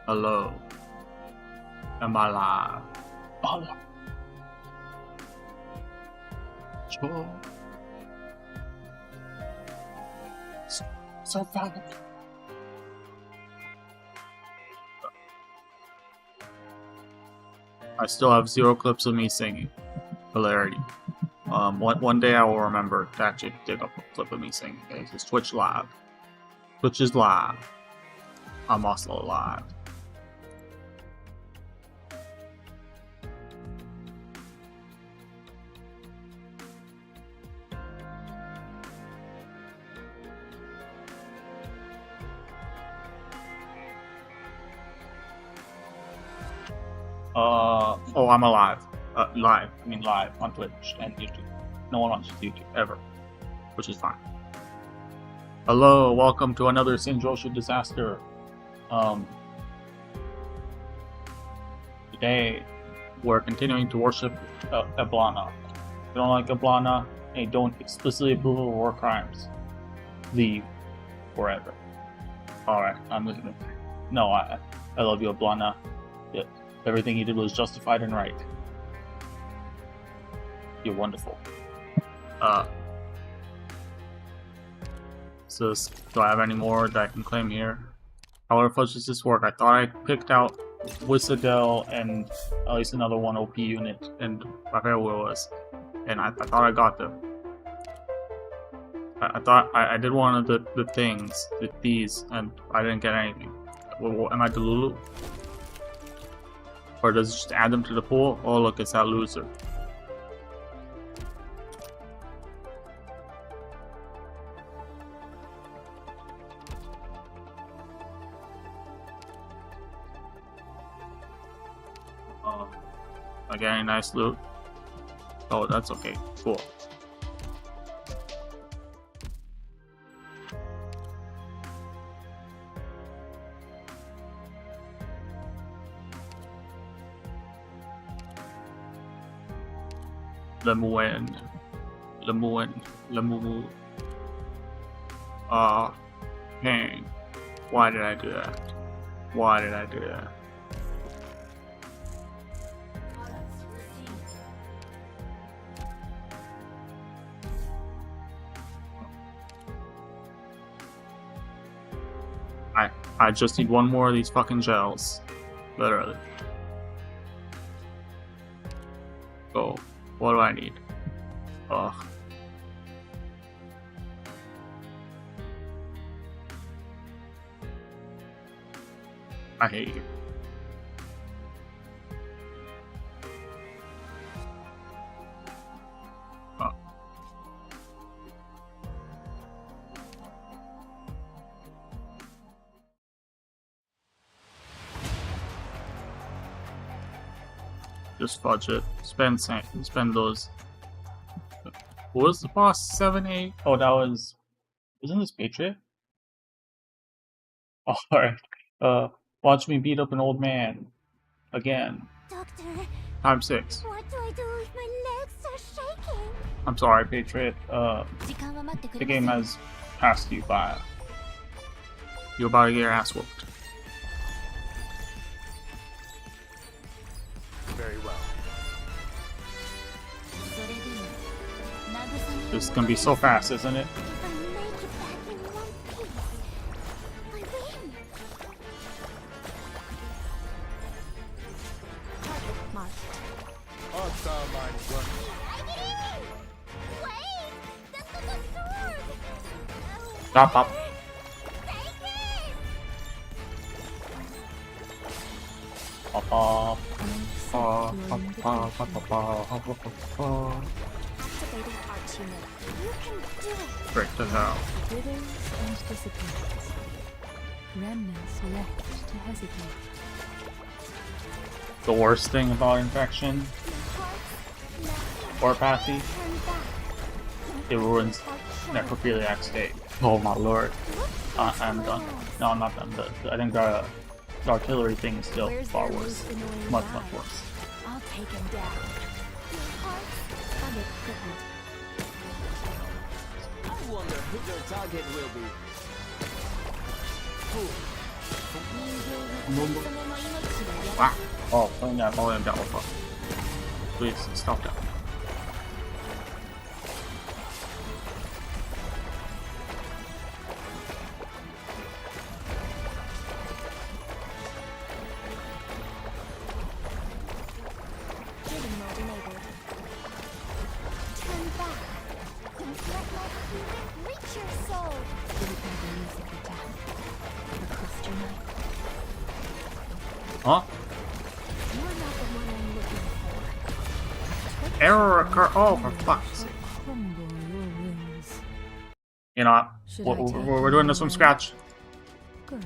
Hello. Am I live? Oh, sure. So fun. I still have 0 clips of me singing. Hilarity. One day I will remember to actually dig up a clip of me singing. Okay? It's Twitch live. Twitch is live. I'm also live. Oh, I'm alive. Live. I mean live on Twitch and YouTube. No one watches YouTube ever, which is fine. Hello, welcome to another Singe disaster. Today we're continuing to worship Eblana. If you don't like Eblana and you don't explicitly approve of war crimes, leave forever. Alright, I'm leaving. No, I love you, Eblana. Yeah, everything you did was justified and right. You're wonderful. So do I have any more that I can claim here? How the fuck does this work? I thought I picked out Whissadel and at least another one OP unit, and I forget what it was. And I thought I got them. I thought I did one of the things, these, and I didn't get anything. Am I Delulu? Or does it just add them to the pool? Oh look, it's that loser. I get any nice loot? Oh, that's okay. Cool. Lemoine. Dang. Why did I do that? Why did I do that? I just need one more of these fucking gels. Literally. Oh, what do I need? Ugh. I hate you. Oh. Just fudge it. Spend those. What was the boss? 7, 8? Oh, that was... Isn't this Patriot? Oh, alright. Watch me beat up an old man. Again. Doctor, Time 6. what do I do if my legs are shaking? I'm sorry, Patriot. The game has passed you by. You're about to get your ass whooped. Very well. This is gonna be so fast, isn't it? If I make it back in one piece, I win. Target marked. Hostile mine run. I get in! Wait! That's not a sword! Oh, Stop, pop. take it! Pop, pop. Pop, pop, pop, pop, pop, pop, pop. Activating arch unit. You can do it! Break the hell. Withers and dissipates. Remnants left to hesitate. The worst thing about infection or pathy, Turn back. it ruins necrophiliac state. Oh my lord. I'm done. No, I'm not done. I think the artillery thing is still far worse. Much worse. I'll take him down. Target equipment. I wonder who their target will be. You will Wow. Oh, playing that volume down. Fuck. Please stop that. Turn back. Don't let my spirit reach your soul. Huh? You're not the one I'm looking for. Error occur. Oh, for fuck's sake. Humble your wings. You know, Should we're, I take we're doing this from you scratch. Good.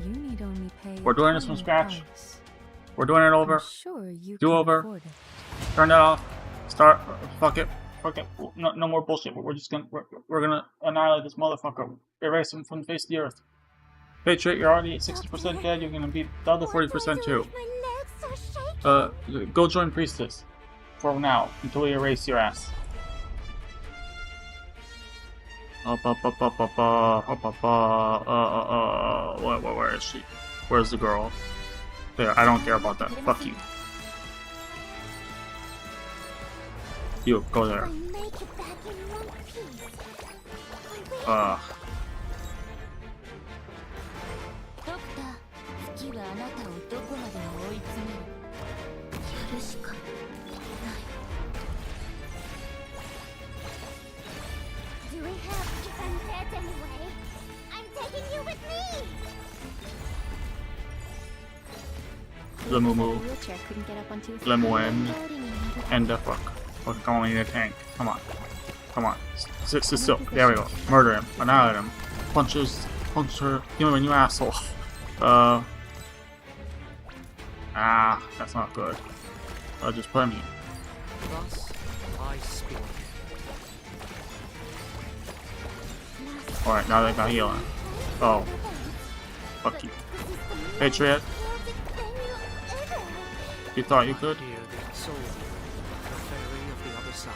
You need only pay. We're doing this from a scratch. price. We're doing it I'm over. sure you Do can over. afford it. Turn that off. Start. Fuck it. Fuck it. No more bullshit. We're just gonna. We're gonna annihilate this motherfucker. Erase him from the face of the earth. Patriot, you're already 60% dead. You're gonna beat the other 40% too. My legs are shaking. Go join Priestess. For now, until we erase your ass. Where is she? Where's the girl? There, I don't care about that. Fuck you. You, go there. I make it back in one piece. Uh, ドクター、月はあなたをどこまでも追い詰める。やるしかない。Do we have different beds anyway? I'm taking you with me. Lemumu, Wheelchair couldn't get up onto his Lemuen, loading and the fuck. Fuck, calling in a tank. Come on. Come on. Sit still. There we go. Murder him. Annihilate him. Punch her. Give him a new asshole. That's not good. Just put me. Thus I speak. Alright, now they got healing. Oh. Fuck you. Patriot, you thought you could? Hear the soul, the fairy of the other side.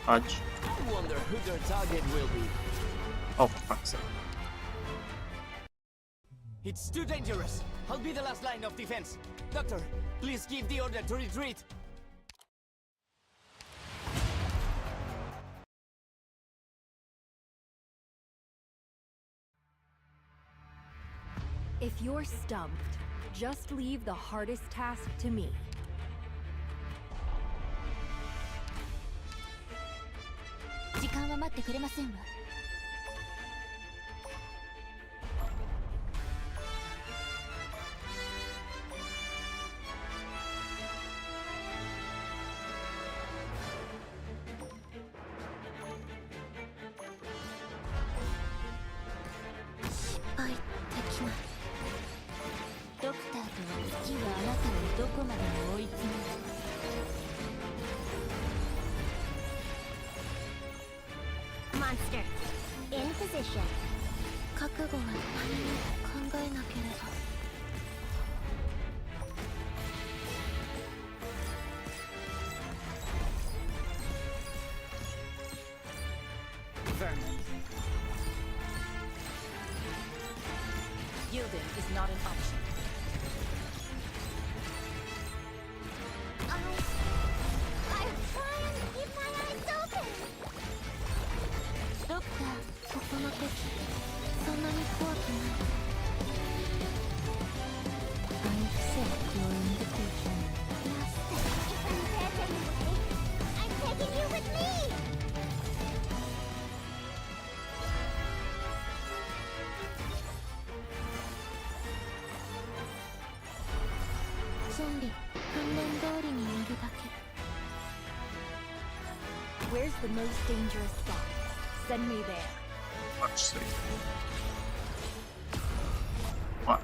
Fudge. I wonder who their target will be. Oh, for fuck's sake. It's too dangerous. I'll be the last line of defense. Doctor, please give the order to retreat. If you're stumped, just leave the hardest task to me. 時間は待ってくれませんわ。失敗できない。ドクターとは月はあなたをどこまでも追い詰める。Monster in position. 覚悟は何も考えなければ。Vermin. Yielding is not an option. I'm trying to keep my eyes open. ドクター、ここの敵、そんなに怖くない。I accept your invitation. I'm taking you with me. 準備、訓練通りにやるだけ。 Where's the most dangerous spot? Send me there. Let's see. What?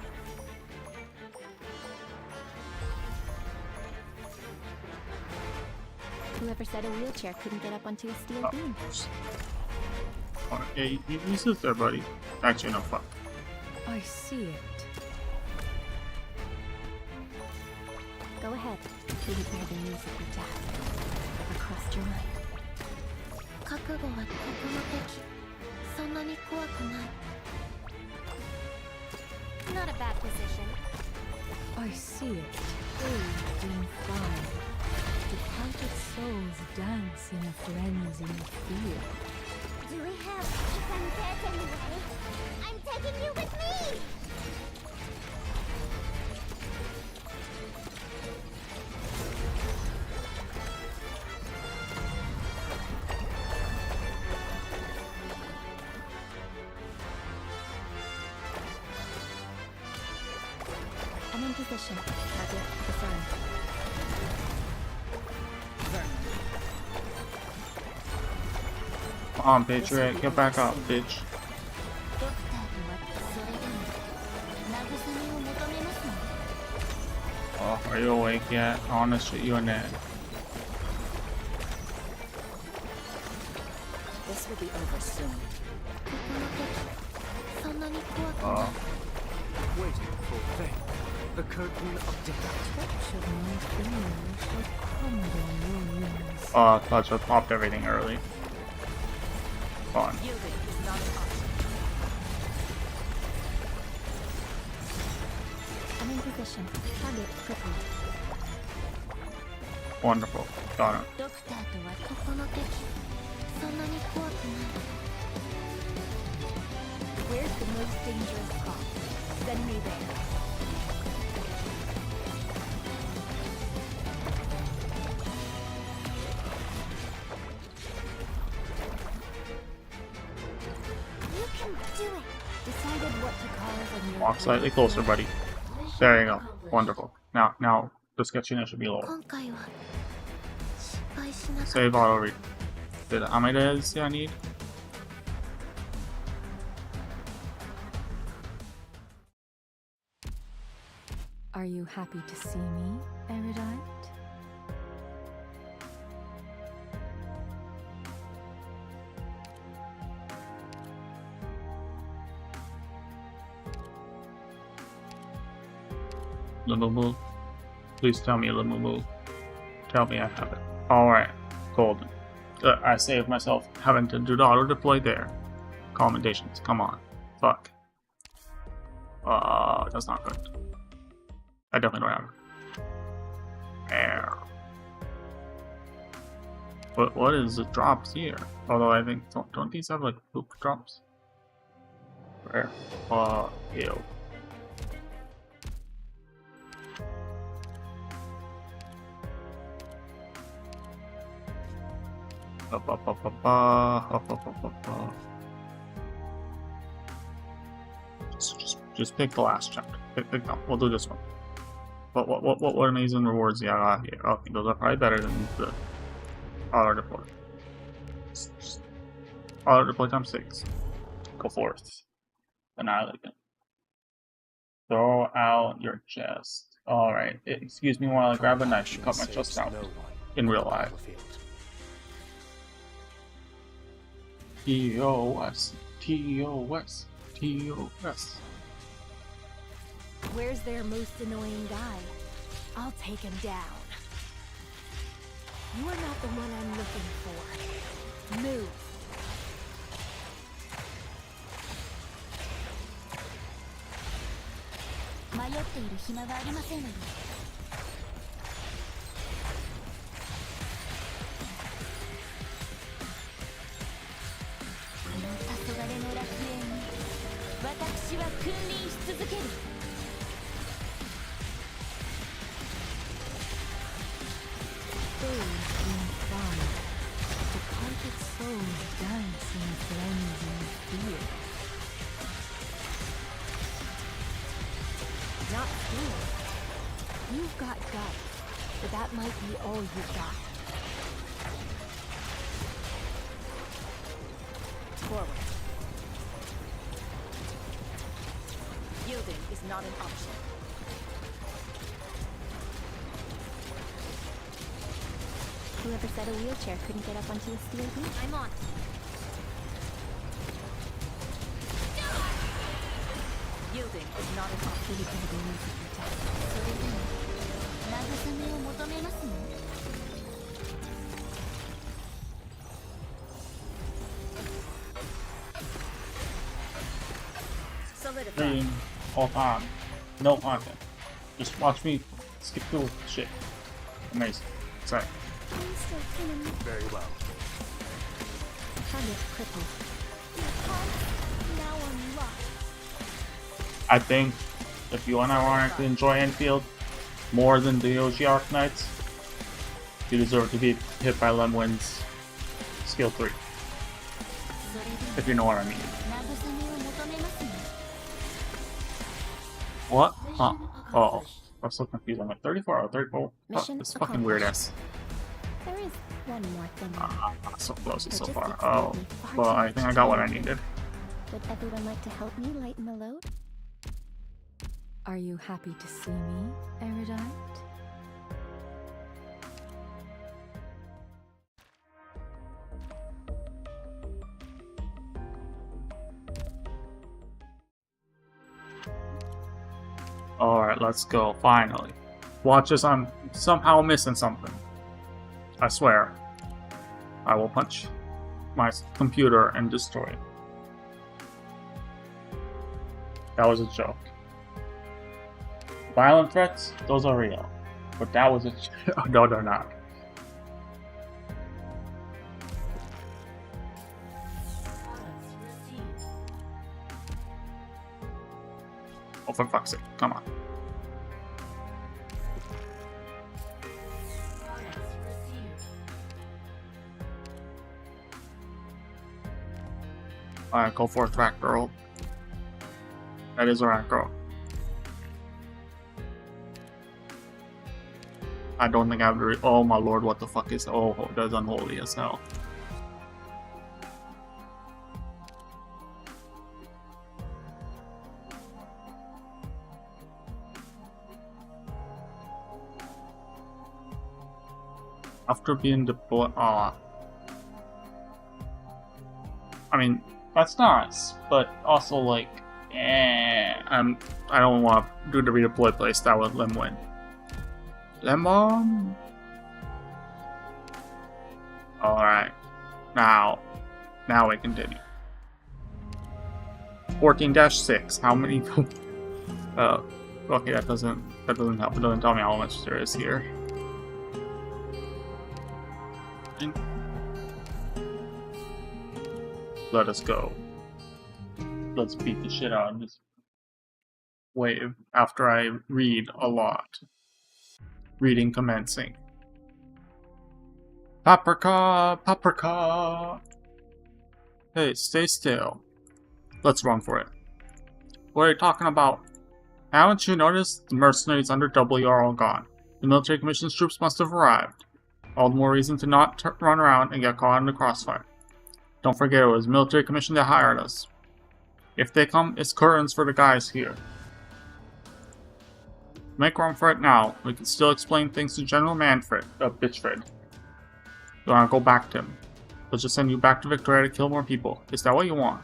Whoever said a wheelchair couldn't get up onto a steel Oh. beam. Alright, yeah, you sit there, buddy. Actually, no, fuck. I see it. Go ahead. Will you hear the news of your death? Ever crossed your mind? 覚覚悟はここの敵。そんなに怖くない。Not a bad position. I see it. Aged in fire. Departed souls dance in a frenzy of fear. Do we have some cat anyway? I'm taking you with me! I'm in position. Target confirmed. Come on, Patriot, get back up, bitch. ドクターとはそれでも慰めを求めますの。 Oh, are you awake yet? I wanna shoot you in the head. This will be over soon. ここの敵。そんなに怖くない。 Waiting for them. The curtain of death. Should my fingers should crumble your limbs. Oh, I thought you popped everything early. Fun. Yielding is not an option. I'm in position. Target crippled. Wonderful. Got him. ドクターとはここの敵。そんなに怖くない。Where's the most dangerous spot? Send me there. You can do it. Decided what to call when you're Walk slightly closer, buddy. There you go. Wonderful. Now, the sketchiness should be lower. 今回は失敗しなかった。 Save auto read. How many days do I need? Are you happy to see me, Erudite? Lumumu. Please tell me, Lumumu. Tell me I have it. Alright. Golden. I saved myself having to do the auto deploy there. Commendations. Come on. Fuck. That's not good. I definitely don't have it. Air. What is the drops here? Although I think don't these have like poop drops? Where? Ew. Just pick the last chapter. Pick no, we'll do this one. What amazing rewards do you have here? Okay, those are probably better than the auto deploy. Auto deploy times 6. Go forth. Annihilate them. Throw out your chest. Alright, excuse me while I grab a knife to cut my chest out. In real life. TOS. TOS. TOS. Where's their most annoying guy? I'll take him down. You are not the one I'm looking for. Move. 迷っている暇はありませんわよ。この黄昏の楽園に私は君臨し続ける。Bathed in fire, departed souls dance in a frenzy of fear. Not fear. You've got guts, but that might be all you've got. Forward. Yielding is not an option. Whoever said a wheelchair couldn't get up onto a steel wheel? I'm on. Yielding is not an option. それでも慰めを求めますの。solidify. Reading all time. No content. Just watch me skip through shit. Amazing. Sorry. I'm still feeling Very well. Target crippled. now unlocked. I think if you unironically enjoy Enfield more than the OG Arknights, you deserve to be hit by Lemwin's skill 3. If you know what I mean. 慰めを求めますね。 What? Huh. Oh. I'm so confused. I'm like 34 or 34? Mission This fucking weird ass. There is one more thing. So close and so Logistics far. made Oh. me far Well, too I much think I got what I time. needed. Would everyone like to help me lighten the load? Are you happy to see me, Erudite? Alright, let's go. Finally. Watch as I'm somehow missing something. I swear. I will punch my computer and destroy it. That was a joke. Violent threats? Those are real. But that was a joke. No, they're not. Oh, for fuck's sake. Come on. Alright, go for a track, girl. That is alright, girl. I don't think I have to read. Oh my lord, what the fuck is. Oh, that's unholy as hell. After being deployed. I mean, that's nice, but also like, I don't want to do the redeploy playstyle with Lemwin. Lemon. All right, now we continue. 14-6. How many? Okay, that doesn't help. It doesn't tell me how much there is here. Let us go. Let's beat the shit out of this wave after I read a lot. Reading commencing. Paprika! Paprika! Hey, stay still. Let's run for it. What are you talking about? Haven't you noticed? The mercenaries under W are all gone. The military commission's troops must have arrived. All the more reason to not run around and get caught in the crossfire. Don't forget it was the military commission that hired us. If they come, it's curtains for the guys here. Make run for it now. We can still explain things to General Manfred, Bitchfred. You wanna go back to him. He'll just send you back to Victoria to kill more people. Is that what you want?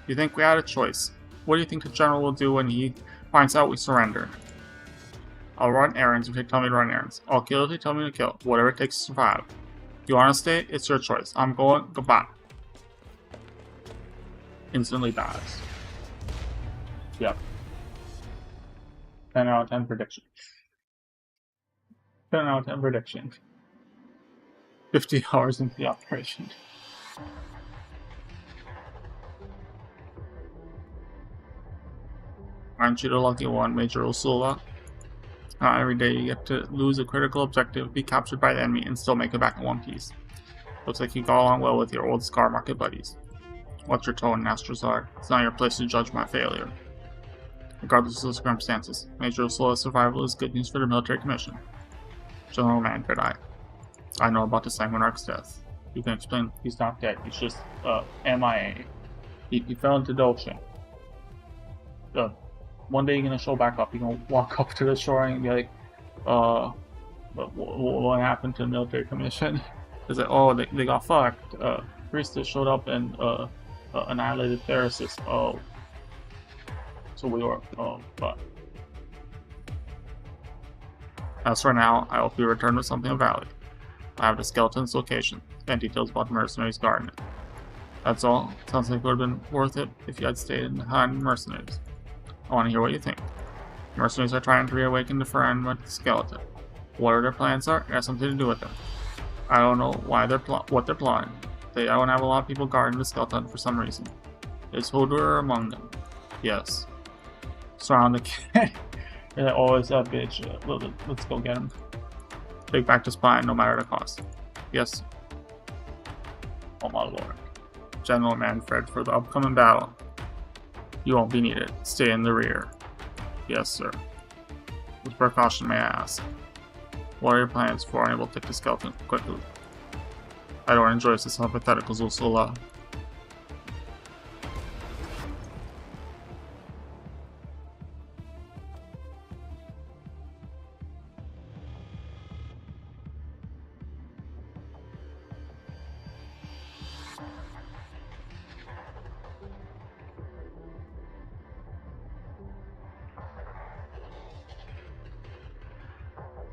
You think we had a choice? What do you think the General will do when he finds out we surrendered? I'll run errands if they tell me to run errands. I'll kill if they tell me to kill. Whatever it takes to survive. You wanna stay? It's your choice. I'm going. Goodbye. Instantly dies. Yep. 10 out of 10 prediction. 10 out of 10 prediction. 50 hours into the operation. Aren't you the lucky one, Major Ursula? Every day you get to lose a critical objective, be captured by the enemy, and still make it back in one piece. Looks like you got along well with your old Scar Market buddies. What's your tone, Astrazar? It's not your place to judge my failure. Regardless of the circumstances, Major Ursula's survival is good news for the military commission. General Manfred, I know about the Sanguinarch's death. You can explain he's not dead, he's just MIA. He fell into the ocean. One day he's gonna show back up. He's gonna walk up to the shore and be like, what happened to the military commission? Is it, oh, they got fucked. Priestess showed up and annihilated Theresis. Oh. So we were, but. As for now, I hope you return with something of value. I have the skeleton's location and details about the mercenaries guarding it. That's all. Sounds like it would have been worth it if you had stayed behind the mercenaries. I want to hear what you think. Mercenaries are trying to reawaken the friend with the skeleton. Whatever their plans are, it has something to do with them. I don't know why what they're plotting. They don't have a lot of people guarding the skeleton for some reason. Is Hodor among them? Yes. Surround the kid. They're always that bitch. Let's go get him. Take back the spine, no matter the cost. Yes. Oh my lord. General Manfred, for the upcoming battle. You won't be needed. Stay in the rear. Yes, sir. With precaution, may I ask? What are your plans for unable to take the skeleton quickly? I don't enjoy this hypothetical, Zulsula.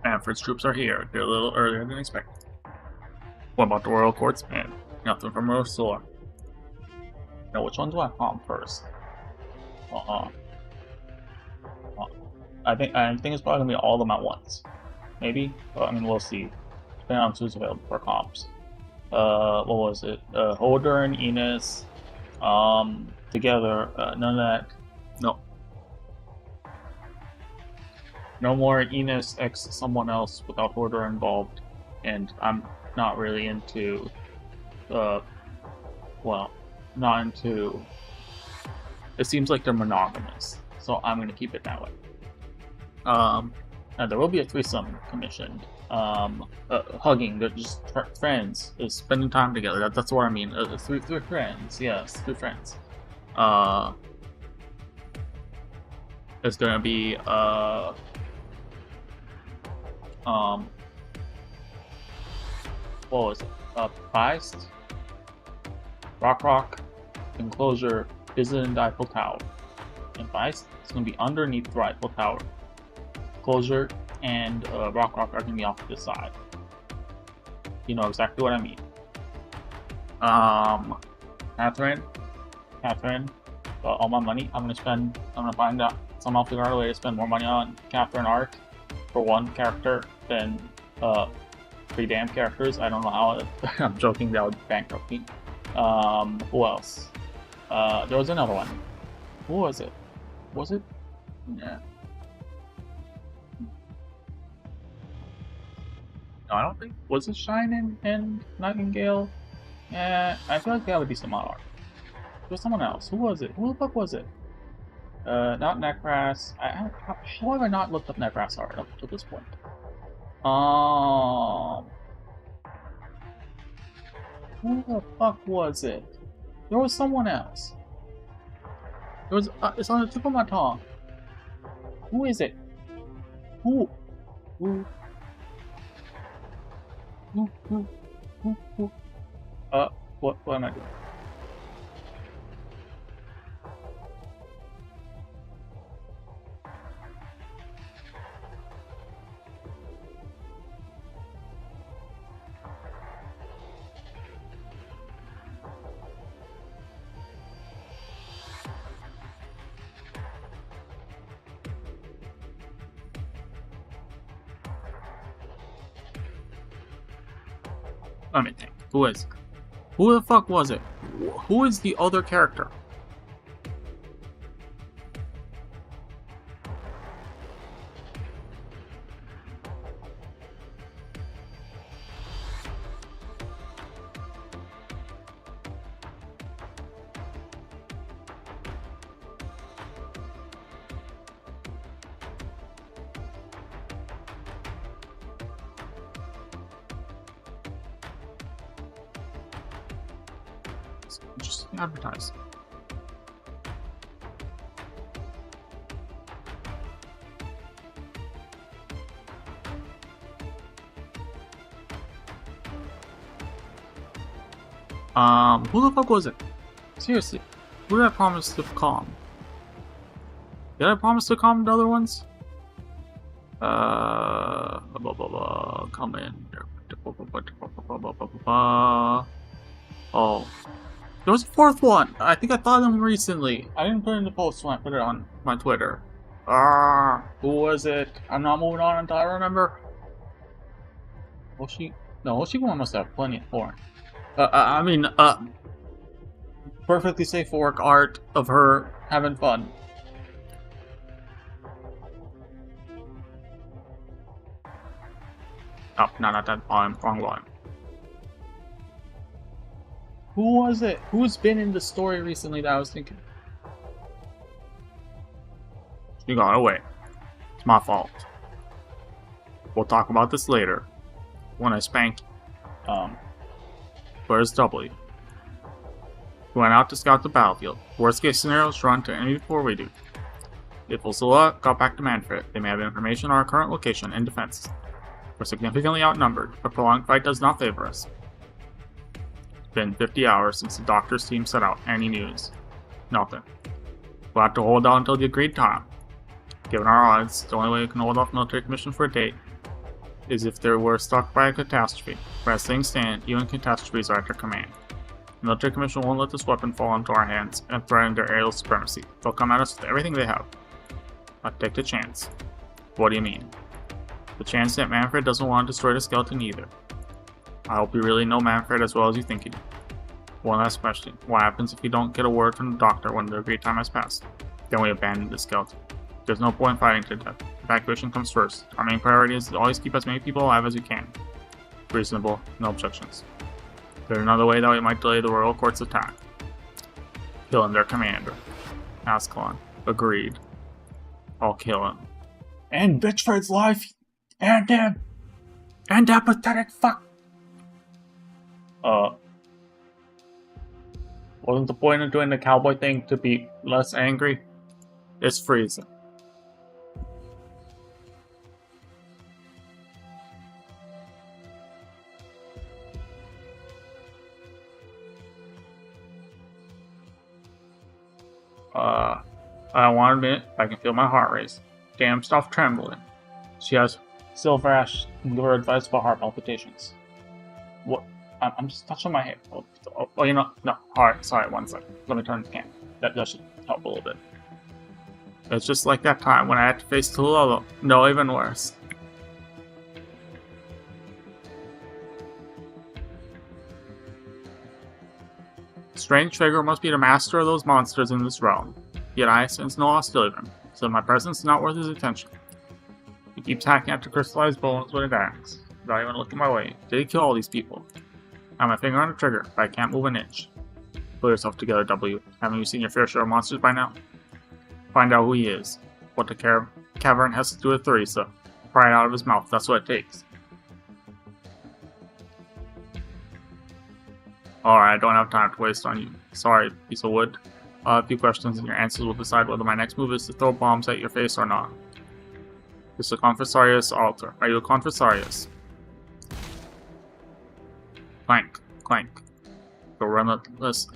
Manfred's troops are here. They're a little earlier than expected. What about the Royal Courts? Man, nothing from Ursula. Now, which one do I farm first? I think it's probably gonna be all of them at once. Maybe? But, I mean, we'll see. Depending on who's available for comps. What was it? Holder and Enos, together. None of that. No. No more Enos x someone else without Holder involved. And I'm not really into, well, not into. It seems like they're monogamous, so I'm gonna keep it that way. There will be a threesome commissioned. Hugging, they're just friends, spending time together. That's what I mean. Three friends, yes, 3 friends. It's gonna be what was it? Feist, Rock, Enclosure, Visit and Eiffel Tower. And Feist is going to be underneath the Eiffel Tower. Enclosure and Rock are going to be off to the side. You know exactly what I mean. Catherine, all my money I'm going to find out, somehow figure out a way to spend more money on Catherine arc for one character than 3 damn characters. I don't know how. I'm joking, that would bankrupt me. Who else? There was another one. Who was it? Was it? Yeah. No, I don't think. Was it Shine and Nightingale? Yeah, I feel like they have a decent amount of art. There was someone else. Who was it? Who the fuck was it? Not Necras. How have I not looked up Necras art up to this point? Who the fuck was it? There was someone else. There was. It's on the tip of my tongue. Who is it? Who? What am I doing? Let me think. Who the fuck was it? Who is the other character? Just advertise. Who the fuck was it? Seriously, who did I promise to calm? Did I promise to calm the other ones? Come in. Oh. There was a fourth one. I think I thought of them recently. I didn't put it in the post when I put it on my Twitter. Who was it? I'm not moving on until I remember. Hoshiguma must have plenty of porn. Perfectly safe for work art of her having fun. Oh, no, not that volume. Wrong volume. Who was it? Who's been in the story recently that I was thinking? You got away. It's my fault. We'll talk about this later. When I spank you. Where's W? We went out to scout the battlefield. Worst case scenario is run to enemy before we do. If Ursula got back to Manfred, they may have information on our current location and defense. We're significantly outnumbered. A prolonged fight does not favor us. It's been 50 hours since the doctor's team set out. Any news? Nothing. We'll have to hold out until the agreed time. Given our odds, the only way we can hold off military commission for a date is if they were struck by a catastrophe. But as things stand, even catastrophes are at their command. The military commission won't let this weapon fall into our hands and threaten their aerial supremacy. They'll come at us with everything they have. I'll take the chance. What do you mean? The chance that Manfred doesn't want to destroy the skeleton either. I hope you really know Manfred as well as you think you do. One last question. What happens if you don't get a word from the doctor when the agreed time has passed? Then we abandon the skeleton. There's no point fighting to death. Evacuation comes first. Our main priority is to always keep as many people alive as we can. Reasonable. No objections. There's another way that we might delay the Royal Court's attack. Killing their commander. Ascalon. Agreed. I'll kill him. And Bitchford's life! And him! And that pathetic fuck! Wasn't the point of doing the cowboy thing to be less angry? It's freezing. I don't want to admit, I can feel my heart race. Damn, stop trembling. She has silver ash and give her advice about heart palpitations. What? I'm just touching my head. Oh, you know, no. Alright, sorry, 1 second. Let me turn the cam. That should help a little bit. It's just like that time when I had to face Tulolo. No, even worse. Strange figure must be the master of those monsters in this realm. Yet I sense no hostility, so my presence is not worth his attention. He keeps hacking at the crystallized bones with an axe, without even looking my way. Did he kill all these people? I have my finger on the trigger, but I can't move an inch. Pull yourself together, W. Haven't you seen your fair share of monsters by now? Find out who he is. What the cavern has to do with Theresa. Pry it out of his mouth, that's what it takes. Alright, I don't have time to waste on you. Sorry, piece of wood. A few questions and your answers will decide whether my next move is to throw bombs at your face or not. This is a Confessarius altar. Are you a Confessarius? Clank, clank. The relentless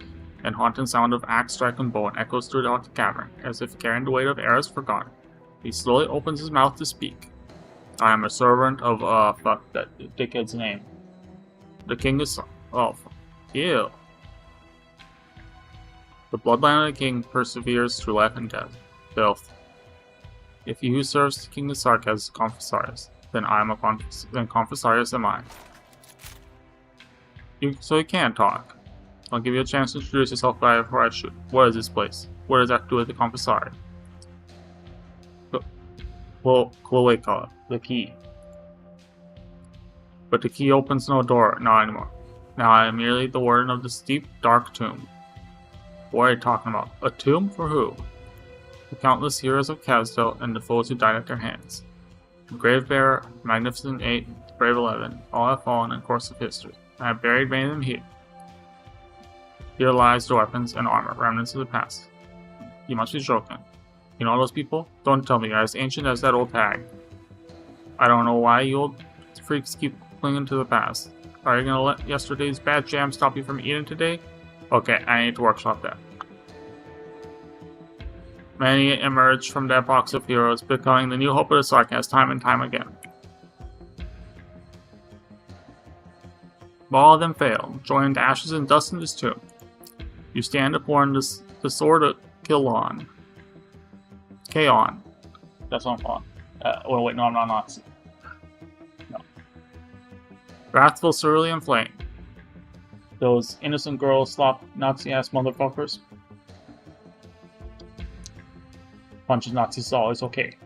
and haunting sound of axe striking bone echoes throughout the cavern, as if carrying the weight of eras forgotten. He slowly opens his mouth to speak. I am a servant of, fuck that dickhead's name. The king is, ew. The bloodline of the king perseveres through life and death. Filth. If he who serves the king of Sark has Confessarius, then I am a Confessarius am I. So you can talk. I'll give you a chance to introduce yourself before I shoot. What is this place? What does that have to do with the Confessari? Well, wait, call it. The key. But the key opens no door, not anymore. Now I am merely the warden of this deep, dark tomb. What are you talking about? A tomb for who? The countless heroes of Kasdel and the foes who died at their hands. The Gravebearer, Magnificent 8, Brave 11, all have fallen in the course of history. I have buried many of them here. Here lies the weapons and armor, remnants of the past. You must be joking. You know those people? Don't tell me you're as ancient as that old hag. I don't know why you old freaks keep clinging to the past. Are you gonna let yesterday's bad jam stop you from eating today? Okay, I need to workshop that. Many emerged from that box of heroes, becoming the new hope of the Sarkaz time and time again. But all of them failed, joining the ashes and dust in this tomb. You stand up warn the sword of Kaon. That's what I'm calling. Oh wait, no, I'm not Nazi. No. Wrathful, surly, and flame. Those innocent girls slop Nazi-ass motherfuckers. Punches Nazis always okay.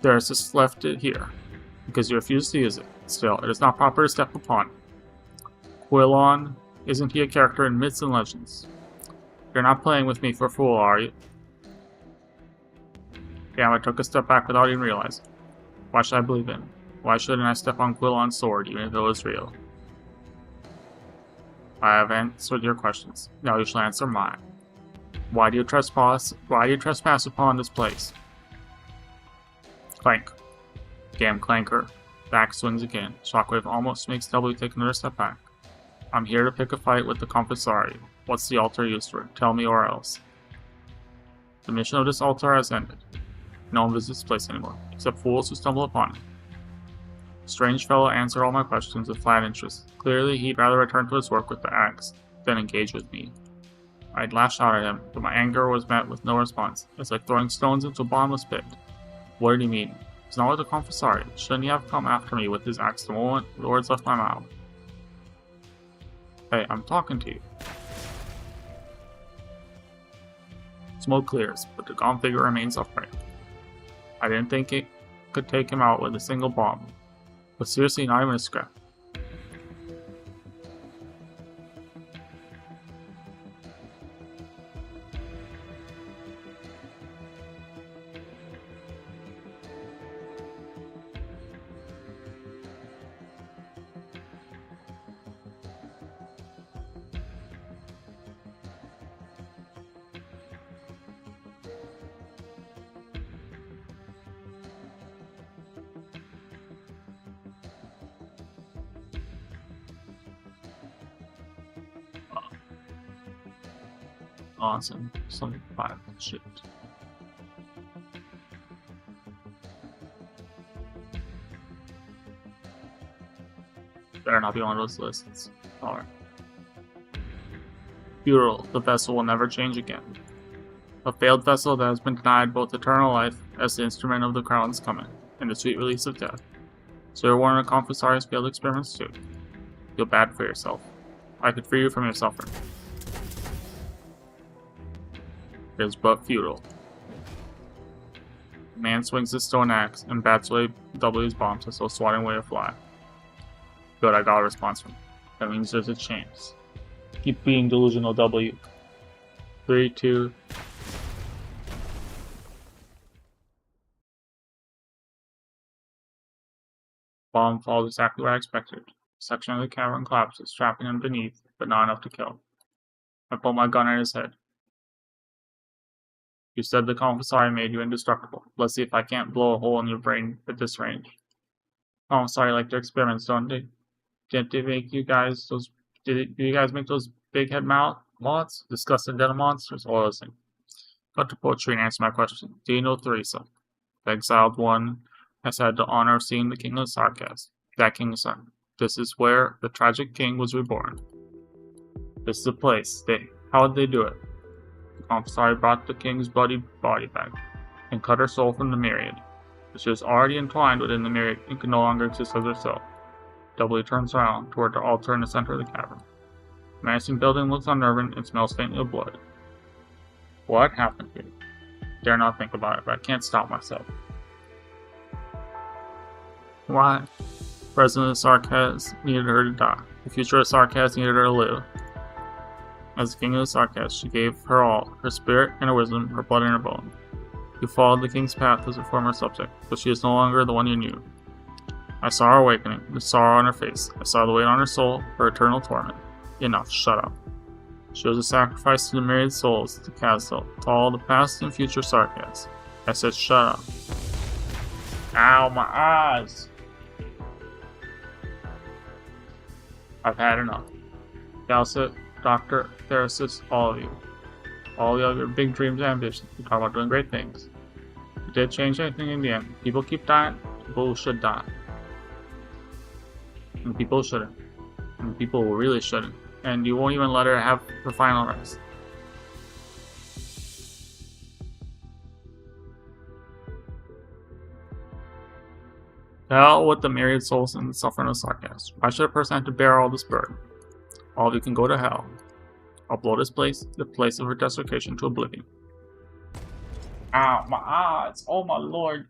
There is just left it here, because you refuse to use it. Still, it is not proper to step upon. Quillon, isn't he a character in myths and legends? You're not playing with me for a fool, are you? Damn, I took a step back without even realizing. Why should I believe in? Why shouldn't I step on Quillon's sword, even if it was real? I have answered your questions. Now you shall answer mine. Why do you trespass upon this place? Clank. Damn clanker. Back swings again. Shockwave almost makes W take another step back. I'm here to pick a fight with the Confessari. What's the altar used for? Tell me or else. The mission of this altar has ended. No one visits this place anymore, except fools who stumble upon it. Strange fellow answered all my questions with flat interest. Clearly, he'd rather return to his work with the axe than engage with me. I'd lashed out at him, but my anger was met with no response. It's like throwing stones into a bottomless pit. What did he mean? He's not with the Confessari. Shouldn't he have come after me with his axe the moment the words left my mouth? Hey, I'm talking to you. Smoke clears, but the gaunt figure remains upright. I didn't think it could take him out with a single bomb. But seriously, not even a scrap. Awesome. Some 5 shit. Better not be on those lists. Alright. Funeral. The vessel will never change again. A failed vessel that has been denied both eternal life as the instrument of the crown's coming, and the sweet release of death. So you're one of the Confessari's failed experiments too. Feel bad for yourself. I could free you from your suffering. It is but futile. Man swings his stone axe and bats away W's bombs as though swatting away a fly. Good, I got a response from him. That means there's a chance. Keep being delusional, W. 3, 2. Bomb falls exactly where I expected. A section of the cavern collapses, trapping him beneath, but not enough to kill. I pull my gun at his head. You said the Confessari made you indestructible. Let's see if I can't blow a hole in your brain at this range. Confessari like their experiments, don't they? Didn't they make you guys those? Do you guys make those big head moths? Disgusting dental monsters? Or those things? Cut to poetry and answer my question. Do you know Theresa? The exiled one has had the honor of seeing the King of Sarkaz. That king's son. This is where the tragic king was reborn. This is the place. How did they do it? Confessari brought the king's bloody body back, and cut her soul from the myriad. But she was already entwined within the myriad and could no longer exist as herself. W turns around toward the altar in the center of the cavern. The menacing building looks unnerving and smells faintly of blood. What happened here? Dare not think about it, but I can't stop myself. Why? President Sarkaz needed her to die. The future of Sarkaz needed her to live. As the king of the Sarkaz, she gave her all, her spirit and her wisdom, her blood and her bone. You followed the king's path as a former subject, but she is no longer the one you knew. I saw her awakening, the sorrow on her face. I saw the weight on her soul, her eternal torment. Enough, shut up. She was a sacrifice to the myriad souls, to Kazdel, to all the past and future Sarkaz. I said shut up. Ow, my eyes! I've had enough. Galset, Dr. Therasis, all of you. All of you have your big dreams and ambitions. You talk about doing great things. It did change anything in the end. People keep dying. People should die. And people shouldn't. And people really shouldn't. And you won't even let her have her final rest. Hell with the myriad souls and the suffering of sarcasm. Why should a person have to bear all this burden? All of you can go to hell. I'll blow this place, the place of her desecration, to oblivion. Ow, my eyes! Oh my lord!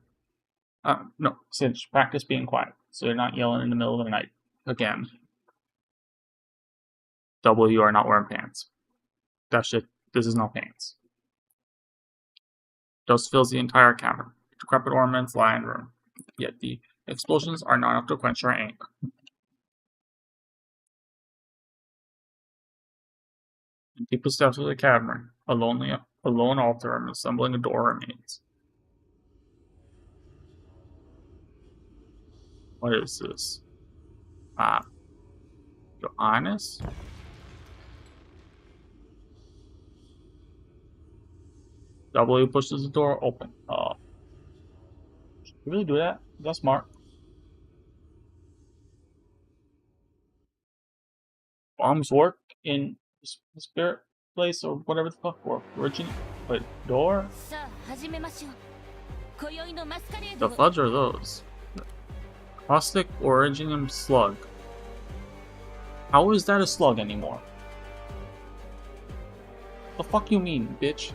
No, Singe, practice being quiet, so you're not yelling in the middle of the night. Again. Double, you are not wearing pants. That shit, this is no pants. Dust fills the entire cavern. Decrepit ornaments lie in room. Yet the explosions are not enough to quench our anger. In deepest depths of the cavern, a lone altar and resembling a door remains. What is this? Johannes? W pushes the door open. Should we really do that? That's smart. Bombs work in the spirit place or whatever the fuck, or origin. Wait, door? さあ始めましょう。今宵のマスカレー The ドを fudge are those? Caustic Originium Slug. How is that a slug anymore? The fuck you mean, bitch?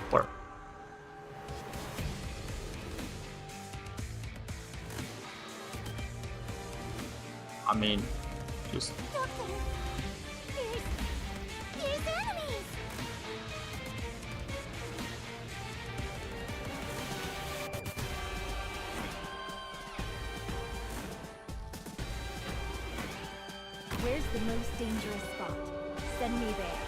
Where? I mean, just... Doctor, there's enemies. Where's the most dangerous spot? Send me there.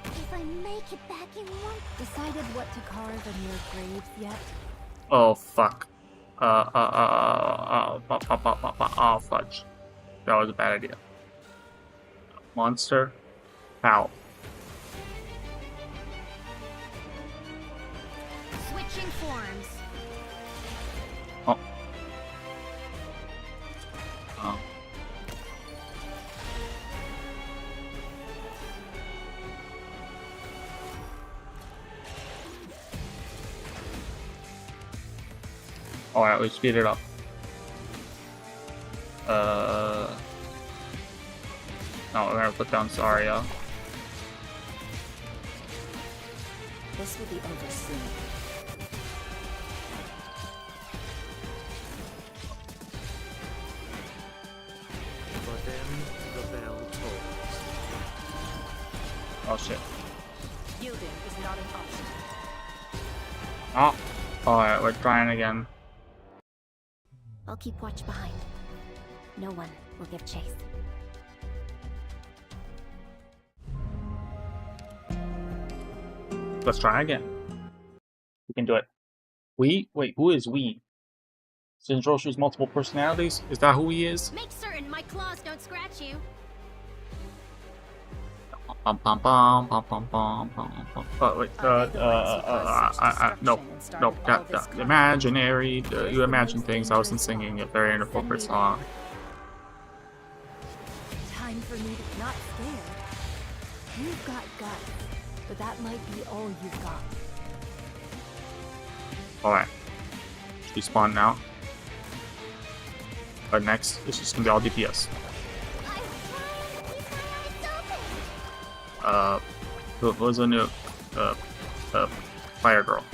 If I make it back in one, Decided what to carve in your graves yet? Oh, fuck. Oh, fudge. That was a bad idea. Monster. Ow. switching forms. Oh. Oh. Alright, we speed it up. No, we're gonna put down Saria. This will be over soon. For them, the bell tolls. Oh shit. Yielding is not an option. Oh. Alright, we're trying again. I'll keep watch behind. No one will give chase. Let's try again. We can do it. We? Wait, who is we? Singe Roshu's multiple personalities? Is that who he is? Make certain my claws don't scratch you. Bum bum bum bum bum bum bum bum. Wait, no, that imaginary. You imagine things. I wasn't singing a very inappropriate song. Time for me to not scared. You've got guts, but that might be all you've got. Alright. She spawned now. But next, it's just gonna be all DPS. What was the new, Fire Girl? I'm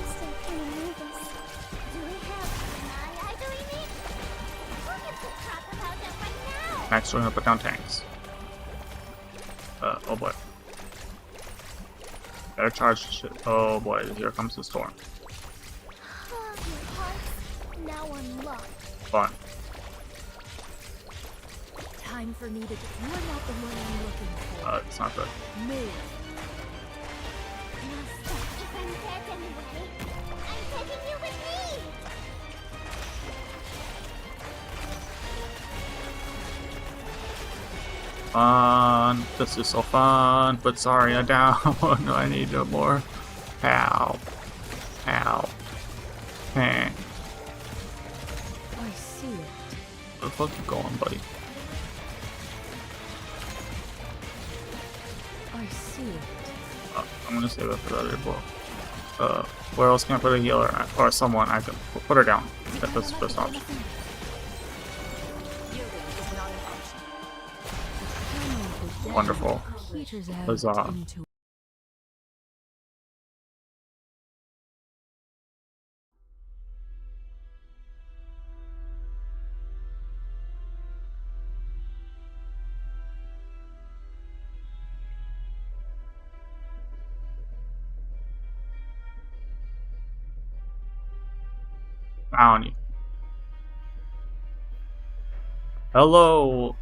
still kinda nervous. Do we have my idol in it? We can talk about that right now. Next, we're gonna put down tanks. Oh boy. Better charge shit. Oh boy, here comes the storm. Your hearts now unlocked. Fun. Time for me to. You are not the one I'm looking for. It's not good. Move. Master, if I'm dead anyway, I'm taking you with me. Fun. This is so fun. Put Zarya down. I need no more. Pow. Ow. Hey. I see it. Where the fuck you going, buddy? I see it. I'm gonna save it for the other book. Where else can I put a healer at? Or someone I can put her down. That's the first option. Wonderful. Peters out Huzzah. into Bounty. Hello,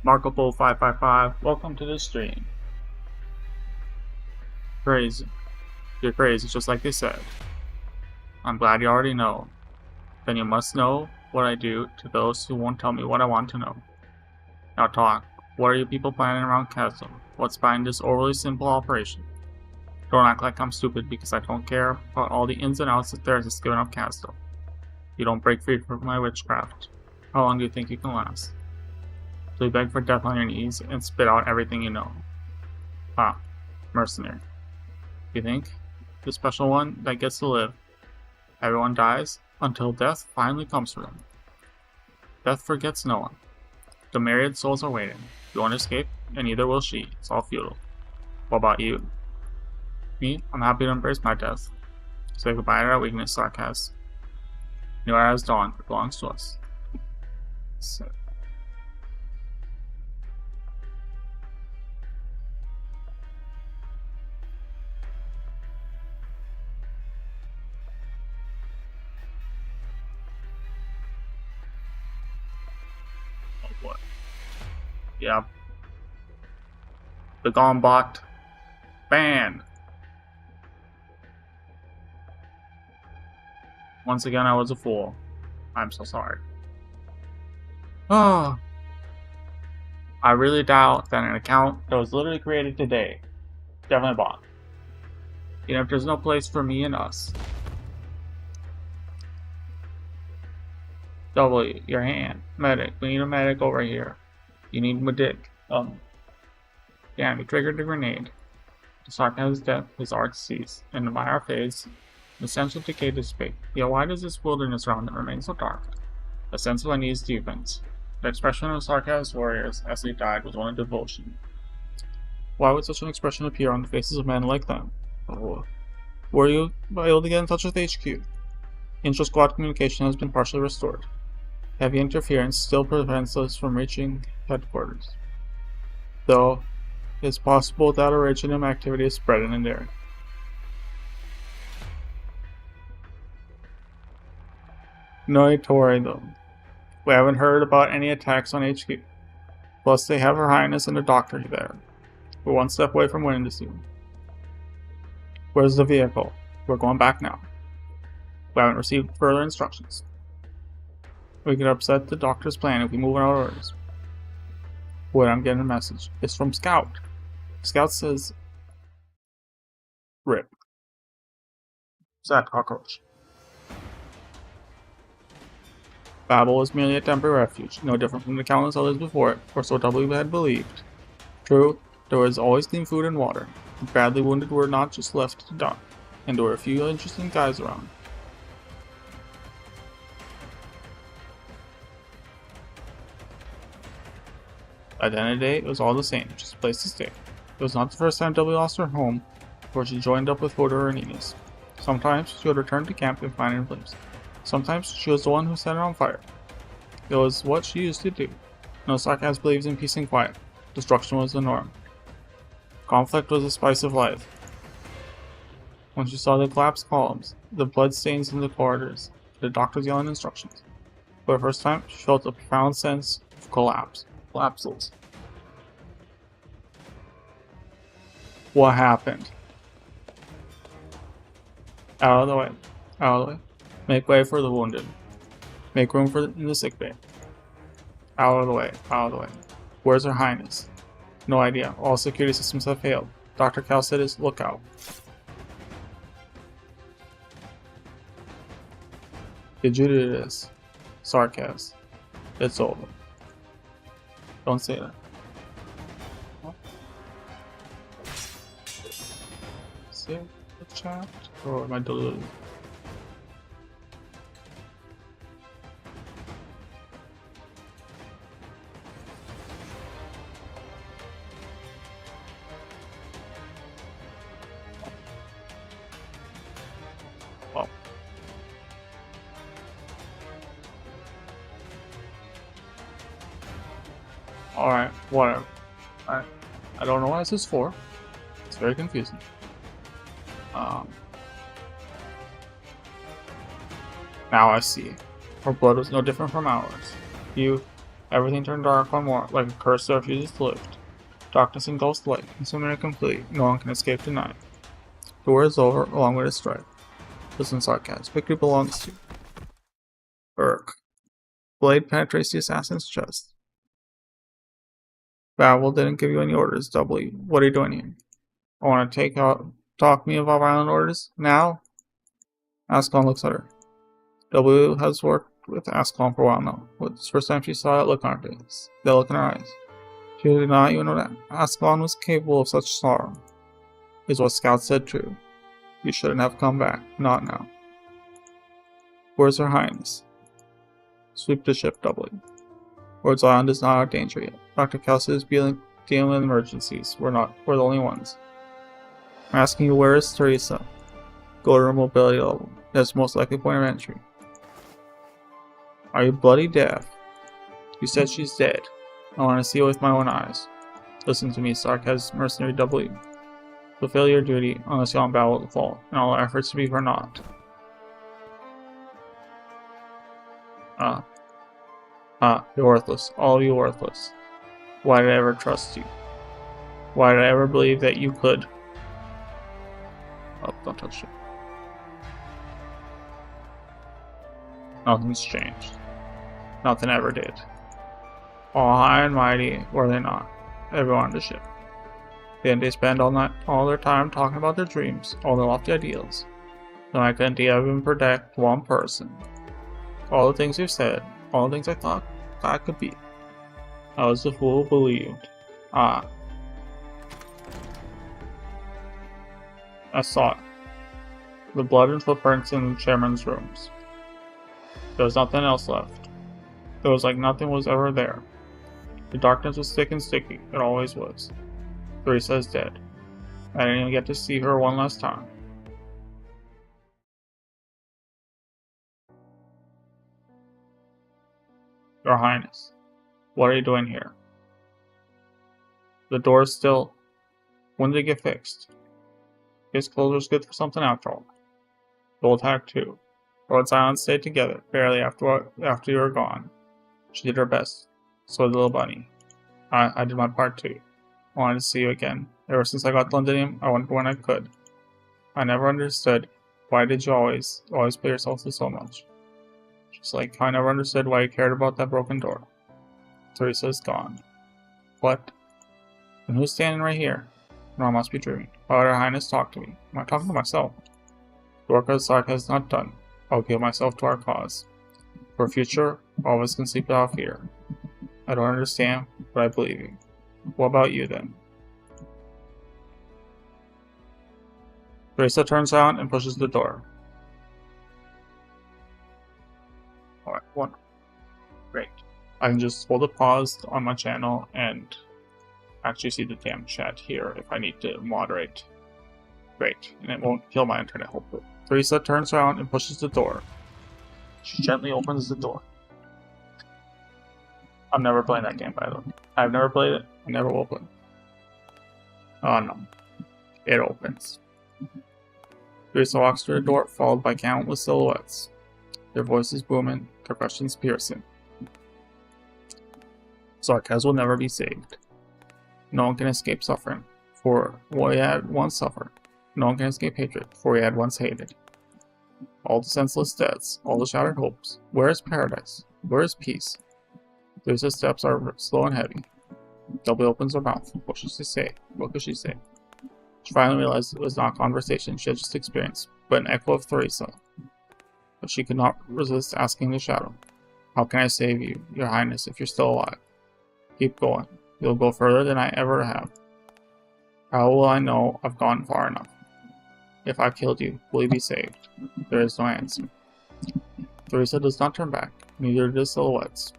Marco Polo 555. Welcome to the stream. Crazy. You're crazy, just like they said. I'm glad you already know. Then you must know what I do to those who won't tell me what I want to know. Now talk. What are you people planning around Castle? What's behind this overly simple operation? Don't act like I'm stupid because I don't care about all the ins and outs that there is to skin up Castle. You don't break free from my witchcraft. How long do you think you can last? So you beg for death on your knees and spit out everything you know. Ah, mercenary. You think? The special one that gets to live. Everyone dies until death finally comes for them. Death forgets no one. The myriad souls are waiting. You won't escape, and neither will she. It's all futile. What about you? Me? I'm happy to embrace my death. Say goodbye to our weakness, sarcasm. New era has dawned. It belongs to us. So. Oh, what? Yep. The Gombot. Banned. Once again, I was a fool. I'm so sorry. Oh. I really doubt that an account that was literally created today definitely bought. You know, if there's no place for me and us. W, your hand. Medic. We need a medic over here. You need medic. Damn, he triggered the grenade. The sarcasm's death, his art ceased, and the Mire fades. The sense of decay dissipate. Yet why does this wilderness around it remain so dark? A sense of unease deepens. The expression of Sarkaz's warriors as they died was one of devotion. Why would such an expression appear on the faces of men like them? Oh. Were you able to get in touch with HQ? Intra-squad communication has been partially restored. Heavy interference still prevents us from reaching headquarters. Though, it's possible that Originum activity is spreading in there. No Tori though. We haven't heard about any attacks on HQ. Plus they have Her Highness and the Doctor there. We're one step away from winning this soon. Where's the vehicle? We're going back now. We haven't received further instructions. We could upset the Doctor's plan if we move without orders. Wait, I'm getting a message. It's from Scout. Scout says, RIP. Sad cockroach. Babel was merely a temporary refuge, no different from the countless others before it, or so W had believed. True, there was always clean food and water. The badly wounded were not just left to die, and there were a few interesting guys around. By the end of the day, it was all the same, just a place to stay. It was not the first time W lost her home, where she joined up with Hoda or Nina's. Sometimes she would return to camp and find her place. Sometimes she was the one who set it on fire. It was what she used to do. No sarcasm believes in peace and quiet. Destruction was the norm. Conflict was the spice of life. When she saw the collapsed columns, the blood stains in the corridors, the doctor's yelling instructions. For the first time, she felt a profound sense of collapse. Collapses. What happened? Out of the way. Out of the way. Make way for the wounded. Make room for in the sick bay. Out of the way. Out of the way. Where's Her Highness? No idea. All security systems have failed. Dr. Cal said is look out. Did you do this? Sarcasm. It's over. Don't say that. See the chat? Or am I deluded? Well. Alright, whatever. I don't know what this is for. It's very confusing. Now I see. Her blood was no different from ours. Everything turned dark on more, like a curse that refuses to lift. Darkness engulfs light, consuming it complete. No one can escape tonight. The war is over, along with its strife. Listen, sarcasm. Victory belongs to Urk. Blade penetrates the assassin's chest. Babel didn't give you any orders, W. What are you doing here? I want to talk me about violent orders? Now? Ascalon looks at her. W has worked with Ascalon for a while now. It's the first time she saw that look on her face. That look in her eyes. She did not even know that Ascalon was capable of such sorrow. Is what Scout said true. You shouldn't have come back. Not now. Where's Her Highness? Sweep the ship, W. Lord Zion is not out of danger yet. Dr. Kelsey is dealing with emergencies. We're the only ones. I'm asking you, where is Teresa? Go to her mobility level. That's most likely point of entry. Are you bloody deaf? You said she's dead. I want to see it with my own eyes. Listen to me, sarcasm mercenary W. Fulfill your duty unless you want battle to fall, and all our efforts to be for naught. You're worthless. All of you worthless. Why did I ever trust you? Why did I ever believe that you could? Oh, don't touch it. Nothing's changed. Nothing ever did. All high and mighty were they not. Everyone on the ship. Then they spend all their time talking about their dreams, all their lofty ideals. Then I couldn't even protect one person. All the things you said, all the things I thought I could be. I was the fool who believed. I saw it. The blood and footprints in the chairman's rooms. There was nothing else left. It was like nothing was ever there. The darkness was thick and sticky. It always was. Teresa is dead. I didn't even get to see her one last time. Your Highness, what are you doing here? The door is still... When did it get fixed? His clothes was good for something after all. Gold hack too. Lord Silence stayed together, barely after you were gone. She did her best. So did little Bunny. I did my part too. I wanted to see you again. Ever since I got Londonium, I went when I could. I never understood why did you always put yourself through so much. Just like I never understood why you cared about that broken door. Teresa is gone. What? And who's standing right here? No, I must be dreaming. Why would Her Highness talk to me? Am I talking to myself? The work of the Sark has not done. I'll give myself to our cause. For future, all of us can sleep without fear. I don't understand, but I believe you. What about you then? Teresa turns around and pushes the door. Alright, one. Great. I can just hold a pause on my channel and actually see the damn chat here if I need to moderate. Great, and it won't kill my internet, hopefully. Teresa turns around and pushes the door. She gently opens the door. I'm never playing that game, by the way. I've never played it. I never will play it. Oh no. It opens. Teresa walks through the door, followed by countless silhouettes. Their voices booming, their questions piercing. Sarkaz will never be saved. No one can escape suffering, for we had once suffered. No one can escape hatred, for we had once hated. All the senseless deaths, all the shattered hopes. Where is paradise? Where is peace? Teresa's steps are slow and heavy. W opens her mouth. What should she say? What could she say? She finally realized it was not conversation she had just experienced, but an echo of Teresa. but she could not resist asking the shadow, "How can I save you, your highness, if you're still alive?" "Keep going. You'll go further than I ever have." "How will I know I've gone far enough? If I killed you, will you be saved?" There is no answer. Teresa does not turn back, neither do the silhouettes.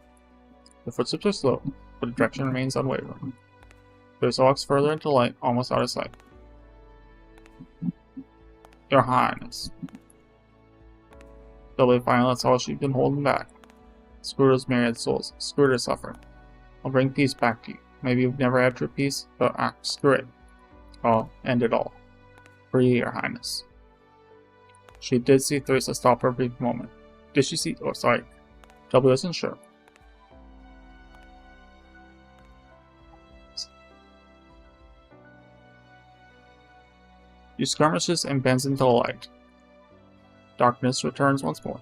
The footsteps are slow, but the direction remains unwavering. Teresa walks further into light, almost out of sight. "Your Highness." W finally lets all she's been holding back. "Screw those myriad souls. Screw their suffering. I'll bring peace back to you. Maybe you've never had true peace, but screw it. I'll end it all. For you, your highness." She did see Teresa stop for a brief moment. Did she see? Oh, sorry. W isn't sure. She skirmishes and bends into the light. Darkness returns once more.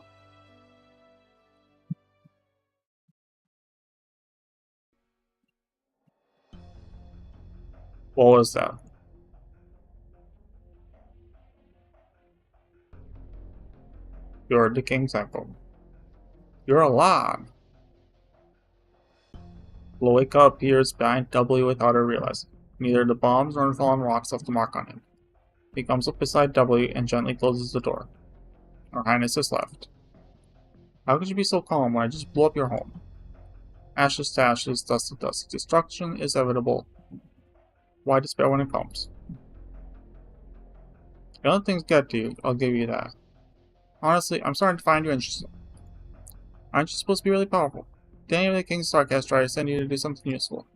What was that? You're the king's echo. You're alive. Loika appears behind W without her realizing. Neither the bombs nor the fallen rocks left a mark on him. He comes up beside W and gently closes the door. Her Highness has left. "How could you be so calm when I just blew up your home?" "Ashes to ashes, dust to dust. Destruction is inevitable. Why despair when it comes?" "The other things get to you, I'll give you that. Honestly, I'm starting to find you interesting. Aren't you supposed to be really powerful? Did any of the King's Sarcasm try to send you to do something useful?"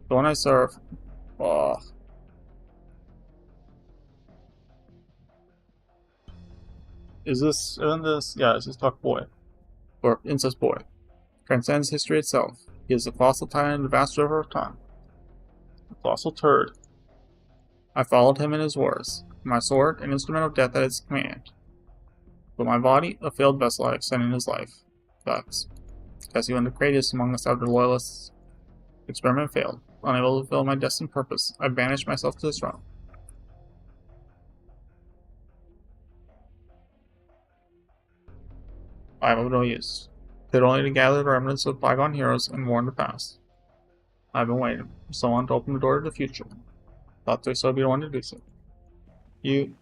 "The one I serve." Ugh. Isn't this, yeah, this is Tuck Boy. Or Incest Boy. Transcends history itself. He is a colossal titan in the vast river of time. A colossal turd. I followed him in his wars. My sword, an instrument of death at his command. But my body, a failed vessel I extended his life. Facts. Guess he went the greatest among us outer loyalists. Experiment failed. Unable to fulfill my destined purpose, I banished myself to this realm. I am of no use. Fit only to gather the remnants of bygone heroes and mourn the past. I've been waiting for someone to open the door to the future. Thought there would be the one to do so. You.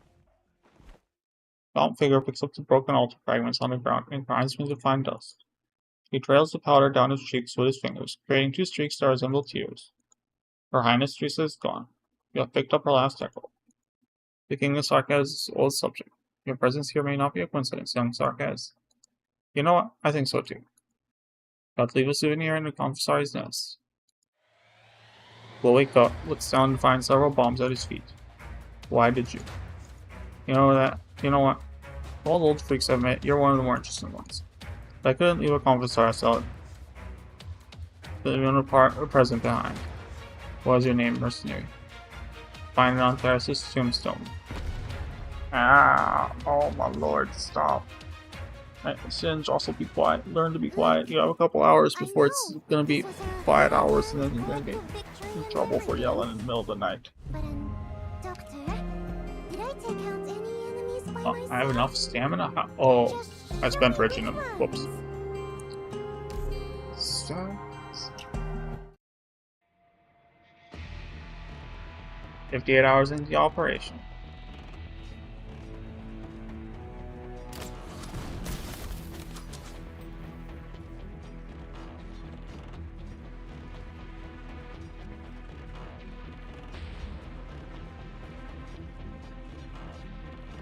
Gaunt figure picks up the broken altar fragments on the ground and grinds them to fine dust. He trails the powder down his cheeks with his fingers, creating two streaks that resemble tears. Her Highness Teresa is gone. You have picked up her last echo. The King of Sarkaz's old subject. Your presence here may not be a coincidence, young Sarkaz. You know what? I think so too. Got to leave a souvenir in the commissar's nest. We'll wake up, looks down and finds several bombs at his feet. Why did you? You know what? All the old freaks I've met, you're one of the more interesting ones. I couldn't leave a commissar salad. Leaving a present behind. What was your name, mercenary? Find it on Terrace's tombstone. Oh my lord, stop. Singe, also be quiet. Learn to be quiet. You have a couple hours before it's gonna be quiet hours, and then you're gonna get in trouble for yelling in the middle of the night. But Doctor, did I take out any enemies by Oh, myself? I have enough stamina? Oh, I spent bridging them. Whoops. So... 58 hours into the operation.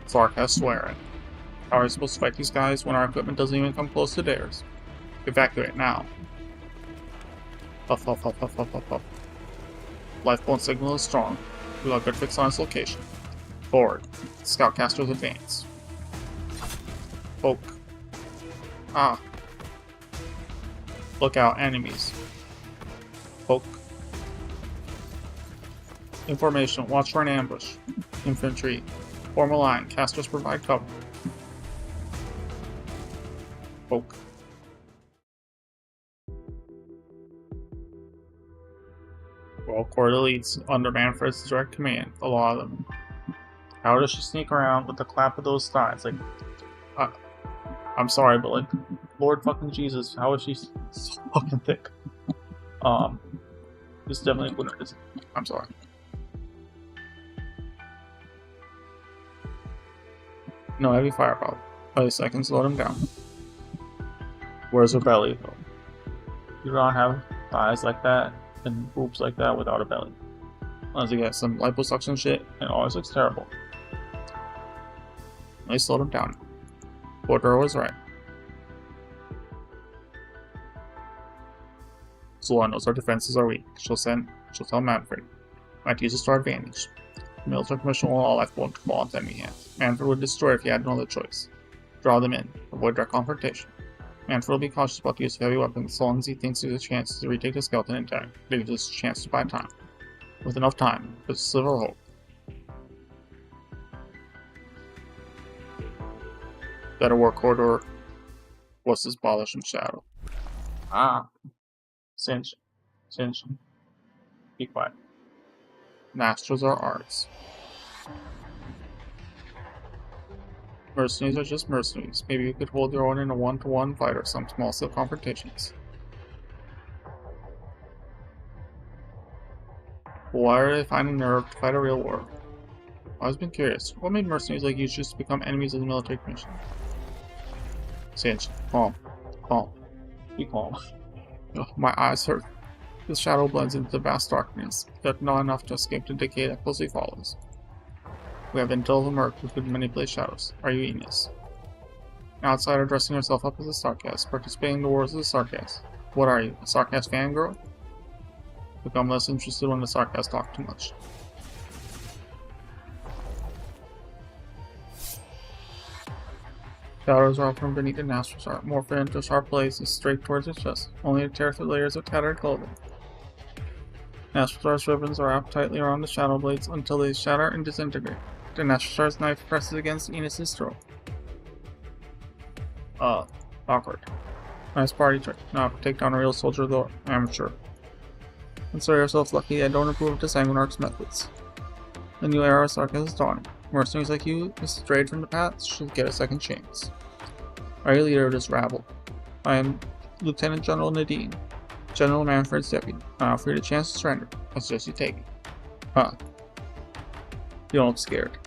Sarkaz swearing. How are we supposed to fight these guys when our equipment doesn't even come close to theirs? Evacuate now. Puff, puff, puff, puff, puff, puff, puff. Lifeboat signal is strong. We got good fix on its location. Forward. Scoutcasters advance. Poke. Ah. Look out, enemies. Poke. Information. Watch for an ambush. Infantry. Form a line. Casters provide cover. Poke. Well, Corda leads under Manfred's direct command, a lot of them. How does she sneak around with the clap of those thighs? Like, I'm sorry, but like, Lord fucking Jesus, how is she so fucking thick? This definitely wouldn't. I'm sorry. No heavy firepower. At least I can slow them down. Where's her belly though? You don't have thighs like that and boobs like that without a belly. Unless you get some liposuction shit, and it always looks terrible. At least slow them down. Porter was right. Zola knows our defenses are weak. She'll tell Manfred. Might use this to our advantage. The military commission will all have won't fall into enemy hands. Manfred would destroy if he had no other choice. Draw them in. Avoid direct confrontation. Manfred will be cautious about the use of heavy weapons so long as he thinks there's a chance to retake the skeleton intact. It gives us a chance to buy time. With enough time, there's a sliver of hope. Better work, corridor. What's this bothersome shadow? Ah. Singe. Be quiet. Masters are ours. Mercenaries are just mercenaries. Maybe you could hold your own in a one-to-one fight or some small-scale confrontations. Why are they finding nerve to fight a real war? I've always been curious. What made mercenaries like you just become enemies of the military commission? Singe, calm. Be calm. Ugh, my eyes hurt. The shadow blends into the vast darkness, yet not enough to escape the decay that closely follows. We have intel of a merc who could manipulate shadows. Are you Enos? An outsider dressing herself up as a Starcast, participating in the wars of the Starcast. What are you, a Starcast fangirl? Become less interested when the Starcast talk too much. Shadows are from beneath the nostrils are morphed into sharp blades straight towards its chest, only to tear through layers of tattered clothing. Nastral's ribbons are wrapped tightly around the shadow blades until they shatter and disintegrate. The Nastral's knife presses against Enos' throat. Awkward. Nice party trick. Now take down a real soldier though amateur. Consider yourself lucky I don't approve of the Sanguinarch's methods. The new era of Sarkis is dawning. Mercenaries like you, who strayed from the path, should get a second chance. Are you leader of this rabble? I am Lieutenant General Nadine, General Manfred's deputy. I offer you the chance to surrender. I suggest you take it. Huh. You don't look scared.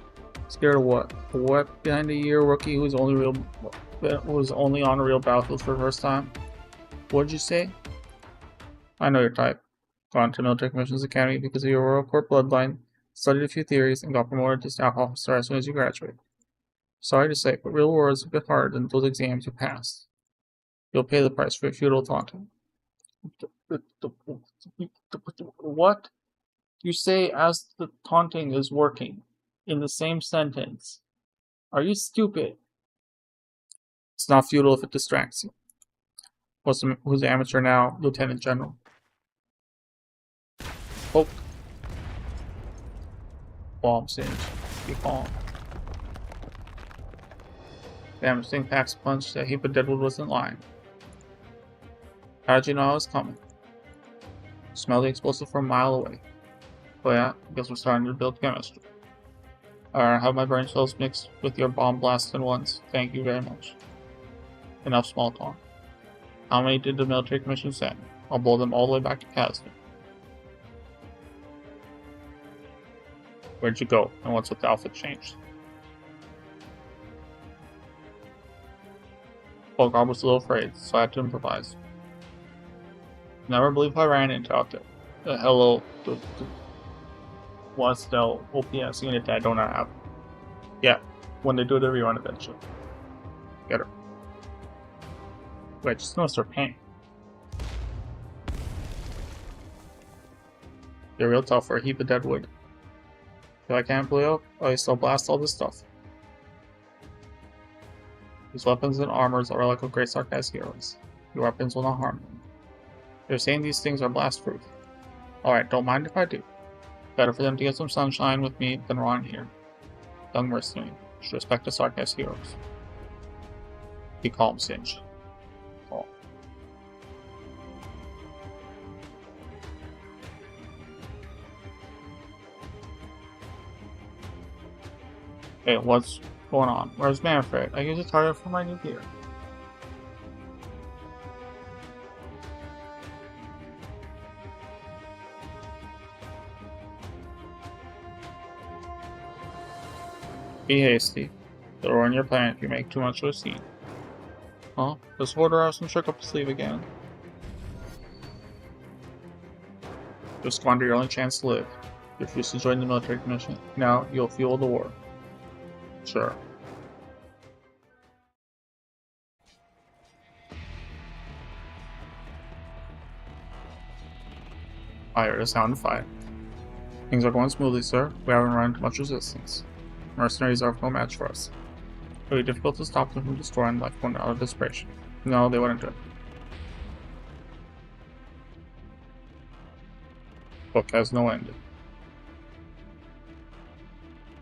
Scared of what? A what behind a year rookie who was only on a real battlefield for the first time? What did you say? I know your type. Gone to Military Commissions Academy because of your Royal Court bloodline, studied a few theories, and got promoted to staff officer as soon as you graduate. Sorry to say, but real war is a bit harder than those exams you passed. You'll pay the price for your feudal taunting. What? You say as the taunting is working in the same sentence. Are you stupid? It's not feudal if it distracts you. Who's the amateur now, Lieutenant General? Poke. Bomb Singe. Be calm. Damn, this thing packs a punch. That heap of deadwood wasn't lying. How did you know I was coming? Smell the explosive from a mile away. Oh yeah, I guess we're starting to build chemistry. I have my brain cells mixed with your bomb blasted ones. Thank you very much. Enough small talk. How many did the military commission send? I'll blow them all the way back to Casden. Where'd you go, and what's with the outfit changed? Volgar was a little afraid, so I had to improvise. Never believe I ran into out there. Hello, what's the OPS unit that I don't have? Yeah, when they do the rerun eventually. Get her. Wait, just noticed her pain. You're real tough for a heap of dead wood. If I can't blow up, I still blast all this stuff. These weapons and armors are like what Great Sark has heroes. Your weapons will not harm them. They're saying these things are blast-proof. Alright, don't mind if I do. Better for them to get some sunshine with me than rot here. Young mercenary, should respect the Sark's heroes. Be calm, Singe. Calm. Hey, what's going on? Where's Manfred? I use a target for my new gear. Be hasty. It'll ruin your plan if you make too much of a scene. Huh? Does Hoarder have some trick up his sleeve again? You'll squander your only chance to live. You refuse to join the military commission. Now you'll fuel the war. Sure. I heard a sound of fire. Things are going smoothly, sir. We haven't run into much resistance. Mercenaries are no match for us. It will be difficult to stop them from destroying life one out of desperation. No, they wouldn't do it. Book has no ending.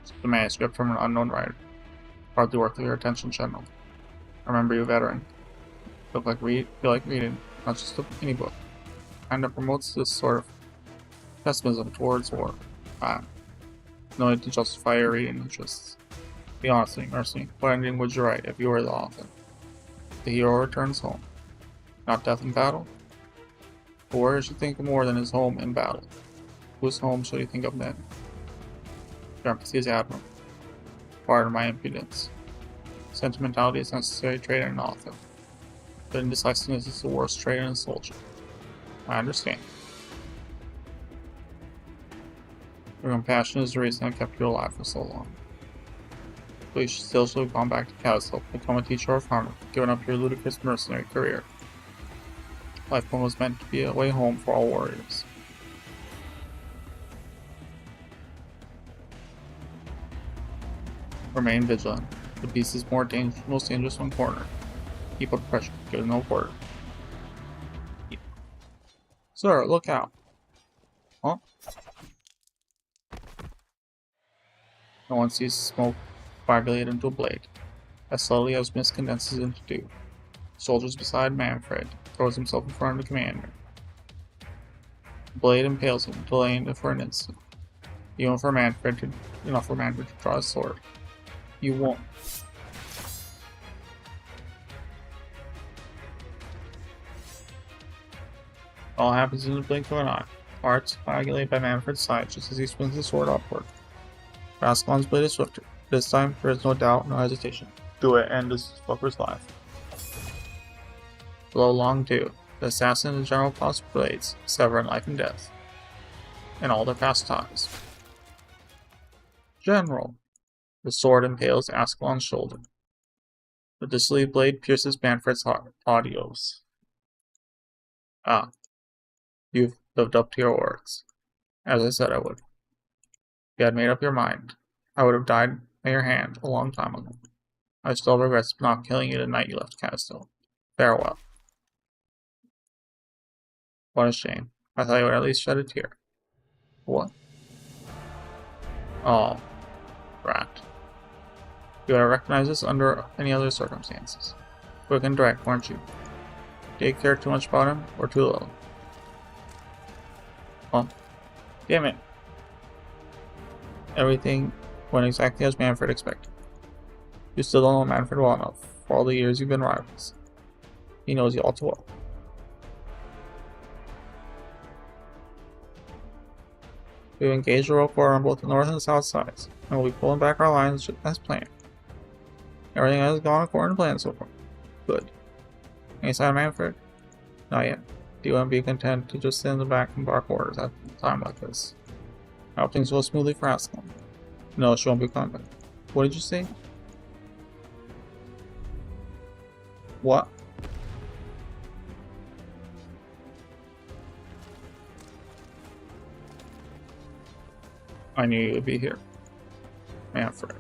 It's the manuscript from an unknown writer. Hardly worth your attention, General. I remember you, veteran. Feel like reading, not just any book. Kinda promotes this sort of pessimism towards war. No need to justify your reading interests. Be honest with me, Mercy. What ending would you write if you were the author? The hero returns home. Not death in battle? But where should think of more than his home in battle? Whose home should you think of then? Your empathy is admirable. Pardon my impudence. Sentimentality is a necessary trait in an author. But indecisiveness is the worst trait in a soldier. I understand. Your compassion is the reason I kept you alive for so long. But you still should have gone back to Castle, become a teacher of honor, given up your ludicrous mercenary career. Life was meant to be a way home for all warriors. Remain vigilant. The beast is most dangerous when cornered. Keep up pressure. Give it no quarter. Sir, look out. Huh? No one sees smoke coagulate into a blade, as slowly as mist condenses into dew. Soldiers beside Manfred throws himself in front of the commander. The blade impales him, delaying it for an instant. Enough for Manfred to draw his sword. You won't. All happens in the blink of an eye. Parts coagulate by Manfred's side just as he swings the sword upward. Rascalon's blade is swifter. This time, there is no doubt, no hesitation. Do it, end this fucker's life. Below long due, the assassin and General Claus blades sever in life and death, and all their past ties. General! The sword impales Ascalon's shoulder. The dissolute blade pierces Manfred's heart. Adios. Ah. You've lived up to your words. As I said I would. If you had made up your mind, I would have died by your hand a long time ago. I still regret not killing you the night you left Castle. Farewell. What a shame. I thought you would at least shed a tear. What? Oh, rat. You would have recognized this under any other circumstances. Quick and direct, weren't you? Did you care too much about him, or too little? Well, damn it. Everything went exactly as Manfred expected. You still don't know Manfred well enough for all the years you've been rivals. He knows you all too well. We've engaged a rope war on both the north and south sides, and we'll be pulling back our lines as planned. Everything has gone according to plan so far. Good. Any sign of Manfred? Not yet. Do you want to be content to just sit in the back and bark orders at a time like this? I hope things go smoothly for Ascalon. No, she won't be coming back. What did you say? What? I knew you would be here. Manfred.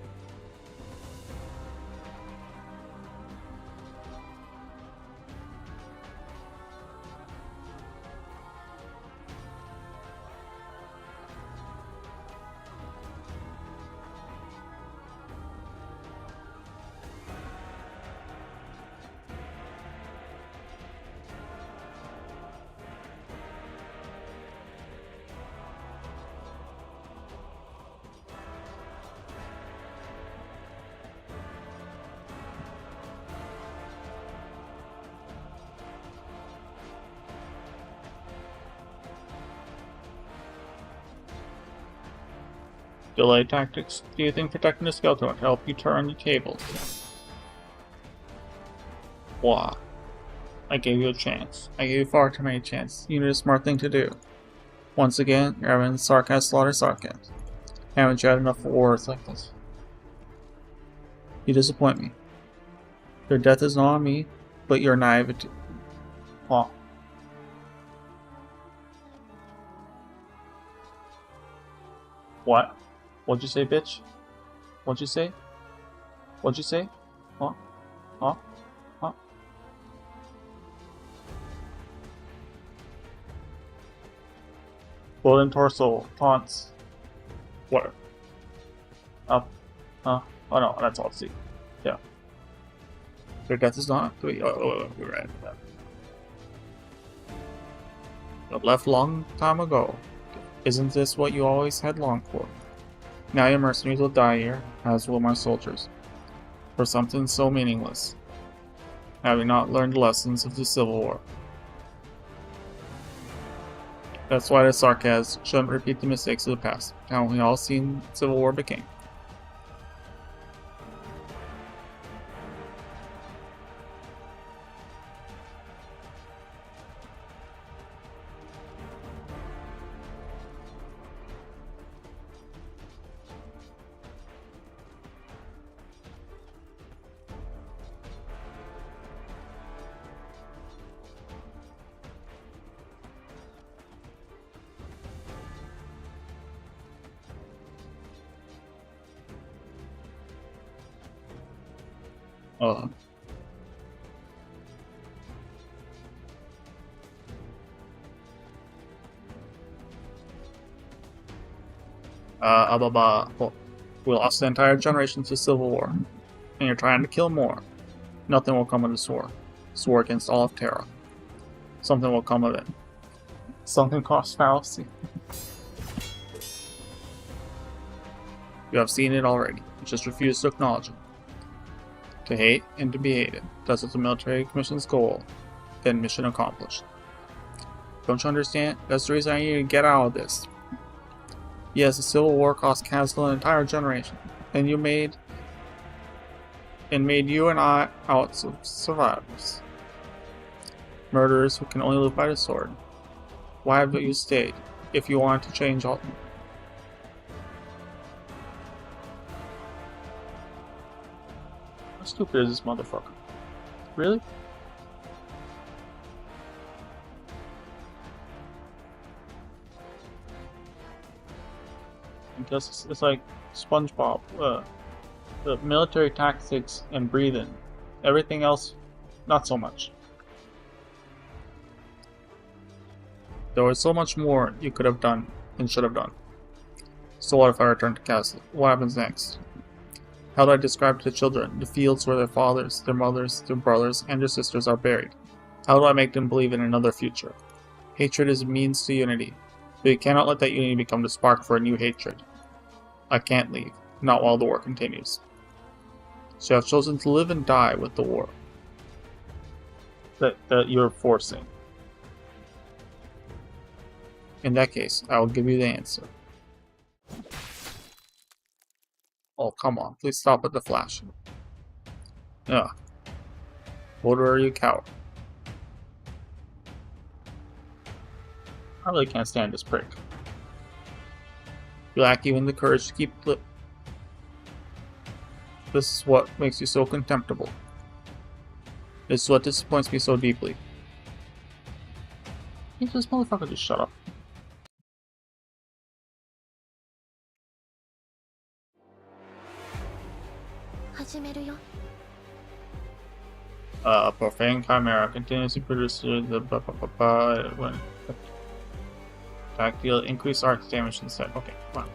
Delay tactics. Do you think protecting the skeleton would help you turn the tables? Wow. I gave you a chance. I gave you far too many chances. You knew the smart thing to do. Once again, you're having sarcasm slaughter sarcasm. Haven't you had enough wars like this? You disappoint me. Your death is not on me, but your naivety. Wow. What? What'd you say, bitch? What'd you say? What'd you say? Huh? Huh? Huh? Golden torso taunts. What? Up. Huh? Oh no, that's all. See. Yeah. Your death is not. Wait, we're right with that. But left long time ago. Isn't this what you always had longed for? Now your mercenaries will die here, as will my soldiers, for something so meaningless, having not learned the lessons of the Civil War. That's why the sarcasm shouldn't repeat the mistakes of the past, how we all seen Civil War became. We lost the entire generation to Civil War, and you're trying to kill more. Nothing will come of this war. This war against all of Terra. Something will come of it. Something cost fallacy. You have seen it already. You just refuse to acknowledge it. To hate and to be hated. That's what the military commission's goal. Then mission accomplished. Don't you understand? That's the reason I need to get out of this. Yes, the Civil War cost Castle an entire generation, and made you and I out survivors. Murderers who can only live by the sword. Why have you stayed, if you wanted to change all? How stupid is this motherfucker? Really? Because it's like SpongeBob. The military tactics and breathing. Everything else, not so much. There was so much more you could have done and should have done. So what if I return to Castle? What happens next? How do I describe to the children the fields where their fathers, their mothers, their brothers, and their sisters are buried? How do I make them believe in another future? Hatred is a means to unity, but you cannot let that unity become the spark for a new hatred. I can't leave, not while the war continues. So I've chosen to live and die with the war that you're forcing. In that case, I will give you the answer. Oh, come on, please stop with the flash. Ugh. Order are you, coward? I really can't stand this prick. You lack even the courage to keep lip. This is what makes you so contemptible. This is what disappoints me so deeply. Can't this motherfucker just shut up? Profane Chimera continues to produce the when attack deal increase arc damage instead. Okay, fine.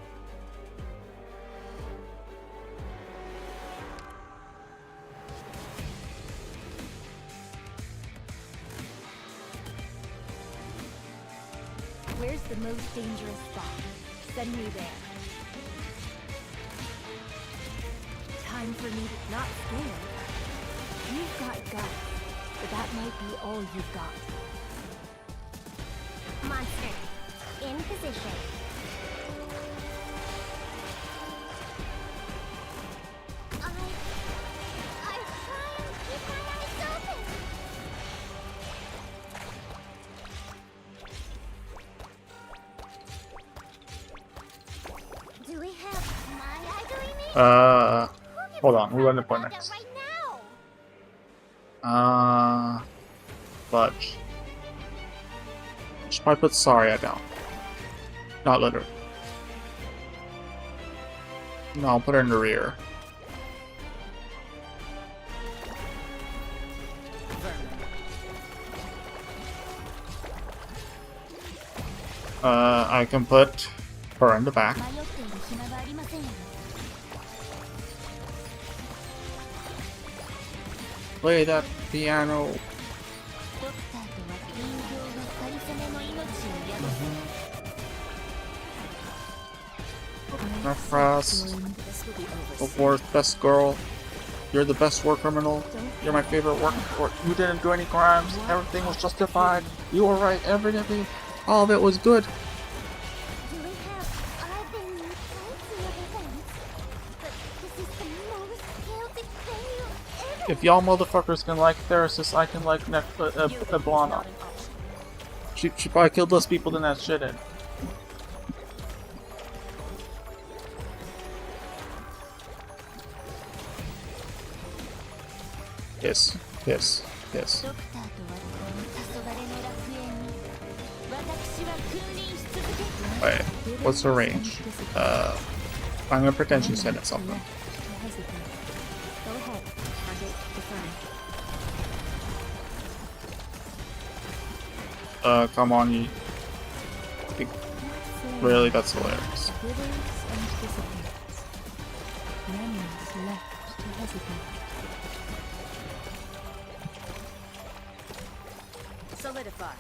Where's the most dangerous spot? Send me there. Time for me to not scared. You've got guts, but that might be all you've got. Monster, in position. Hold on. We're gonna put next. Right now. Fudge. Should probably put Saria down. Not literally. No, I'll put her in the rear. I can put her in the back. 迷っている暇がありませんよ。 Play that piano. ドクターとは人形がかりそめの命を宿す。 Not Frost. The worst, best girl. You're the best war criminal. You're my favorite war. You didn't do any crimes. Everything was justified. You were right. Everything. All of it was good. Do we have I've been fancy of events? But this is the most chaotic venue ever. If y'all motherfuckers can like Therasis, I can like Blana. She probably killed less people than that shit did. Yes, yes, yes. ドクターとは黄昏の楽園に私は君臨し続け Wait, what's her range? I'm gonna pretend she said it something. Left to hesitate. Go ahead. Target defined. Come on, you. Really, that's hilarious. Withers and dissipates. Memories left to hesitate. Solidify.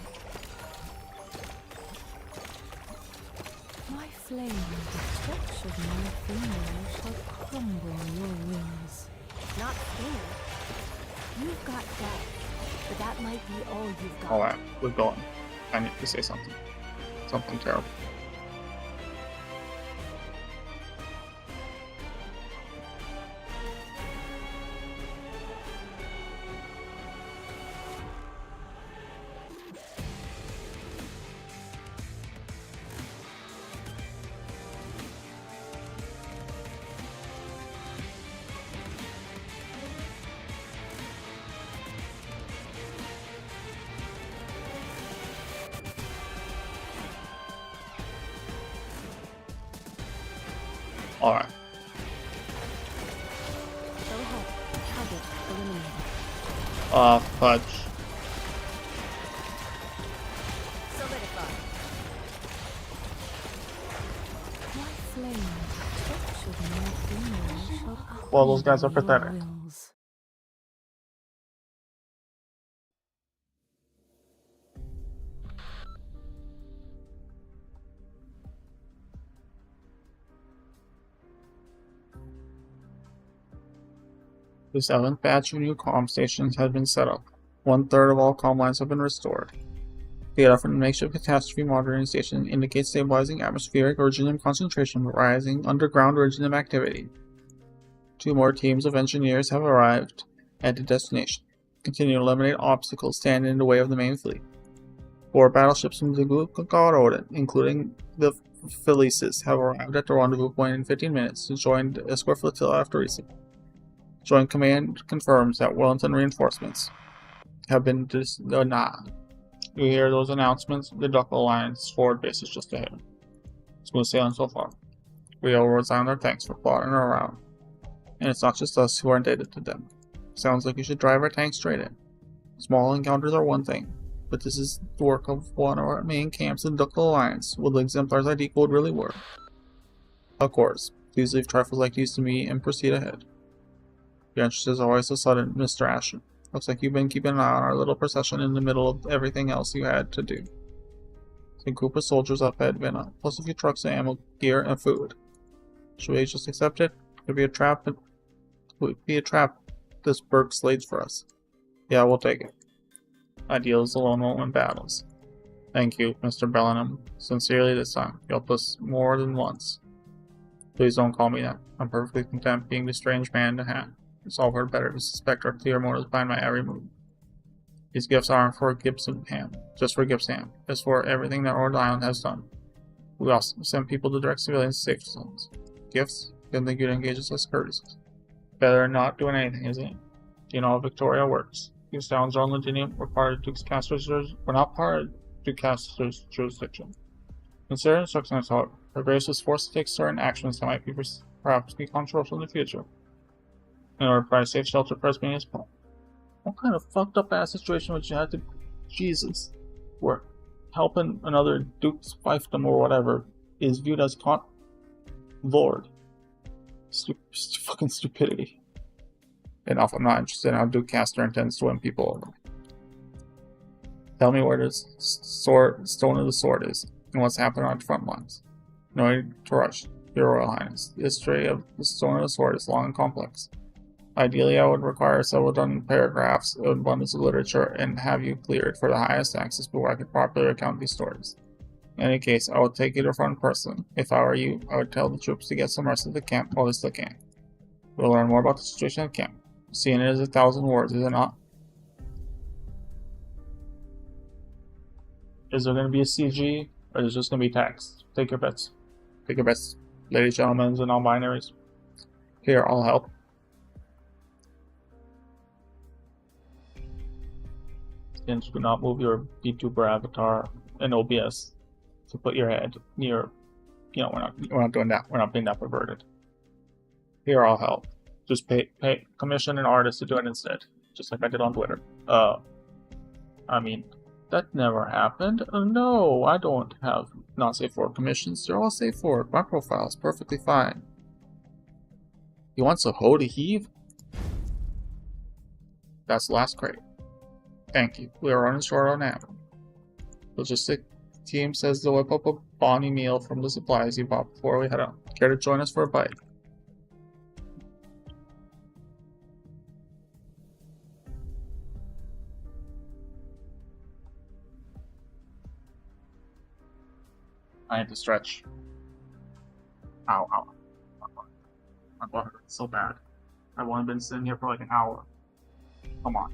My flame, the touch of my finger shall crumble your wings. Not scared. You've got death, but that might be all you've got. Alright, we're going. I need to say something. Something terrible. Alright. Go ahead. Target eliminated. Fudge. Solidify. My flame, the touch of my finger shall crumble Well, those guys are your pathetic. wills. The 7th batch of new comm stations has been set up. 1/3 of all comm lines have been restored. Data from the makeshift catastrophe monitoring station indicates stabilizing atmospheric uranium concentration rising underground uranium activity. 2 more teams of engineers have arrived at the destination. Continue to eliminate obstacles standing in the way of the main fleet. 4 battleships from the Guggaroden, including the Felices, have arrived at the rendezvous point in 15 minutes to join the escort flotilla after resupply. Joint Command confirms that Wellington reinforcements have been You hear those announcements? The Duck Alliance forward base is just ahead. Smooth sailing so far. We all resign our thanks for plotting around. And it's not just us who are indebted to them. Sounds like you should drive our tanks straight in. Small encounters are one thing, but this is the work of one of our main camps in the Duck Alliance. Will the exemplars ID code really work? Of course. Please leave trifles like these to me and proceed ahead. Your interest is always so sudden, Mr. Ashen. Looks like you've been keeping an eye on our little procession in the middle of everything else you had to do. A group of soldiers up at Vina, plus a few trucks of ammo, gear, and food. Should we just accept it? Could be a trap. This Berg slates for us. Yeah, we'll take it. Ideals alone won't win battles. Thank you, Mr. Bellingham. Sincerely this time. You helped us more than once. Please don't call me that. I'm perfectly content being the strange man in the hat. It's all for the better to suspect our clear motives behind my every move. These gifts aren't for Gibson Ham, just for Gibson Ham. It's for everything that Rhode Island has done. We also send people to direct civilians to safe zones. Gifts? Didn't think you'd engage us as courtesies. Better than not doing anything, isn't it? You know how Victoria works. These towns are legitimate. We're part of Duke's Caster's. We're not part of Duke Caster's jurisdiction. Consider instructions, however. Her Grace was forced to take certain actions that might be perhaps be controversial in the future, in order to provide safe shelter for as many as possible. What kind of fucked up ass situation would you have to? Jesus, where helping another Duke's fiefdom or whatever is viewed as Lord. Fucking stupidity. Enough, I'm not interested in how Duke Caster intends to win people over. Tell me where this stone of the sword is, and what's happening on the front lines. No need to rush, Your Royal Highness. The history of the stone of the sword is long and complex. Ideally, I would require several dozen paragraphs of abundance of literature and have you cleared for the highest access before I could properly recount these stories. In any case, I will take you to front person. If I were you, I would tell the troops to get some rest at the camp while they still can. We'll learn more about the situation at camp. Seeing it is 1,000 words, is it not? Is there going to be a CG, or is it just going to be text? Take your bets. Take your bets, ladies, gentlemen, and non-binaries. Here, I'll help. Singe, do not move your VTuber avatar in OBS to put your head near. You know, we're not doing that. We're not being that perverted. Here, I'll help. Just commission an artist to do it instead, just like I did on Twitter. I mean, that never happened. No, I don't have not safe for commissions. They're all safe for it. My profile is perfectly fine. He wants a hoe to heave? That's the last crate. Thank you. We are running short on ammo. Logistic team says they'll whip up a Bonnie meal from the supplies you bought before we head out. Care to join us for a bite? I had to stretch. Ow, ow. My butt hurts so bad. I've only been sitting here for like an hour. Come on.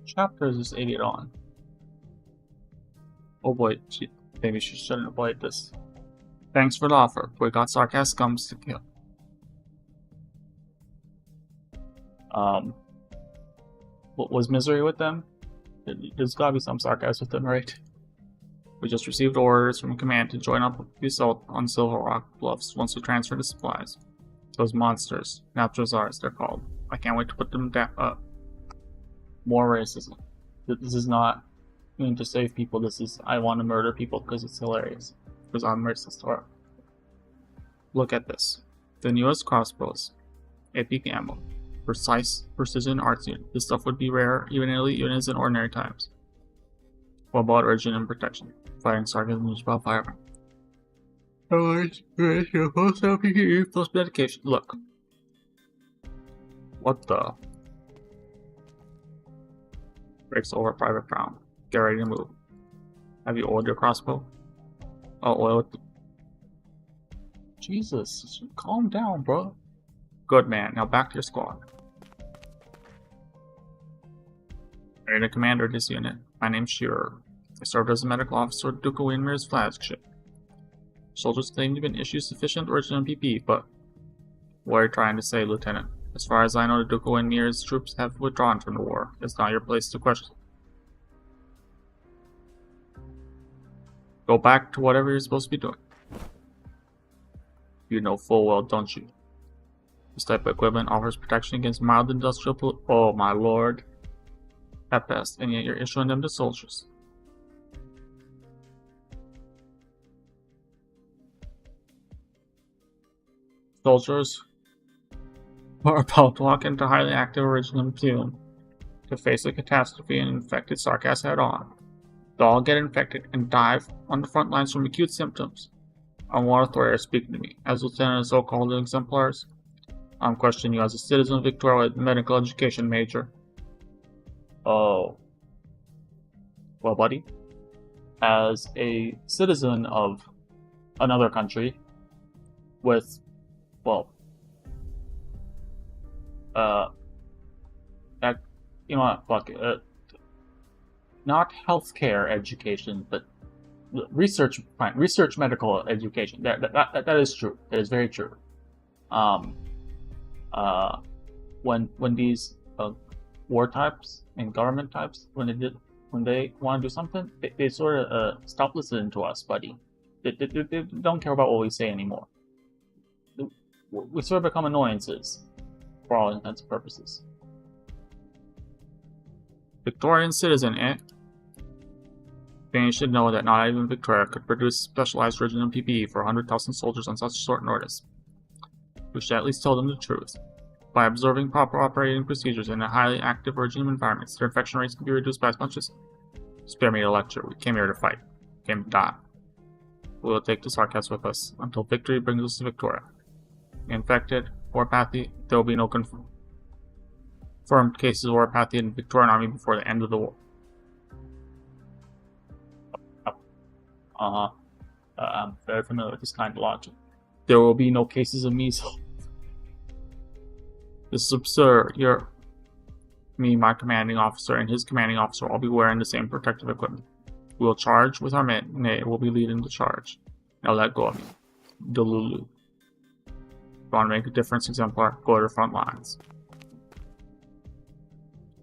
Chapter is this idiot on? Oh boy, maybe she shouldn't avoid this. Thanks for the offer. We got sarcasm comes to kill. What was misery with them? There's gotta be some sarcasm with them, right? We just received orders from command to join up with the assault on Silver Rock Bluffs once we transfer the supplies. Those monsters, Naptrazars, they're called. I can't wait to put them down. More racism. This is not mean to save people. This is I want to murder people because it's hilarious. Because I'm racist. Or look at this. The newest crossbows. Epic ammo. Precise precision arts unit. This stuff would be rare even in elite units in ordinary times. What about urgent and protection? Firing sarcasm is about fire. Plus medication. Look. What the? Breaks over private round. Get ready to move. Have you oiled your crossbow? I'll oil it. Jesus, calm down, bro. Good man. Now back to your squad. Ready to commander this unit. My name's Shearer. I served as a medical officer at Duke of Winmer's flagship. Soldiers claim to have been issued sufficient original PP, but what are you trying to say, Lieutenant? As far as I know, the Dooku and Mir's troops have withdrawn from the war. It's not your place to question. Go back to whatever you're supposed to be doing. You know full well, don't you? This type of equipment offers protection against mild industrial oh my lord. At best, and yet you're issuing them to soldiers. Soldiers are about to walk into highly active original platoon to face a catastrophe and infected Sarkas head on. They'll all get infected and die on the front lines from acute symptoms. I want authority are speaking to me. As lieutenant of so-called exemplars, I'm questioning you as a citizen of Victoria with medical education major. Oh. Well, buddy. As a citizen of another country with, well, that, you know what, fuck it, not healthcare education, but research medical education. That is true. That is very true. When these war types and government types, when they want to do something, they sort of stop listening to us, buddy. They don't care about what we say anymore. We sort of become annoyances, for all intents and purposes. Victorian citizen, eh? Then you should know that not even Victoria could produce specialized original PPE for 100,000 soldiers on such short notice. We should at least tell them the truth. By observing proper operating procedures in a highly active original environment, their infection rates can be reduced by as much as... Spare me a lecture. We came here to fight. We came to die. We will take the Sarkas with us until victory brings us to Victoria. Infected, warpathy, there will be no confirmed cases of warpathy in the Victorian army before the end of the war. I'm very familiar with this kind of logic. There will be no cases of measles. This is absurd. Me, my commanding officer, and his commanding officer will all be wearing the same protective equipment. We will charge with our men. Nay, we'll be leading the charge. Now let go of me. Delulu. If you want to make a difference, exemplar, go to the front lines.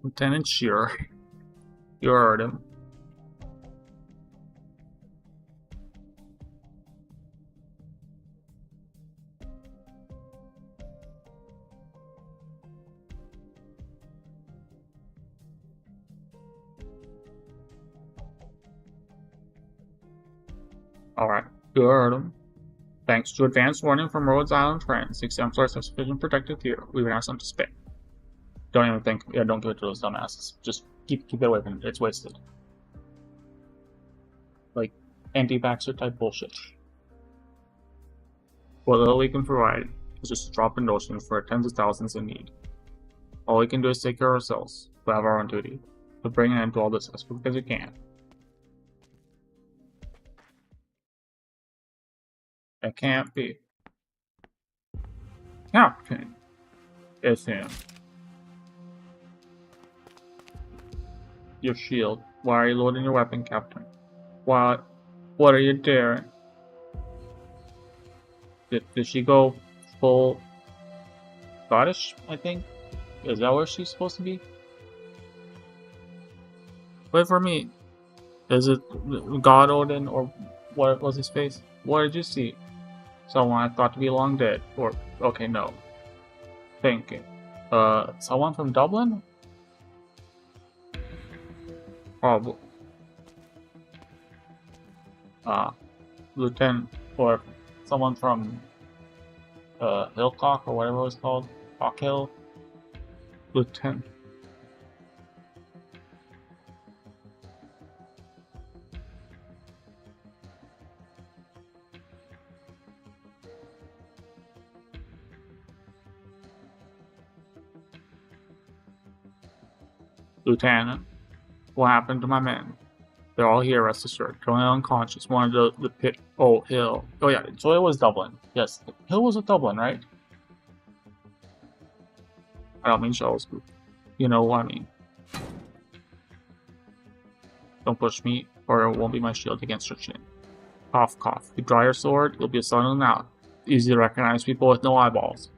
Lieutenant Shearer. You heard him. Alright, you heard him. Thanks to advance warning from Rhodes Island friends, the exemplars have sufficient protective gear. We would have some to spare. Don't even think, don't give it to those dumbasses. Just keep it away from it. It's wasted. Like, anti-vaxxer type bullshit. What little we can provide is just a drop in the ocean for tens of thousands in need. All we can do is take care of ourselves. We have our own duty. But bring an end to all this as quick as we can. It can't be. Captain. It's him. Your shield. Why are you loading your weapon, Captain? What are you doing? Did she go full Scottish, I think? Is that where she's supposed to be? Wait for me. Is it God Odin or what was his face? What did you see? Someone I thought to be long dead. Or, okay, no. Thinking. Someone from Dublin? Probably. Lieutenant, or someone from, Hillcock, or whatever it was called. Hawkhill? Lieutenant. Lieutenant, what happened to my men? They're all here, rest assured. Currently unconscious. One of the pit. Oh, Hill. Oh, yeah, so it was Dublin. Yes, Hill was with Dublin, right? I don't mean Shell's group. You know what I mean. Don't push me, or it won't be my shield against your chin. Cough, cough. You draw your sword, you'll be suddenly out. Easy to recognize people with no eyeballs.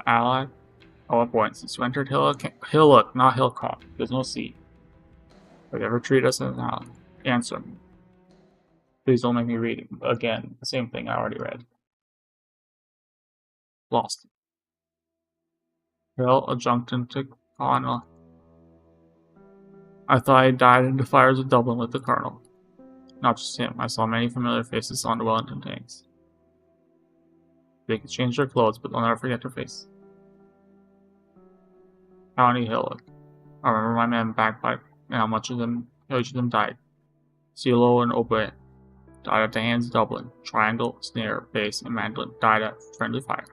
Ally? At what point? Since you entered Hillock, not Hillcock. There's no C. Have you ever treated us as an ally? Answer me. Please don't make me read it again. The same thing I already read. Lost. Hill, adjunct into Connell. I thought I died in the fires of Dublin with the Colonel. Not just him, I saw many familiar faces on the Wellington tanks. They could change their clothes, but they'll never forget their face. County Hillock. I remember my man Bagpipe, and how each of them died. CeeLo and Oboe died at the hands of Dublin. Triangle, Snare, Bass, and Mandolin died at friendly fire.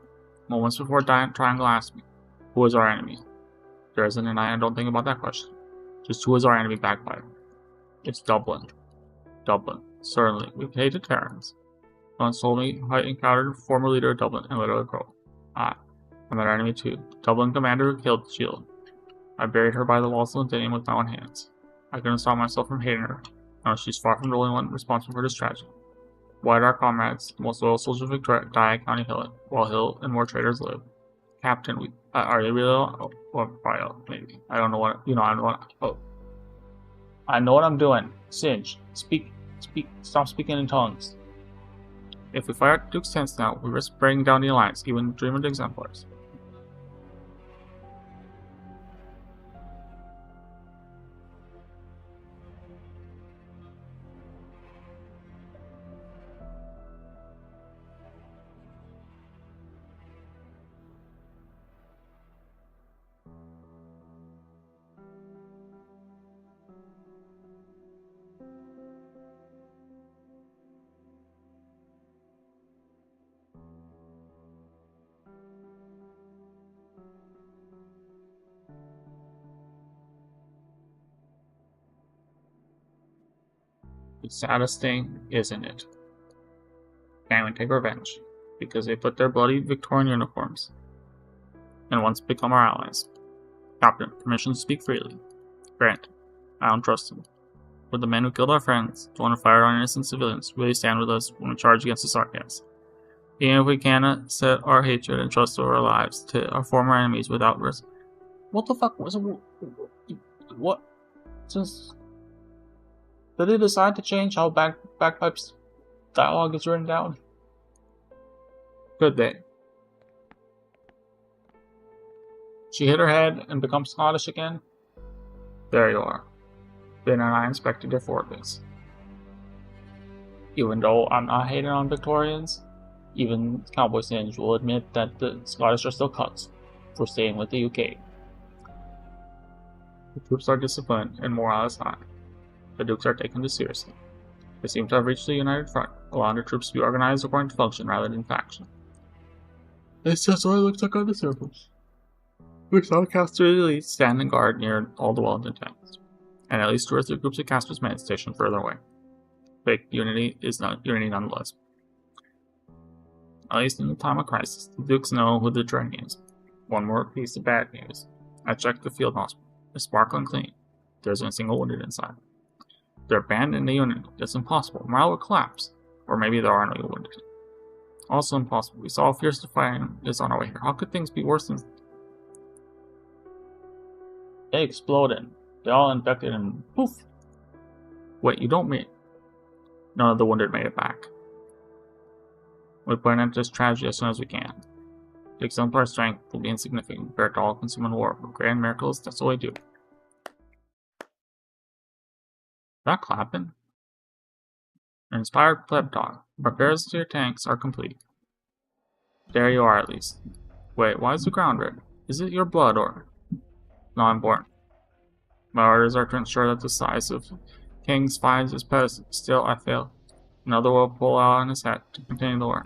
Moments before Triangle asked me, who is our enemy? There isn't an I don't think about that question. Just who is our enemy Bagpipe? It's Dublin. Dublin. Certainly, we hated Terrans. Once told me I encountered former leader of Dublin and let it grow. I'm our enemy too. Dublin commander who killed Sheila. I buried her by the walls of Londinium with my own hands. I couldn't stop myself from hating her. Now she's far from the only one responsible for this tragedy. Why did our comrades, the most loyal soldiers of Victoria, die at County Hill, while Hill and more traitors live? Captain, are they really? Or probably maybe. I don't know what. I don't want. Oh, I know what I'm doing. Singe, speak. Stop speaking in tongues. If we fire at Duke's tents now, we risk breaking down the alliance, even Dreamer exemplars. The saddest thing, isn't it? Can't even take revenge, because they put their bloody Victorian uniforms and once become our allies. Captain, permission to speak freely. Grant, I don't trust him. Would the men who killed our friends, the one who fired on innocent civilians, really stand with us when we charge against the Sarkas? Even if we cannot set our hatred and trust over our lives to our former enemies without risk. What the fuck was what? Since did they decide to change how Bagpipe's dialogue is written down? Could they? She hit her head and becomes Scottish again? There you are. Then I inspected your fortress. Even though I'm not hating on Victorians, even Cowboy Singe will admit that the Scottish are still cuts for staying with the UK. The troops are disciplined and morale is high. The Dukes are taken this seriously. They seem to have reached a united front, allowing the troops to be organized according to function rather than faction. It's just what it looks like on the surface. We saw Caster's elite standing guard near all the Wellington tanks, and at least 2 or 3 groups of Caster's men stationed further away. Fake unity is not unity nonetheless. At least in the time of crisis, the Dukes know who the journey is. One more piece of bad news. I checked the field hospital. It's sparkling clean. There isn't a single wounded inside. They're abandoned the unit. It's impossible. Morale will collapse. Or maybe there are no wounded. Also impossible. We saw a fierce defiant is on our way here. How could things be worse than... They exploded. They all infected and poof! Wait, you don't mean... None of the wounded made it back. We put an end to this tragedy as soon as we can. The exemplar strength will be insignificant compared to all consuming war, but grand miracles, that's all we do. That clapping? An inspired pleb talk. Repairs to your tanks are complete. There you are, at least. Wait, why is the ground red? Is it your blood or... Not important. My orders are to ensure that the size of King's finds his pedestal. Still, I fail. Another will pull out on his head to continue the war.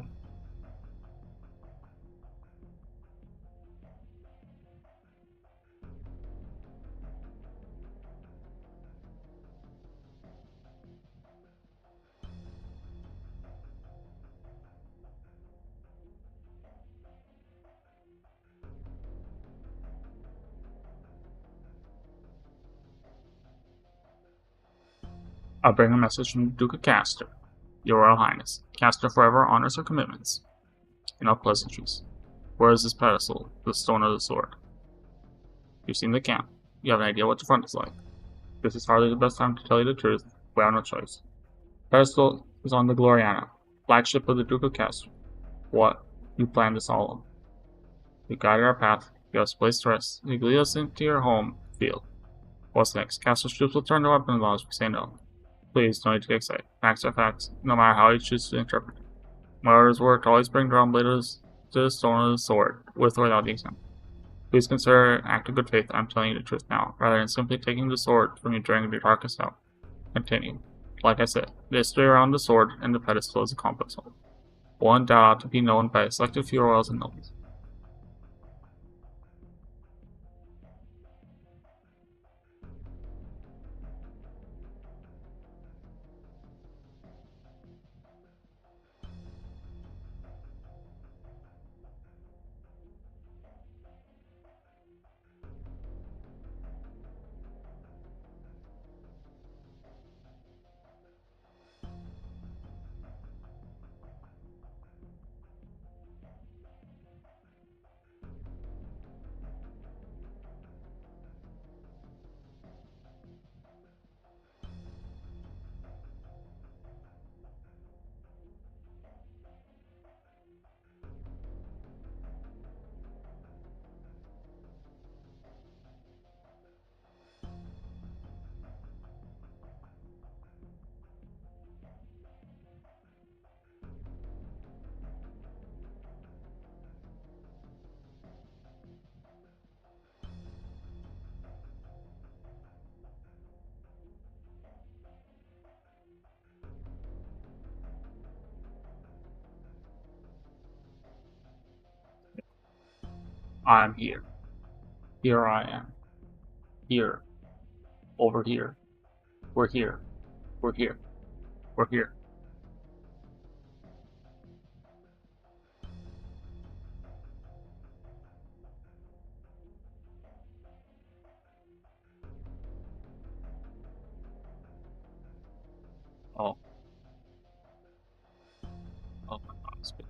I'll bring a message from the Duke of Castor. Your Royal Highness, Caster forever honors her commitments. Enough pleasantries. Where is this pedestal, the stone of the sword? You've seen the camp. You have an idea what the front is like. This is hardly the best time to tell you the truth. We have no choice. Pedestal is on the Gloriana, flagship of the Duke of Castor. What? You planned this all along. You guided our path. You have placed to rest. You lead us into your home field. What's next? Castor's troops will turn their weapons on us if we say no. Please, don't need to get excited. Facts are facts, no matter how you choose to interpret it. My orders were to always bring drum bladers to the stone of the sword, with or without the exam. Please consider an act of good faith. I'm telling you the truth now, rather than simply taking the sword from you during the darkest hour. Continue. Like I said, the history around the sword and the pedestal is a complex one. One doubt to be known by a selected few royals and nobles. I'm here. Here I am. Here. Over here. We're here. We're here. We're here. Oh. Oh my god, it's been...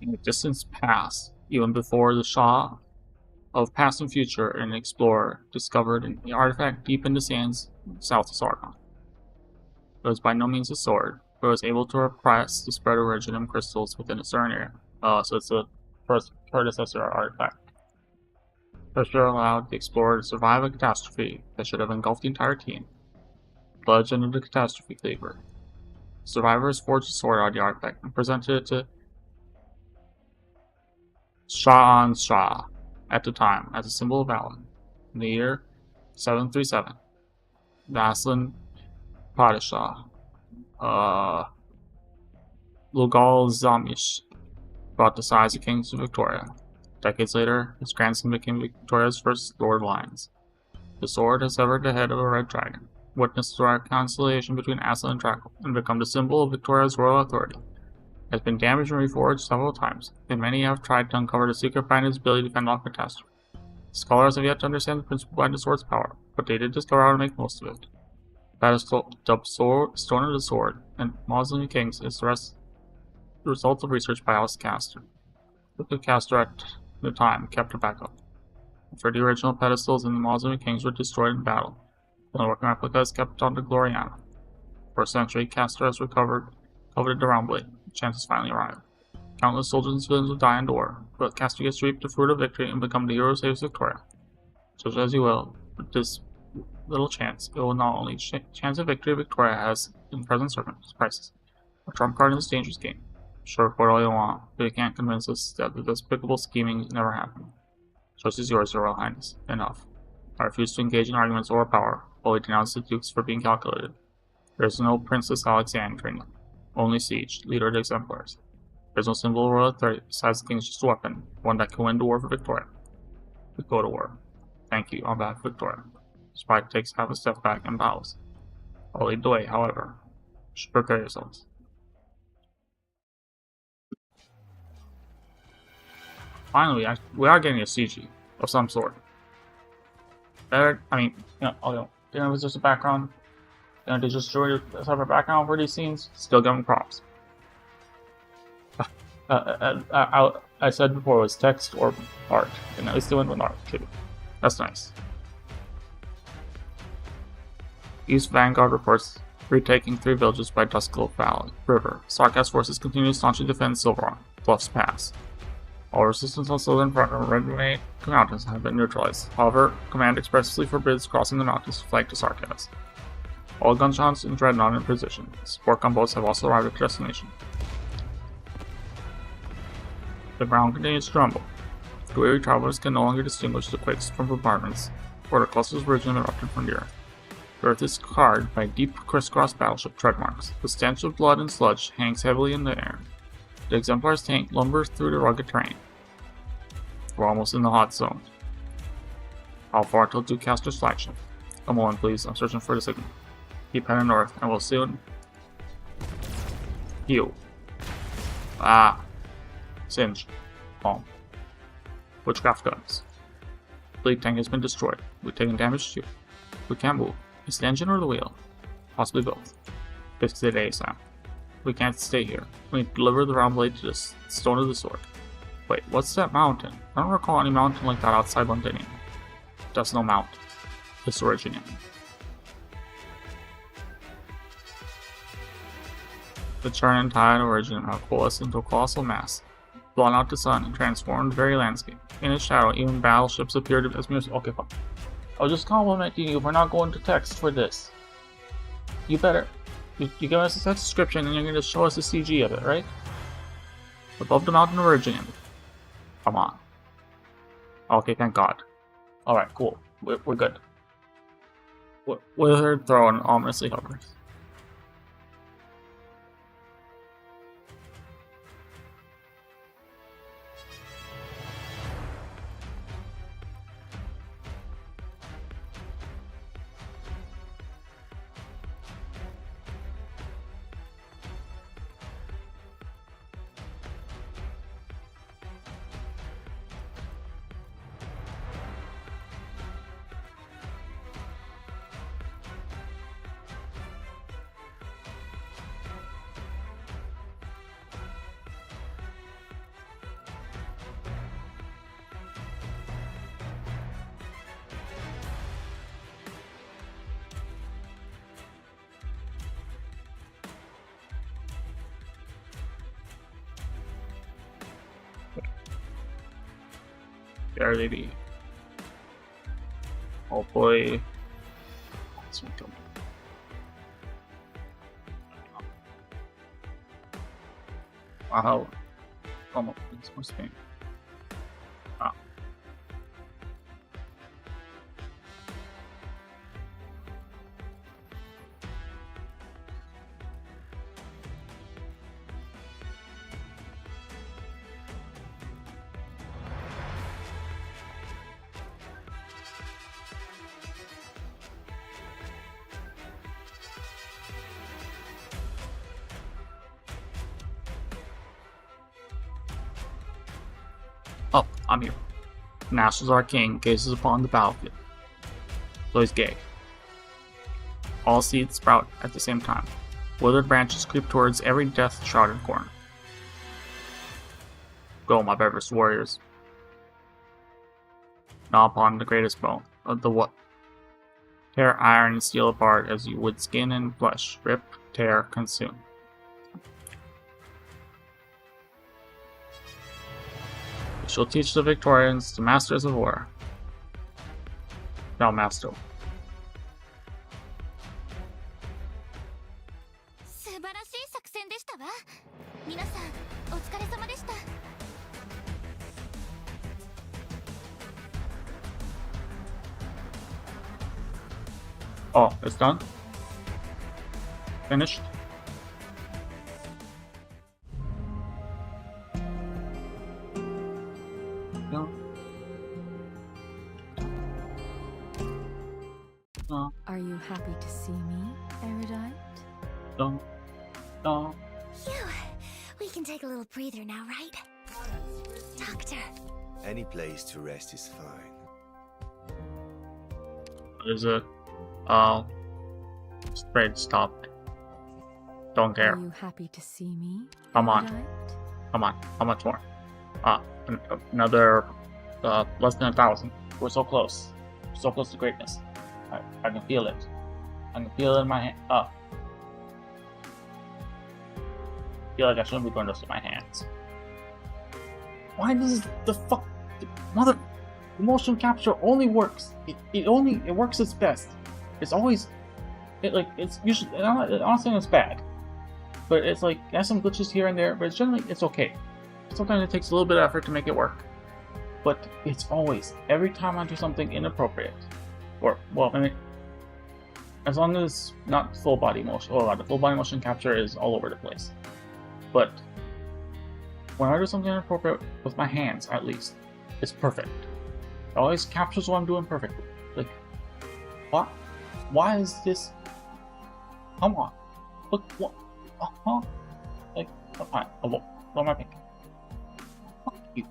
In the distance past, even before the Shah of past and future, an explorer discovered an artifact deep in the sands south of Sargon. It was by no means a sword, but was able to repress the spread of iridium crystals within a certain area. So it's the first predecessor artifact. Pressure allowed the explorer to survive a catastrophe that should have engulfed the entire team. The legend of the catastrophe cleaver. Survivors forged a sword out of the artifact and presented it to Shah at the time as a symbol of valor. In the year 737, the Aslan Padishah, Lugal Zamish, brought the size of kings to Victoria. Decades later, his grandson became Victoria's first Lord of Lions. The sword has severed the head of a red dragon, witnessed the reconciliation between Aslan and Draco, and become the symbol of Victoria's royal authority. It has been damaged and reforged several times, and many have tried to uncover the secret behind its ability to fend off catastrophe. Scholars have yet to understand the principle behind the sword's power, but they did discover how to make most of it. That is dubbed Stone of the Sword, and Mausoleum of Kings is the result of research by Alice Castor. The Castor at the time kept a backup. For the original pedestals in the Mausoleum of Kings were destroyed in battle, and the working replica is kept on the Gloriana. For a century, Castor has coveted the round blade. The chance has finally arrived. Countless soldiers and civilians will die and war, but Castor gets to reap the fruit of victory and become the hero who saves Victoria. Judge as you will, with this little chance, it will not only chance of victory Victoria has in present crisis, a trump card in this dangerous game. Sure, report all you want, but you can't convince us that the despicable scheming never happened. Choice is yours, Your Royal Highness. Enough. I refuse to engage in arguments over power, while we denounce the dukes for being calculated. There is no Princess Alexandrine, only siege, leader of the exemplars. There is no symbol of royal authority besides the king's just a weapon, one that can win the war for Victoria. We go to war. Thank you, on behalf of Victoria. Spike takes half a step back and bows. I'll lead the way, however. You should prepare yourselves. Finally, we are getting a CG of some sort. Better, I mean, it was just a background. They just drew a separate background for these scenes. Still giving props. I said before it was text or art, and at least they went with art too. That's nice. East Vanguard reports retaking 3 villages by Duskull Valley River. Sarkaz forces continue to staunchly defend Silveron, Bluffs Pass. All resistance on southern front of Red Mountains have been neutralized. However, command expressly forbids crossing the mountains to flank to Sarkaz. All gunshots and Dreadnought in position. Support gunboats have also arrived at their destination. The ground continues to tremble. The weary travelers can no longer distinguish the quakes from bombardments, or the clusters of origin erupted from the earth. The earth is scarred by deep crisscross battleship tread marks. The stench of blood and sludge hangs heavily in the air. The Exemplar's tank lumbers through the rugged terrain. We're almost in the hot zone. How far till Dukecaster's flagship? A moment, please. I'm searching for the signal. Keep heading north, and we'll soon heal. Singe. Calm. Witchcraft guns. Bleed tank has been destroyed. We've taken damage too. We can't move. Is the engine or the wheel? Possibly both. Fix it ASAP. We can't stay here. We need to deliver the round blade to the stone of the sword. Wait, what's that mountain? I don't recall any mountain like that outside Londinium. That's no mount. It's Originium. The churn and tide of Originium have coalesced into a colossal mass, blown out the sun and transformed the very landscape. In its shadow, even battleships appeared as music. Okay, fine. I was just complimenting you for not going to text for this. You better. You give us a text description and you're going to show us a CG of it, right? Above the mountain of Originium. Come on. Okay, thank God. Alright, cool. We're good. Withered throne ominously hovers. There they be. Hopefully, this one come. Wow. Almost it's more Spain. Ah. Oh, I'm here. National's our king gazes upon the battlefield. So he's gay. All seeds sprout at the same time. Withered branches creep towards every death-shrouded corner. Go, my bravest warriors. Gnaw upon the greatest bone of the what? Tear iron and steel apart as you would skin and flesh. Rip, tear, consume. We shall teach the Victorians, the masters of war. Thou master. 素晴らしい作戦でしたわ。皆さん、お疲れ様でした。Oh, it's done? Finished? No. No. Are you happy to see me, Erudite? No. No. Phew. We can take a little breather now, right? Doctor. Any place to rest is fine. Is it? Spread stopped. Don't care. Are you happy to see me, Come on. Erudite? Come on. How much more? Another less than 1,000. We're so close. So close to greatness. I can feel it. I can feel it in my hand. I feel like I shouldn't be doing this with my hands. Why does the fuck mother motion capture only works? It works its best. It's always it's usually, I'm not saying it's bad, but it's like it has some glitches here and there, but generally it's okay. Sometimes it takes a little bit of effort to make it work, but it's always, every time I do something inappropriate, or well, I mean, as long as not full body motion. Oh god, the full body motion capture is all over the place. But when I do something inappropriate with my hands, at least, it's perfect. It always captures what I'm doing perfectly. Like, what? Why is this? Come on. Look, what? Like, oh, fine. Oh, what am I thinking? Fuck you.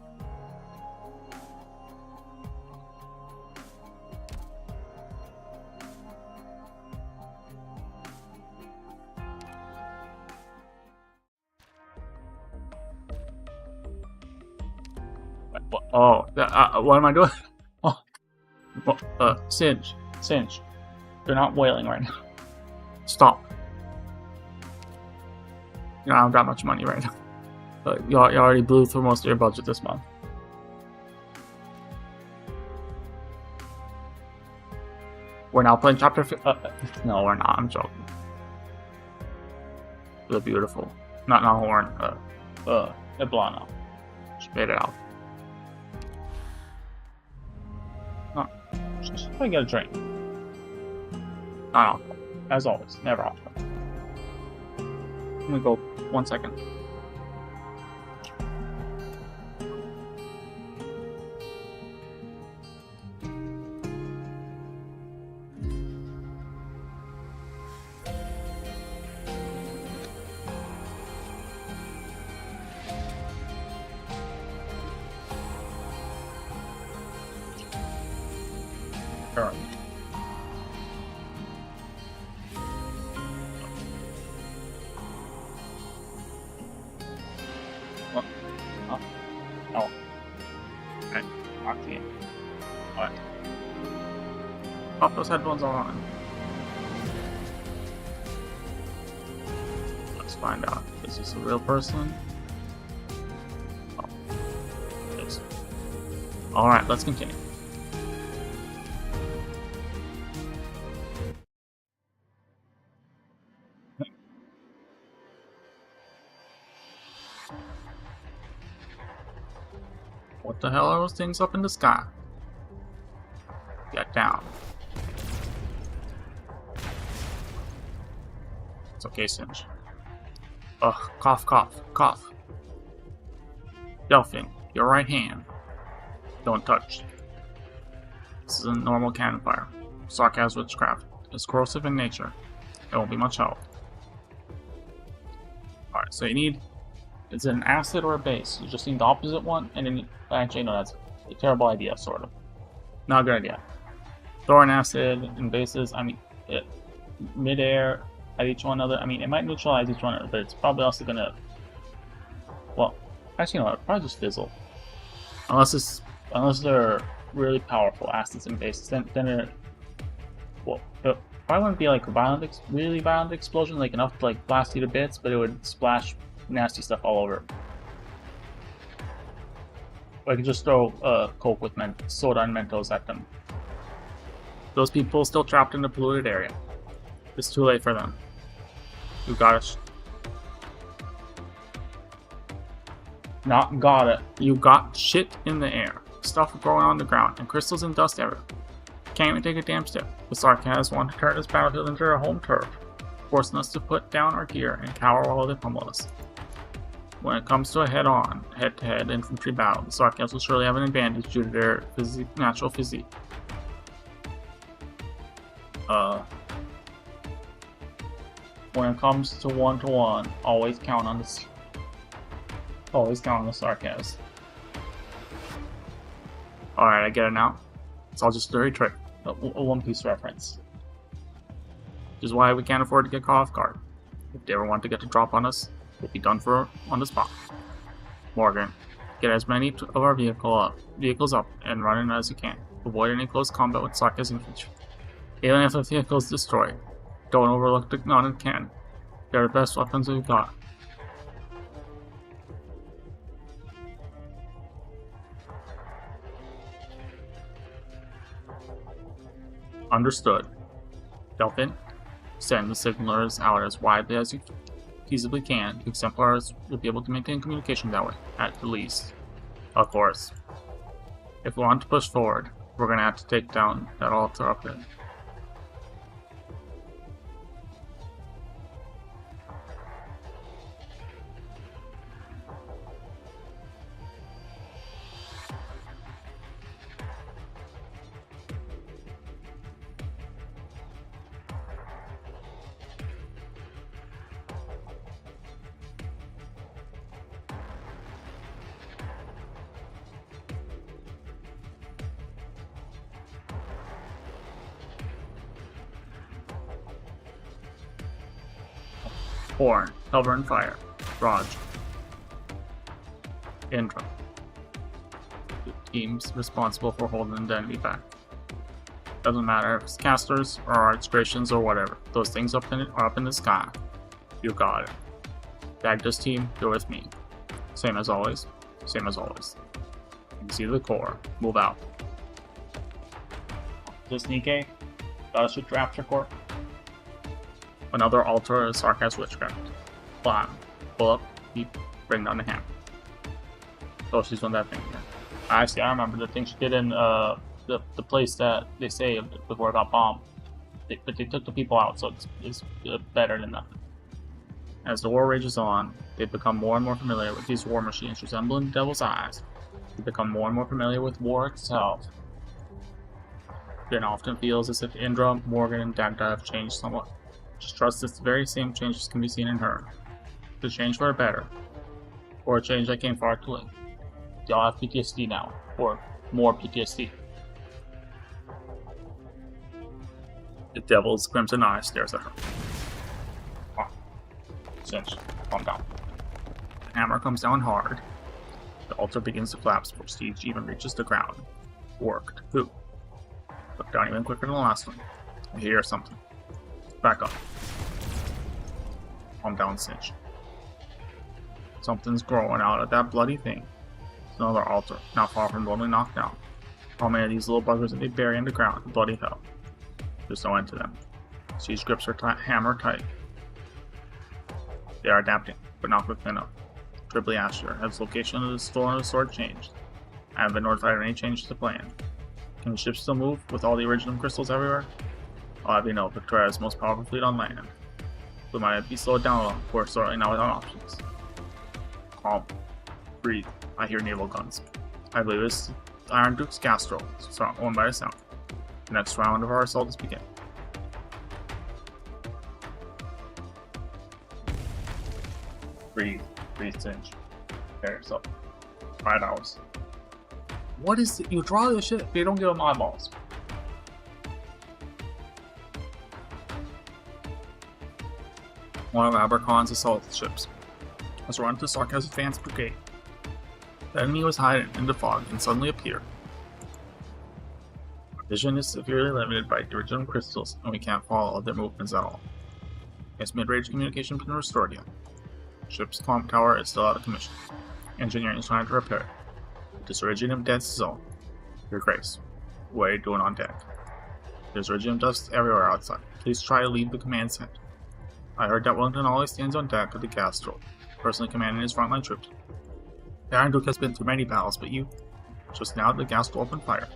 Oh, what am I doing? Oh, Singe. You're not wailing right now. Stop. You don't have that much money right now. You already blew through most of your budget this month. We're now playing chapter. No, we're not. I'm joking. They're beautiful. Not Horn. Iblana. Just made it out. No, just I get a drink. Not alcohol. As always, never alcohol. Let me go 1 second. Alright. Oh. Okay. Locked in. Alright. Pop those headphones on. Let's find out. Is this a real person? Oh. It is. Alright, let's continue. What the hell are those things up in the sky? Get down. It's okay, Singe. Ugh, cough, cough, cough. Delphine, your right hand. Don't touch. This is a normal cannon fire. Sarcasm witchcraft. It's corrosive in nature. It won't be much help. Alright, so you need... Is it an acid or a base? You just need the opposite one, and then actually no, that's a terrible idea, sort of. Not a good idea. Throw an acid and bases. I mean, midair at each one another. I mean, it might neutralize each one, but it's probably also gonna. Well, actually, no, it'll probably just fizzle. Unless they're really powerful acids and bases, then it. Well, it probably wouldn't be like a really violent explosion, like enough to like blast you to bits, but it would splash nasty stuff all over. Or I could just throw Coke with soda and Mentos at them. Those people still trapped in the polluted area. It's too late for them. You got it. Not got it. You got shit in the air. Stuff growing on the ground and crystals and dust everywhere. Can't even take a damn step. The Sarkaz want to turn this battlefield into our home turf, forcing us to put down our gear and cower while they pummel us. When it comes to a head-on, head-to-head infantry battle, the Sarkaz will surely have an advantage due to their natural physique. When it comes to one-to-one, always count on the Sarkaz. Alright, I get it now. It's all just a dirty trick. A One Piece reference. Which is why we can't afford to get caught off guard. If they ever want to get the drop on us, we'll be done for on the spot. Morgan, get as many of our vehicles up and running as you can. Avoid any close combat with Sarkaz infantry. Even if the vehicle is destroyed, don't overlook the gun and cannon. They're the best weapons we've got. Understood. Delphin, send the signalers out as widely as you feasibly can. The exemplars will be able to maintain communication that way, at the least. Of course. If we want to push forward, we're gonna have to take down that altar up there. Horn, cover and fire. Raj. Indra. The teams responsible for holding the enemy back. Doesn't matter if it's casters or arts creations or whatever. Those things are up in the sky. You got it. Dagda's team, you're with me. Same as always. Same as always. You can see the core. Move out. This Nikkei? Gotta shoot Rapture Corp. Another altar is Sarkaz Witchcraft. Blam. Pull up, keep, bring down the hammer. Oh, she's doing that thing again. Actually, I remember the thing she did in the place that they saved before it got bombed. But they took the people out, so it's better than nothing. As the war rages on, they become more and more familiar with these war machines resembling devil's eyes. They become more and more familiar with war itself. It often feels as if Indra, Morgan, and Dagda have changed somewhat. Just trust this very same changes can be seen in her. The change for the better. Or a change that came far too late. They all have PTSD now. Or more PTSD. The devil's crimson eye stares at her. Oh. Singe, calm down. The hammer comes down hard. The altar begins to collapse before Siege even reaches the ground. Worked. Who? Look down even quicker than the last one. I hear something. Back up. Calm down, Singe. Something's growing out of that bloody thing. It's another altar, not far from totally knocked down. How many of these little buggers did they bury in the ground? Bloody hell. There's no end to them. Siege grips her hammer tight. They are adapting, but not quickly enough. Dribbly asked her, has the location of the store and the sword changed? I haven't been notified of any change to the plan. Can the ship still move with all the original crystals everywhere? I'll have you know, Victoria is the most powerful fleet on land. We might be slowed down a little, we're certainly not without options. Calm. Breathe. I hear naval guns. I believe it's Iron Duke's Castro, owned by the sound. The next round of our assault is beginning. Breathe. Breathe, Singe. Prepare yourself. 5 hours. What is it? You draw this shit, they don't give them eyeballs. One of Abercon's assault ships was run to Sarkaz's advanced brigade. The enemy was hiding in the fog and suddenly appeared. Our vision is severely limited by the original crystals, and we can't follow their movements at all. Its mid-range communication has been restored yet. Ship's comm tower is still out of commission. Engineering is trying to repair it. This iridium dust zone. Your Grace, what are you doing on deck? There's iridium dust everywhere outside. Please try to leave the command center. I heard that Wellington always stands on deck with the Castro, personally commanding his frontline troops. The Iron Duke has been through many battles, but you, just now the Castro opened fire.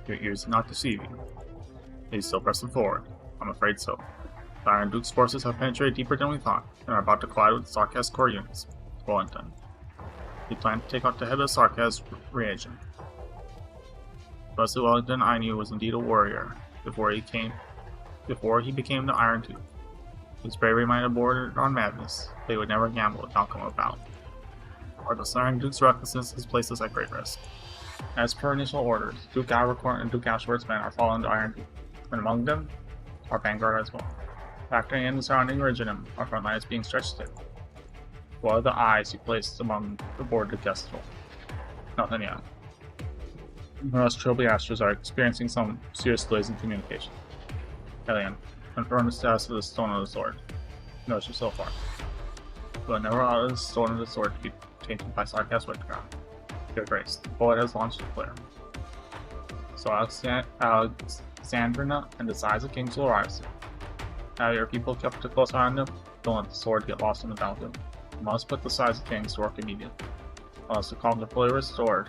Your ears did not deceive you. He's still pressing forward. I'm afraid so. The Iron Duke's forces have penetrated deeper than we thought, and are about to collide with Sarkaz's core units. Wellington. He planned to take out the head of Sarkaz's reagent. Leslie Wellington, I knew, was indeed a warrior before he became the Iron Duke. His bravery might have bordered on madness, but he would never gamble with outcome of battle. Or the Iron Duke's recklessness has placed us at great risk. As per initial orders, Duke Alvercourt and Duke Ashworth's men are following the Iron Duke, and among them, our vanguard as well. Factoring in the surrounding regimen, our front line is being stretched thin. What are the eyes you placed among the boarded Gestival? Nothing yet. Most Trilby Astros are experiencing some serious delays in communication. Alien, confirm the status of the Stone of the Sword. No issue so far. But never allow the Stone of the Sword to be tainted by Sarkaz Witchcraft. Good grace. The bullet has launched a flare. So Alexandrina and the size of Kings will arrive soon. Have your people kept a close eye on them? Don't let the sword get lost in the battlefield. You must put the size of Kings to work immediately. Unless the calms are fully restored,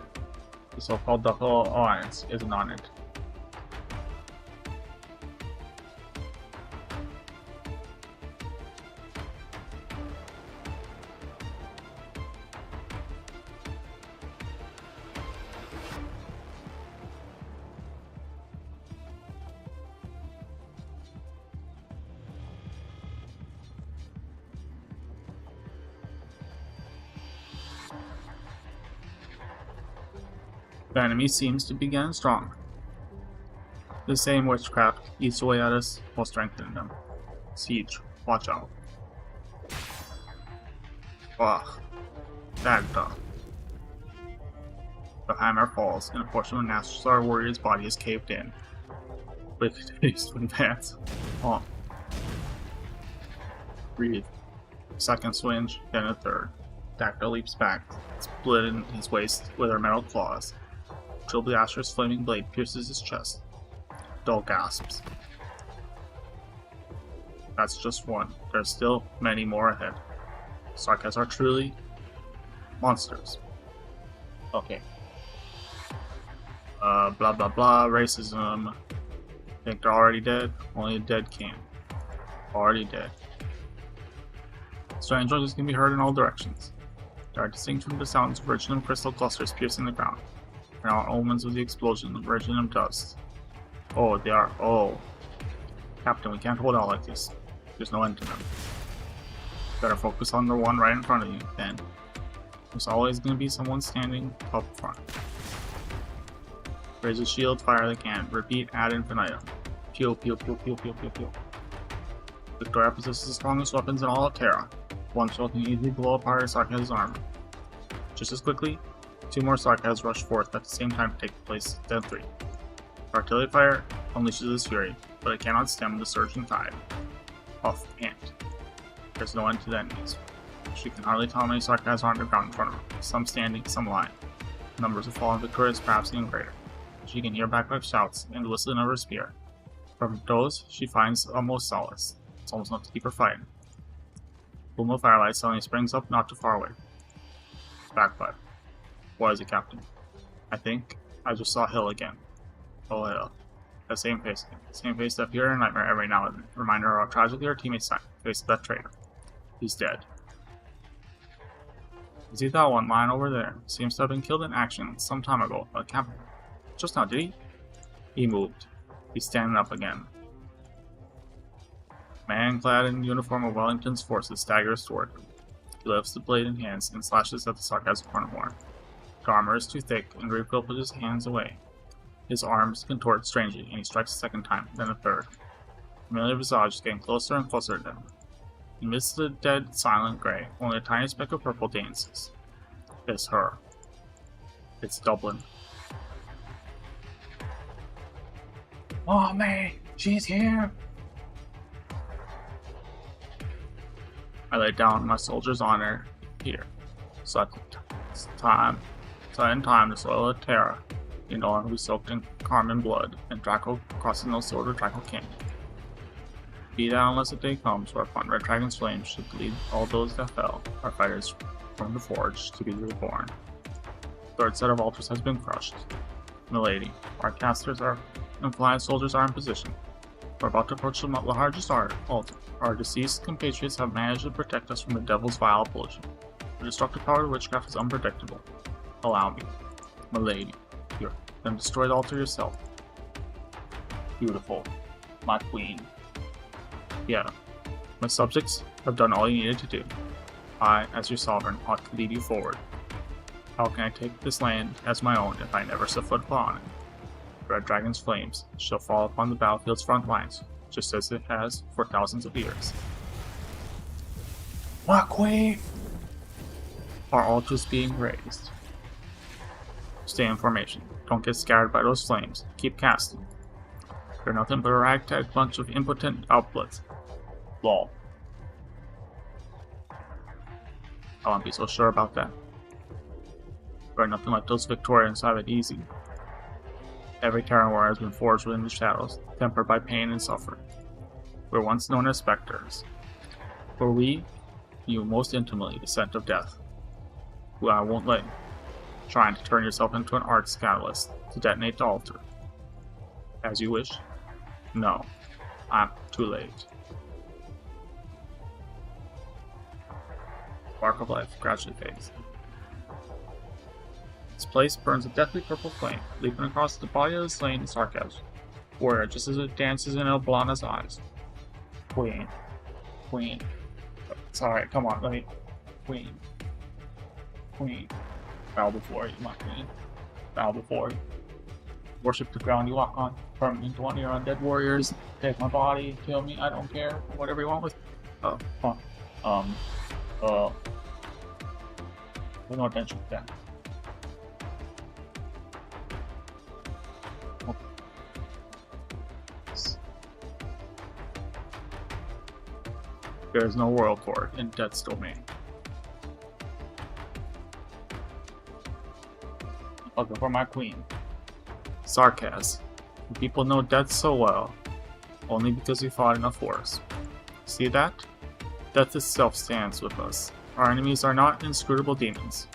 the so-called Ducal Alliance is a non-entity. The enemy seems to be getting strong. The same witchcraft eats away at us while strengthening them. Siege, watch out. Ugh. Dagda. The hammer falls, and a portion of the Nastar warrior's body is caved in. Wicked face to advance. Oh. Breathe. Second swinge, then a third. Dagda leaps back, split in his waist with her metal claws. Trilby Asher's flaming blade pierces his chest. Dull gasps. That's just one. There's still many more ahead. Sarkaz are truly monsters. Okay. Blah blah blah, racism. Think they're already dead? Only a dead can. Already dead. Strange noises can be heard in all directions. They are distinct from the sounds of virginum crystal clusters piercing the ground. And are omens of the explosion of virginum dust. Oh, they are. Oh. Captain, we can't hold out like this. There's no end to them. Better focus on the one right in front of you, then. There's always going to be someone standing up front. Raise a shield, fire the can. Repeat ad infinitum. Pew, pew, pew, pew, pew, pew, pew. Victoria possesses the strongest weapons in all of Terra. One shell can easily blow apart Sarkaz's armor. Just as quickly, two more Sarkaz rush forth at the same time to take place, then three. Artillery fire unleashes his fury, but it cannot stem the surging tide. Off ant. There's no end to the enemies. She can hardly tell how many Sarkaz are underground in front of her, some standing, some lying. Numbers of fallen victorious perhaps even greater. She can hear backlash shouts and the whistling of her spear. From those, she finds almost solace. It's almost enough to keep her fighting. Boom of firelight suddenly springs up not too far away. Backfire. What is it, Captain? I think I just saw Hill again. Oh, Hill. That same face again. Same face that appeared in a nightmare every now and then. Reminder of how tragically our teammates faced that traitor. He's dead. Is he that one lying over there? Seems to have been killed in action some time ago by the Captain. Just now, did he? He moved. He's standing up again. Man clad in the uniform of Wellington's forces staggers toward him. He lifts the blade in hands and slashes at the Sarkaz cornerborn. The armor is too thick, and Reefquill pushes his hands away. His arms contort strangely, and he strikes a second time, then a third. The familiar visage is getting closer and closer to them. Amidst the dead, silent gray, only a tiny speck of purple dances. It's her. It's Dublin. Oh man, she's here! I lay down my soldier's honor here. So at in time the soil of Terra, you know, will be soaked in Carmen blood, and Draco crossing the sword of Draco King. Be that unless a day comes whereupon Red Dragon's flames should lead all those that fell, our fighters from the forge, to be reborn. The third set of altars has been crushed. Milady, our casters and flying soldiers are in position. We're about to approach the largest altar. Our deceased compatriots have managed to protect us from the devil's vile pollution. The destructive power of witchcraft is unpredictable. Allow me. Milady, here, then destroy the altar yourself. Beautiful. My queen. Yeah. My subjects have done all you needed to do. I, as your sovereign, ought to lead you forward. How can I take this land as my own if I never set foot upon it? Red Dragon's flames shall fall upon the battlefield's front lines, just as it has for thousands of years. My queen! Our altars being raised. Stay in formation. Don't get scared by those flames. Keep casting. They're nothing but a ragtag bunch of impotent outbloods. Lol. I won't be so sure about that. We're nothing like those Victorians have it easy. Every Terran war has been forged within the shadows, tempered by pain and suffering. We were once known as specters. For we knew most intimately the scent of death. Who I won't let you. Trying to turn yourself into an arts catalyst to detonate the altar. As you wish. No. I'm too late. Spark of life gradually fades. This place burns a deathly purple flame, leaping across the body of the slain in sarcasm, warrior just as it dances in Elblana's eyes. Queen. Queen. Sorry, come on, let me. Queen. Queen. Bow before you, my queen. Bow before you. Worship the ground you walk on. Turn me into one of your undead warriors. Take my body, kill me, I don't care. Whatever you want with. Pay no attention to that. There is no world for it in Death's domain. I'll go for my queen. Sarcasm. People know Death so well, only because we fought enough wars. See that? Death itself stands with us. Our enemies are not inscrutable demons.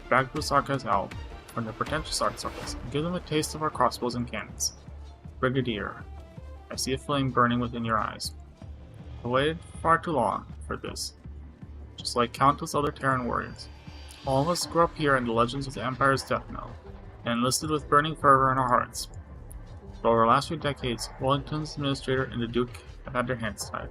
Drag the Sarkaz out from their pretentious art circles and give them a taste of our crossbows and cannons. Brigadier, I see a flame burning within your eyes. I waited far too long for this, just like countless other Terran warriors. All of us grew up here in the legends of the Empire's death knell, and enlisted with burning fervor in our hearts. But over the last few decades, Wellington's administrator and the Duke have had their hands tied.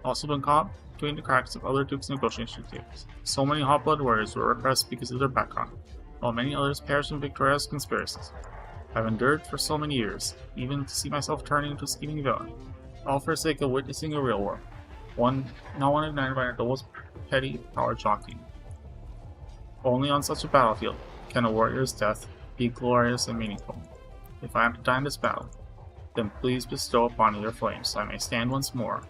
Also been caught between the cracks of other Duke's negotiation tables. So many hot-blood warriors were repressed because of their background, while many others perished in Victoria's conspiracies. I've endured for so many years, even to see myself turning into a scheming villain, all for the sake of witnessing a real war. Not one ignited by the most petty power jockeying. Only on such a battlefield can a warrior's death be glorious and meaningful. If I am to die in this battle, then please bestow upon me your flames so I may stand once more.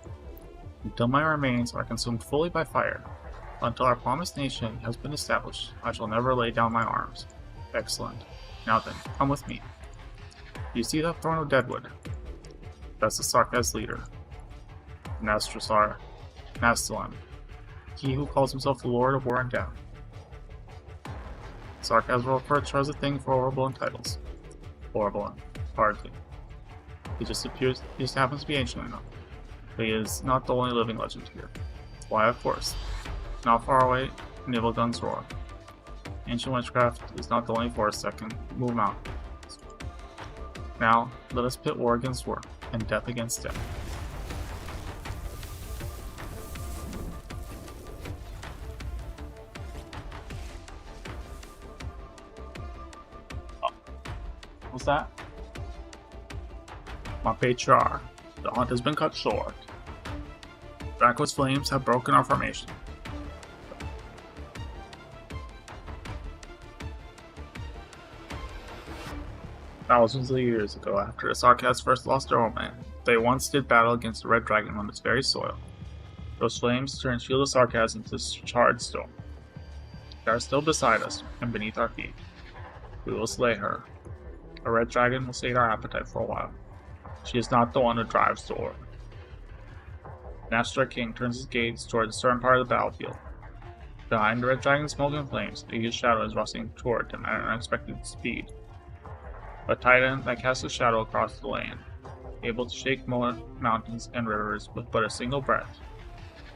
Until my remains are consumed fully by fire, until our promised nation has been established, I shall never lay down my arms. Excellent. Now then, come with me. You see that throne of Deadwood? That's the Sarkaz leader. Nastrasar, Nastalan, he who calls himself the Lord of War and Death. Sarkaz will approach as a thing for horrible and titles. Horrible and hardly. He just happens to be ancient enough. But he is not the only living legend here. Why, of course. Not far away, Nibelgun's roar. Ancient witchcraft is not the only force that can move mountains. Now, let us pit war against war, and death against death. What's that? My patriarch, the hunt has been cut short. Draco's flames have broken our formation. Thousands of years ago, after the Sarkaz first lost their homeland, they once did battle against the Red Dragon on its very soil. Those flames turned Shield of Sarkaz into charred stone. They are still beside us and beneath our feet. We will slay her. A Red Dragon will sate our appetite for a while. She is not the one who drives the order. Nastra King turns his gaze toward the southern part of the battlefield. Behind the Red Dragon's smoking flames, a huge shadow is rushing toward him at an unexpected speed. A titan that casts a shadow across the land. able to shake mountains and rivers with but a single breath.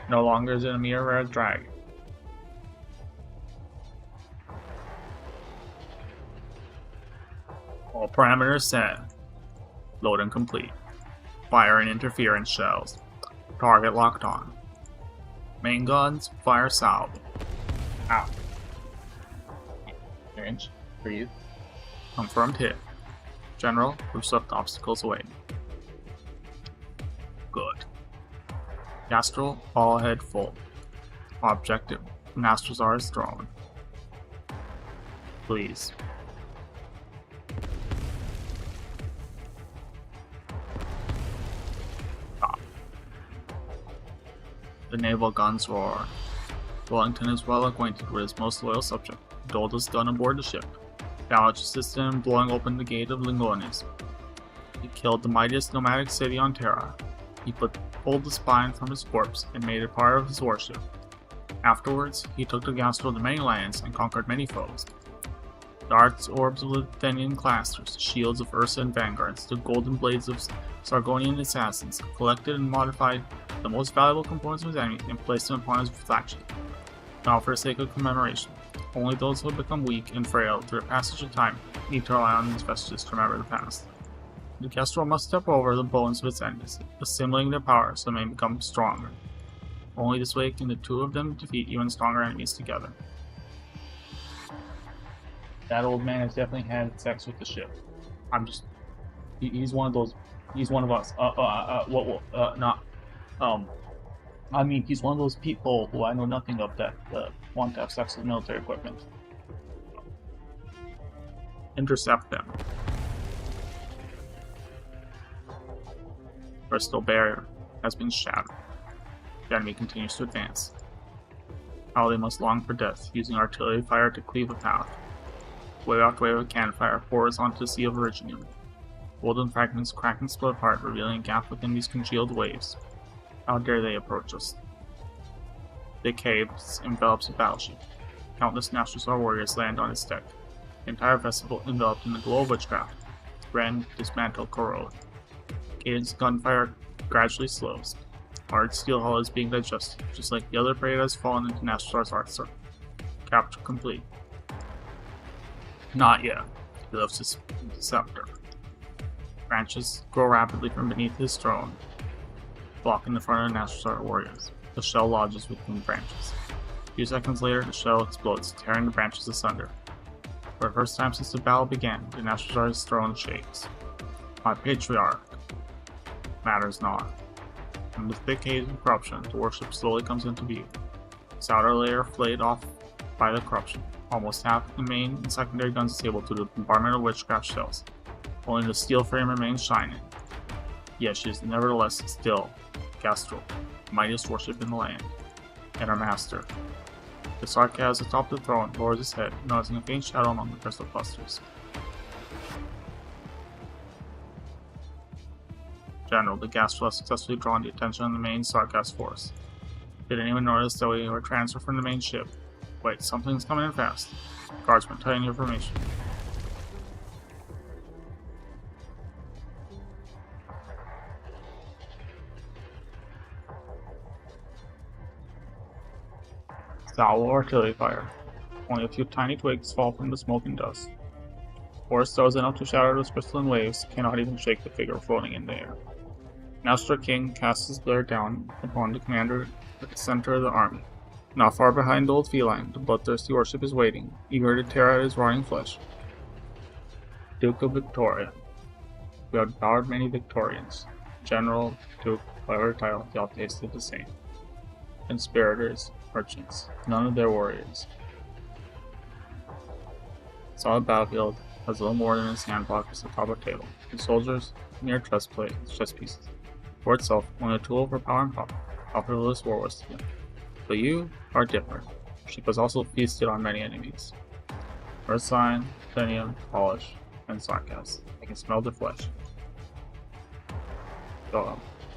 No longer is it a mere red dragon. All parameters set. Load and complete. Fire and interference shells. Target locked on. Main guns, fire salve. Ow. Range. Breathe. Confirmed hit. General, we've swept obstacles away. Good. Gastral, all ahead full. Objective, Nastrozar's throne. Please. Stop. The naval guns roar. Wellington is well acquainted with his most loyal subject, the oldest gun aboard the ship. Gallage assisted in blowing open the gate of Lingones. He killed the mightiest nomadic city on Terra. He pulled the spine from his corpse and made it part of his warship. Afterwards, he took the Gastro to many lands and conquered many foes. The arts orbs of Lithenian clasters, the shields of Ursa and vanguards, the golden blades of Sargonian assassins, collected and modified the most valuable components of his enemy and placed them upon his flagship. Now for the sake of commemoration, only those who have become weak and frail through the passage of time need to rely on these vestiges to remember the past. The Kestrel must step over the bones of its enemies, assimilating their power so they may become stronger. Only this way can the two of them defeat even stronger enemies together. That old man has definitely had sex with the ship. He's one of those, he's one of us. I mean, he's one of those people who I know nothing of that want to have sex with military equipment. Intercept them. Crystal barrier has been shattered. The enemy continues to advance. How they must long for death, using artillery fire to cleave a path. Wave after wave of cannon fire pours onto the Sea of Originium. Golden fragments crack and split apart, revealing a gap within these congealed waves. How dare they approach us? The caves envelops a battleship. Countless Nastrozar warriors land on its deck. The entire vessel enveloped in the glow of witchcraft. Rend, dismantle, corrode. Cadence gunfire gradually slows. Hard steel hull is being digested, just like the other prey that has fallen into Nastrozar's arc circle. Capture complete. Not yet. He lifts his scepter. Branches grow rapidly from beneath his throne, blocking the front of the Nastrozar warriors. The shell lodges within the branches. A few seconds later, the shell explodes, tearing the branches asunder. For the first time since the battle began, the Nastrozar's throne shakes. My patriarch matters not. From the thick haze of corruption, the warship slowly comes into view. Its outer layer flayed off by the corruption. Almost half the main and secondary guns disabled due to the bombardment of witchcraft shells. Only the steel frame remains shining. Yet she is nevertheless still Gastral, the mightiest warship in the land, and our master. The Sarkaz atop the throne lowers his head, noticing a faint shadow among the crystal clusters. General, the Gastral has successfully drawn the attention of the main Sarkaz force. Did anyone notice that we were transferred from the main ship? Wait, something's coming in fast. Guardsmen, tighten your formation. Salvo artillery fire. Only a few tiny twigs fall from the smoke and dust. Force throws enough to shatter those crystalline waves, cannot even shake the figure floating in the air. Nastra King casts his glare down upon the commander at the center of the army. Not far behind the old feline, the bloodthirsty warship is waiting, eager to tear at his rotting flesh. Duke of Victoria. We have devoured many Victorians. General, Duke, whatever title, they all tasted the same. Conspirators, merchants, none of their warriors. The solid battlefield has little more than its hand pockets atop a table. The soldiers, mere chest pieces. For itself, only a tool for power and profit. Profitless war was to them. But you are different. She was also feasted on many enemies. Ursine, Plinium, Polish, and Sarkaz. I can smell their flesh.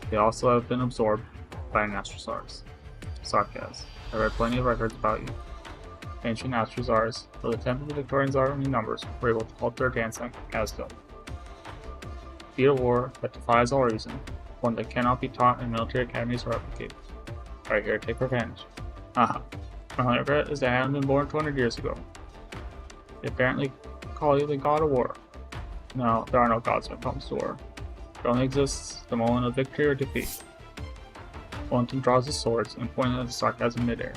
They also have been absorbed by Nastrozars. Sarkaz. I read plenty of records about you. Ancient Nastrozars, though the 10th of the Victorians' army numbers, were able to halt their dance at Asdale. Defeat a war that defies all reason, one that cannot be taught in military academies or replicated. Right here, take revenge. Haha. My only regret is that I haven't been born 200 years ago. They apparently call you the god of war. No, there are no gods when it comes to war. There only exists the moment of victory or defeat. One team draws his swords and points at the sarcasm midair.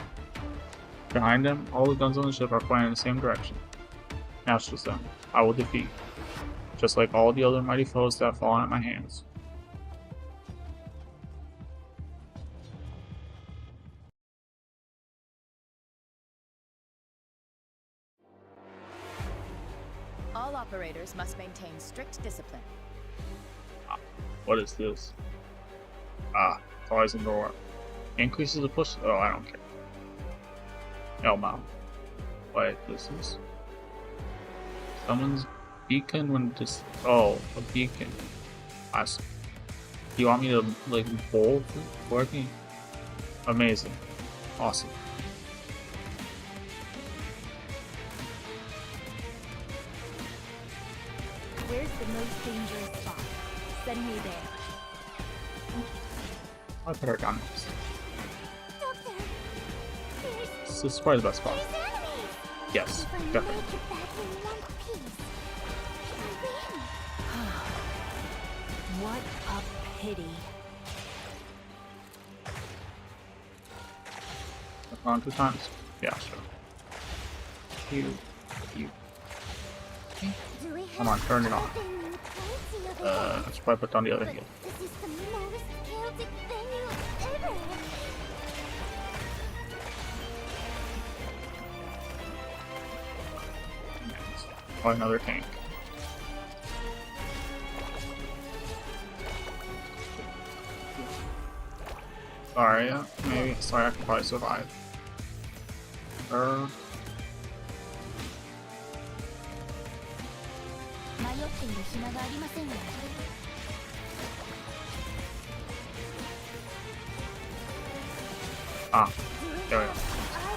Behind him, all the guns on the ship are pointing in the same direction. Masters them, I will defeat, just like all the other mighty foes that have fallen at my hands. All operators must maintain strict discipline. What is this? Ah, flies in the door. Increases the push. Oh, I don't care. Elmo. Wait, this is. Someone's beacon when this. Oh, a beacon. I see. Do you want me to, like, bowl working? Amazing. Awesome. Where's the most dangerous spot? Send me there. I put her down next. Doctor, This is probably the best spot. there's enemies. Yes, If I definitely. make it back in one piece, I win. What a pity. On 2 times. Yeah, sure. You. Do we Come on, have turn it on. a venue plenty available? I should probably put down the other But heel. this is the most chaotic venue ever. Probably another tank. Sorry, yeah, maybe. Sorry, I can probably survive. Er, 迷っている暇がありませんよ。 ah, there we go. ア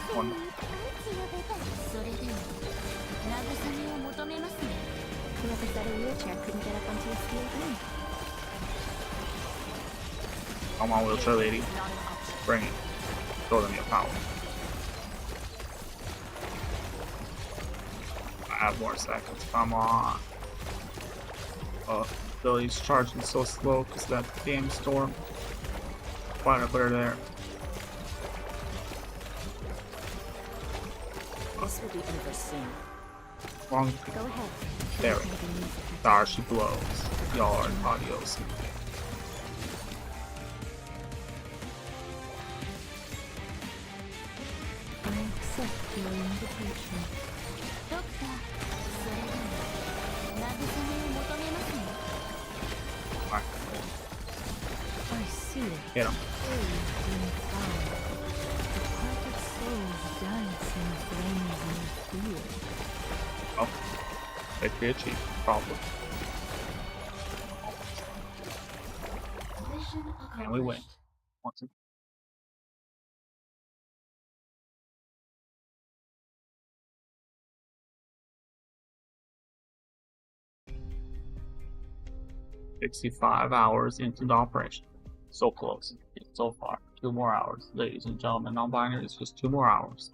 ーゼンにパンチを出た。それでも慰めを求めますね。 Whoever said a wheelchair couldn't get up onto a steel ring. Come on, wheelchair lady. Bring it. Show them your power. I have more seconds. Come on. Billy's charging so slow because that damn storm. Why did I put her there? This will be over soon. Wrong. Go ahead. There we go. There she blows. Y'all are audios. I accept your invitation. ドクター、それでも慰めを求めますね。 Alright. I see it. Hit him. Aged in fire. Departed souls dance in frenzy of fear. Oh. Victory achieved. Probably. And we win. Once again. "65 hours into the operation. So close. Yet so far. 2 more hours. Ladies and gentlemen, non-binary is just 2 more hours.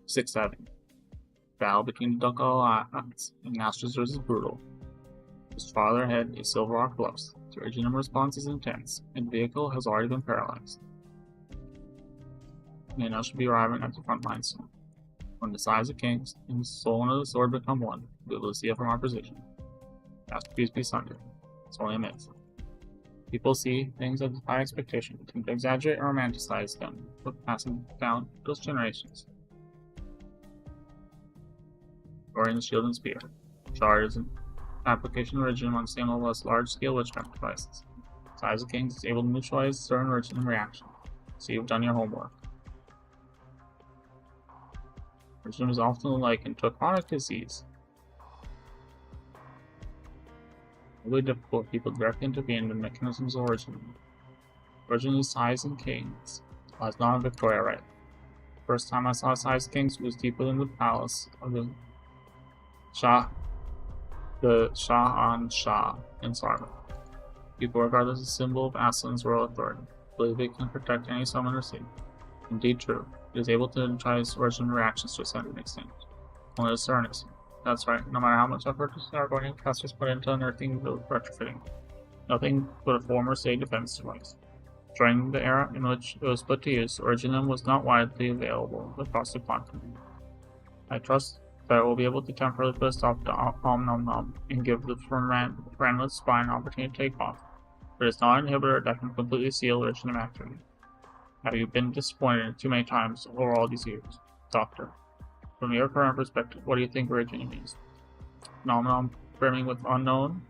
6-7. Battle between the Duck Islands and Masters is brutal. Just farther ahead is Silver Rock Bluffs. The original response is intense, and the vehicle has already been paralyzed. And I should be arriving at the front line soon. When the size of kings and the soul and the sword become one, we'll be able to see it from our position. Masterpiece be sundered. It's only a myth. People see things of high expectation, tend to exaggerate or romanticize them, but passing down those generations. Story in the Shield and Spear. Shard is an application origin on the same level as large-scale witchcraft devices. Size of Kings is able to neutralize certain origin reaction, so you've done your homework. Origin is often likened to a chronic disease. Really difficult for people to directly intervene in the mechanisms of origin. Origin is Size and Kings lies not in Victoria right. First time I saw Size Kings was deeper than the palace of the Shah the Shah in Sarva. People regard this as a symbol of Aslan's royal authority, believe it can protect any summoner seat. Indeed true, it is able to neutralize origin reactions to a certain extent. Only to a certain extent. That's right, no matter how much effort our guardian casters put into unearthing the retrofitting, nothing but a former state defense device. During the era in which it was put to use, Originum was not widely available across the platform. I trust that it will be able to temporarily put a stop to Om Nom Nom and give the friendless spine an opportunity to take off, but it's not an inhibitor that can completely seal Originum activity. Have you been disappointed too many times over all these years? Doctor, from your current perspective, what do you think Originum means? Nom Nom brimming with unknown,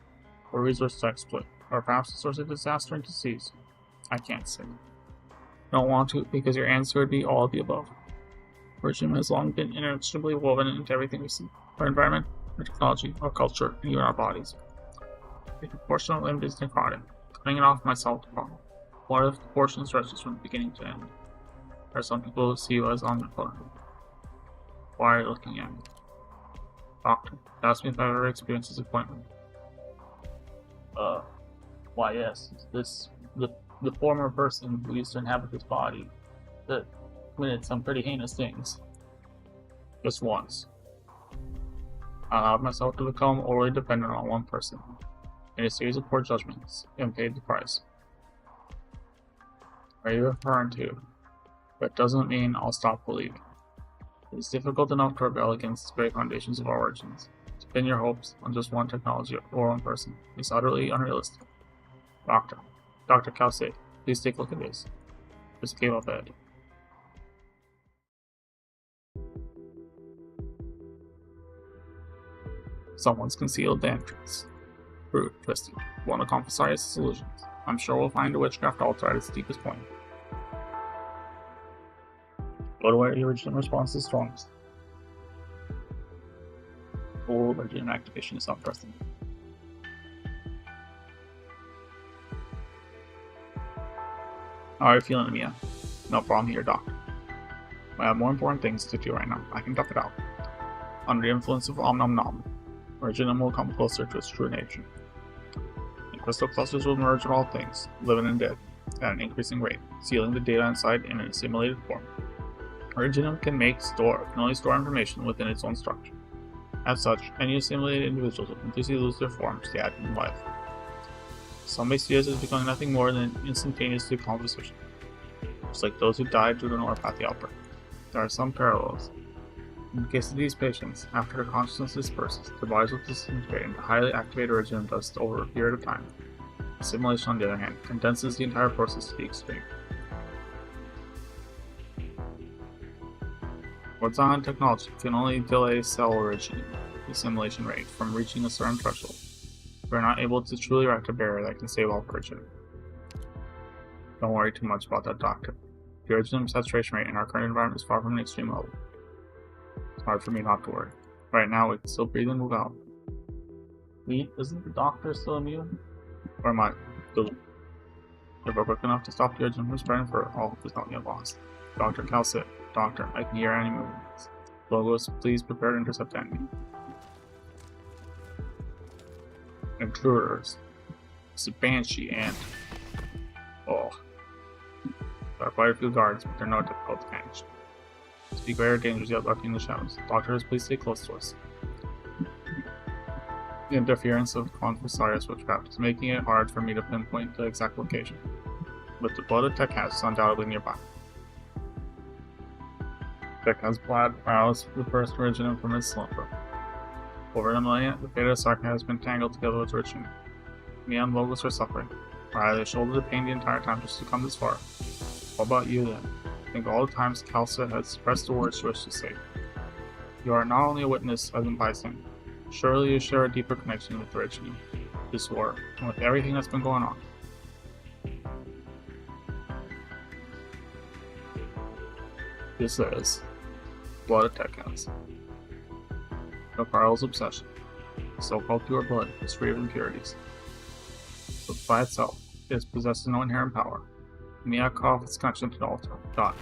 or resource to exploit, or perhaps a source of disaster and disease? I can't say. Don't want to, because your answer would be all of the above. Originum has long been inextricably woven into everything we see. Our environment, our technology, our culture, and even our bodies. A proportional limb is necrotic, cutting it off myself to follow. What if the portion stretches from beginning to end? There are some people who see you as omnipotent. Why are you looking at me? Doctor, ask me if I've ever experienced disappointment. Why yes, the former person who used to inhabit this body that committed some pretty heinous things. Just once. I allowed myself to become overly dependent on one person, made a series of poor judgments, and paid the price. Are you referring to? But doesn't mean I'll stop believing. It is difficult enough to rebel against the very foundations of our origins. To pin your hopes on just one technology or one person is utterly unrealistic. Dr. Kalse, please take a look at this. Just gave up bed. Someone's concealed the entrance. Rude, twisted. Want to accomplish solutions. I'm sure we'll find a witchcraft altar at its deepest point. Go to where the original response is strongest. Full original activation is not present. How are you feeling, Mia? No problem here, Doc. I have more important things to do right now. I can tough it out. Under the influence of Om Nom Nom, Originum will come closer to its true nature. And crystal clusters will emerge of all things, living and dead, at an increasing rate, sealing the data inside in an assimilated form. Originum can only store information within its own structure. As such, any assimilated individuals will continuously lose their form to the admin life. Some may see us as becoming nothing more than instantaneous decomposition, just like those who died due to an orpathy outbreak. There are some parallels. In the case of these patients, after their consciousness disperses, their bodies will disintegrate into highly activated originum dust over a period of time. Assimilation, on the other hand, condenses the entire process to the extreme. Horizontal technology can only delay cell origin assimilation rate from reaching a certain threshold. We are not able to truly erect a barrier that can save all origin. Don't worry too much about that, Doctor. The originum saturation rate in our current environment is far from an extreme level. It's hard for me not to worry. Right now, we can still breathe and move out. Isn't the Doctor still immune? Or am I? If we're quick enough to stop the originum from spreading for all is not yet lost. Dr. Kalsit, Doctor, I can hear any movements. Logos, please prepare to intercept enemy. Intruders. It's a Banshee and... Oh. There are quite a few guards, but they're not difficult to manage. Speak very dangers yet lurking in the shadows. Doctors, please stay close to us. The interference of Confucius witchcraft is making it hard for me to pinpoint the exact location, but the blooded Tech House is undoubtedly nearby. Tech House blood roused the first originum from its slumber. Over a millennia, the fate of Sarka has been tangled together with originum. Me and Logos are suffering. I either shouldered the pain the entire time just to come this far. What about you then? Think all the times Kalsa has expressed the words she wished to say. You are not only a witness as a bystander. Surely you share a deeper connection with originum, this war, and with everything that's been going on. This is Blood Tech House. The Carl's obsession, so-called pure blood, is free of impurities. But by itself, it possesses no inherent power. Mia cut off its connection to the altar. God.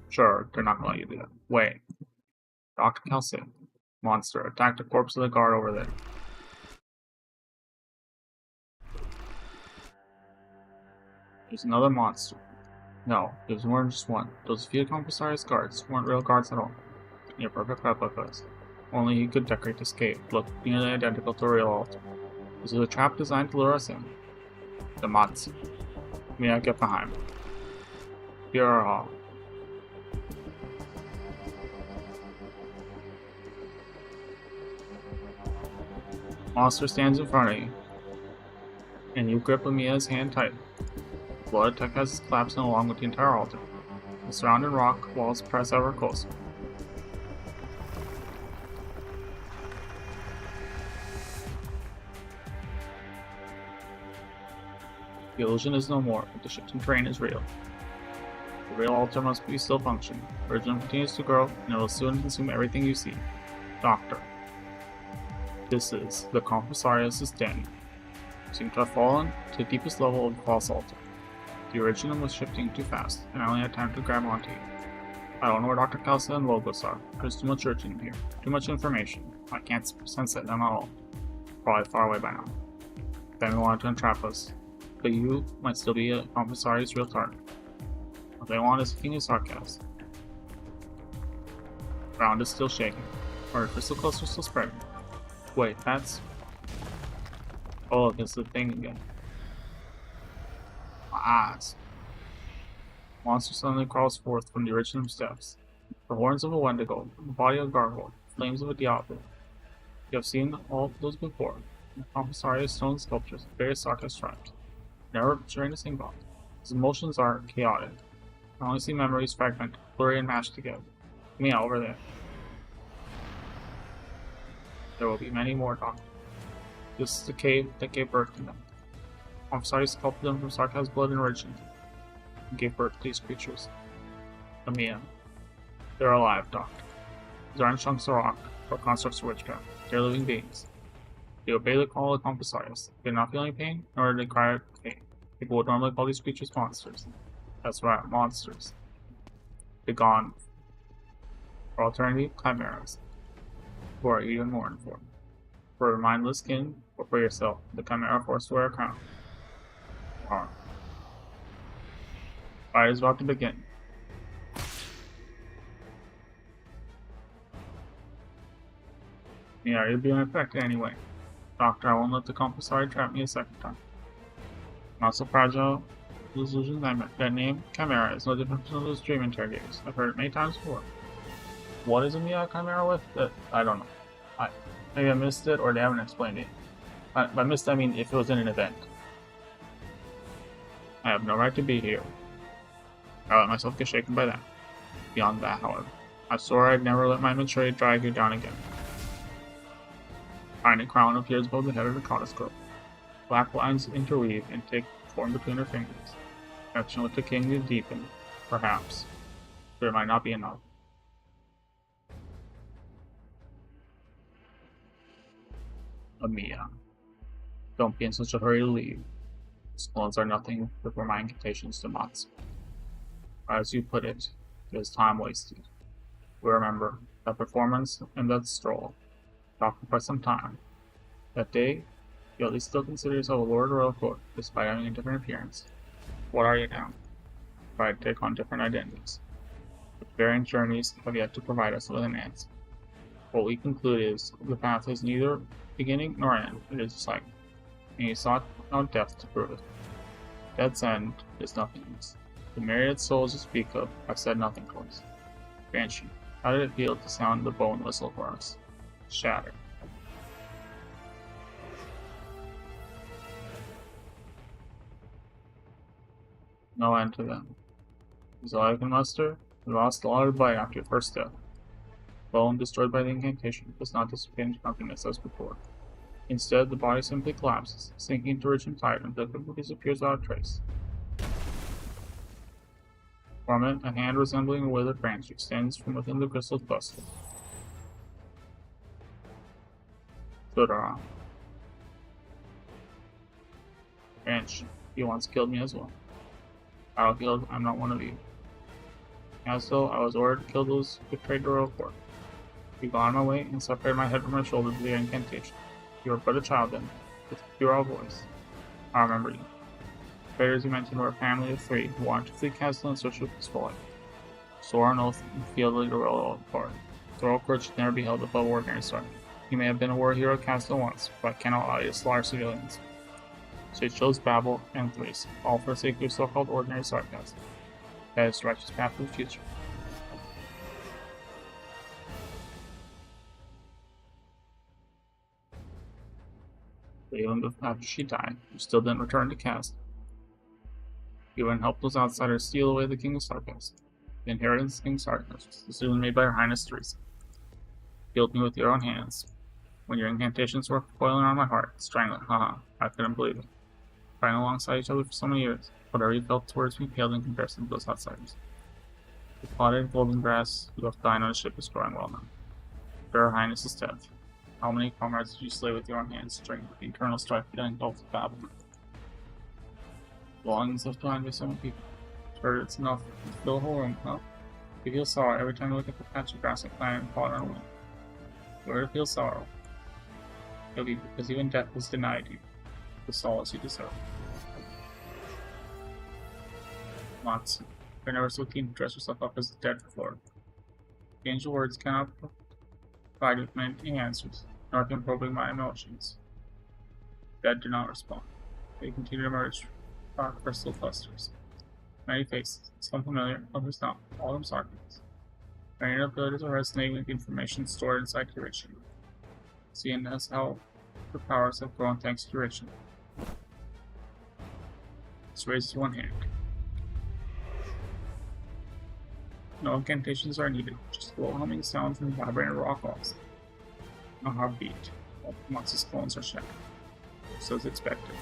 Sure, they're not going to let you do that. Wait. Dr. Kalsin, monster, attacked the corpse of the guard over there. There's another monster. No, there's more than just one. Those few Compulsarius guards weren't real guards at all. You're perfect replicas. Only he could decorate this cave, look nearly identical to a real altar. This is a trap designed to lure us in. The Matsu. May I get behind me? Here are all. Monster stands in front of you, and you grip Amiya's hand tight. The blood attack has collapsed along with the entire altar. The surrounding rock walls press ever closer. The illusion is no more, but the shifting terrain is real. The real altar must be still functioning. Original continues to grow, and it will soon consume everything you see. Doctor. This is the Compulsarius' den. You seem to have fallen to the deepest level of the false altar. The original was shifting too fast, and I only had time to grab onto you. I don't know where Dr. Kelsa and Logos are. There's too much urgent here. Too much information. I can't sense it none at all. Probably far away by now. Then they wanted to entrap us. But you might still be a Compulsarius' real target. What they want is a king of sarcasm. The ground is still shaking. Our crystal cluster is still spreading. Wait, that's... Oh look, it's the thing again. My eyes. Monster suddenly crawls forth from the original steps. The horns of a Wendigo, the body of a gargoyle, flames of a Diablo. You have seen all those before. The Compulsarius stone sculptures, various sarcas tribes. Never betraying a single. His emotions are chaotic. I only see memories fragmented, blurry and mashed together. Me out over there. There will be many more, Doctor. This is the cave that gave birth to them. Compulsarius sculpted them from Sarkaz's blood and origin, and gave birth to these creatures. Amiya. They're alive, Doctor. These aren't chunks of rock or constructs of witchcraft. They're living beings. They obey the call of Compulsarius. They do not feel any pain, nor do they cry out pain. People would normally call these creatures monsters. That's right, monsters. Begone. For alternative, chimeras. Who are even more informed. For a mindless kin, or for yourself, the chimera forced to wear a crown. Harm. Fight is about to begin. Yeah, you'll be unaffected anyway. Doctor, I won't let the Compulsari trap me a second time. Not so fragile. Illusions I met. That name, Chimera, is no different from those dream interrogators. I've heard it many times before. What is a Chimera with? I don't know. Maybe I missed it, or they haven't explained it. By missed, I mean if it was in an event. I have no right to be here. I let myself get shaken by that. Beyond that, however, I swore I'd never let my maturity drag you down again. A tiny crown appears above the head of the goddess girl. Black lines interweave and take form between her fingers. Connection with the king is deepened, perhaps. But it might not be enough. Amiya. Don't be in such a hurry to leave. Clones are nothing before my incantations to Matsu. As you put it is time wasted. We remember that performance and that stroll. Talked for some time. That day, you at least still consider yourself a lord or a court, despite having a different appearance. What are you now? Try to take on different identities. But varying journeys have yet to provide us with an answer. What we conclude is, the path has neither beginning nor end, it is a cycle, and you sought out death to prove it. Death's end is nothingness. The myriad souls you speak of have said nothing to us. Banshee, how did it feel to sound the bone whistle for us? Shatter. No end to them. Is all I can muster? We lost a lot of bite after your first death. Bone destroyed by the incantation does not dissipate into nothingness as before. Instead, the body simply collapses, sinking into rich and tight until it completely disappears without a trace. From it, a hand resembling a withered branch extends from within the crystal cluster. Sudara. Branch, you once killed me as well. Battlefield, I'm not one of you. As though I was ordered to kill those who betrayed the royal court. You got on my way and separated my head from my shoulder with the incantation. You were but a child then, with a puerile voice. I remember you. traders you mentioned were a family of 3 who wanted to flee Castle in search of peaceful life. Swore an oath and fielded a guerrilla apart. Thorough courage should never be held above ordinary sword. He may have been a war hero of Castle once, but I cannot allow you to slaughter civilians. So he chose Babel and Thrace, all for the sake of so-called ordinary sarcasm. That is the righteous path of the future. Even after she died, you still didn't return to Cast. You went and helped those outsiders steal away the King of Sarkas. The inheritance of King Sarkas, the decision made by Her Highness Teresa. Killed me with your own hands. When your incantations were coiling around my heart, strangling, haha, I couldn't believe it. Fighting alongside each other for so many years, whatever you felt towards me paled in comparison to those outsiders. You plotted golden grass, you left dying on a ship is growing well now. For Her Highness's death. How many comrades did you slay with your own hands during the eternal strife that engulfed Babylon? Longings left behind by so many people. Sure, it's enough to fill a whole room, huh? You feel sorrow every time you look at the patch of grass and planet and fall on a wind. Where to feel sorrow? It'll be because even death was denied you the solace you deserve. Matsu, you're never so keen to dress yourself up as the dead for. The angel words cannot provide with many answers, nor can probing my emotions. Dead do not respond. They continue to emerge from crystal clusters. Many faces, some familiar, others not, all of them sarcasms. Many abilities are resonating with the information stored inside curation. Seeing as how her powers have grown thanks to curation. This raises one hand. No incantations are needed, just low humming sounds and vibrating rock walls. No heartbeat, while Matsu's clones are shattered. So as expected.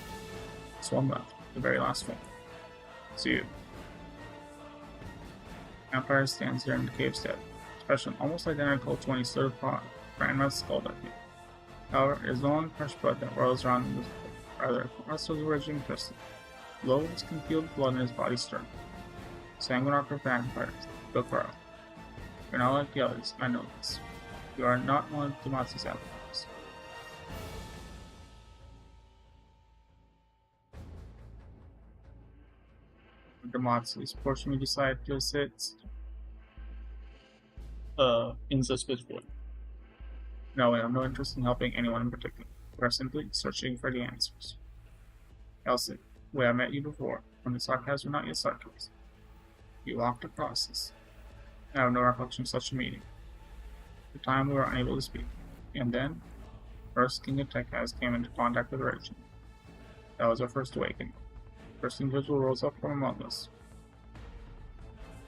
Just one left, the very last one. It's you. Vampire stands there in the cave's dead, expression almost identical to when he stood upon Grandma's skull that day. However, it is no longer fresh blood that whirls around him, rather, the rest of the origin crystal. Below his concealed blood in his body stirred. Sanguine arc of vampires, Dokara. You're not like the others, I know this. You are not one of Damatsu's avatars. Damatsu's portion we decided to sit in suspicious way. No, we have no interest in helping anyone in particular. We are simply searching for the answers. Elsie, where I met you before, when the sarcasms were not yet sarcasms. You walked across us. I have no recollection of such a meeting. At the time we were unable to speak. And then, first King of Tekaz came into contact with the region. That was our first awakening. First individual rose up from among us.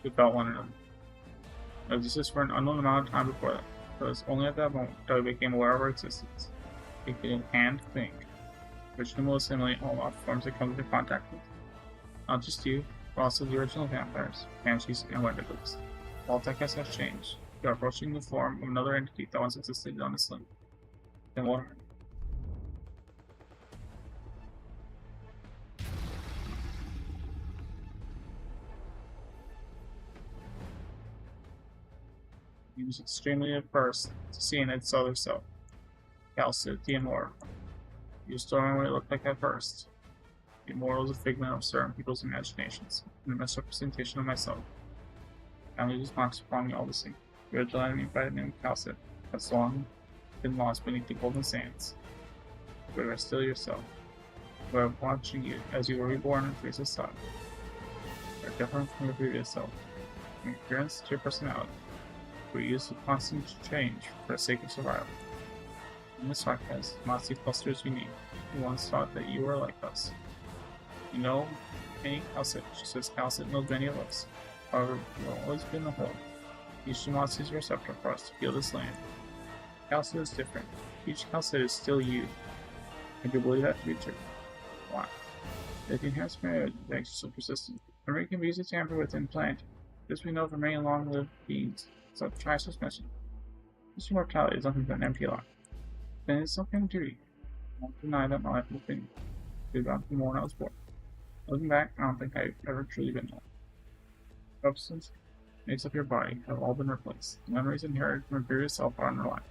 We felt one another. It existed for an unknown amount of time before that. It was only at that moment that we became aware of our existence. We could and think. Originally will assimilate all life forms that come into contact with. Not just you, but also the original vampires, banshees, and wendigos. All Tekaz has changed. You are approaching the form of another entity that once existed on this link. Then what are He was extremely averse to seeing its other self. Calcid, the immortal. He was throwing what it looked like at first. The immortal is a figment of certain people's imaginations, and a misrepresentation of myself. Family just marks upon me all the same. The original enemy by the name of Calcid has long been lost beneath the golden sands. But you are still yourself. We are watching you as you were reborn in Theresa's side. You are different from your previous self. From your appearance to your personality. We use the constant change for the sake of survival. In this podcast, Matsu clusters unique. We once thought that you were like us. You know many Calcid, just as Calcid knows many of us. However, we've always been the whole. Each Matsu is a receptor for us to feel this land. Calcid is different. Each Calcid is still you. I do believe that to be true. Why? The enhanced memory makes you so persistent. Memory can be easy to tamper with and plant. This we know from many long-lived beings. So try suspension. This immortality is nothing but an empty lie. Then it's something to read. I won't deny that my life will be about the more when I was born. Looking back, I don't think I've ever truly been alive. Substance makes up your body have all been replaced. The memories inherited from your previous self are underlined.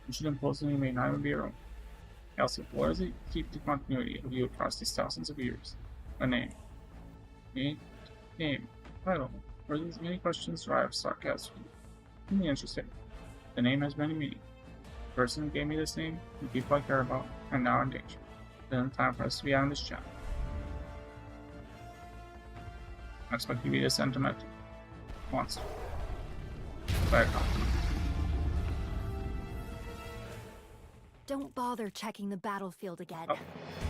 You should impose them, you may not even be your own. Also, what does it keep the continuity of you across these thousands of years? A name. Name, title, or these many questions drive sarcasm. Really interesting. The name has many meanings. The person who gave me this name, the people I care about, are now in danger. Then time for us to be out of this channel. I expect you to be this sentimental. Monster. Back off. Don't bother checking the battlefield again. Oh.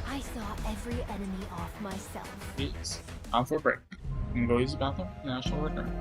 I saw every enemy off myself. Please. Time for a break. You can go use the bathroom, and I shall return.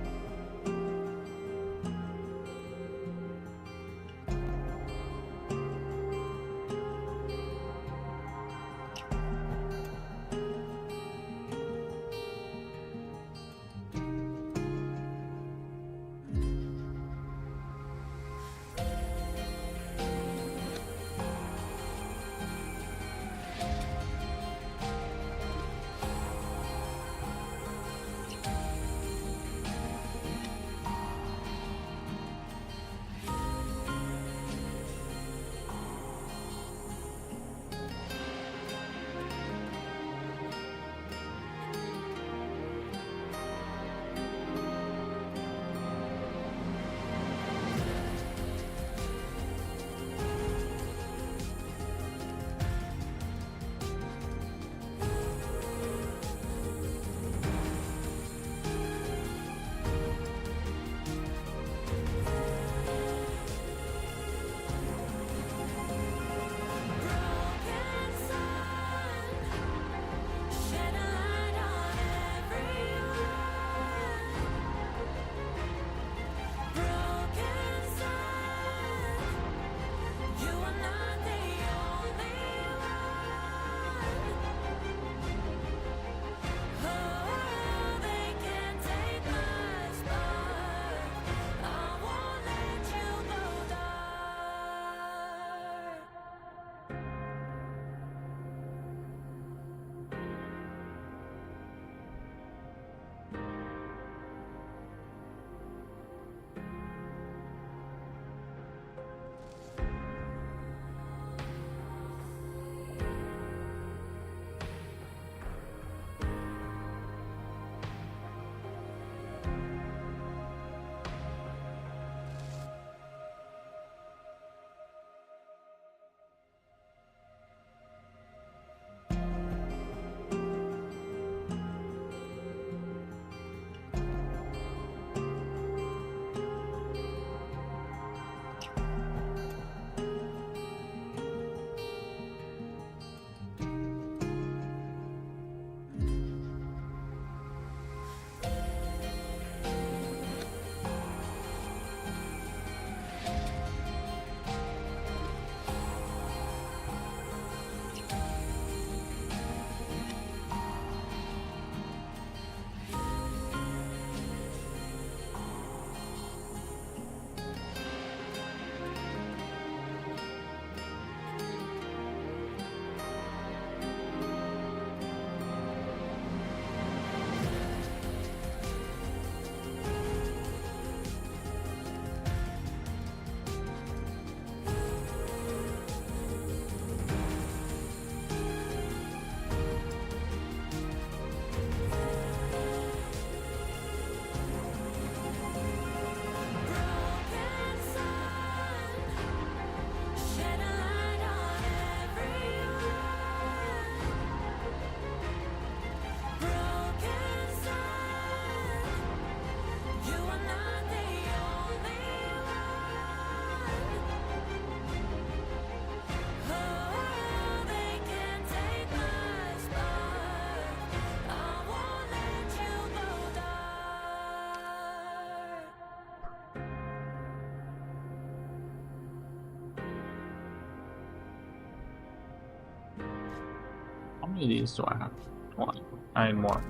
How many of these do I have? 20. I need more.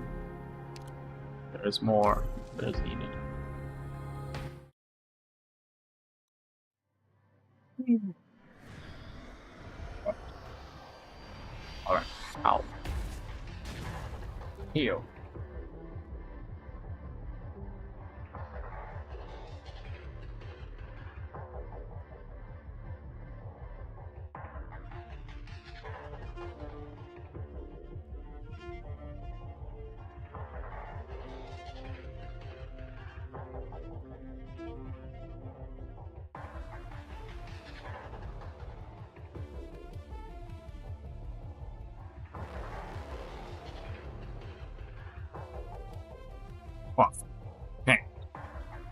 There's more that is needed. Alright, ow. Heal.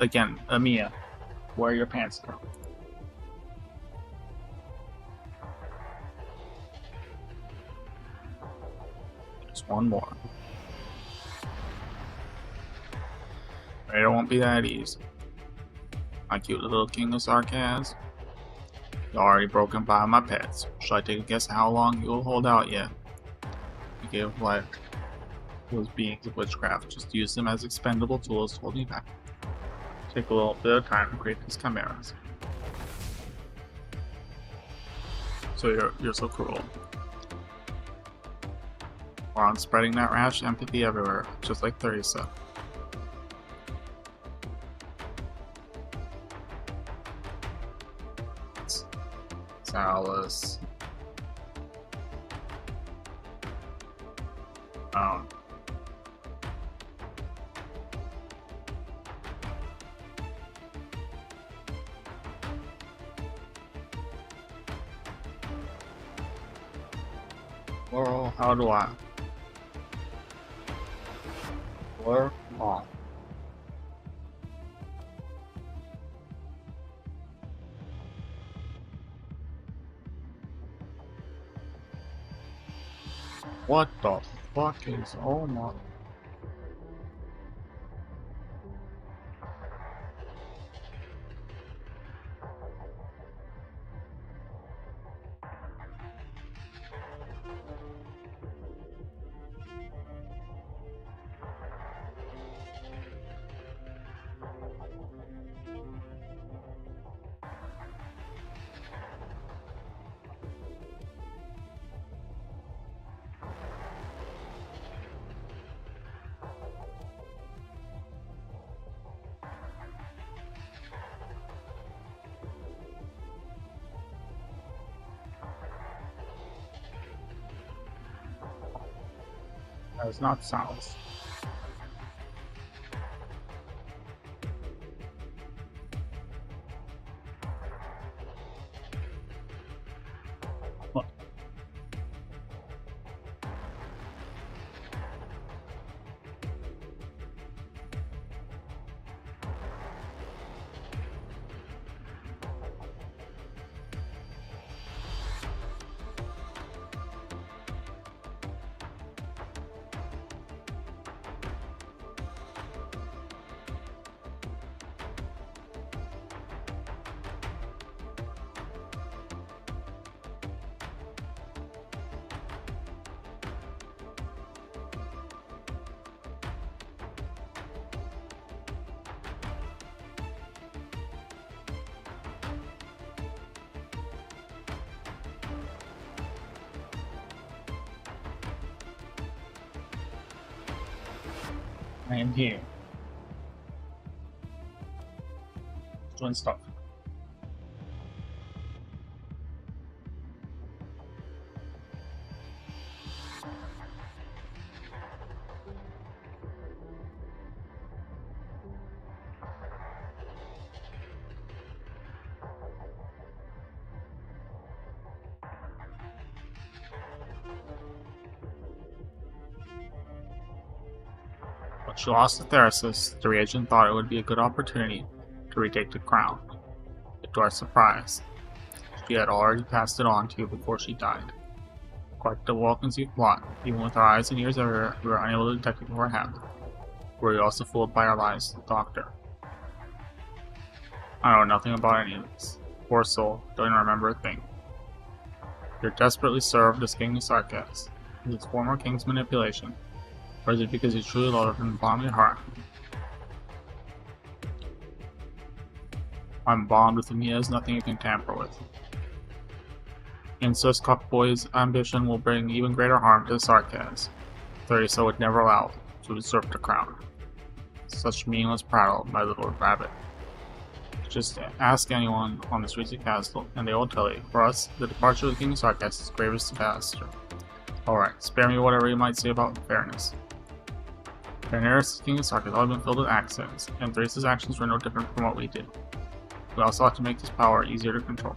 Again, Amiya, wear your pants down. Just one more. It won't be that easy. My cute little king of sarcasm. You're already broken by my pets. Should I take a guess how long you'll hold out yet? You give like those beings of witchcraft. Just use them as expendable tools to hold me back. Take a little bit of time to create these chimeras. So you're so cruel. While I'm spreading that rash empathy everywhere, just like Theresa. Alice. Well, how do I? Where on? What the fuck is, oh my. That is not Salas. What? I am here. Doing stuff. When she lost to Therasis, the reagent thought it would be a good opportunity to retake the crown. But to our surprise, she had already passed it on to you before she died. Quite the well-conceived plot. Even with our eyes and ears everywhere, we were unable to detect it beforehand. Were you also fooled by our lies, Doctor? I know nothing about any of this. Poor soul, don't even remember a thing. You're desperately served as King of Sarkas. Is it former king's manipulation? Or is it because you truly love her from the bottom of your heart? I'm bond with him, he has nothing you can tamper with. Incest Cockboy's ambition will bring even greater harm to the Sarkas. Theresa would never allow to usurp the crown. Such meaningless prattle, my little rabbit. Just ask anyone on the streets of Castle, and they will tell you, for us, the departure of the King of Sarkas is gravest disaster. Alright, spare me whatever you might say about fairness. Daenerys' King of Sark has always been filled with accidents, and Thrace's actions were no different from what we did. We also ought to make this power easier to control.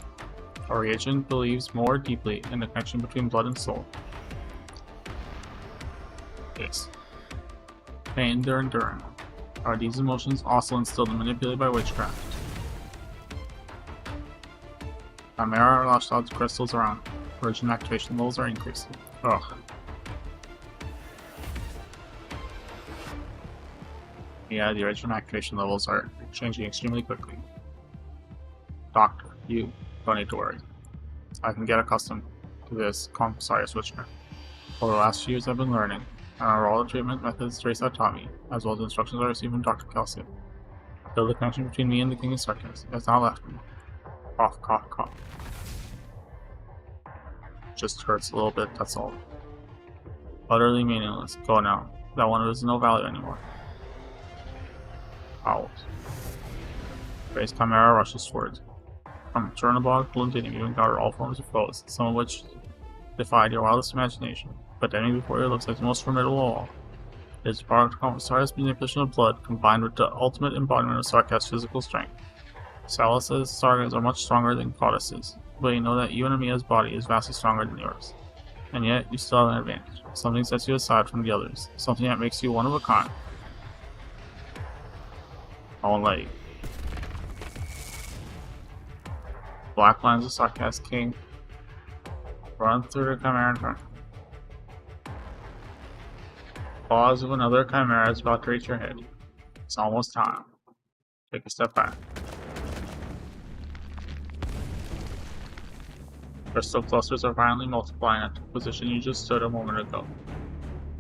Our reagent believes more deeply in the connection between blood and soul. Yes. Pain they're enduring. Are these emotions also instilled and manipulated by witchcraft? Chimera are lashed out to crystals around. Virgin activation levels are increasing. Ugh. Yeah, the original activation levels are changing extremely quickly. Doctor, you don't need to worry. I can get accustomed to this compulsory switcher. Over the last few years I've been learning, and are all the treatment methods Teresa taught me, as well as instructions I received from Dr. Kelsey. I feel the connection between me and the King of Circus has not left me. Cough, cough, cough. Just hurts a little bit, that's all. Utterly meaningless. Go now. That one is no value anymore. Owls. Grace Chimera rushes towards. From Chernobog to Lundin, you encounter all forms of foes, some of which defied your wildest imagination, but ending before you looks like the most formidable of all. It is part of Sark's manipulation of blood, combined with the ultimate embodiment of Sark's physical strength. Salus says Sargas are much stronger than goddesses, but you know that you and Amia's body is vastly stronger than yours. And yet, you still have an advantage. Something sets you aside from the others, something that makes you one of a kind. I won't let you. Black lines of Sark's king run through the Chimera in front. Claws of another Chimera is about to reach your head. It's almost time. Take a step back. Crystal clusters are finally multiplying at the position you just stood a moment ago.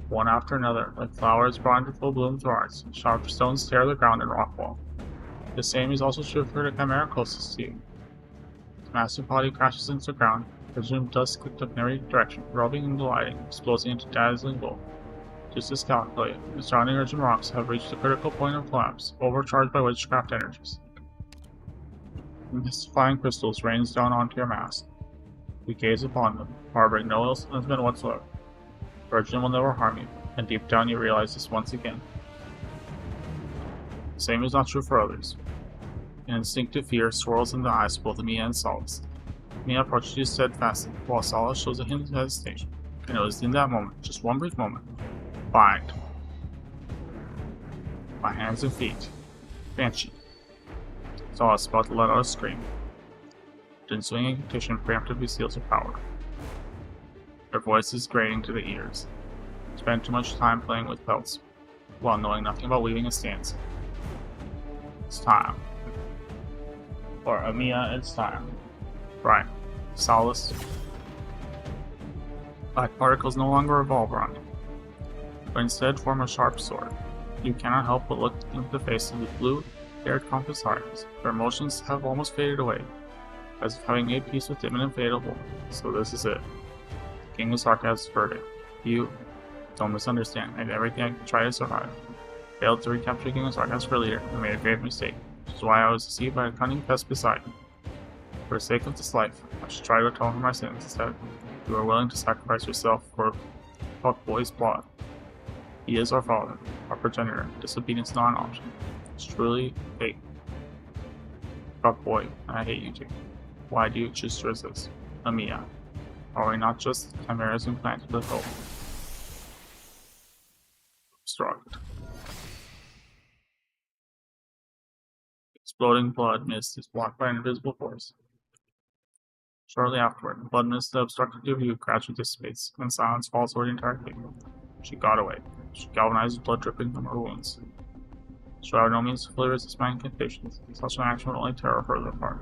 One after another, like flowers brought into full bloom through arts, sharp stones tear the ground and rock wall. The same is also true for the Chimera closest to you. Its massive body crashes into the ground, presumed dust kicked up in every direction, rubbing and gliding, exploding into dazzling gold. Just as calculated, the surrounding urgent rocks have reached the critical point of collapse, overcharged by witchcraft energies. Mystifying crystals rains down onto your mask. You gaze upon them, harboring no ill sentiment whatsoever. Virgin will never harm you, and deep down you realize this once again. The same is not true for others. An instinctive fear swirls in the eyes of both Mia and Solace. Mia approaches you steadfastly, while Solace shows a hint of hesitation. And it was in that moment, just one brief moment, bind my hands and feet. Banshee. Solace is about to let out a scream. Then swinging incantation preemptively seals her power. Their voice is grating to the ears. Spend too much time playing with belts, while knowing nothing about weaving a stance. It's time. For Amiya, it's time. Right. Solace. Black particles no longer revolve around you, but instead form a sharp sword. You cannot help but look into the face of the blue-haired Compass Harkins. Their emotions have almost faded away, as if having made peace with imminent fate of war. So this is it. King of Sarkaz's verdict. You, don't misunderstand, I did everything I could try to survive. Failed to recapture King of Sarkaz for leader, and made a grave mistake, which is why I was deceived by a cunning pest beside me. For the sake of this life, I should try to atone for my sins instead. You are willing to sacrifice yourself for Fuckboy's blood. He is our father, our progenitor. Disobedience is not an option. It's truly fate. Fuckboy, and I hate you too. Why do you choose to resist? Amiya. Are we not just chimeras implanted with hope? Obstruct. Exploding blood mist is blocked by an invisible force. Shortly afterward, the blood mist that obstructed your view gradually dissipates, and silence falls over the entire kingdom. She got away. She galvanized blood dripping from her wounds. She had no means to fully resist my incantations. Such an action would only tear her further apart.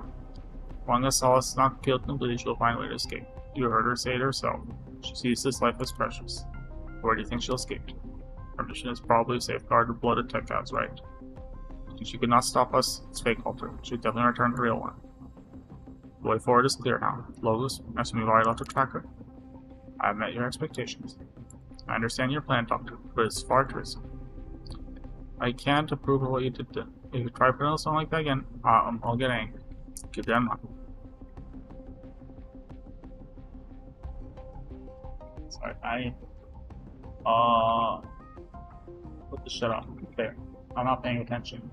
As long as Solace is not killed completely, she will find a way to escape. You heard her say it herself. She sees this life as precious. Where do you think she'll escape to? Her mission is probably to safeguard the blooded tech gods, right? If she could not stop us, it's fake altar. She would definitely return to the real one. The way forward is clear now. Logos, I assume you've already left a tracker. I have met your expectations. I understand your plan, Doctor, but it's far too risky. I can't approve of what you did then. If you try putting something like that again, I'll get angry. Keep that in mind. Sorry, put the shit up. There. I'm not paying attention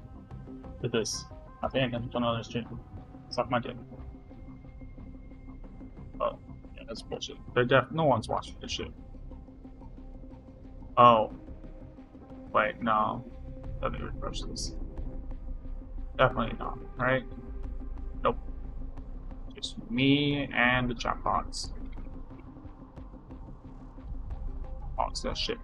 to this. I'm paying attention to another stream. Suck my dick. Oh, yeah, that's bullshit. No one's watching this shit. Oh. Wait, no. Let me refresh this. Definitely not, right? Nope. Just me and the chatbots. Oh, it's that shit.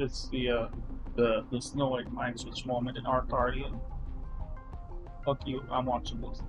It's the Snow White Mind Switch moment in Arc Guardian. Fuck you, I'm watching this.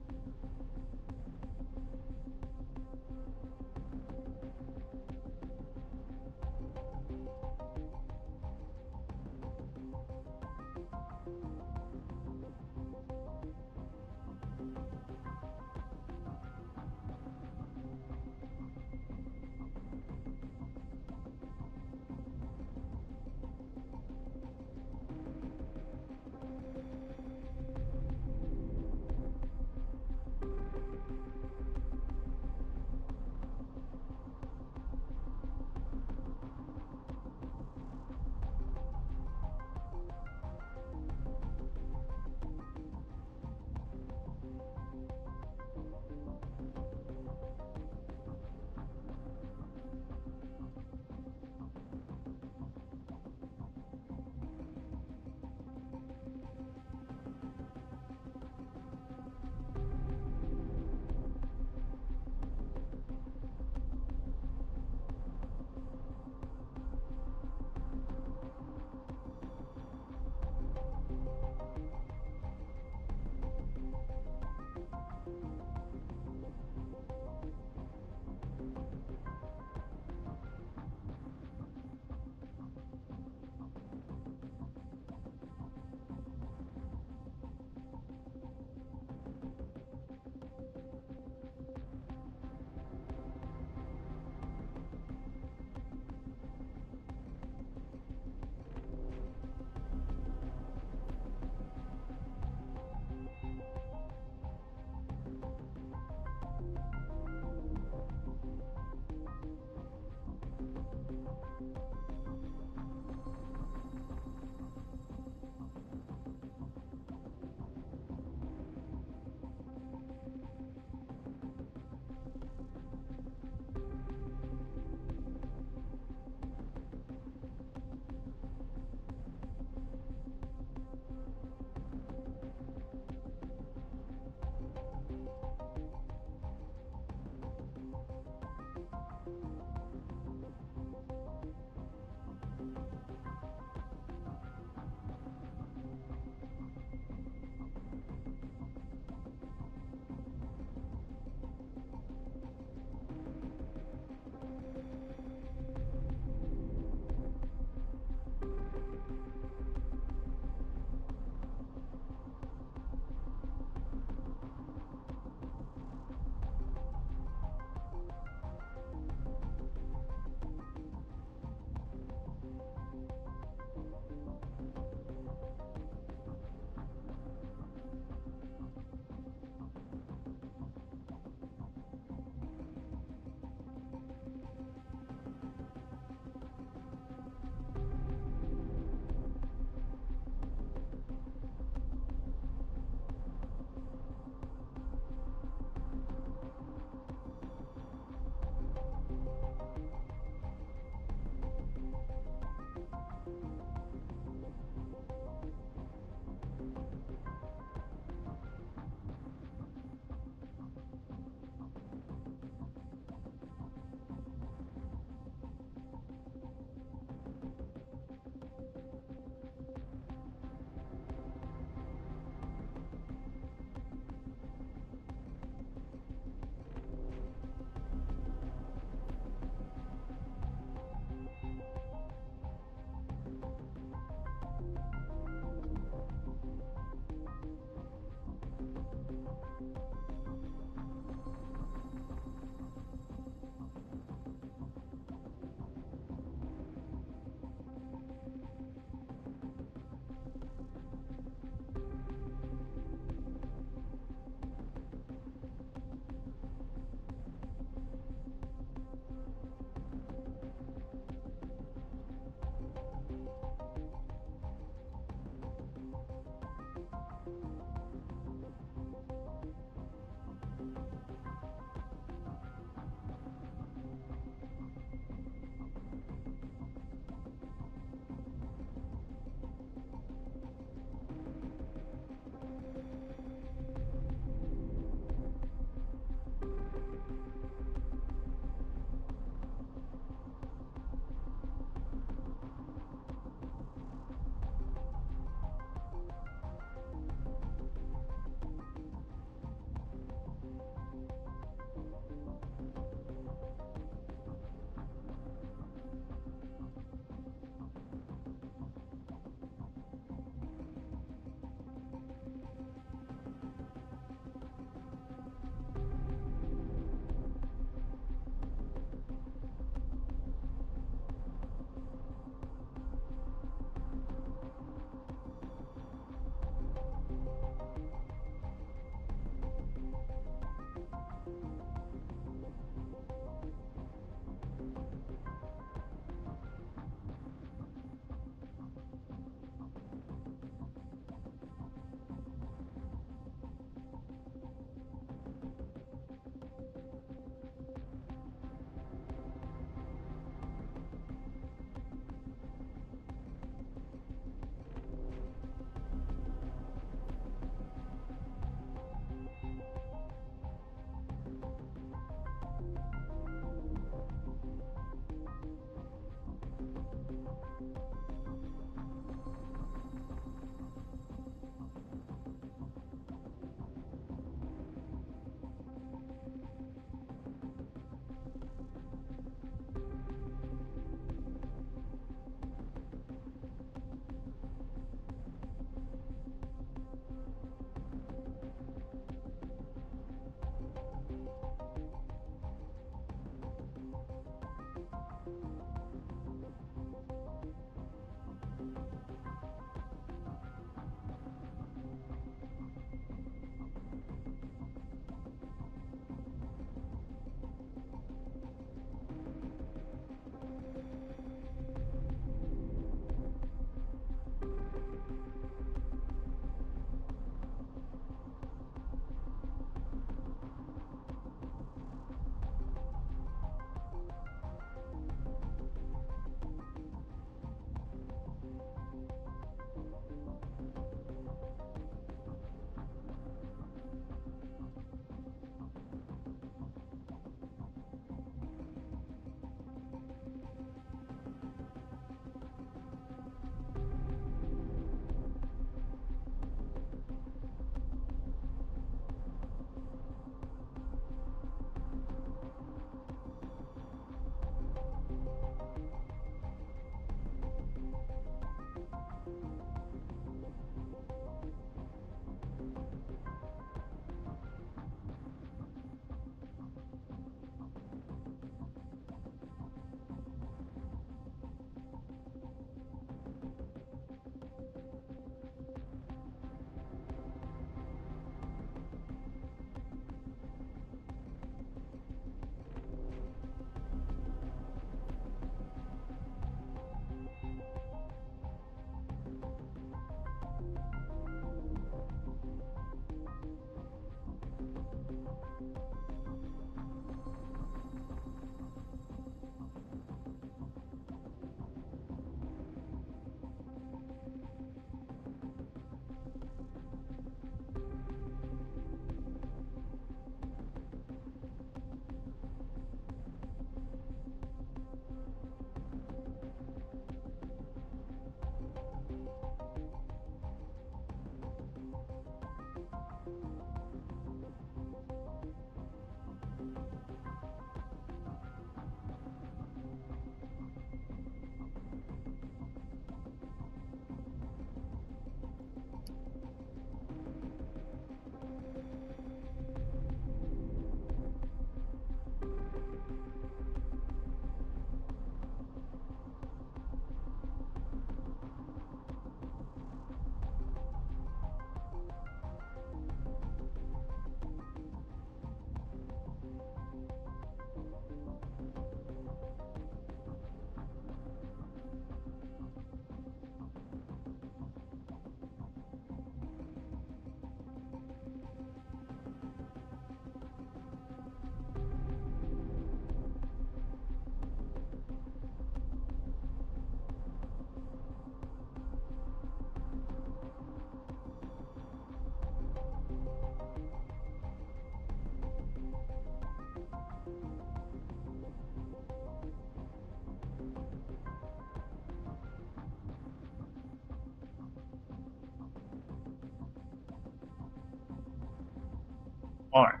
Alright,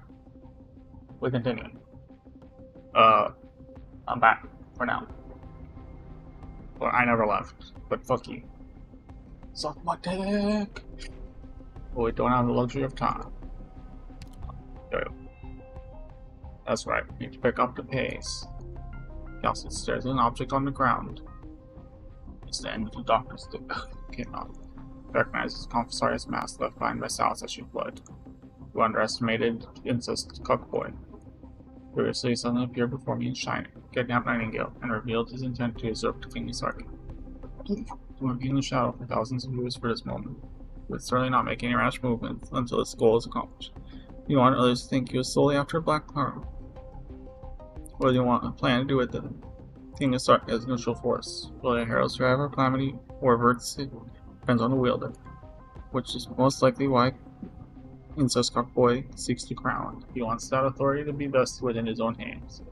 we continue. I'm back for now. Well, I never left, but fuck you. Suck my dick! But we don't have the luxury of time. There we go. That's right, we need to pick up the pace. He also stares at an object on the ground. It's the end of the darkness that came out. Recognizes Confessorius mask left behind by Sal's as she fled. Who underestimated incest cuckboy. Curiously, he suddenly appeared before me in shining, kidnapped Nightingale, and revealed his intent to usurp the king's arc. To be in the shadow for thousands of years for this moment, but certainly not make any rash movements until his goal is accomplished. You want others to think he was solely after a black pearl. What do you want a plan to do with it? King of Sark as neutral force. Will the herald survive our calamity or avert it? Depends on the wielder. Which is most likely why Incest Cockboy seeks the crown. He wants that authority to be vested within his own hands.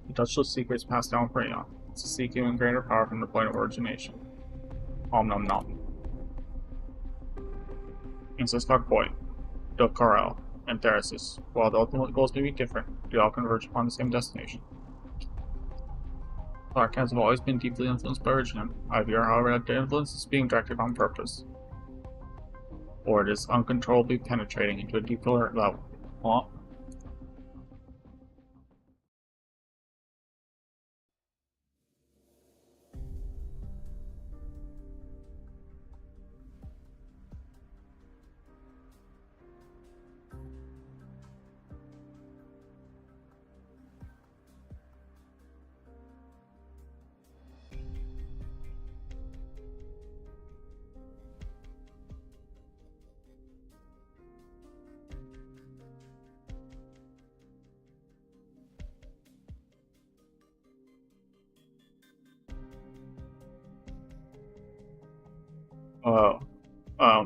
The touchless secrets passed down for eons, to seek even greater power from the point of origination. Om nom nom. Incest Cockboy, Del Corral, and Therasis. While the ultimate goals may be different, they all converge upon the same destination. Arcans have always been deeply influenced by Originum. I fear, however, that their influence is being directed on purpose. Or it is uncontrollably penetrating into a deeper level. Well,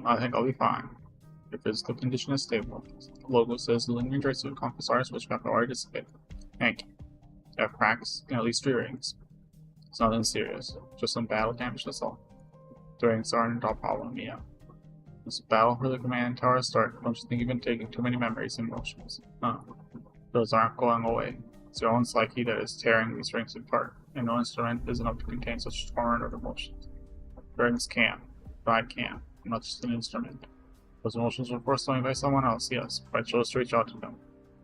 I think I'll be fine. Your physical condition is stable. The logo says the lingering traces of Confessorius which have already dissipated. Thank you. You have cracks in at least 3 rings. It's nothing serious, just some battle damage, that's all. The rings aren't a problem, yeah. This battle for the command tower start. Don't you think you've been taking too many memories and emotions? Those aren't going away. It's your own psyche that is tearing these rings apart, and no instrument is enough to contain such torrent of emotions. The rings can, but I can't. I'm not just an instrument. Those emotions were forced on me by someone else, yes, but I chose to reach out to them,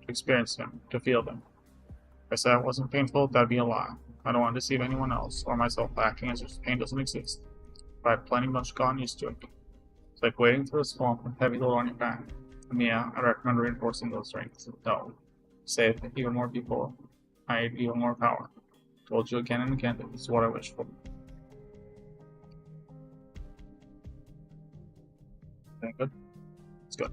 to experience them, to feel them. If I said it wasn't painful, that'd be a lie. I don't want to deceive anyone else, or myself by acting as if pain doesn't exist. But I've plenty much gotten used to it. It's like wading through a swamp with a heavy load on your back. And yeah, I recommend reinforcing those rings. No. Save even more people. I need even more power. Told you again and again that this is what I wish for. Okay, good. It's good.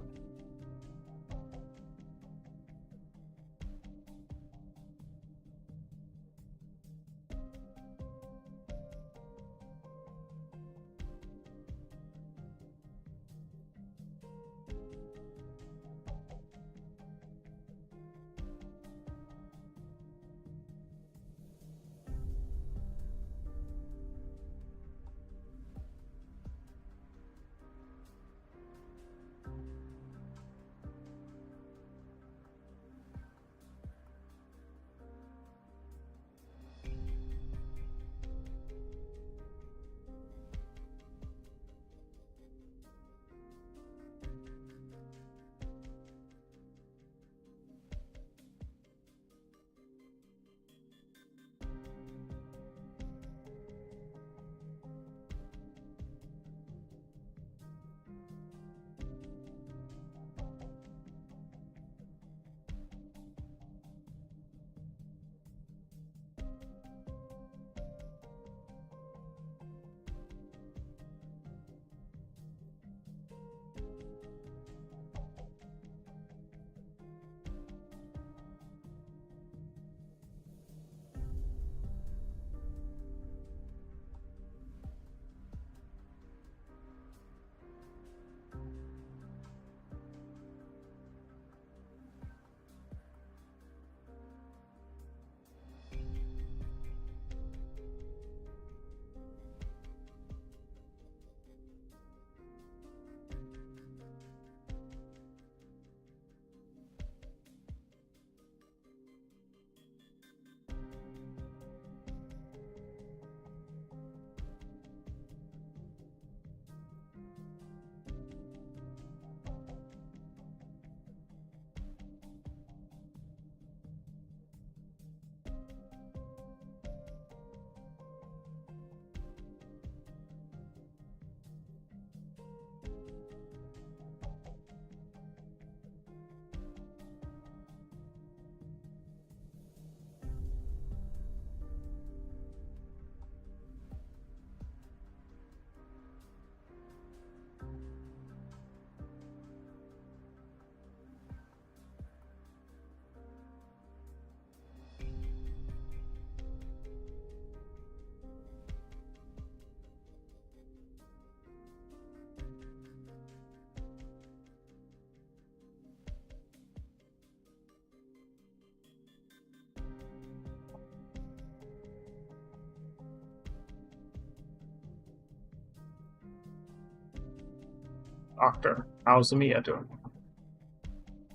Doctor, how's Mia doing?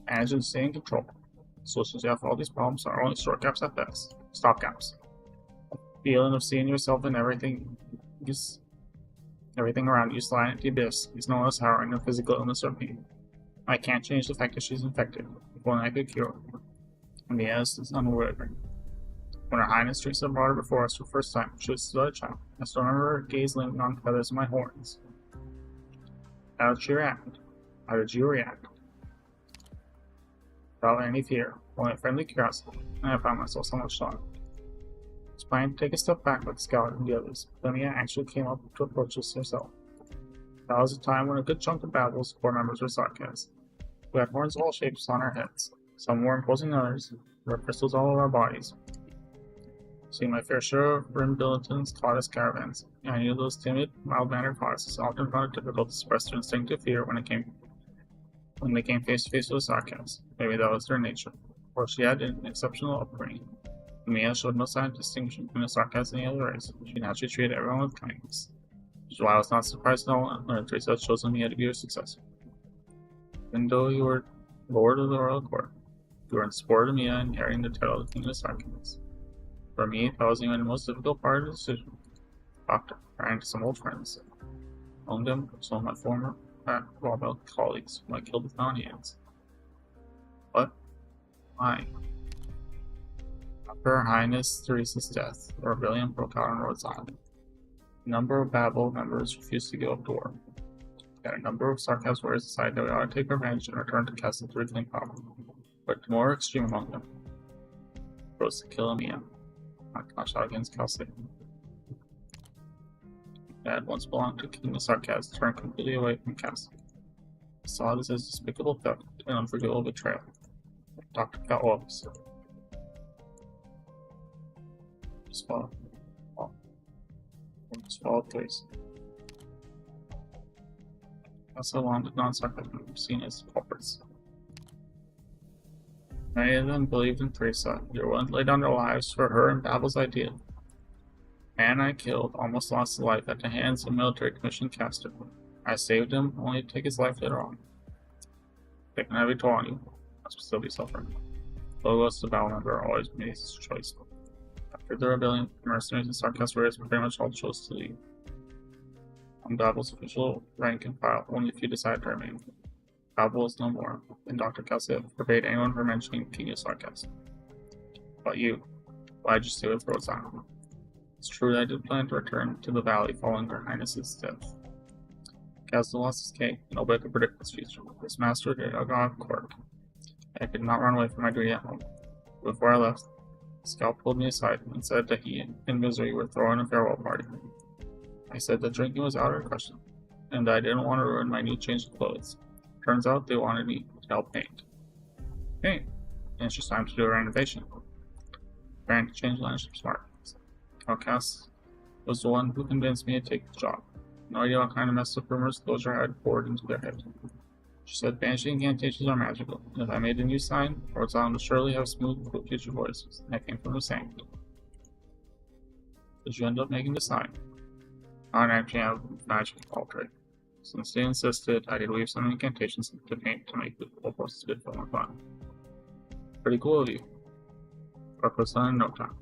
Managing to stay in control. Solutions to all these problems are only shortcuts at best. Stopgaps. Feeling of seeing yourself in everything around you slide into the abyss is no less harrowing than physical illness or pain. I can't change the fact that she's infected. If only I could cure her. Mia is unwavering. When Her Highness Teresa brought her before us for the first time, she was still a child. I still remember her gaze lingering on the feathers of my horns. How did she react? How did you react? Without any fear, only a friendly curiosity, and I found myself somewhat shocked. I was planning to take a step back with Scout and the others, but Mia actually came up to approach us herself. That was a time when a good chunk of Babel's core members were sarcastic. We had horns of all shapes on our heads, some more imposing than others. There were crystals all over our bodies. Seeing my fair share of Brimbilliton's goddess caravans, I knew those timid, mild-mannered goddesses often found it difficult to suppress their instinctive fear when they came face to face with sarcasm. Maybe that was their nature, for she had an exceptional upbringing. Mia showed no sign of distinction between the sarcasm and the other race. She naturally treated everyone with kindness, which is why I was not surprised at all when Teresa had chosen Mia to be her successor. Even though you were Lord of the Royal Court, you were in support of Mia and inheriting the title of the King of the Sarkans. For me, that was even the most difficult part of the decision. Doctor, I ran into some old friends. Among them, some of my former Warbelt colleagues whom I killed with my own hands. What? Why? After Her Highness Theresa's death, the rebellion broke out on Rhodes Island. A number of Babel members refused to give up to war. Yet a number of Sarkaz warriors decided that we ought to take revenge and return to Castle to reclaim power. But the more extreme among them rose to kill Mia. I clashed out against Kelsey. I had once belonged to King of Sarkaz, turned completely away from Castle. I saw this as despicable theft and unforgivable betrayal. Dr. Calwells. Just follow, please. Also wanted non-Sarkaz seen as culprits. Many of them believed in Teresa. They were willing to lay down their lives for her and Babel's idea. The man I killed almost lost his life at the hands of a military commissioned caster. I saved him, only to take his life later on. Taking a heavy toll on you, must still be suffering. Logos, the Babel member, always made his choice. After the rebellion, the mercenaries and Sarkaz warriors pretty much all chose to leave. On Babel's official rank and file, only a few decided to remain. Babel is no more, and Dr. Kalsev forbade anyone from mentioning King of Sarkaz. But you, why'd you stay with Rhodes Island? It's true that I did plan to return to the valley following Her Highness's death. Castle lost his king, and nobody could predict his future. His master did a god quirk. I could not run away from my duty at home. Before I left, Scout pulled me aside and said that he and Misery were throwing a farewell party. I said that drinking was out of the question, and that I didn't want to ruin my new change of clothes. Turns out they wanted me to help paint. Paint? And it's just time to do a renovation. Trying to change landship smart. Calcas was the one who convinced me to take the job. No idea what kind of messed up rumors Closure had poured into their head. She said banishing incantations are magical, and if I made a new sign, Rhodes Island would surely have smooth future voices, and I came from the same. Did you end up making the sign? I don't actually have magic to alter it. Since they insisted, I did weave some incantations to paint to make the whole process a bit more fun. Pretty cool of you. Work was done in no time.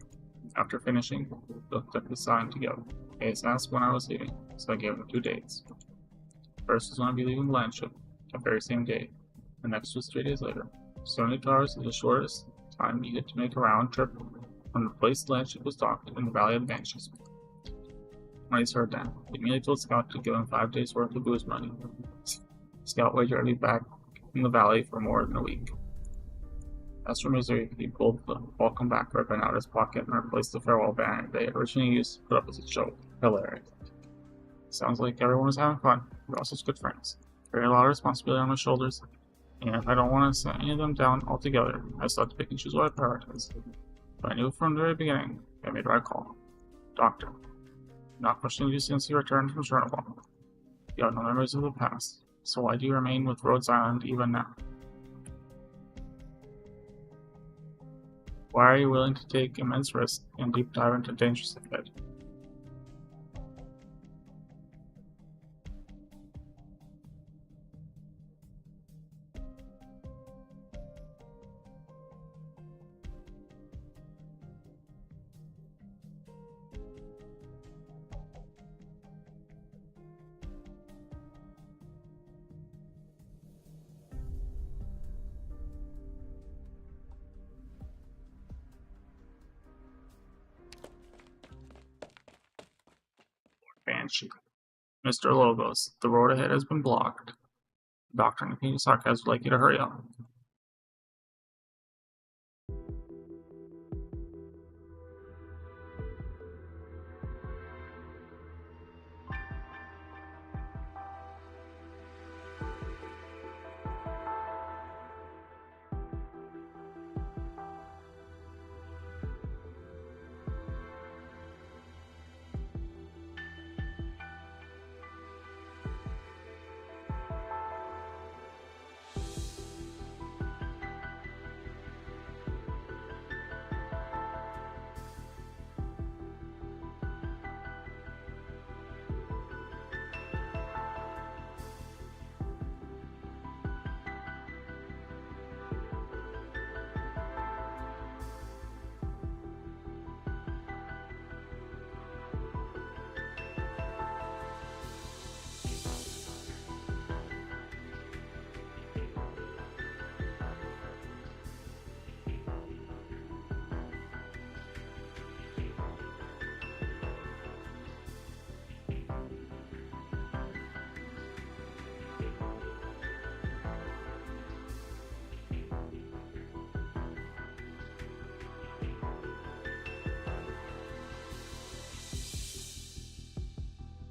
After finishing, we looked at the sign together. Ace asked when I was leaving, so I gave him 2 dates. First was when I'd be leaving the landship, the very same day. The next was 3 days later. 72 hours is the shortest time needed to make a round trip from the place the landship was docked in the Valley of the Banshees. When he heard that, he immediately told Scout to give him 5 days' worth of booze money. Scout wagered I'd be back in the valley for more than a week. As for Misery, he pulled the welcome back ribbon out of his pocket and replaced the farewell banner they had originally used to put up as a joke. Hilarious. Sounds like everyone was having fun. We're also good friends. Very a lot of responsibility on my shoulders, and if I don't want to set any of them down altogether, I still have to pick and choose what I prioritize. But I knew from the very beginning I made the right call. Doctor. Not questioning you since you returned from Chernobyl. You have no memories of the past, so why do you remain with Rhodes Island even now? Why are you willing to take immense risks and deep dive into dangerous ahead? Singe. Mr. Logos, the road ahead has been blocked. The doctor in King Sarkaz would like you to hurry up.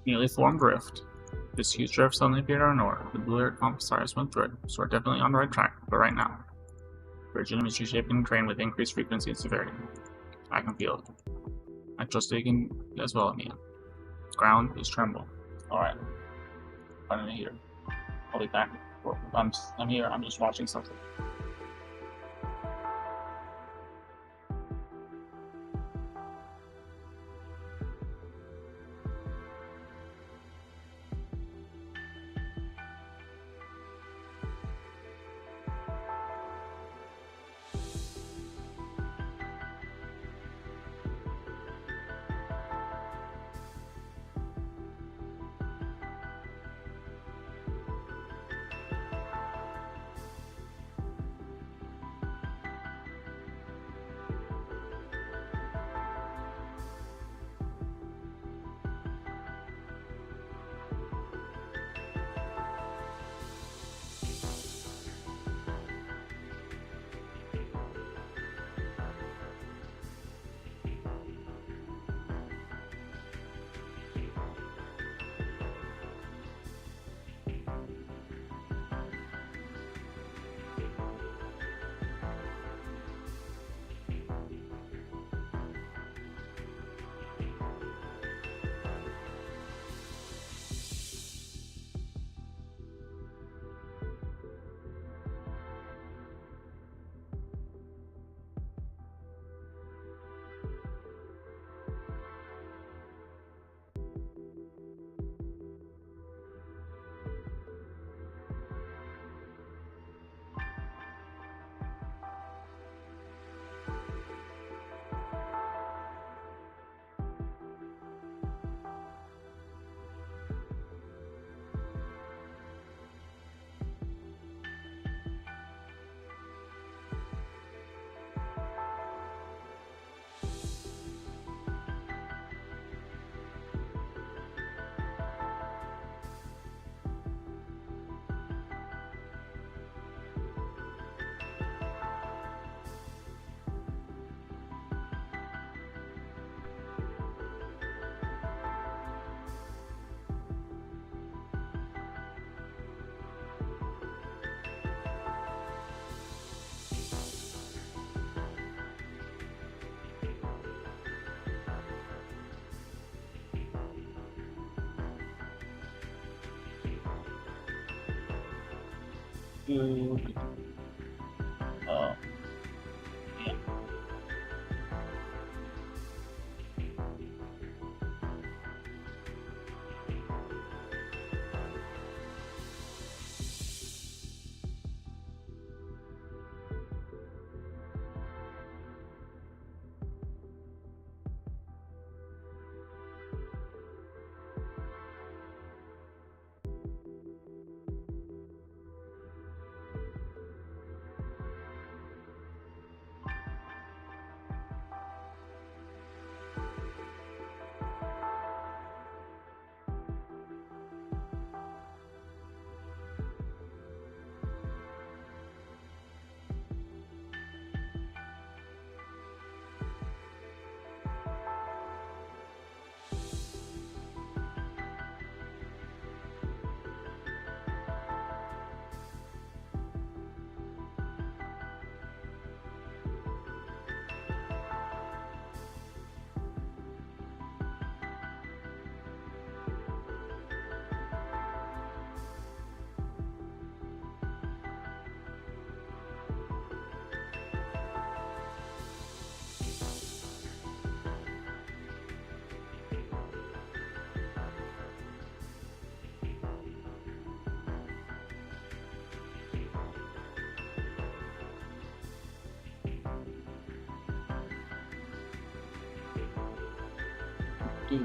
Nearly formed rift. This huge drift suddenly appeared out of nowhere. The blue-haired Conquistadors went through it, so we're definitely on the right track, but right now. Virgin is reshaping the terrain with increased frequency and severity. I can feel it. I trust you can as well, Mia. The ground is trembling. Alright. I'm here. I'll be back. I'm here, I'm just watching something. to uh, yeah. do.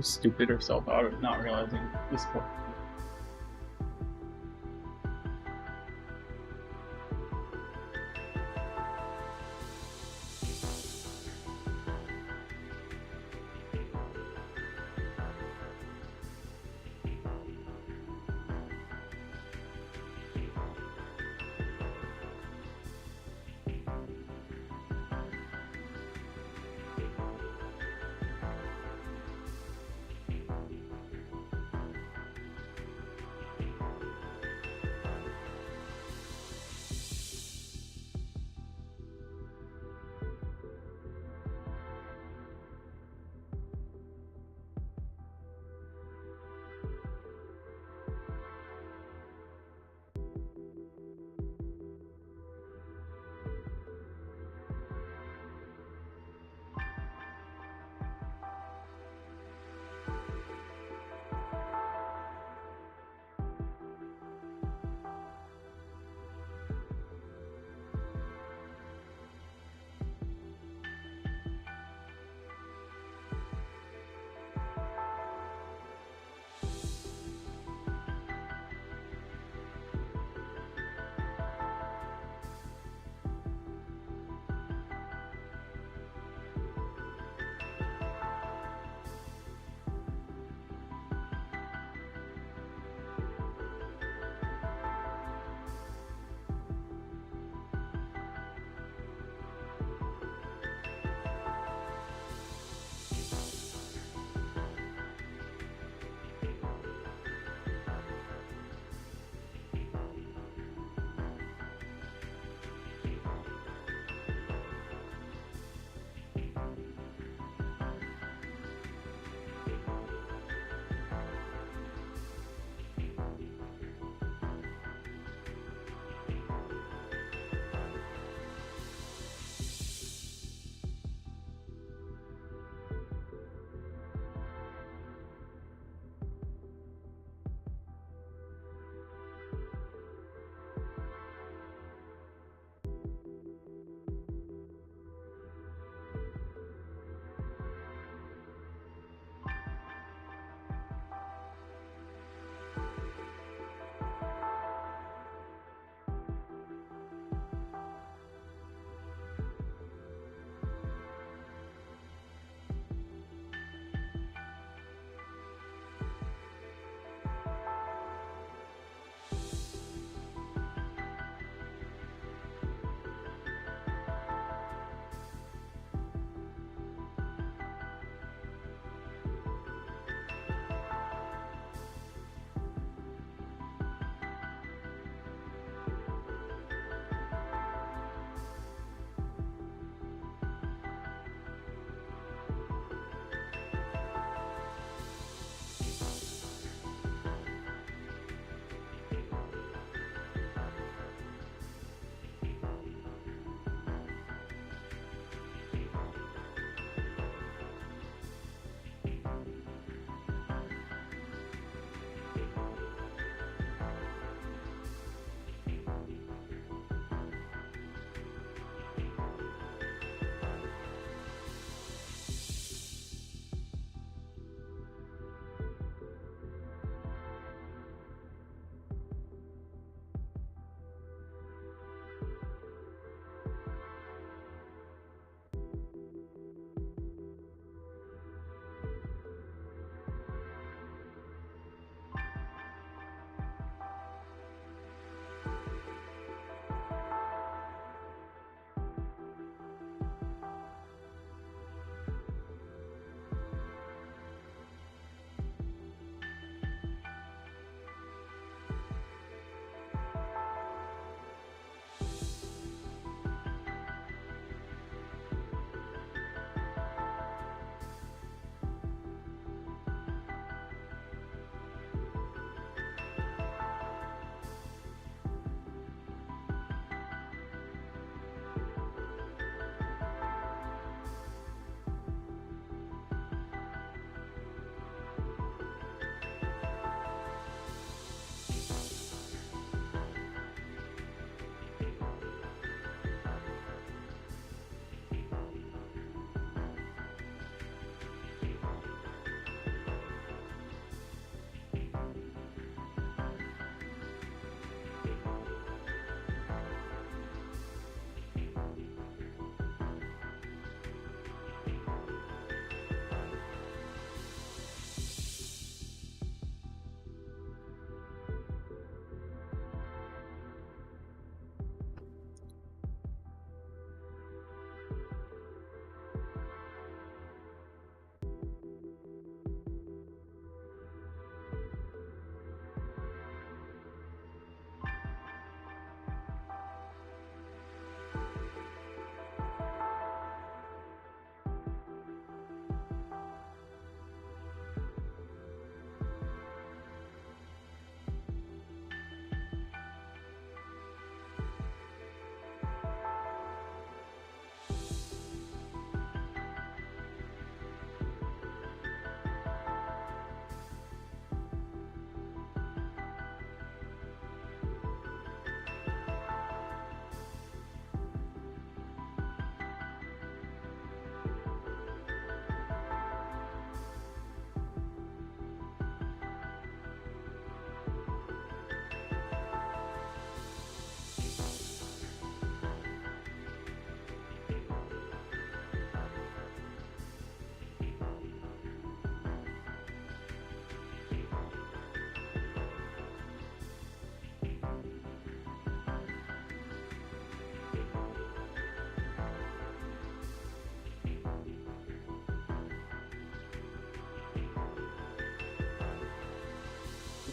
Stupid herself out of not realizing this point.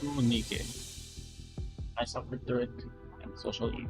Ooh, Nike. I suffered through it. And social eat.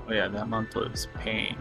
Oh yeah, that month was pain.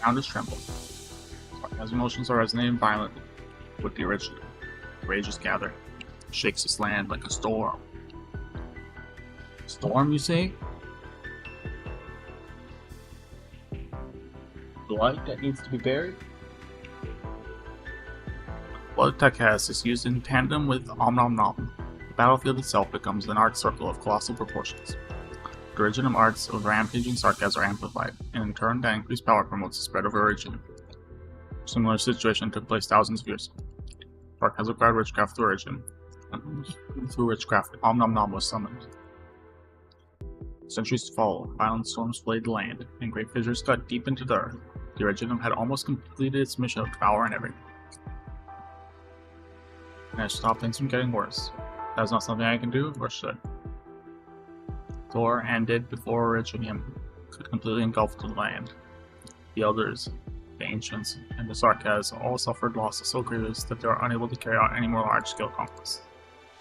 ground is trembled. Sarkaz's emotions are resonating violently with the original. Rages gather, shakes his land like a storm. Storm, you say? Blood that needs to be buried? Blood tech has is used in tandem with Om Nom Nom. The battlefield itself becomes an art circle of colossal proportions. The originum arts of rampaging Sarkaz are amplified, and in turn that increased power promotes the spread of origin. A similar situation took place thousands of years ago. Sarkaz acquired witchcraft through origin, and through witchcraft Om Nom Nom was summoned. Centuries to follow, violent storms flayed the land, and great fissures cut deep into the earth. The originum had almost completed its mission of devouring everything. And I stopped things from getting worse. That was not something I can do, or should. Thor ended before Originium could completely engulf the land. The elders, the ancients, and the Sarkaz all suffered losses so grievous that they are unable to carry out any more large-scale conquests.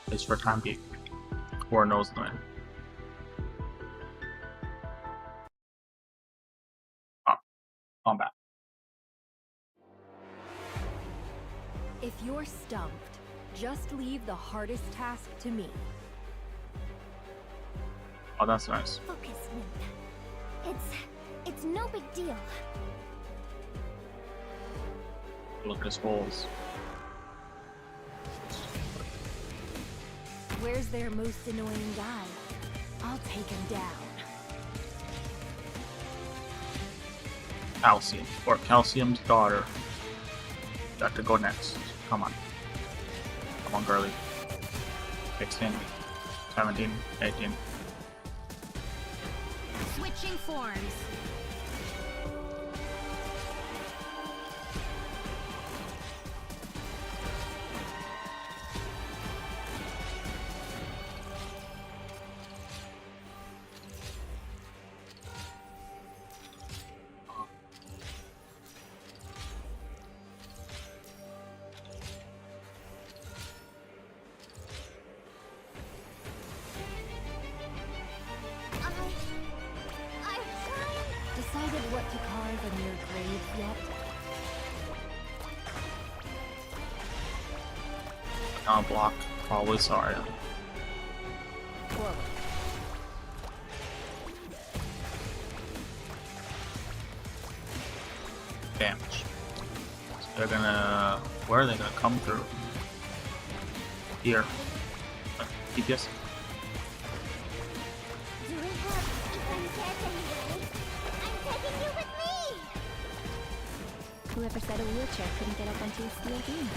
At least for a time being. War knows the man. Combat. If you're stumped, just leave the hardest task to me. Oh, that's nice. Focus, Wimp. It's no big deal. Look at his holes. Where's their most annoying guy? I'll take him down. Calcium, or Calcium's daughter. Got to go next. Come on. Come on, girly. 16, 17, 18. Switching forms. Decided what to carve in your grave yet? Not block. Probably sorry. Forward. Damage. So they're gonna. Where are they gonna come through? Here. DPS. Do we have Ivan anyway? I'm taking you with me! Whoever said a wheelchair couldn't get up onto a steel beam?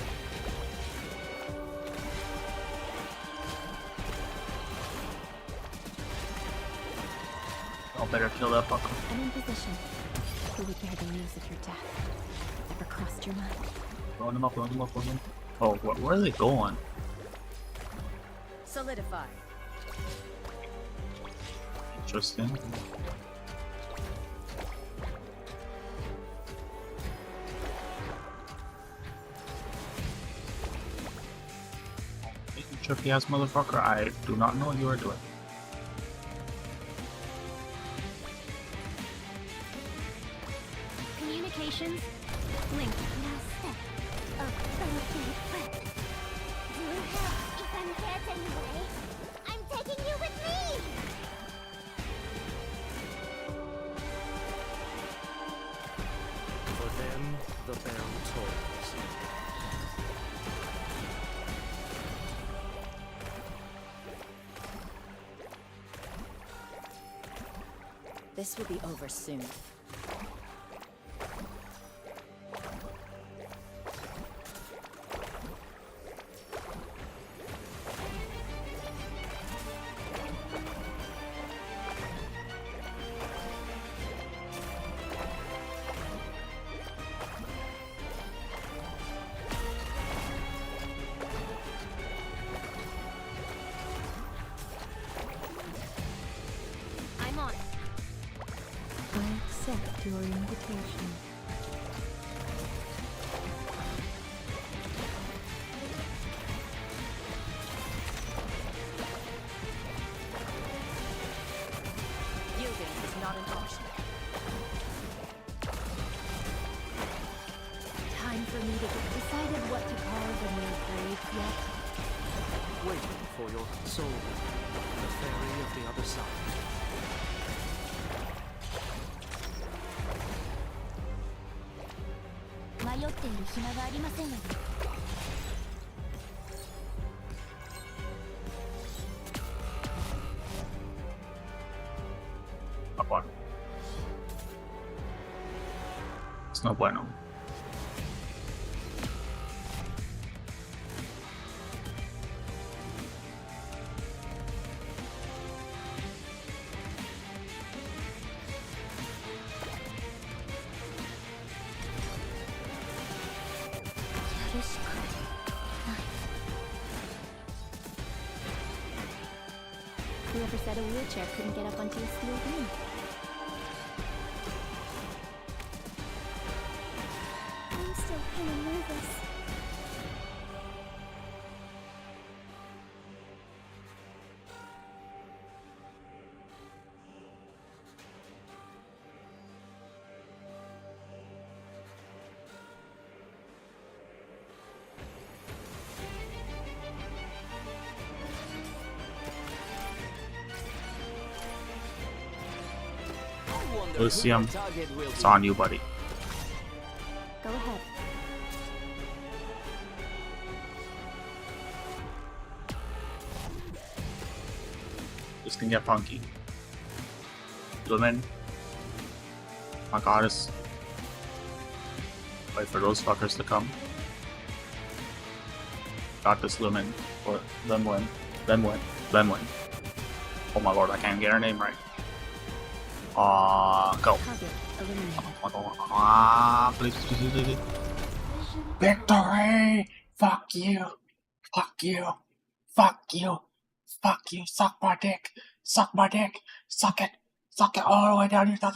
I'll better kill that fucker. I'm in position. Who would bear the news of your death? Ever crossed your mind? Blowing them up, blowing them up, blowing them up. Oh, where are they going? Solidify. Interesting. You trippy ass motherfucker, I do not know what you are doing. Communications. Link. Now step. Do we have Ivan anyway? I'm taking you with me! For them, the bell tolls. This will be over soon. I'm on. I accept your invitation. Yielding is not an option. decided what to call the new grave yet? Waiting for your soul, the fairy of the other side. 迷っている暇がありませんわね。No bueno. Es no bueno. Whoever said a wheelchair couldn't get up onto a steel beam? I'm still kind of nervous. Lucium, it's on you, buddy. Go ahead. This can get funky. Lumen, my goddess. Wait for those fuckers to come. Got this Lumen, or Lemwin. Oh my lord, I can't get her name right. Go. Target eliminated. Please. Victory! Fuck you! Fuck you! Fuck you! Fuck you! Suck my dick! Suck my dick! Suck it! Suck it all the way down your thought.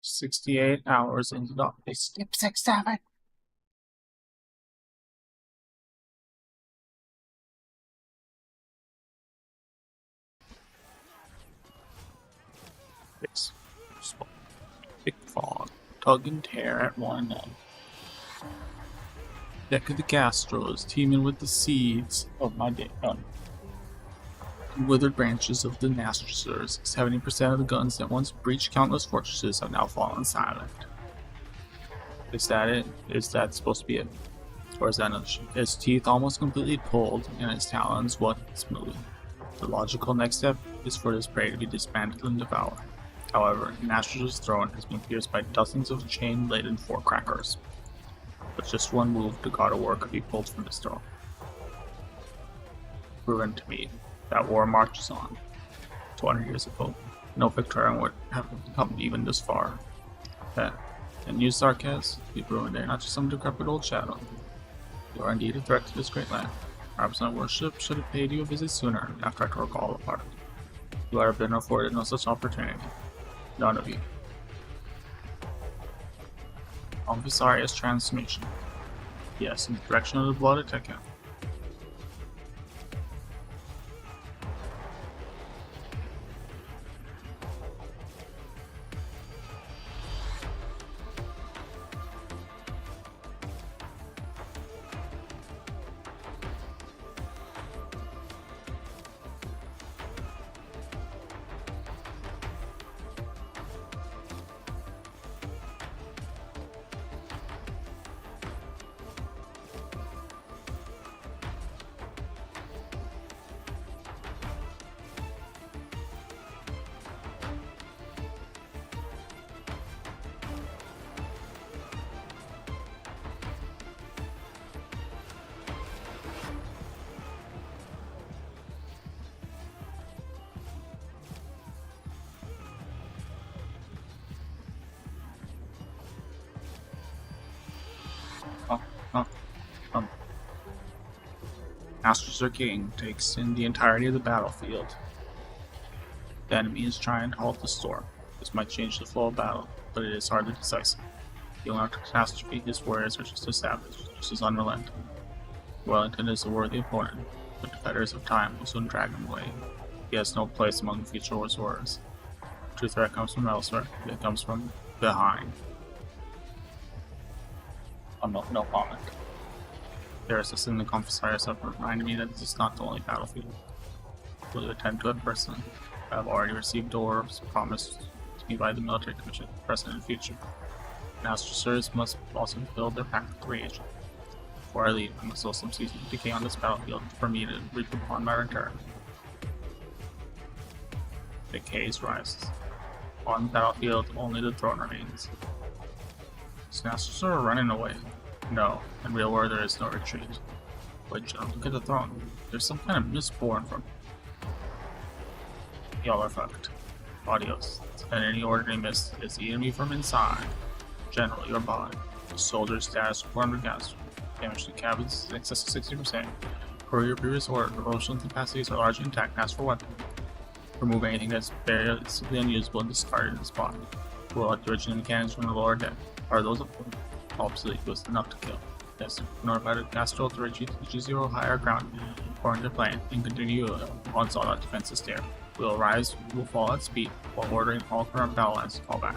68 hours into the they skip 6-7. This thick fog, tug and tear at one end. Deck of the Castros teeming with the seeds of my day. Withered branches of the Nastrasers. 70% of the guns that once breached countless fortresses have now fallen silent. Is that it? Is that supposed to be it? Or is that another shit? His teeth almost completely pulled, and his talons once moving. The logical next step is for this prey to be dismantled and devoured. However, Nastras's throne has been pierced by dozens of chain-laden forecrackers. With just one move, the god of war could be pulled from his throne. Proven to me that war marches on. 200 years ago, no Victorian would have come even this far. Then, and you, Sarkaz, you ruined it, not just some decrepit old shadow. You are indeed a threat to this great land. Perhaps my worship should have paid you a visit sooner after I tore it all apart. You have been afforded no such opportunity. None of you. Visaria's transformation. Yes, in the direction of the blood attack. Um, Masters of King takes in the entirety of the battlefield. The enemy is trying to halt the storm. This might change the flow of battle, but it is hardly decisive. Dealing out catastrophe, his warriors are just as savage, just as unrelenting. Wellington is a worthy opponent, but the fetters of time will soon drag him away. He has no place among the future war's horrors. True threat comes from elsewhere, it comes from behind. No comment. Their assistant and confessors have reminded me that this is not the only battlefield. Will attend to it personally. I have already received orders promised to me by the military commission, present and future. Master Sirs must also build their pact with creation. Before I leave, I must sow some seeds of decay on this battlefield for me to reap upon my return. Decay rises. On the battlefield, only the throne remains. Is Master Sir running away? No, in real war there is no retreat. But John, look at the throne. There's some kind of misborn from. Y'all are fucked. Adios. And any ordinary miss is eating me from inside. General, your body. Soldier status 400 gas. Damage to cabins in excess of 60%. Per your previous order, propulsion capacities are largely intact. Ask for weapon. Remove anything that's barely simply unusable and discard it in the spot. Roll out the original mechanics from the lower deck. Are those obsolete? Was enough to kill. Yes, notify the Castro to retreat to G0 higher ground according to plan and continue once all that defense is there. We'll rise, we'll fall at speed while ordering all current battle lines to fall back.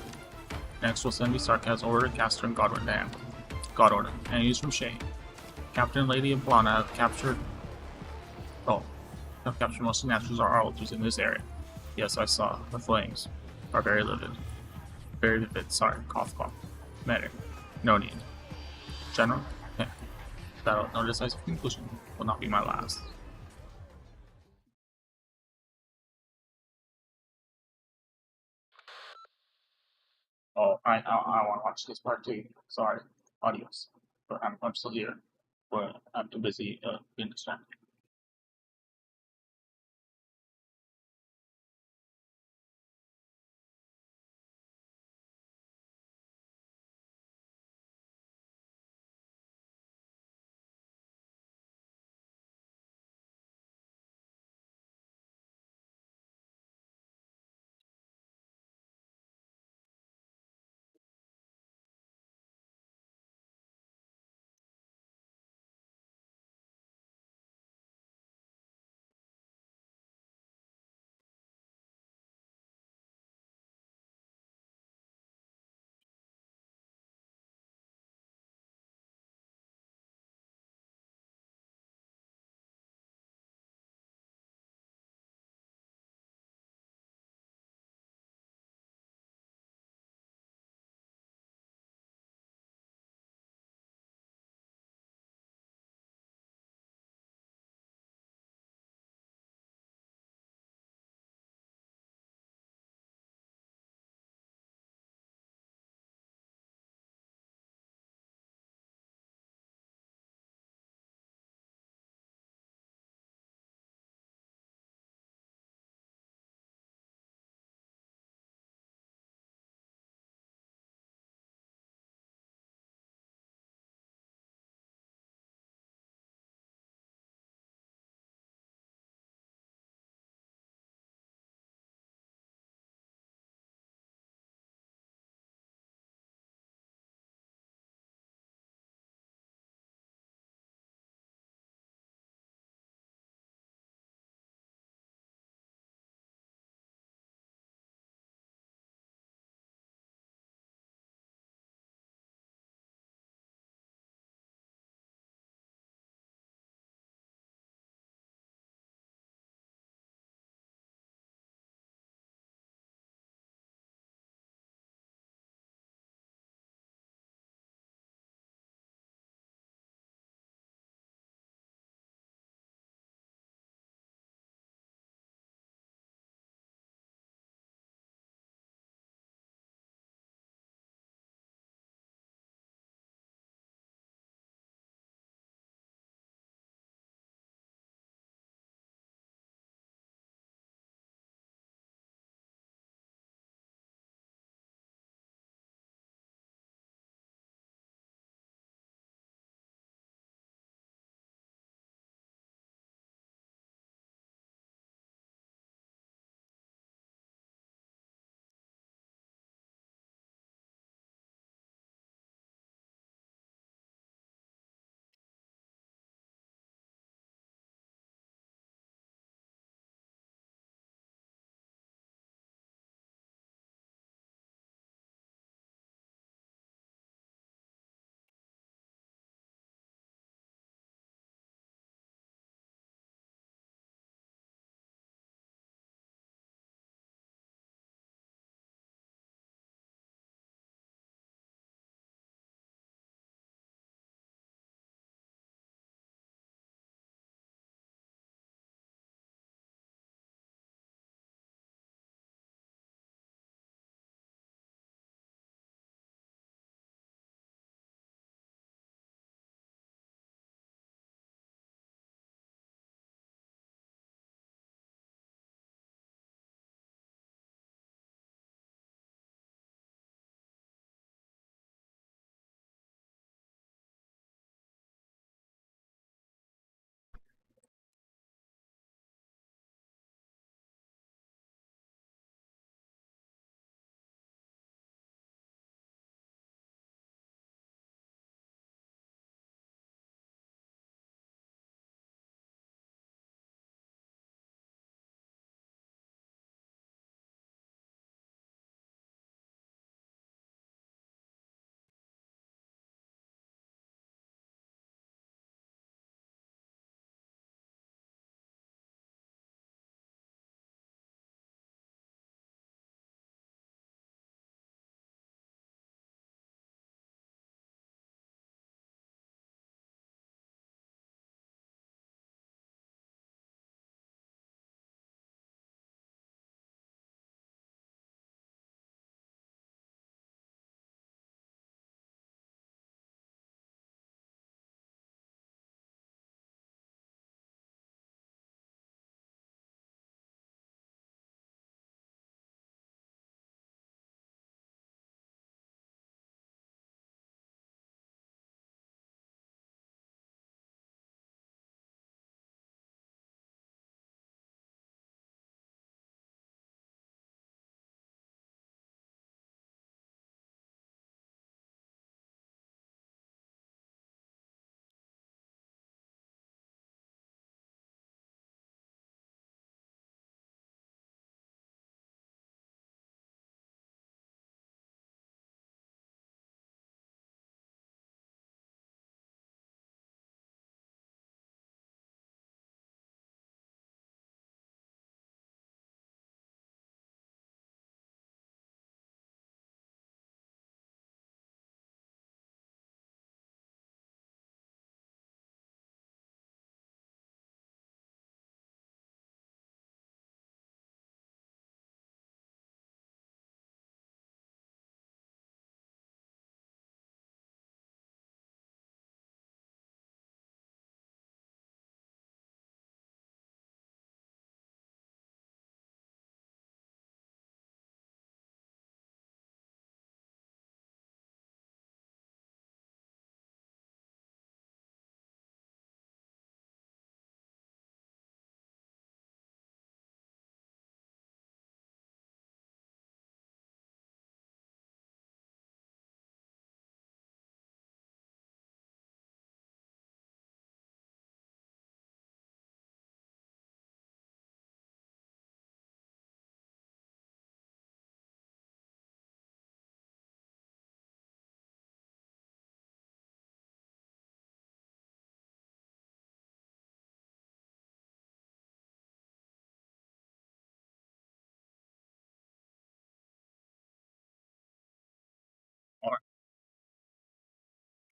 Next, we'll send Sarkaz over to Castor and Godwin to hand. God order. Enemies from Shay. Captain and Lady of Blana have captured. Oh, have captured most of the masters are altars in this area. Yes, I saw. The flames are very livid. Very vivid. Sorry. Cough, cough. Medic. No need. General. Yeah. That'll no decisive conclusion. Will not be my last. Oh, I want to watch this part too. Sorry. Adios. But I'm still here. But I'm too busy being distracted.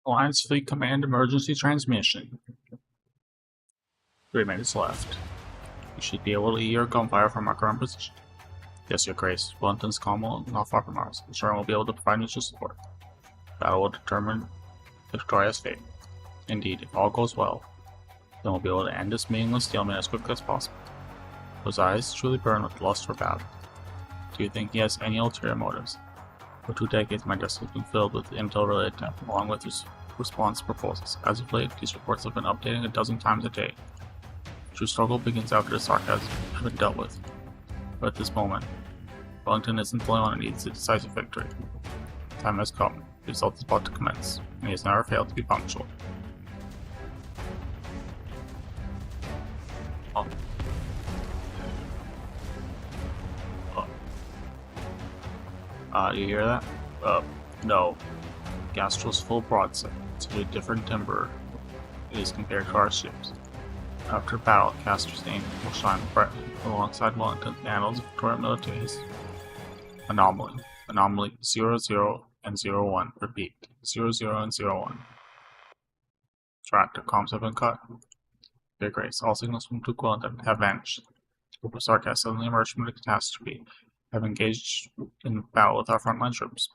Alliance Fleet Command emergency transmission. 3 minutes left. You should be able to hear gunfire from our current position. Yes, Your Grace. Wellington's Commonwealth not far from ours. I'm sure we'll be able to provide mutual support. Battle will determine Victoria's fate. Indeed, if all goes well, then we'll be able to end this meaningless stalemate as quickly as possible. Those eyes truly burn with lust for battle. Do you think he has any ulterior motives? For 2 decades, my desk has been filled with intel related to him, along with his response proposals. As of late, these reports have been updating a dozen times a day. The true struggle begins after the sarcasm has been dealt with. But at this moment, Wellington isn't the only one who needs a decisive victory. Time has come. The assault is about to commence, and he has never failed to be punctual. Oh. You hear that? No. Gastro's full broadside. It's a different timber it is compared to our ships. After battle, Castor's name will shine brightly alongside Wellington's annals of Victorian military history. Anomaly 00 and 01. Repeat. 00 and 01. Tractor comms have been cut. Your Grace, all signals from Duke Wellington have vanished. The group of sarcasts suddenly emerged from the catastrophe, have engaged in battle with our frontline troops.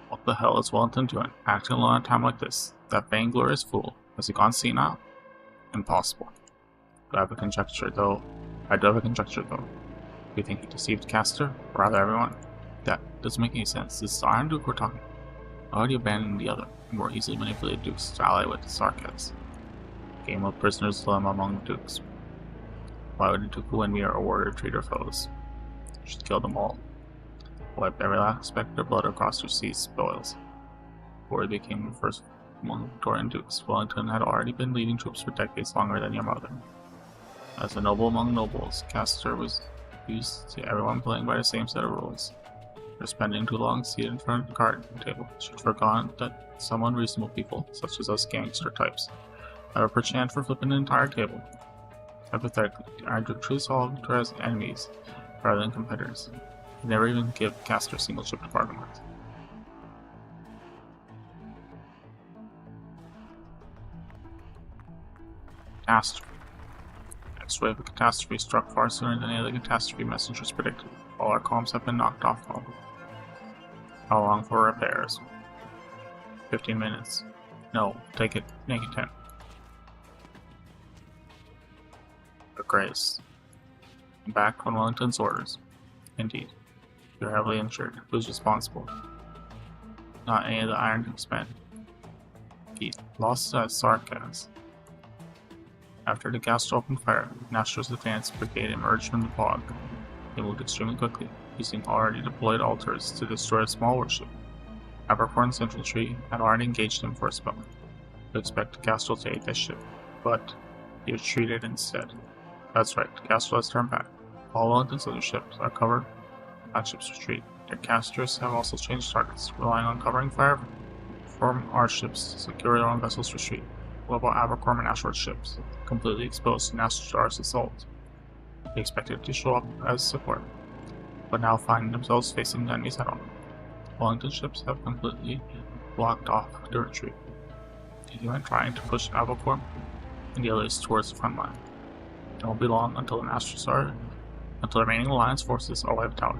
What the hell is Wellington doing? Acting alone at a time like this? That vainglorious fool. Has he gone senile? Impossible. I do have a conjecture though. Do you think he deceived Castor? Or rather everyone? That doesn't make any sense. This is the Iron Duke we're talking about. Why would he abandon the other, more easily manipulated dukes to ally with the sarcasts? Game of prisoner's dilemma among the dukes. Why would a duke win me or warrior treat our foes? Should kill them all. Wipe every last speck of their blood across their seas spoils. Before he became the first among the Victorian dukes, Wellington had already been leading troops for decades longer than your mother. As a noble among nobles, Castor was used to everyone playing by the same set of rules. For spending too long seated in front of the card table, she had forgotten that some unreasonable people, such as us gangster types, have a perchance for flipping an entire table. Hypothetically, the Iron Duke truly saw Victoria's enemies rather than competitors. He never even give Castor a single ship to bargain with. Catastrophe. Next wave of catastrophe struck far sooner than any other catastrophe messengers predicted. All our comms have been knocked off. How long for repairs? 15 minutes. No, take it. Make it 10. Your Grace. Back on Wellington's orders. Indeed. You're heavily injured. Who's responsible? Not any of the Iron Duke's men. He lost at Sarkas. After the Gastro opened fire, Nastro's advanced brigade emerged from the fog. They moved extremely quickly, using already deployed altars to destroy a small warship. Abercorn's infantry had already engaged him for a spell. We expect Gastro to aid this ship, but he retreated instead. That's right, Gastro has turned back. All Wellington's other ships are covered. Ships retreat. Their casters have also changed targets, relying on covering fire from our ships to secure their own vessels' retreat. What about Abercorn and Ashworth's ships, completely exposed to Nastar's assault? They expected to show up as support, but now find themselves facing the enemy's head-on. Wellington's ships have completely blocked off the retreat. They went trying to push Abercorn and the others towards the front line. It won't be long until the remaining alliance forces are wiped out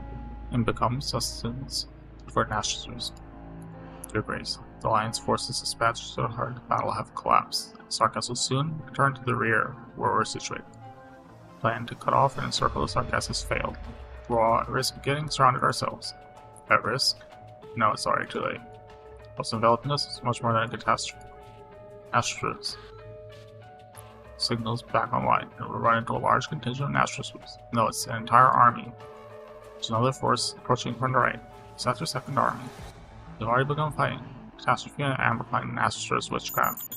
and become sustenance for Nashers. Your Grace, the alliance forces dispatched to the heart of the battle have collapsed. Sarkas will soon return to the rear where we're situated. Plan to cut off and encircle the Sarkas has failed. We're all at risk of getting surrounded ourselves. At risk? No, it's already too late. What's enveloping us is much more than a catastrophe. Astros. Signals back online, and we'll run into a large contingent of Astros. No, it's an entire army. There's another force approaching from the right. It's not their second army. They've already begun fighting. Catastrophe and amplifying Astros witchcraft.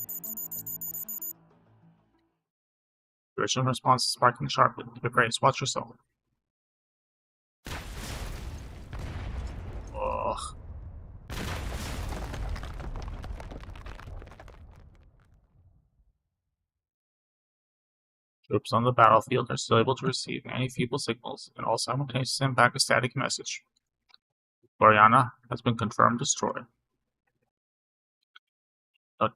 The original response is sparking sharply. Your Grace, watch yourself. Ugh. Troops on the battlefield are still able to receive any feeble signals and all simultaneously send back a static message. Gloriana has been confirmed destroyed. Then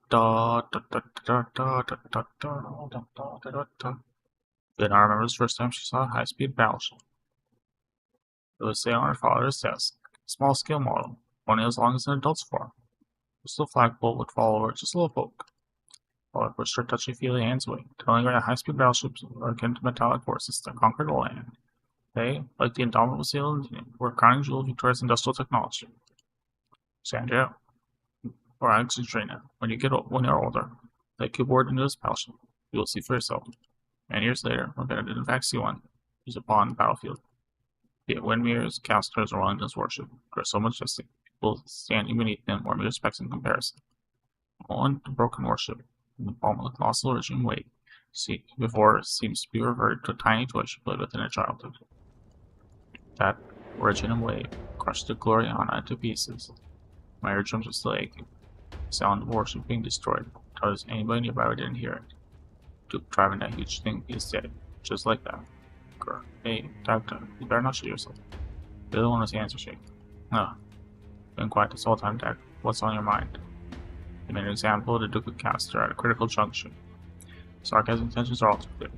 I remember the first time she saw a high-speed battleship. It was sailing on her father's desk. A small scale model, only as long as an adult's form. Just a flagpole would fall over just a little poke. While I pushed her touchy-feely hands away, telling her that high-speed battleships are akin to metallic forces that conquered the land. They, like the indomitable sailors, were a crowning jewel of Victoria's industrial technology. Sandra, or Alexandrina, when you're older, take you aboard into this battleship. You will see for yourself. Many years later, Ravenna did in fact see one. Use upon the battlefield. Be it windmills, casters, or Wellington's warship, they are so majestic, people standing beneath them were mere respects in comparison. One broken warship, in the palm of the colossal origin weight, before it seems to be reverted to a tiny toy she played with in her childhood. That origin and wave crushed the Gloriana into pieces. My eardrums were still aching. The sound of the warship being destroyed tells anybody nearby who didn't hear it. Duke driving that huge thing is dead, just like that. Grr. Hey, Doctor, you better not shoot yourself. The other one was hands were shaking. Been quiet this whole time, Doc. What's on your mind? He made an example of the Duke of Castor at a critical junction. Sarcasm intentions are all too clear.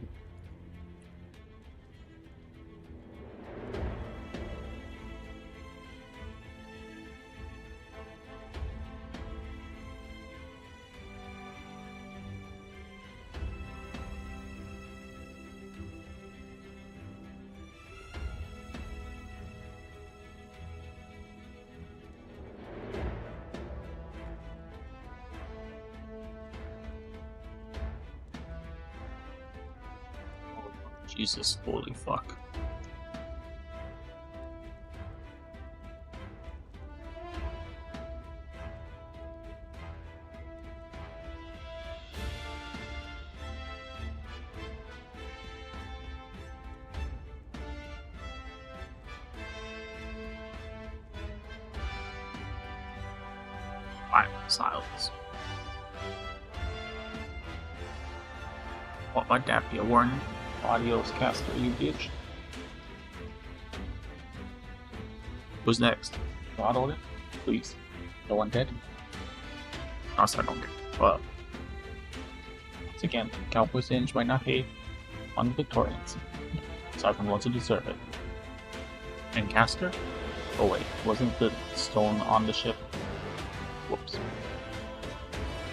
Jesus, holy fuck. Fine, silence. What might that be, a warning? Adios, Castor, you bitch. Who's next? God order? Please. No one dead? No, I don't care. Well. Once again, Cowboy Singe might not hate on the Victorians, aside from those who deserve it. And Castor? Oh wait, wasn't the stone on the ship? Whoops.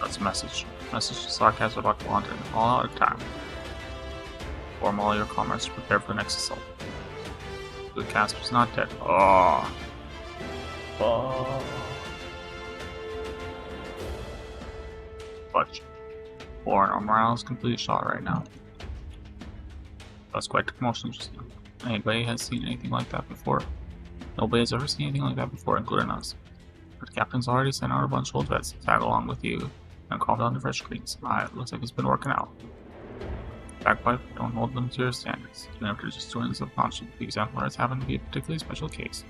That's a message. Message to sarcasm about London, all out of time. Form all your comrades to prepare for the next assault. The Castor's not dead. Oh. Fudge. Our morale is completely shot right now. That's quite the commotion just now. Anybody has seen anything like that before? Nobody has ever seen anything like that before, including us. But the captain's already sent out a bunch of old vets to tag along with you and calm down the fresh greens. It looks like it's been working out. Bagpipe, don't hold them to your standards. Even after just joining the subconscious, the exemplars happen to be a particularly special case.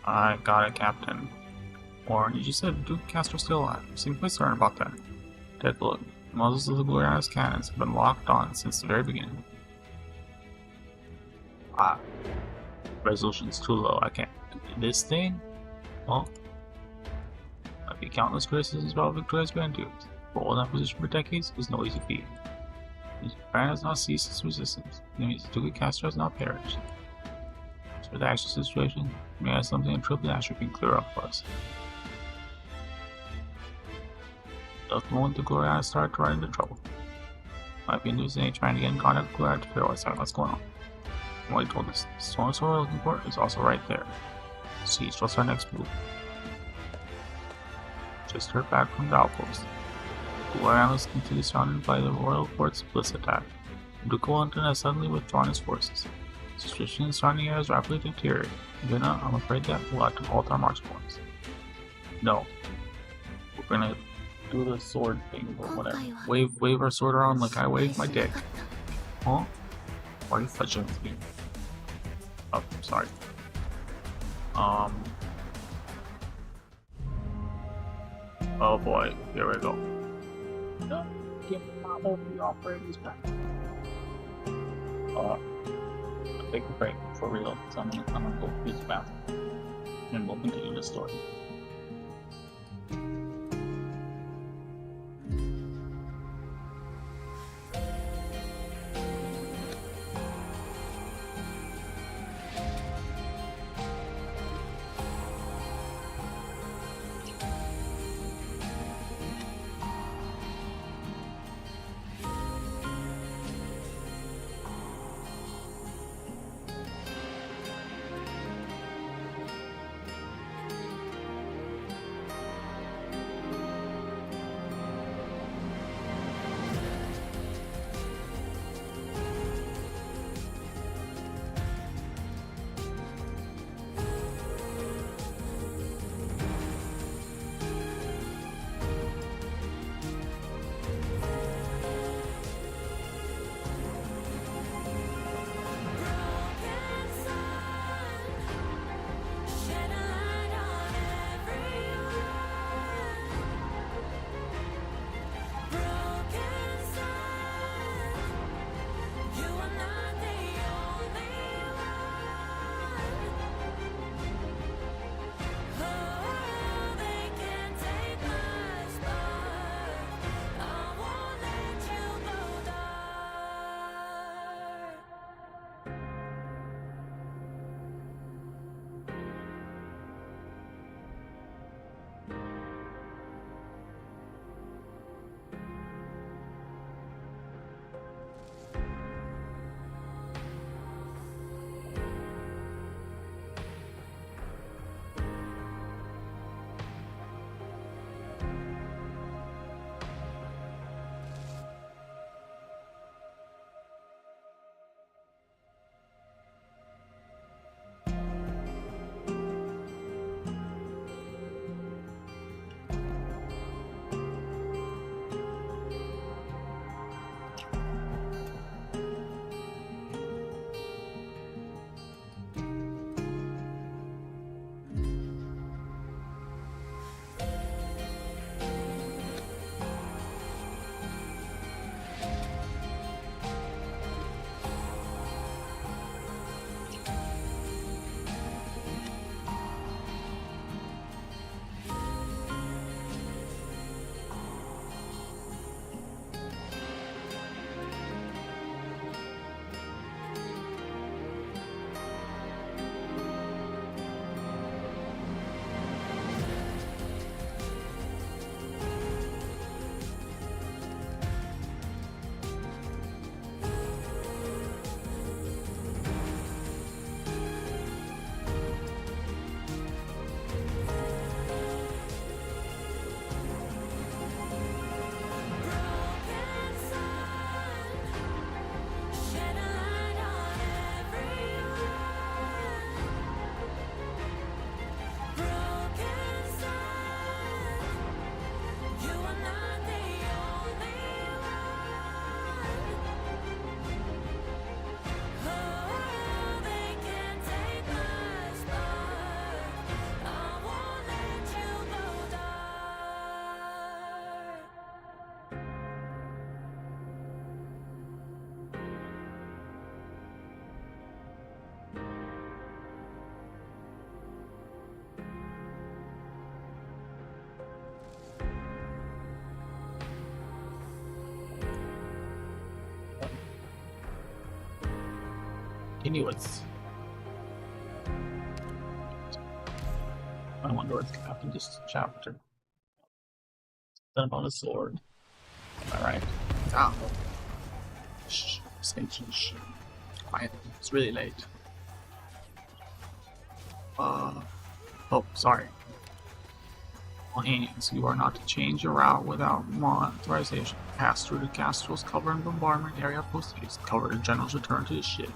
I got it, Captain. Warren, you just said Duke Castor's still alive. You seem quite certain about that. Take a look. The muzzles of the Gloriana's cannons have been locked on since the very beginning. Resolution's too low. I can't do this thing? Well, might be countless criticisms about Victoria's Grand Dukes, but holding that position for decades is no easy feat. His brand has not ceased its resistance. It means the Duke of Castor has not perished. As for the actual situation, we have something in Triple Dash can clear up for us. The moment the Gloriana started to run into trouble. Might be in Newsday trying to get in contact with Gloriana to figure out what's going on. And what he told us, the stone we're looking for is also right there. See, what's our next move? Just heard back from the outpost. Gloriana was completely surrounded by the Royal Court's Bliss attack. Duke Wellington has suddenly withdrawn his forces. The situation in the surrounding area is rapidly deteriorating. Vienna, I'm afraid that we'll have to halt our march points. No. We're gonna do the sword thing or whatever. Wave our sword around like I wave my dick. Huh? Why are you fudging with me? Oh, sorry. Oh boy, here we go. Get my operators back. take a break for real. So I'm gonna go use the bathroom, and we'll continue the story. Anyways, I wonder what's happened this chapter. Then about a sword. Alright. Ow. Shh. Shh. Quiet. It's really late. Oh, sorry. Hands, you are not to change your route without authorization. Pass through the castle's cover and bombardment area post haste. Cover the general's return to the ship.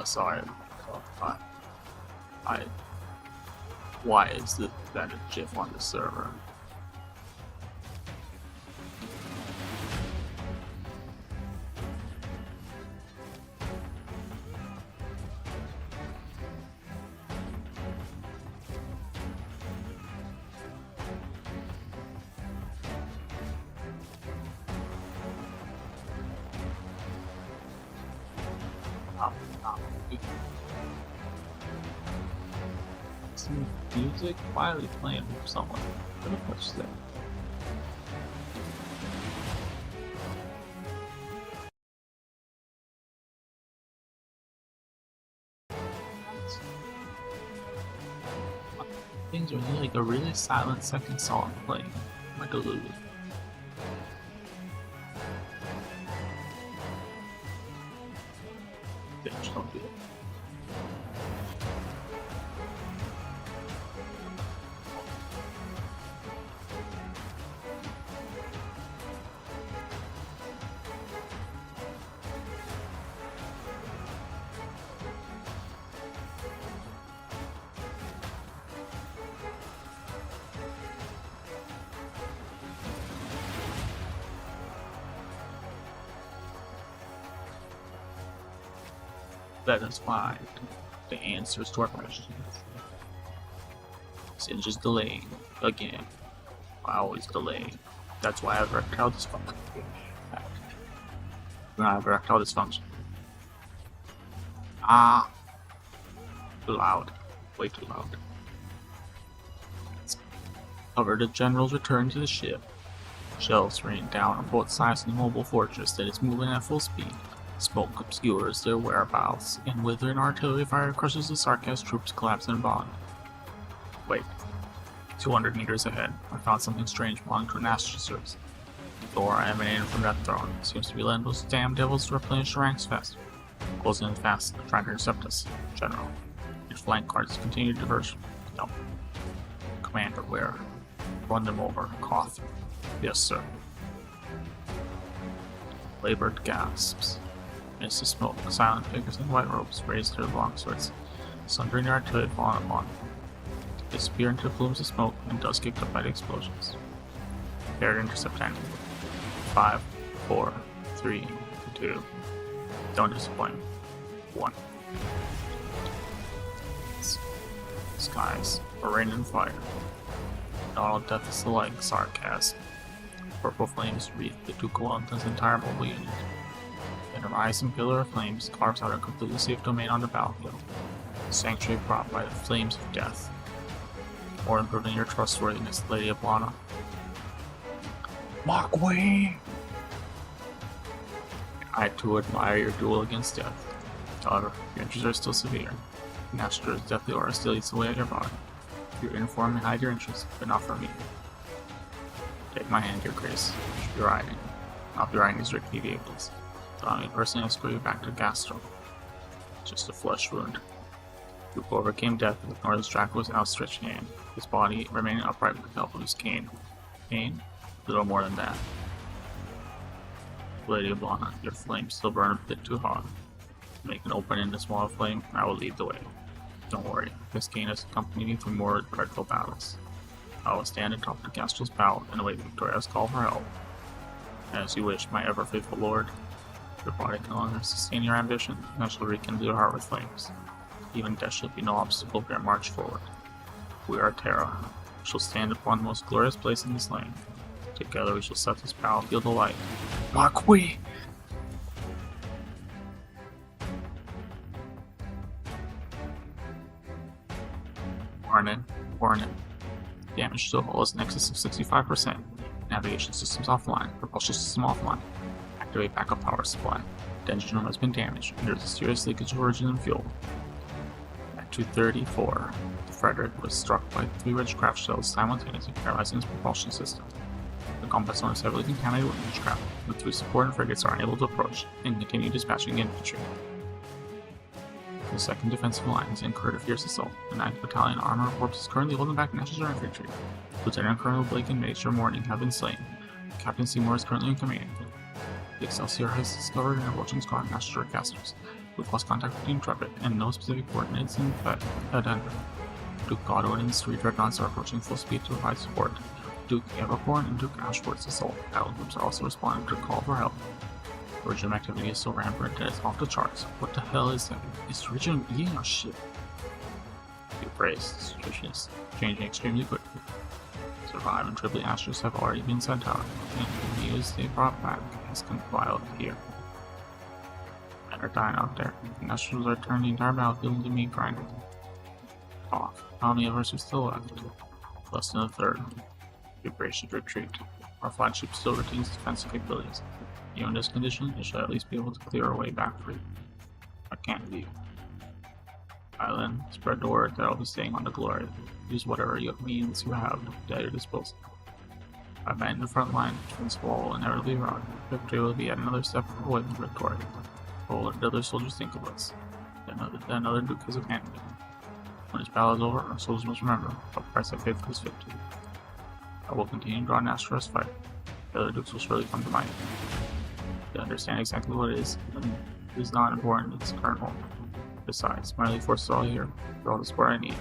Sorry. Why is that a GIF on the server? Some music quietly playing for someone. What the fuck's that? Things are like a really silent second song playing. Like a Lulu. Bitch, don't do it. That is why the answers to our questions. Singe is delaying again. I always delay. That's why I have erectile dysfunction. I have erectile dysfunction. Ah, too loud. Way too loud. Cover the generals return to the ship. Shells rain down on both sides of the mobile fortress that is moving at full speed. Smoke obscures their whereabouts, and withering artillery fire crushes the sarcastic troops collapse in bond. Wait. 200 meters ahead, I found something strange belonging to an astrosurf. The aura emanating from that throne seems to be letting those damn devils to replenish the ranks faster. Closing in fast, trying to intercept us. General. Your flank guards continue to diverge. No. Commander, where? Run them over. Cough. Yes, sir. Labored gasps. Mists of smoke, silent figures in white robes raise their long swords, sundering their artillery falling upon them. They disappear into plumes of smoke and dust kicked up by the explosions. Prepare to intercept enemy. 5, 4, 3, 2. Don't disappoint. 1. Skies are raining and fire. Not all death is alike sarcasm. Purple flames wreath the Tukawanta's entire mobile unit. And a rising pillar of flames carves out a completely safe domain on the battlefield. A sanctuary brought by the flames of death. Or improving your trustworthiness, Lady Ablana. Mark way! I too admire your duel against death. However, your injuries are still severe. Nastra's deathly aura still eats away at your body. You inform and hide your interests, but not from me. Take my hand, Your Grace. You should be riding. I'll be riding these rickety vehicles. Allow me personally to escort you back to Gastro. Just a flesh wound. Duke overcame death with North's Draco's outstretched hand, his body remaining upright with the help of his cane. Cane? Little more than that. Lady Ablana, your flames still burn a bit too hot. Make an opening in the smaller flame, and I will lead the way. Don't worry, this cane has accompanied me through more dreadful battles. I will stand atop the Gastro's bow and await Victoria's call for help. As you wish, my ever-faithful lord. Your body can no longer sustain your ambition, and I shall rekindle your heart with flames. Even death shall be no obstacle for your march forward. We are Terra. We shall stand upon the most glorious place in this land. Together we shall set this battlefield alight. Marquis! Warning. Damage to the hull is in excess of 65%. Navigation systems offline. Propulsion system offline. Activate backup power supply. The engine room has been damaged, and there is a serious leakage of origin and fuel. At 2:34, the Frederick was struck by 3 witchcraft shells simultaneously paralyzing its propulsion system. The combat zone is heavily contaminated with witchcraft, the 3 support and frigates are unable to approach, and continue dispatching infantry. The 2nd Defensive Alliance incurred a fierce assault. The 9th Battalion Armor Corps is currently holding back National infantry. Lieutenant Colonel Blake and Major Morning have been slain. Captain Seymour is currently in command. The Excelsior has discovered an approaching squad of National casters. We've lost contact with the Intrepid, and no specific coordinates in Denver. Duke Godwin and his 3 dreadnoughts are approaching full speed to provide support. Duke Evercorn and Duke Ashford's assault battle groups are also responding to a call for help. Regime activity is so rampant that it's off the charts. What the hell is that? Is Regime eating our ship? Be praised, the situation is changing extremely quickly. Survive and Triply Astros have already been sent out, and the news they brought back has compiled here. Men are dying out there. The Nationals are turning the entire battlefield into meat grinding. Off. How many of us are still left? Less than a third. We should retreat. Our flagship still retains defensive capabilities. Even in this condition, it should at least be able to clear our way back free. I can't leave. Island, spread the word that I'll be staying on the glory. Use whatever means you have at your disposal. I man the front line, defense wall will inevitably run. Victory will be at another step away from victory. What will the other soldiers think of us? Another Duke is abandoned. When this battle is over, our soldiers must remember what price I paid for this victory. I will continue to draw an Astro's fight. The other Dukes will surely come to mind. To understand exactly what it is not important in its current moment. Besides, my elite forces are all here. For all the support I need.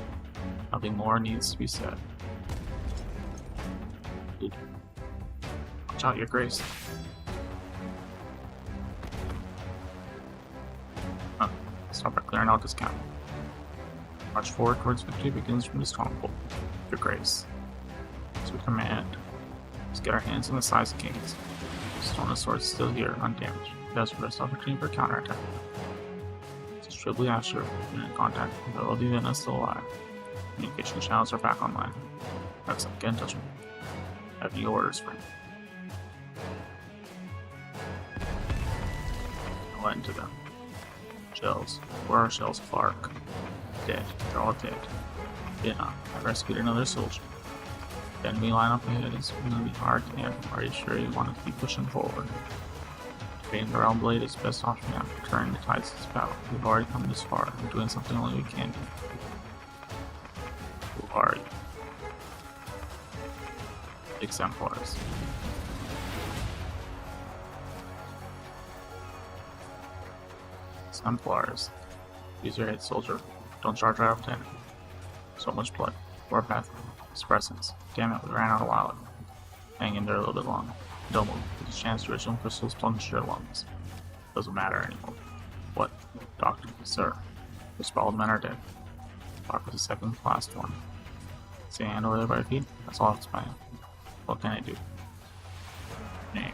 Nothing more needs to be said. Watch out, Your Grace. Start by clearing out this camp. March forward towards victory begins from the stronghold. Your Grace. As we command. Let's get our hands on the size of kings. Stone and sword is still here, undamaged. That's the best opportunity for counterattack. It's Tribly Asher, in contact, but all the event is still alive. Communication channels are back online. Excellent, get in touch with me. I have new orders for you. I went into them. Shells. Where are shells? Clark. Dead. They're all dead. Dinah. I rescued another soldier. The enemy lineup ahead is going to be hard to handle. Are you sure you want to keep pushing forward? Defeating the Realm Blade is the best option after turning the tides of this battle. We've already come this far, and doing something only we can do. Who are you? Exemplars. Exemplars. Use your head, soldier. Don't charge right up to enemy. So much blood. Warpath. Suppressants. Damn it, we ran out a while ago. Hang in there a little bit longer. Don't move. There's a chance the original crystals plunge your lungs. Doesn't matter anymore. What? Doctor, sir. The sprawled men are dead. Doctor's the second last one. See a hand over there by your feet? That's all that's mine. What can I do? Name.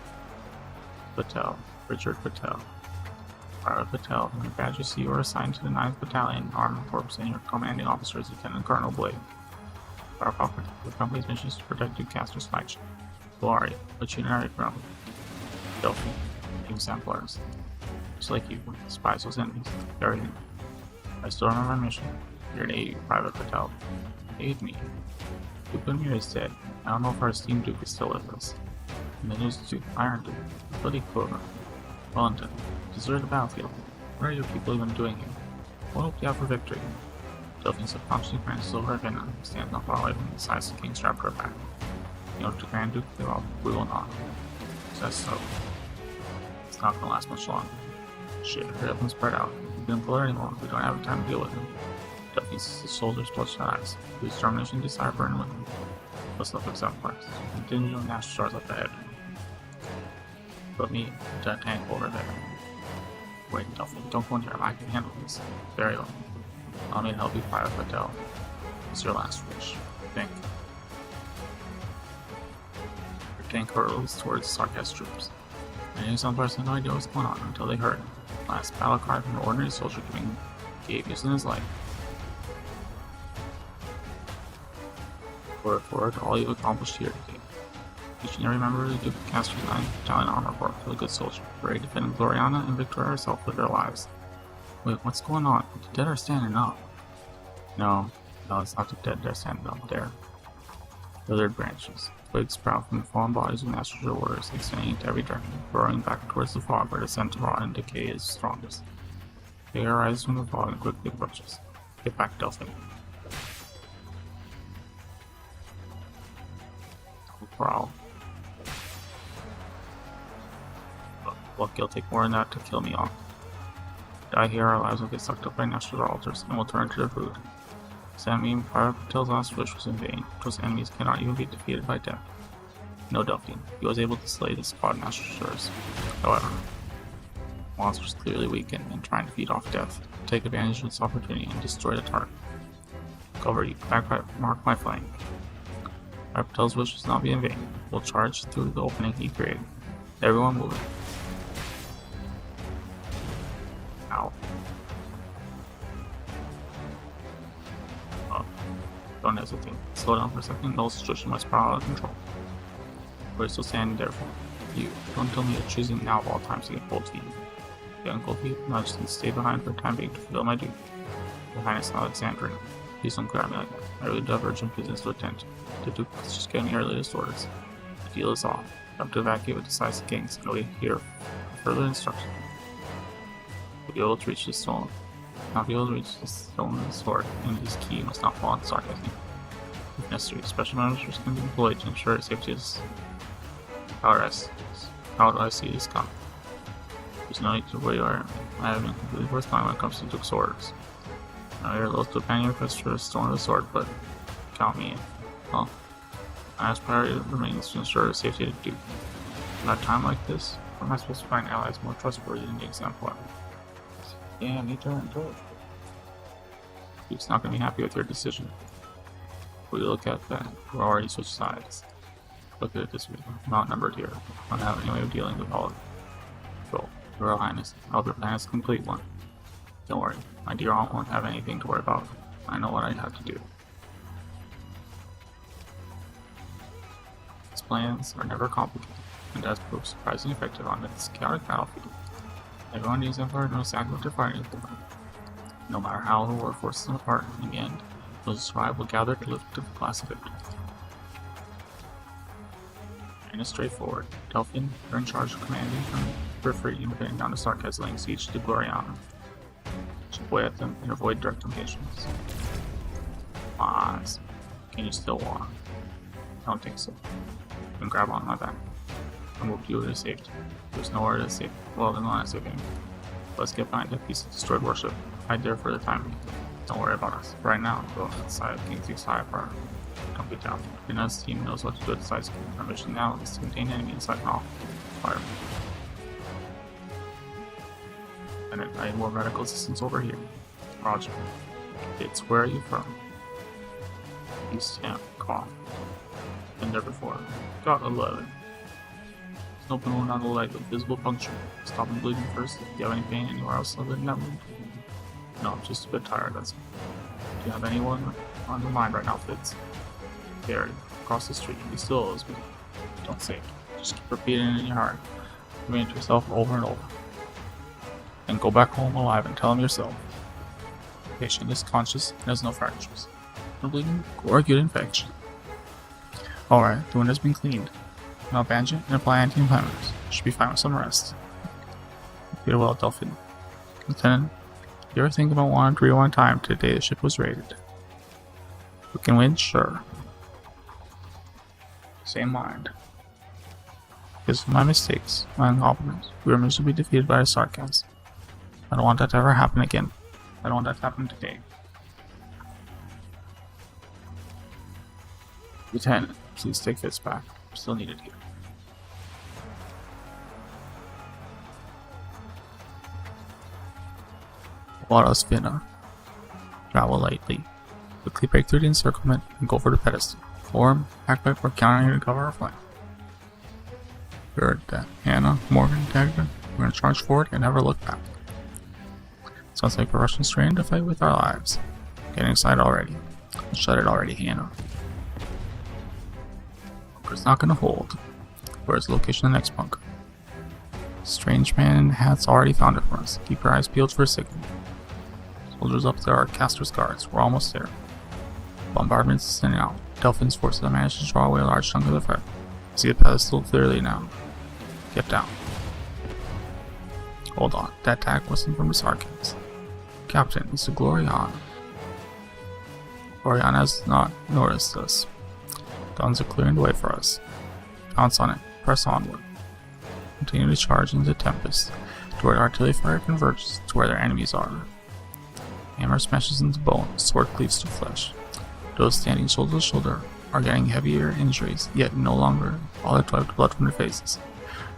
Patel. Richard Patel. Private Patel. In your badge you see you are assigned to the 9th Battalion Armored Corps and your commanding officer is Lieutenant Colonel Blade. Our the company's mission is to protect Dukecaster's flagship. Who are you? What unit are you from? Delphi. Exemplars. Just like you, spies those enemies. Everything. I still remember my mission. You're an aide, Private Patel. Aid me. Duke Lemire is dead. I don't know if our esteemed Duke is still with us. And the news Duke, Iron Duke, Bloody Clover. Wellington. Desert the battlefield. What are your people even doing here? What hope do you have for victory? Delphine subconsciously glances over at Venom, stands not far away from the size of the king strapped to her back. You know, to Grand Duke, we will not. Says so. It's not gonna last much longer. Shit, hurry up and spread out. We can't pull her anymore. We don't have time to deal with him. Delphine sees the soldiers' bloodshot eyes. Whose determination and desire burn with him. Let's look exemplars. Continue to dash stars up ahead. Put me into that tank over there. Wait, Delphine, don't go in here. I can handle this. Very well. Allow me to help you, Private Patel. It's your last wish. Think. Your tank hurtles towards Sark's troops. Many exemplars had no idea what was going on until they heard it. Last battle cry from an ordinary soldier gave use in his life. Forward to all you've accomplished here today. Each and every member of the Dukecaster's 9th Battalion Armor Corps was a good soldier, ready to defend Gloriana and Victoria herself with their lives. Wait, what's going on? The dead are standing up. No, it's not the dead that are standing up there. Withered branches. Twigs sprout from the fallen bodies of Master Warriors, extending into every direction, burrowing back towards the fog where the scent of rot and decay is strongest. The air rises from the fog and quickly approaches. Get back, Delphine. Prowl. Look, it'll take more than that to kill me off. Die here, our lives will get sucked up by natural altars, and we'll turn to their food. Does that mean Private Patel's last wish was in vain? Those enemies cannot even be defeated by death. No, Delphine. He was able to slay the squad masters. However, monsters clearly weakened and trying to feed off death. Take advantage of this opportunity and destroy the target. Cover you. Mark my flank. Private Patel's wish will not be in vain. We'll charge through the opening he created. Everyone move. Don't hesitate. Slow down for a second. The whole situation must spiral out of control. We're still standing there for you. Don't tell me you're choosing now of all times to get cold feet. Young cold feet, I just need to stay behind for the time being to fulfill my duty. Your Highness Alexandrine, please don't grab me like that. I really do have urgent business to attend to. The Duke is just getting your latest orders. The deal is off. I have to evacuate with the decisive kings and wait here for further instructions. We'll be able to reach the stone. Not be able to reach the stone of the sword, and this key must not fall on sarcasm. If necessary, special measures can be employed to ensure its safety is. How do I see this come? There's no need to worry. I have been completely forthcoming when it comes to Duke's orders. Now you're loath to abandon your quest for the stone of the sword, but count me in. Well, my highest priority remains to ensure the safety of the Duke. At a time like this, how am I supposed to find allies more trustworthy than the exemplar? Yeah, me too. Duke's not going to be happy with your decision. But you look at that, we're already switched sides. Look at it this way, I'm outnumbered here. I don't have any way of dealing with all of it. So, Your Royal Highness, I'll plan is a complete one. Don't worry, my dear aunt won't have anything to worry about. I know what I have to do. His plans are never complicated, and does prove surprisingly effective on this chaotic battlefield. Everyone needs Empire knows exactly what they're fighting for. No matter how the war forces them apart, in the end, those who survive will gather to lift the glass of victory. And it's straightforward. Delphin, you're in charge of commanding from periphery and defending down to Sarkaz, laying siege to Gloriana. Chip away at them and avoid direct engagements. Oz, can you still walk? I don't think so. You can grab on my back. And we'll do it to safety. There's nowhere to save. Well, then not saving. Let's get behind that piece of destroyed worship. Hide there for the time being. Don't worry about us. Right now, go outside of King Zeke's high priority. Don't be down. Ina's team knows what to do at the side scheme. Our mission now is to contain the enemy inside and off. Fire. And I need more medical assistance over here. Roger. It's where are you from? East Ham. Cough. Been there before. Got 11. There's an open wound on the leg with visible puncture. Stop the bleeding first. Do you have any pain anywhere else other than that wound? No, I'm just a bit tired, that's all. Do you have anyone on your mind right now, Fitz? Gary, across the street. He still owes me. Don't say it. Just keep repeating it in your heart. Repeat it to yourself over and over. And go back home alive and tell him yourself. The patient is conscious and has no fractures. No bleeding or acute infection. Alright, the wound has been cleaned. Now bandage it and apply anti-inflammatories. Should be fine with some rest. Farewell, Delphin. Lieutenant, you ever think about wanting to rewind time to the day the ship was raided? We can win? Sure. Same mind. Because of my mistakes, my incompetence, we were miserably defeated by the sarcasm. I don't want that to ever happen again. I don't want that to happen today. Lieutenant, please take Fitz back. I'm still needed here. Let us Finna. Travel lightly. Quickly break through the encirclement and go for the pedestal. Form, act like we're counting here to cover our flank. Heard that. Hannah, Morgan, Dagda, we're gonna charge forward and never look back. Sounds like we're rushing straight into fight with our lives. Getting excited already. Let's shut it already, Hannah. Bunker's not gonna hold. Where's the location of the next bunker? Strange man in the hat's already found it for us. Keep your eyes peeled for a signal. Soldiers up there are Castor's guards. We're almost there. Bombardment's sending out. Delphin's forces have managed to draw away a large chunk of the fight. See the pedestal clearly now. Get down. Hold on, that attack wasn't from the Sarkans. Captain, it's the Gloriana. Gloriana has not noticed us. Guns are clearing the way for us. Pounce on it. Press onward. Continue to charge into the Tempest, to where the artillery fire converges to where their enemies are. Hammer smashes into bone, sword cleaves to flesh. Those standing shoulder to shoulder are getting heavier injuries, yet no longer all are wiped blood from their faces.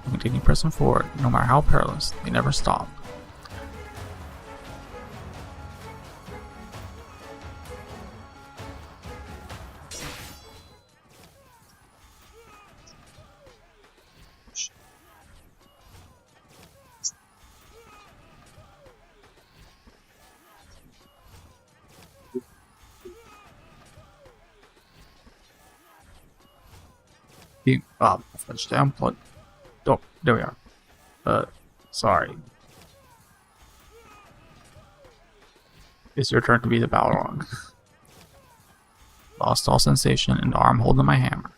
They continue pressing forward, no matter how perilous, they never stop. French down plug. Oh, there we are. Sorry. It's your turn to be the Balrog. Lost all sensation and arm holding my hammer.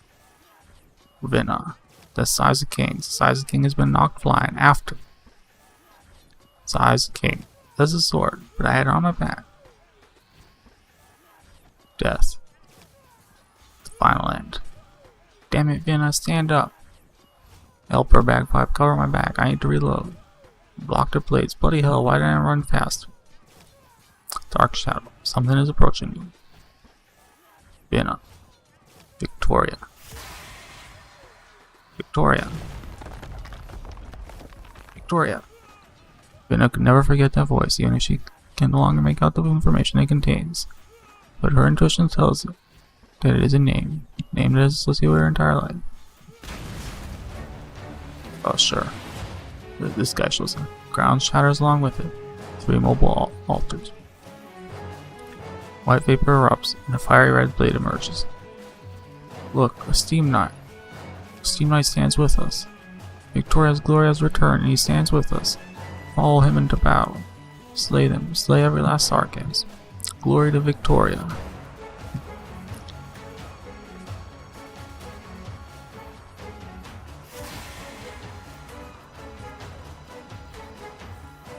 Vinna. The size of king. The size of king has been knocked flying after. Size of king. That's a sword, but I had it on my back. Death. The final end. Damn it, Vinna, stand up. Helper bagpipe, cover my back. I need to reload. Block the blades. Bloody hell, why didn't I run faster? Dark shadow. Something is approaching me. Vinna. Victoria. Victoria. Victoria. Vinna could never forget that voice, even if she can no longer make out the information it contains. But her intuition tells her that it is a name that is associated with her entire life. Oh, sure. This guy shows up. Ground shatters along with it. 3 mobile altars. White vapor erupts, and a fiery red blade emerges. Look, a steam knight. A steam knight stands with us. Victoria's glory has returned, and he stands with us. Follow him into battle. Slay them. Slay every last Sarkans. Glory to Victoria.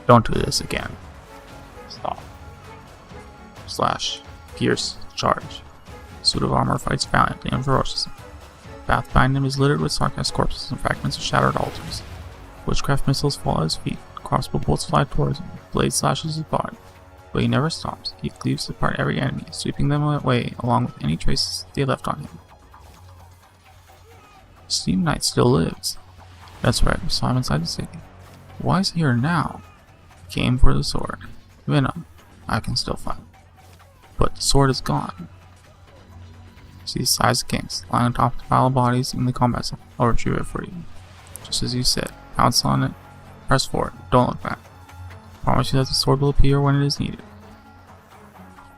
Don't do this again. Stop. Slash. Pierce. Charge. Suit of armor fights valiantly and ferociously. Path behind him is littered with Sarkhan's corpses and fragments of shattered altars. Witchcraft missiles fall at his feet. Crossbow bolts fly towards him. Blade slashes his body. But he never stops. He cleaves apart every enemy, sweeping them away along with any traces they left on him. Steam Knight still lives. That's right, we saw him inside the city. Why is he here now? He came for the sword. Venom, I can still fight. But the sword is gone. See the size of kings lying on top of the pile of bodies in the combat zone. I'll retrieve it for you. Just as you said, pounce on it, press forward, don't look back. Promise you that the sword will appear when it is needed.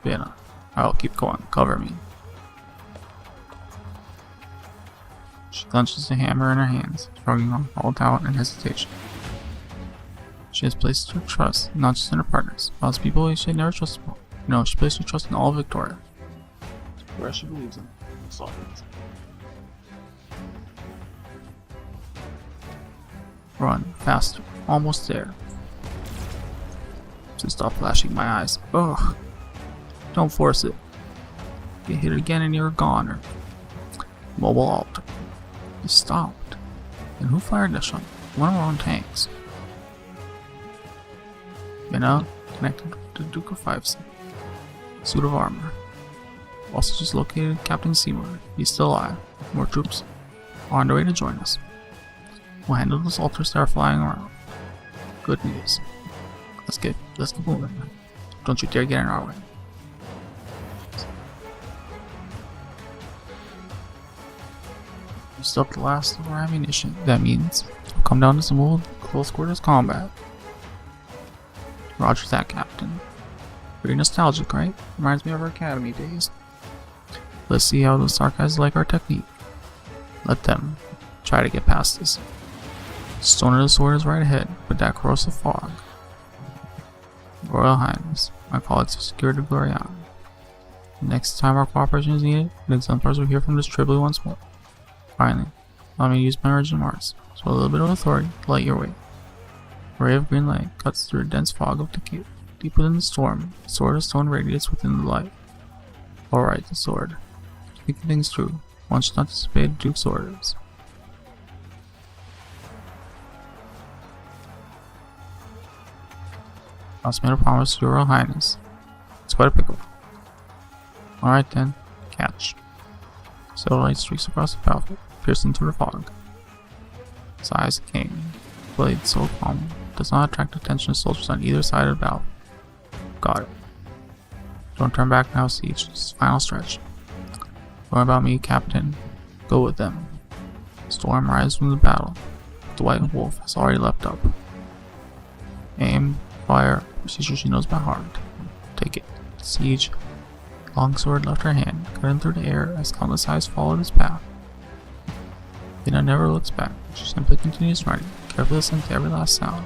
Venom, I will keep going, cover me. She clenches the hammer in her hands, shrugging off all doubt and hesitation. She has placed her trust not just in her partners, but also people she had never trusted before. No, she placed her trust in all of Victoria. Where she believes in. Run, faster, almost there. So stop flashing my eyes. Ugh. Don't force it. Get hit again and you're a goner. Mobile altar. It stopped. And who fired that shot? One of our own tanks. You know, connected to Duke of Fives. Suit of armor. Also just located Captain Seymour. He's still alive. More troops are on their way to join us. We'll handle those altars that are flying around. Good news. Let's get moving. Don't you dare get in our way. We still have the last of our ammunition. That means we'll come down to some old close quarters combat. Roger that, Captain. Pretty nostalgic, right? Reminds me of our academy days. Let's see how those Sarkans like our technique. Let them try to get past this. Stone of the Sword is right ahead, but that corrosive fog. Royal Highness, my colleagues have secured the Gloriana. Next time our cooperation is needed, the exemplars will hear from this Tribly once more. Finally, allow me to use my original arts, so a little bit of authority to light your way. A ray of green light cuts through a dense fog of decay. Deep within the storm, the sword of stone radiates within the light. Alright, the sword. Speaking things true, one should not disobey Duke's orders. I also made a promise to your Royal Highness. It's quite a pickle. Alright then, catch. Silver light streaks across the battlefield, piercing through the fog. His eyes came, blade so calm, does not attract attention of soldiers on either side of the battle. Got it. Don't turn back now, Siege. This is final stretch. What about me, Captain? Go with them. Storm rises from the battle. The White Wolf has already leapt up. Aim, fire, procedure she knows by heart. Take it. Siege. Longsword left her hand, cutting through the air as countless eyes followed his path. Athena never looks back. She simply continues running, carefully listening to every last sound.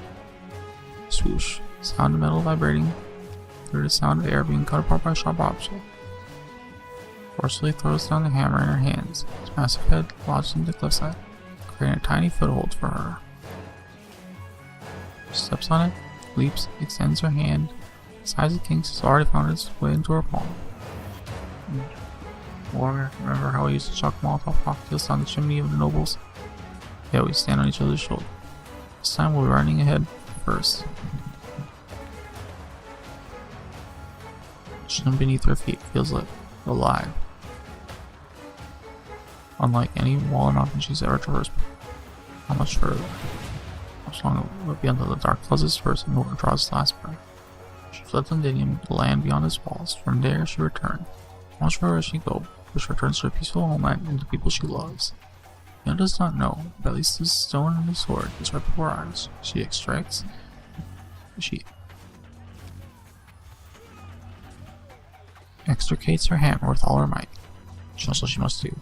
Swoosh. Sound of metal vibrating through the sound of air being cut apart by a sharp object. Forcefully throws down the hammer in her hands. Its massive head lodges into the cliffside, creating a tiny foothold for her. She steps on it, leaps, extends her hand. The size of King's has already found its way into her palm. Or remember how we used to chuck Molotov cocktails down the chimney of the nobles? Yeah, we stand on each other's shoulders. This time we'll be running ahead first. The cushion beneath her feet feels like alive. Unlike any wall or mountain she's ever traversed. How much further? How much longer will it be until the dark closes first and Nora draws the last breath? She fled Londinium to the land beyond its walls. From there she returned. How much further does she go? She returns to a peaceful homeland and the people she loves. Yuna does not know, but at least the stone and the sword is right before her eyes. She extracts. She extricates her hammer with all her might. She knows what she must do.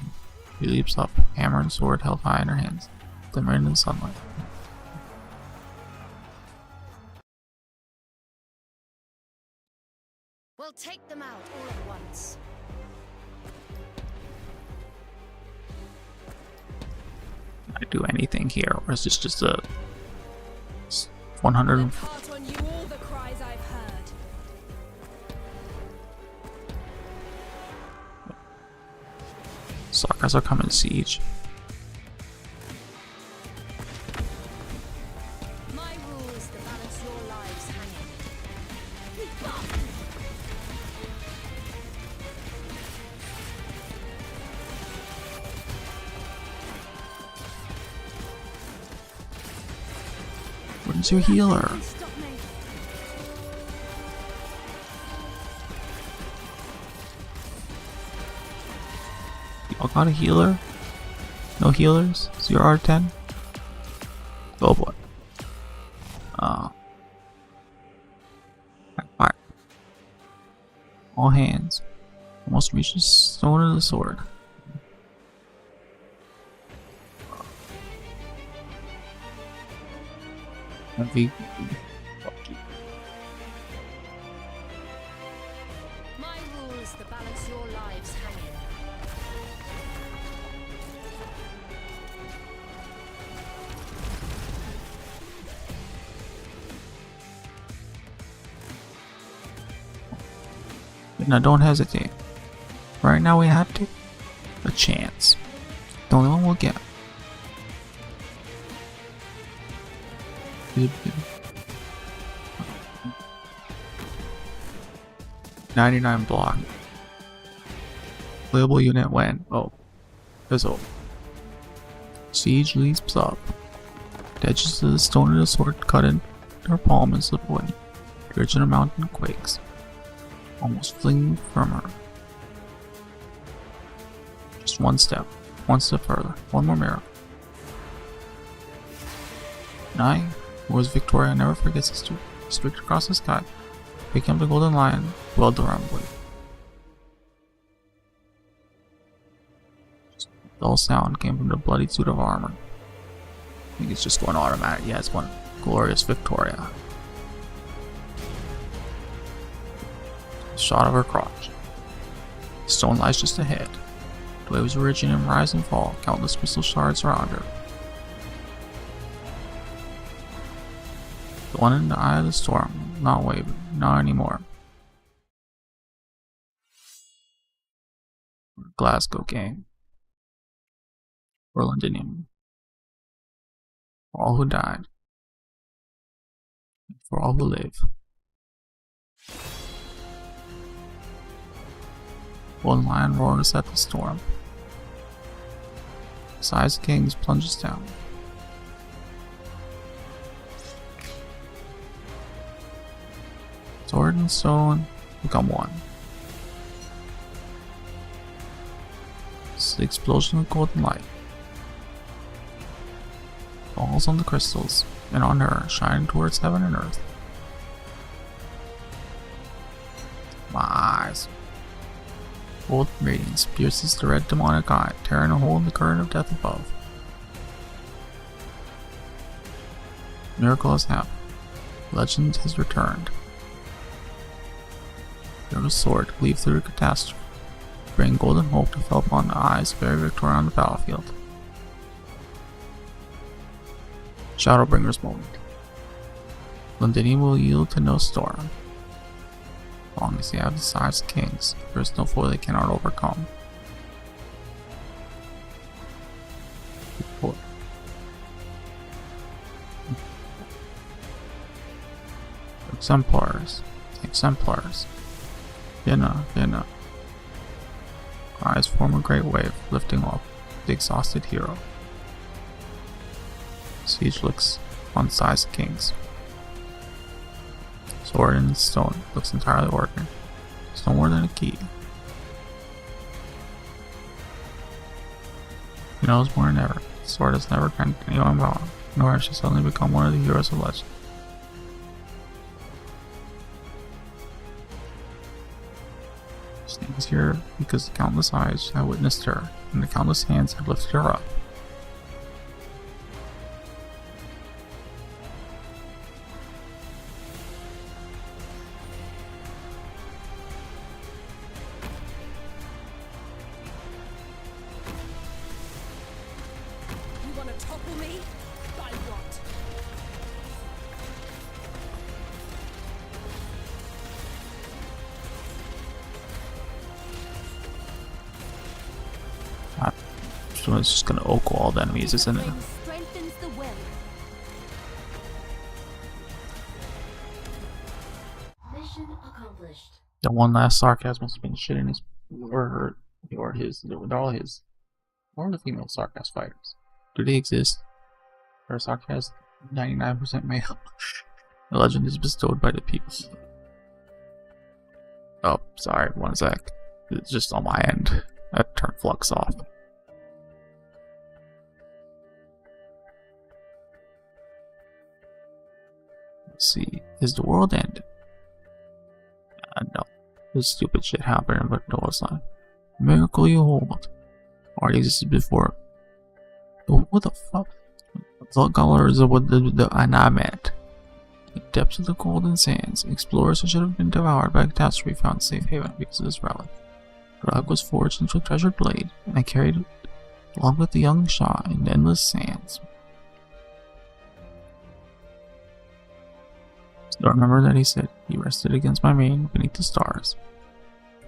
She leaps up, hammer and sword held high in her hands, glimmering in the sunlight. We'll take them out all at once. Can I do anything here, or is this just a 100? Part on you all the cries I've heard. Suckers are coming, Siege. My rules that balance your lives hanging. Where's your healer? Stop me. Y'all got a healer? No healers? 0 out of 10? Oh boy. Fire. All hands. Almost reaches stone of the sword. Heavy. My rules that balance your lives hanging. Now don't hesitate. Right now we have to. A chance. The only one we'll get. 99 block. Playable unit when? Oh. Fizzle. Siege leaps up. The edges of the stone of the sword cut in her palm and slip away. The original mountain quakes, almost flinging from her. Just one step further, one more miracle. 9. Whereas Victoria never forgets his to streaked across the sky, picking up the golden lion, well around blade. Dull sound came from the bloodied suit of armor. I think it's just going automatic. Yeah, it's one glorious Victoria. Shot of her crotch. The stone lies just ahead. The waves origin and rise and fall, countless crystal shards surround her. The one in the eye of the storm, not waving, not anymore. Glasgow game. For Londinium. For all who died. For all who live. One lion roars at the storm. Size Kings plunges down. Sword and stone become one. It's the explosion of golden light falls on the crystals and on her, shining towards heaven and earth. My eyes. Gold radiance pierces the red demonic eye, tearing a hole in the current of death above. Miracle has happened. Legend has returned. Hero's sword cleaved through the catastrophe, bringing golden hope to fall upon the eyes of every victor on the battlefield. Shadowbringer's moment. Londinium will yield to no storm. As long as they have the size of kings, there is no foe they cannot overcome. Exemplars. Exemplars. Vienna, Vienna. Cries form a great wave, lifting up the exhausted hero. Siege looks on size of kings. Sword in stone looks entirely ordinary. It's no more than a key. He knows more than ever. The sword has never granted anyone power, nor has she suddenly become one of the heroes of legend. She stands here because the countless eyes have witnessed her, and the countless hands have lifted her up. You want to topple me? By what? So it's just gonna Oko all the enemies, isn't it? Strengthens the will. Mission accomplished. The one last sarcasm has been shit in his or her or his. They're all his. What are the female sarcasm fighters? Do they exist? Or sarcasm 99% male. The legend is bestowed by the people. Oh, sorry, one sec. It's just on my end. I turned flux off. Let's see. Is the world ended? No. This stupid shit happened, but no, it's not. Miracle you hold. Already existed before. What the fuck? The colors of what the meant. The depths of the golden sands. Explorers who should have been devoured by a catastrophe found safe haven because of this relic. The relic was forged into a treasured blade, and I carried it along with the young Shah in endless sands. So remember that he said, he rested against my mane beneath the stars.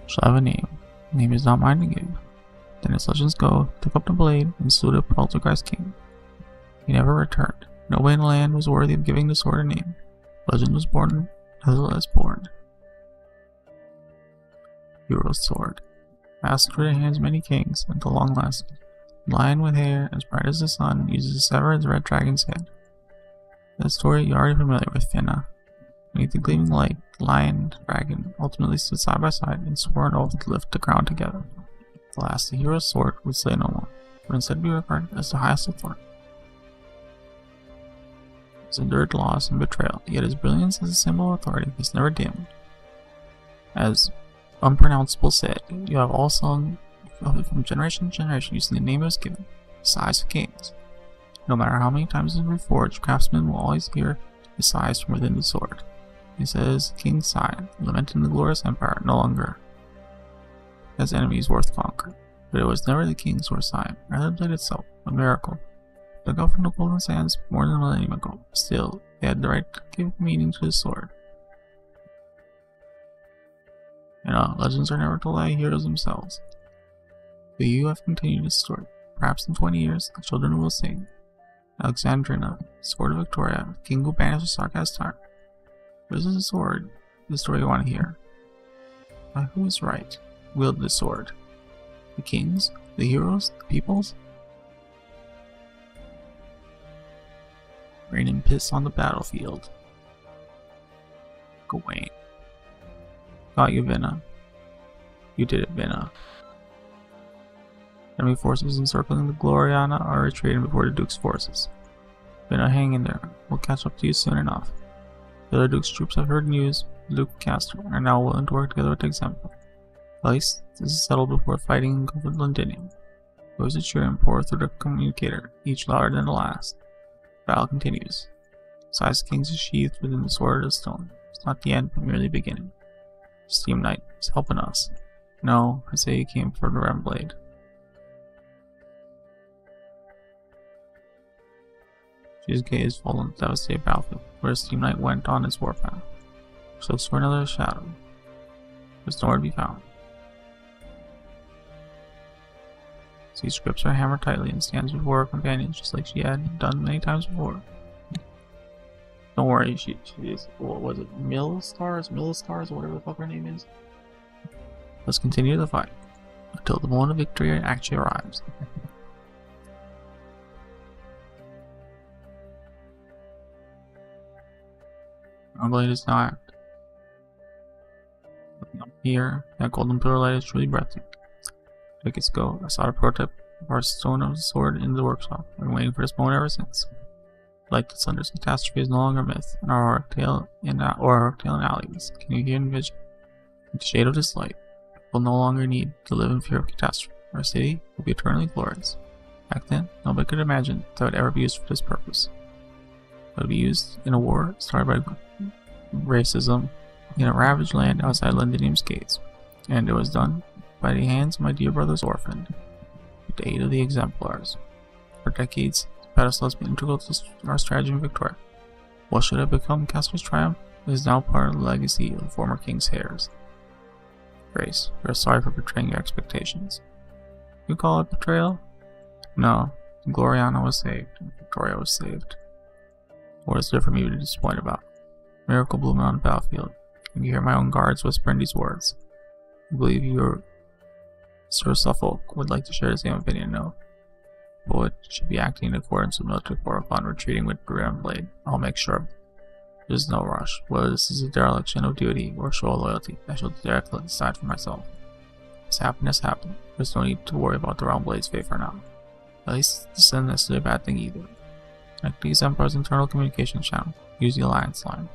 Shall have a name. The name is not mine to give. Then as legends go, took up the blade and slew the Poltergeist king. He never returned. Nobody in the land was worthy of giving the sword a name. Legend was born, nevertheless born. Hero's sword. Passed through the hands of many kings until long lasting. Lion with hair as bright as the sun uses to sever its red dragon's head. That story you're already familiar with, Finna. Beneath the gleaming light, the lion and the dragon ultimately stood side by side and swore an oath to lift the crown together. At last, the hero's sword would slay no more, but instead be regarded as the highest authority. He's endured loss and betrayal, yet his brilliance as a symbol of authority has never dimmed. As Unpronounceable said, you have all sung from generation to generation using the name it was given, the sighs of kings. No matter how many times it is reforged, craftsmen will always hear the sighs from within the sword. He says, King sighed, lamenting the glorious empire no longer has enemies worth conquering. But it was never the king's sword sign, rather the blade itself, a miracle. Dug out from the golden sands more than a millennium ago. Still, they had the right to give meaning to the sword. You know, legends are never told by heroes themselves. But you have continued this story. Perhaps in 20 years, the children will sing. Alexandrina, Sword of Victoria, King who banished the sarcastic tyrant. This is the sword, the story you want to hear. Who is right? Wield the sword. The kings? The heroes? The peoples? Rain and piss on the battlefield. Gawain. Got you, Vinna. You did it, Vinna. Enemy forces encircling the Gloriana are retreating before the Duke's forces. Vinna, hang in there. We'll catch up to you soon enough. The other Duke's troops have heard news. The Duke and Castor are now willing to work together with the example. At least, this is settled before fighting in Comfort Londinium. Those that cheer and pour through the communicator, each louder than the last. Battle continues. Size Kings is sheathed within the sword of stone. It's not the end, but merely the beginning. Steam Knight is helping us. No, I say he came for the Ram Blade. She's gaze fallen on the devastated battlefield, where the Steam Knight went on his warpath. She looks for another shadow. There's nowhere to be found. She grips her hammer tightly and stands before her companions just like she had done many times before. Don't worry, she is, what was it, Millstars, whatever the fuck her name is. Let's continue the fight until the moment of victory actually arrives. Our blade is now active. Looking up here, that golden pillar light is truly breathtaking. Decades ago, I saw a prototype of our stone of the sword in the workshop. I've been waiting for this moment ever since. Like the Thunder's catastrophe is no longer a myth, and our heroic tale in alleys. Can you hear and vision? In the shade of this light, we'll no longer need to live in fear of catastrophe. Our city will be eternally glorious. Back then, nobody could imagine that it would ever be used for this purpose. It would be used in a war started by racism in a ravaged land outside Londinium's gates, and it was done by the hands of my dear brother's orphan, with the aid of the exemplars. For decades, the pedestal has been integral to our strategy in Victoria. What should have become Castle's triumph is now part of the legacy of the former king's heirs. Grace, we are sorry for betraying your expectations. You call it betrayal? No, Gloriana was saved, and Victoria was saved. What is there for me to be disappointed about? Miracle blooming on the battlefield. I can hear my own guards whispering these words. I believe your Sir Suffolk would like to share the same opinion, no? Poet should be acting in accordance with military protocol and retreating with Ram Blade. I'll make sure of it. There's no rush. Whether this is a dereliction of duty or a show of loyalty, I shall directly decide for myself. What's happened has happened. There's no need to worry about the Ram Blade's fate for now. At least this isn't necessarily a bad thing either. Connect the Exemplar's internal communication channel. Use the Alliance line.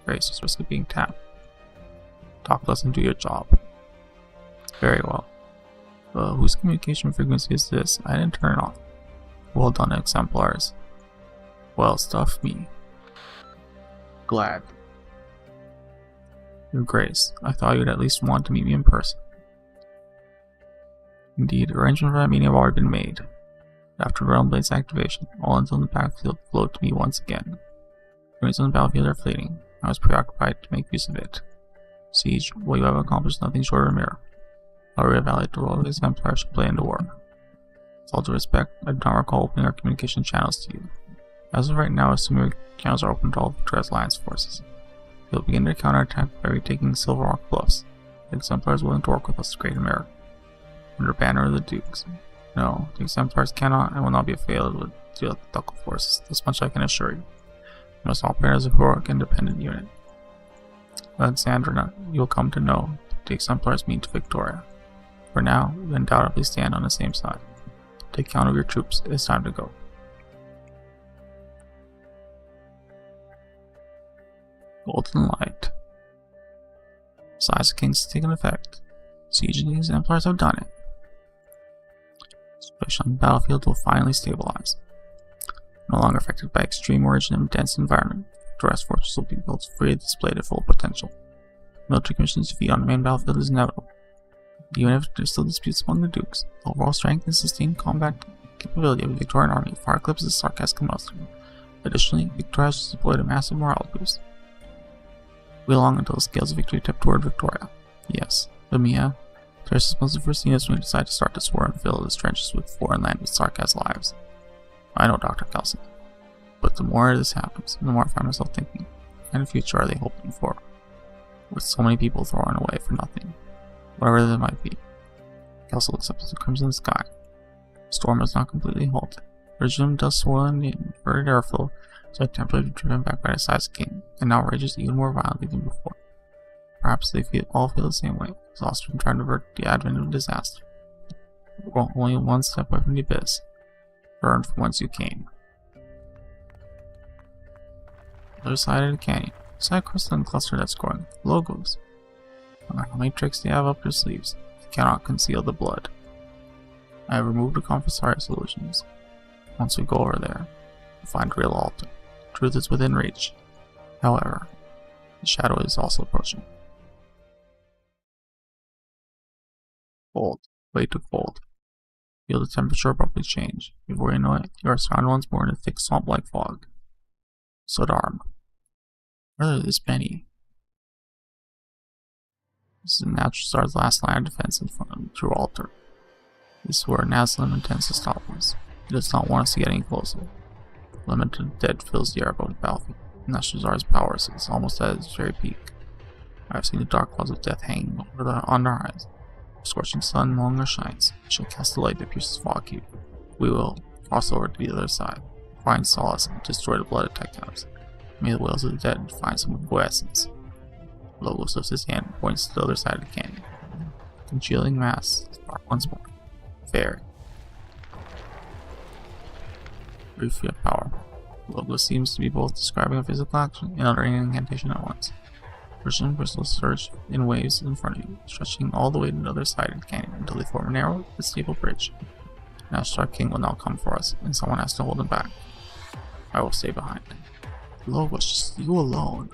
Grace is risk of being tapped. Talk less and do your job. Very well. Whose communication frequency is this? I didn't turn it on. Well done, Exemplars. Well, stuff me. Glad. Your Grace, I thought you'd at least want to meet me in person. Indeed, arrangements for that meeting have already been made. After Realm Blade's activation, all until the battlefield flowed to me once again. Units on the battlefield are fleeting. I was preoccupied to make use of it. Siege, what you have accomplished nothing short of a miracle. I'll reevaluate the role of Exemplar should play in the war. With all due respect, I do not recall opening our communication channels to you. As of right now, assuming our channels are open to all of Victoria's Alliance forces. We'll begin their counterattack by retaking Silver Rock Bluffs. The Exemplar is willing to work with us to create America. Under banner of the Dukes. No, the Exemplars cannot and will not be affiliated with the Ducal forces. This much I can assure you. We must operate as a heroic, independent unit. Alexandrina, you will come to know that the Exemplars mean to Victoria. For now, we undoubtedly stand on the same side. Take count of your troops. It is time to go. Golden Light. Size of Kings has taken effect. Siege and the Exemplars have done it. The situation on the battlefield will finally stabilize. No longer affected by extreme origin and dense environment, Victoria's forces will be built free to display their full potential. Military Commission's defeat on the main battlefield is inevitable. Even if there are still disputes among the Dukes, the overall strength and sustained combat capability of the Victorian army far eclipses the sarcastic muster. Additionally, Victoria has deployed a massive morale boost. Wait long until the scales of victory tip toward Victoria. Yes, but Mia, Terrace must have foreseen us when we decided to start this war and fill the trenches with foreign land with Sarkaz lives. I know, Dr. Kelson. But the more this happens, the more I find myself thinking, what kind of future are they hoping for? With so many people thrown away for nothing. Whatever that might be. Kelson looks up at the crimson sky. The storm has not completely halted. Resumed dust swirl in the inverted airflow, so temporarily driven back by the Size King, and now rages even more violently than before. Perhaps they all feel the same way, exhausted from trying to avert the advent of disaster. We're only one step away from the abyss. Burn from whence you came. Other side of the canyon, side crystalline cluster that's growing. Logos. No matter how many tricks they have up their sleeves, they cannot conceal the blood. I have removed the compulsory solutions. Once we go over there, we'll find real altar. truth is within reach. However, the shadow is also approaching. Fold. Wait to fold. Feel the temperature abruptly change. Before you know it, you are surrounded once more in a thick swamp-like fog. Sodarm. Where are this many? This is Natural Star's last line of defense in front of the true altar. This is where Nazlim intends to stop us. He does not want us to get any closer. Limited dead fills the air above the battlefield. Natural Star's power is almost at its very peak. I have seen the dark clouds of death hanging on our eyes. The scorching sun no longer shines. It shall cast a light that pierces fog cube. We will cross over to the other side, find solace, and destroy the blooded tech cabs. May the whales of the dead find some essence. Logos lifts his hand and points to the other side of the canyon. The congealing mass spark once more. Fair. Briefly of power. Logos seems to be both describing a physical action and uttering an incantation at once. Precision crystals surge in waves in front of you, stretching all the way to the other side of the canyon until they form a narrow but stable bridge. Now Star King will now come for us, and someone has to hold him back. I will stay behind. Logos, just you alone.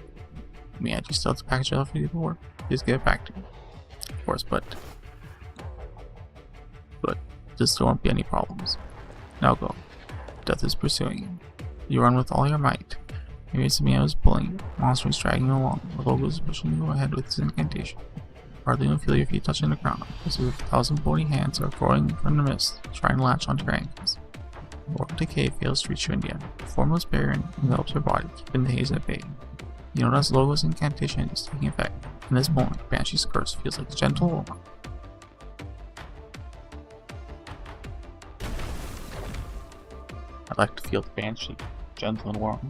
I mean, you still have to package it up for you before? Please get it back to me. Of course, but just there won't be any problems. Now go. Death is pursuing you. You run with all your might. Maybe it's me I was pulling you. Monster is dragging you along. The Logos is pushing you ahead with his incantation. Hardly even feel your feet touching the ground, because 1,000 bony hands are growing from the mist, trying to latch onto your ankles. The orb of decay fails to reach you in the end. A formless barrier envelops your body, keeping the haze at bay. You notice Logos' incantation is taking effect. In this moment, Banshee's curse feels like a gentle warm. I'd like to feel the Banshee, gentle and warm.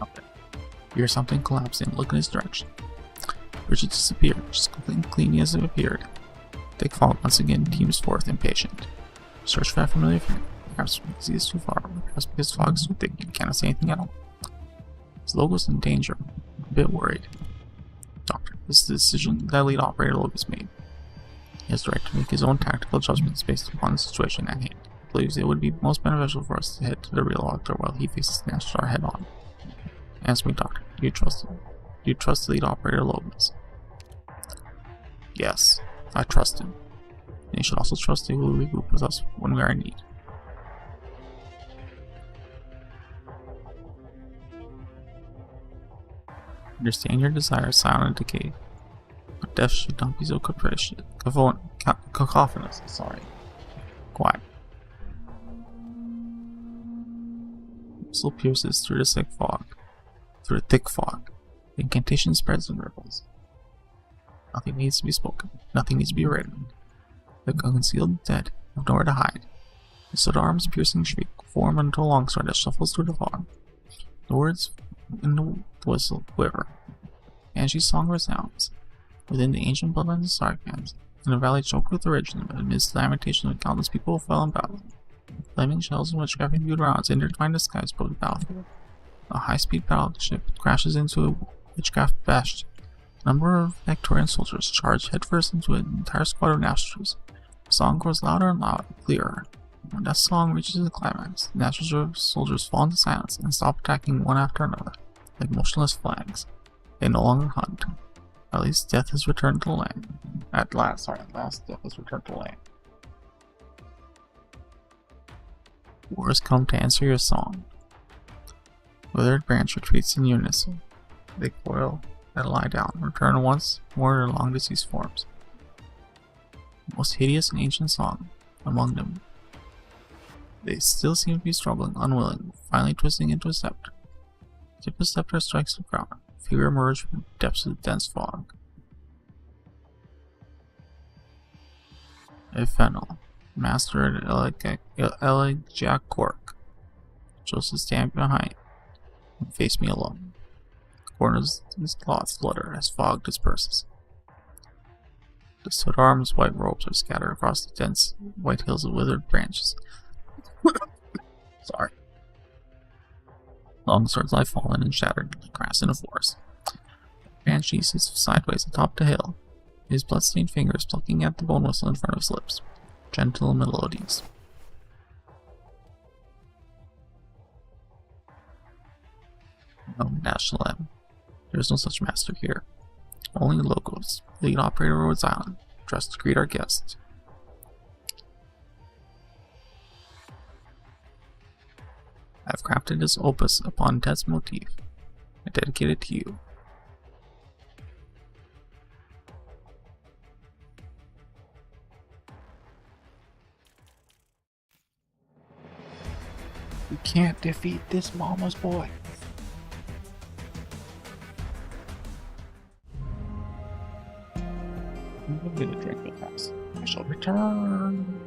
Okay. You hear something collapsing, look in his direction. Bridget disappeared, just completely clean as it appeared. Thick fog once again teams forth, impatient. Search for that familiar figure. Perhaps because he is too far, perhaps because fog is too thick, you cannot see anything at all. His Logos in danger, a bit worried. Doctor, this is the decision that lead operator Logos made. He has the right to make his own tactical judgments based upon the situation at hand. He believes it would be most beneficial for us to head to the real altar while he faces Natural Star head on. Answer me, Doctor, do you trust him? Do you trust the lead operator Logos? Yes, I trust him. And you should also trust he will regroup with us when we are in need. Understand your desire, silent and decay. But death should not be so capricious. Cacophonous, sorry. Quiet. Whistle pierces through the thick fog. The incantation spreads and ripples. Nothing needs to be spoken. Nothing needs to be written. The concealed dead have nowhere to hide. The Sodarm's piercing shriek form into a longsword that shuffles through the fog. The words in the whistle quiver. Banshee's song resounds. Within the ancient bloodlands of Sarkans, in a valley choked with origin, amidst the lamentation of countless people who fell in battle. Flaming shells and witchcraft-imbued rounds intertwine the skies above the battlefield. A high-speed battleship crashes into a witchcraft bastion. A number of Victorian soldiers charge headfirst into an entire squad of Nastrals. The song grows louder and louder, clearer. When that song reaches the climax, the Natural soldiers fall into silence and stop attacking one after another, like motionless flags. They no longer hunt. At least death has returned to the land. At last death has returned to the land. War has come to answer your song. Withered branch retreats in unison. They coil and lie down, return once more to their long deceased forms. The most hideous and ancient song among them. They still seem to be struggling, unwilling, finally twisting into a scepter. The tip of the scepter strikes the ground. A figure emerges from the depths of the dense fog. A fennel, master at Elegiac Cork. Joseph stand behind and face me alone. The corners of his cloth flutter as fog disperses. The Sodarm's white robes are scattered across the dense white hills of withered branches. Sorry. Long swords lie fallen and shattered like grass in a forest. Banshee sits sideways atop the hill, his blood-stained fingers plucking at the bone whistle in front of his lips. Gentle melodies. No, National M. There's no such master here. Only logos. Lead operator Rhodes Island. Dressed to greet our guests. I've crafted this opus upon Ted's motif. I dedicate it to you. You can't defeat this mama's boy. I'm gonna drink real fast. I shall return.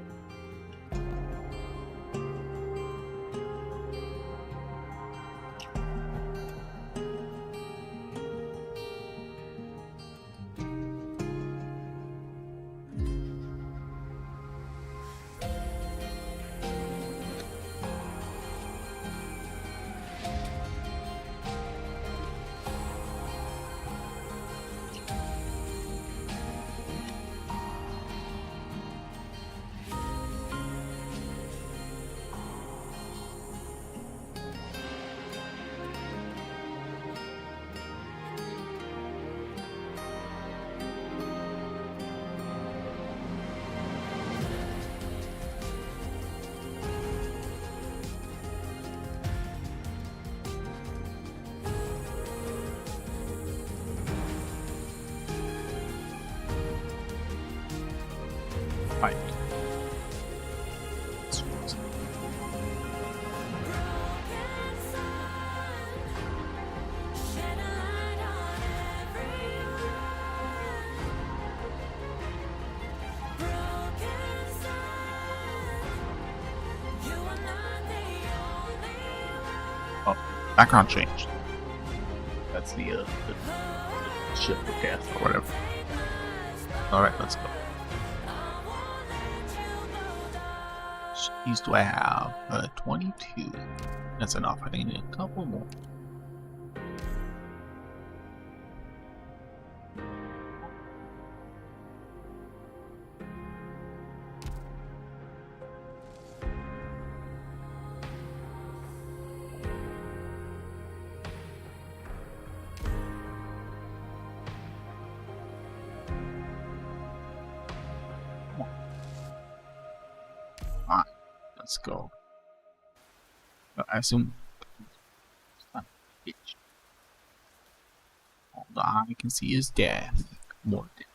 Fight. Oh, background changed. That's the ship of death or whatever. Alright, let's go. These do I have? 22. That's enough. I think I need a couple more. Alright, let's go. I assume all the eye can see is death. More death.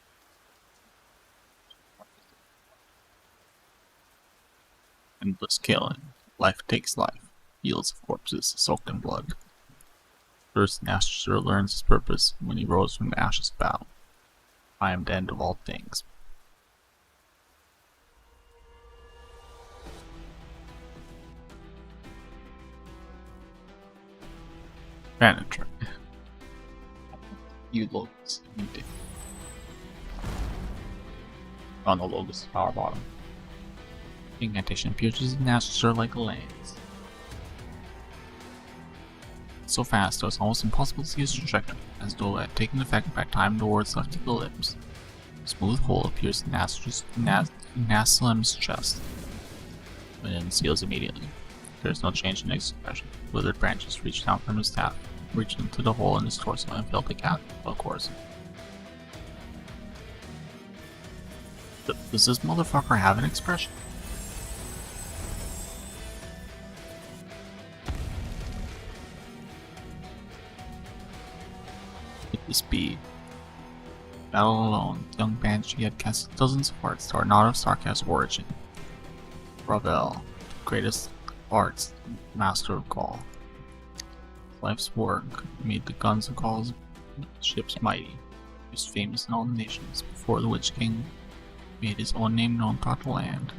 Endless killing. Life takes life. Fields of corpses soaked in blood. First, Nasher learns his purpose when he rose from the ashes of battle. I am the end of all things. Manager. You logos. You did. On the logos power bottom. Incantation pierces Nasher like a lance. So fast it was almost impossible to see his trajectory, as though it had taken effect by time the words left the lips. A smooth hole appears in Naslim's chest, but then seals immediately. There is no change in his expression. Withered branches reach down from his staff, reached into the hole in his torso and filled the gap, of course. Does this motherfucker have an expression? This be. Battle alone, the young Banshee had cast dozens of arts that are not of Sarkaz's origin. Ravel, greatest arts, master of Gaul. Life's work made the guns of Gaul's ships mighty. He was famous in all the nations before the Witch King made his own name known throughout the land.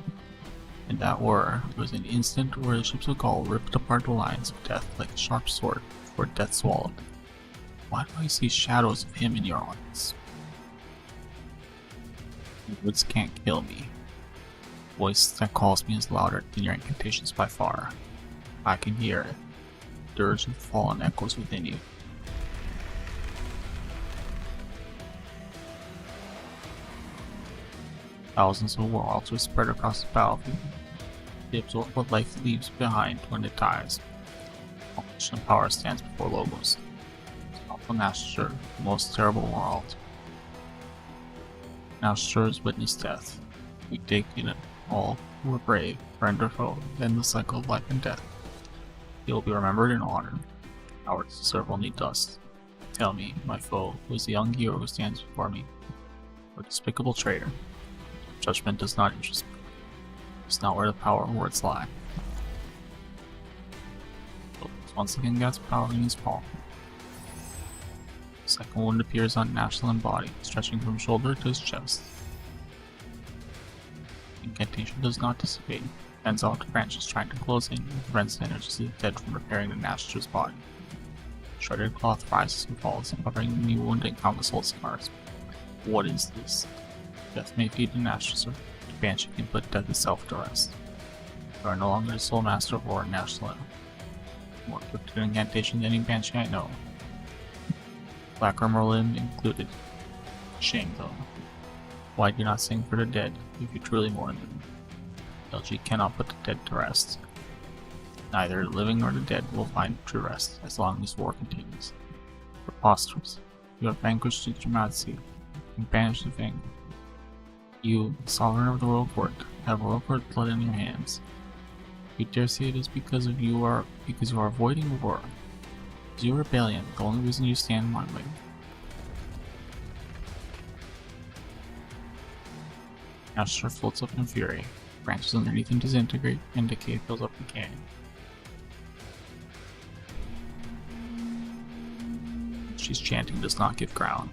In that war, there was an instant where the ships of Gaul ripped apart the lines of death like a sharp sword before death swallowed. Why do I see shadows of him in your eyes? The woods can't kill me. The voice that calls me is louder than your incantations by far. I can hear it. The dirge of the fallen echoes within you. Thousands of war altars spread across the battlefield. They absorb what life leaves behind when it dies. All power stands before logos. Master, the most terrible world. Master has witnessed death. We take in it all who were brave, friend or foe, end the cycle of life and death. He will be remembered and honored. Cowards deserve only dust. Tell me, my foe, who is the young hero who stands before me, or despicable traitor? Judgment does not interest me. It's not where the power and words lie. Once again gets power in his palm. The second wound appears on Nashlin's body, stretching from shoulder to his chest. The incantation does not dissipate, bends out to branches trying to close in and prevents the energy of the dead from repairing the Nash's body. Shredded cloth rises and falls, covering the new wound and countless old scars. What is this? Death may feed the Nash's, the Banshee can put death itself to rest. You are no longer the sole master of war in Nashland. More gifted incantation than any Banshee I know. Black or Merlin included. Shame though. Why do you not sing for the dead if you truly mourn them? LG cannot put the dead to rest. Neither the living nor the dead will find true rest as long as war continues. Preposterous. You have vanquished the Dramacy and banished the Fang. You, sovereign of the Royal Court, have Royal Court blood in your hands. You dare say it is because you are avoiding war. It is your rebellion, the only reason you stand in my way. Asher floats up in fury. Branches underneath him disintegrate, and decay fills up the canyon. She's chanting does not give ground.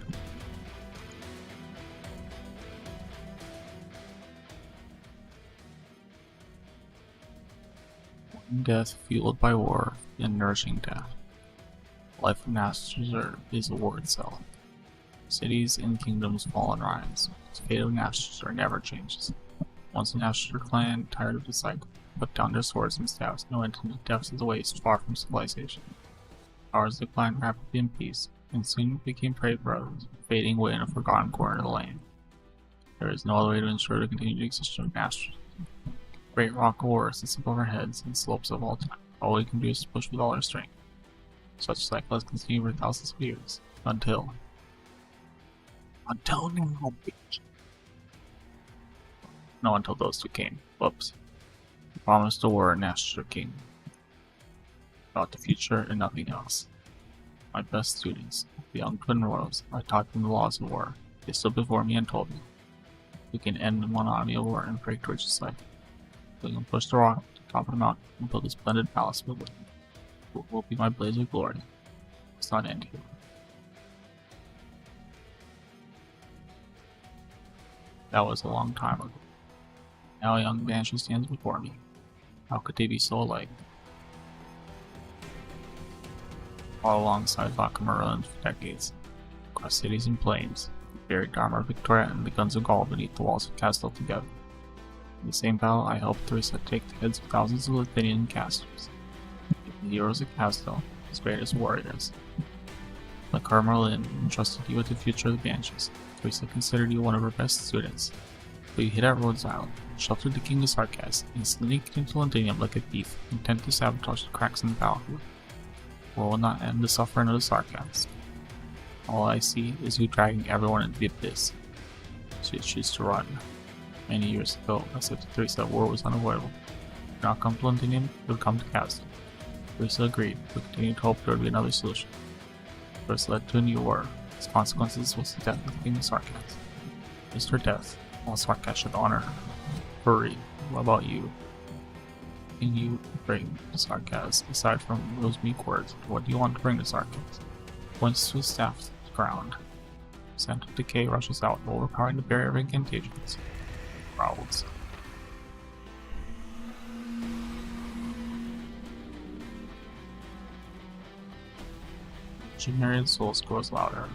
Death fueled by war and nourishing death. Life of Nastur is a war itself. Cities and kingdoms fall and rise. The fate of Nastur never changes. Once the Nastur clan, tired of the cycle, put down their swords and staffs and went into the depths of the waste far from civilization. Ours declined rapidly in peace, and soon became prey for others, fading away in a forgotten corner of the land. There is no other way to ensure the continued existence of Nastur. Great rock of war sits above our heads and slopes of all time. All we can do is to push with all our strength. Such cycles continue for thousands of years, until now, bitch. No, until those two came. Whoops. We promised a war in Nastur King. About the future and nothing else. My best students, the young twin royals, I taught them the laws of war. They stood before me and told me, we can end the monotony of war and break towards the cycle. We can push the rock to the top of the mountain and build a splendid palace building. It will be my blaze of glory. It's not end here. That was a long time ago. Now a young Banshee stands before me. How could they be so alike? Fought alongside Merlin for decades, across cities and plains, buried the armor of Victoria and the guns of Gaul beneath the walls of Castle together. In the same battle, I helped Theresa take the heads of thousands of Lithuanian castles. The heroes of Castle, his greatest warriors. Like Merlin entrusted you with the future of the Banshees. Theresa considered you one of her best students. But you hid at Rhodes Island, sheltered the King of Sarkas, and sneaked into Londinium like a thief, intent to sabotage the cracks in the battlefield. War will not end the suffering of the Sarkas. All I see is you dragging everyone into the abyss. So you choose to run. Many years ago, I said to Theresa that war was unavoidable. It would not come to Londinium, it would come to Castle. Theresa agreed, but continued to hope there would be another solution. This led to a new war. Its consequences was the death of the King of Sarkas. Just her death, all Sarkas should honor her. Hurry, what about you? Can you bring to Sarkas, aside from those meek words, what do you want to bring to Sarkas? Points to his staff to the ground. Scent of decay rushes out, overpowering the barrier of incantations. Growls. Generian soul grows louder.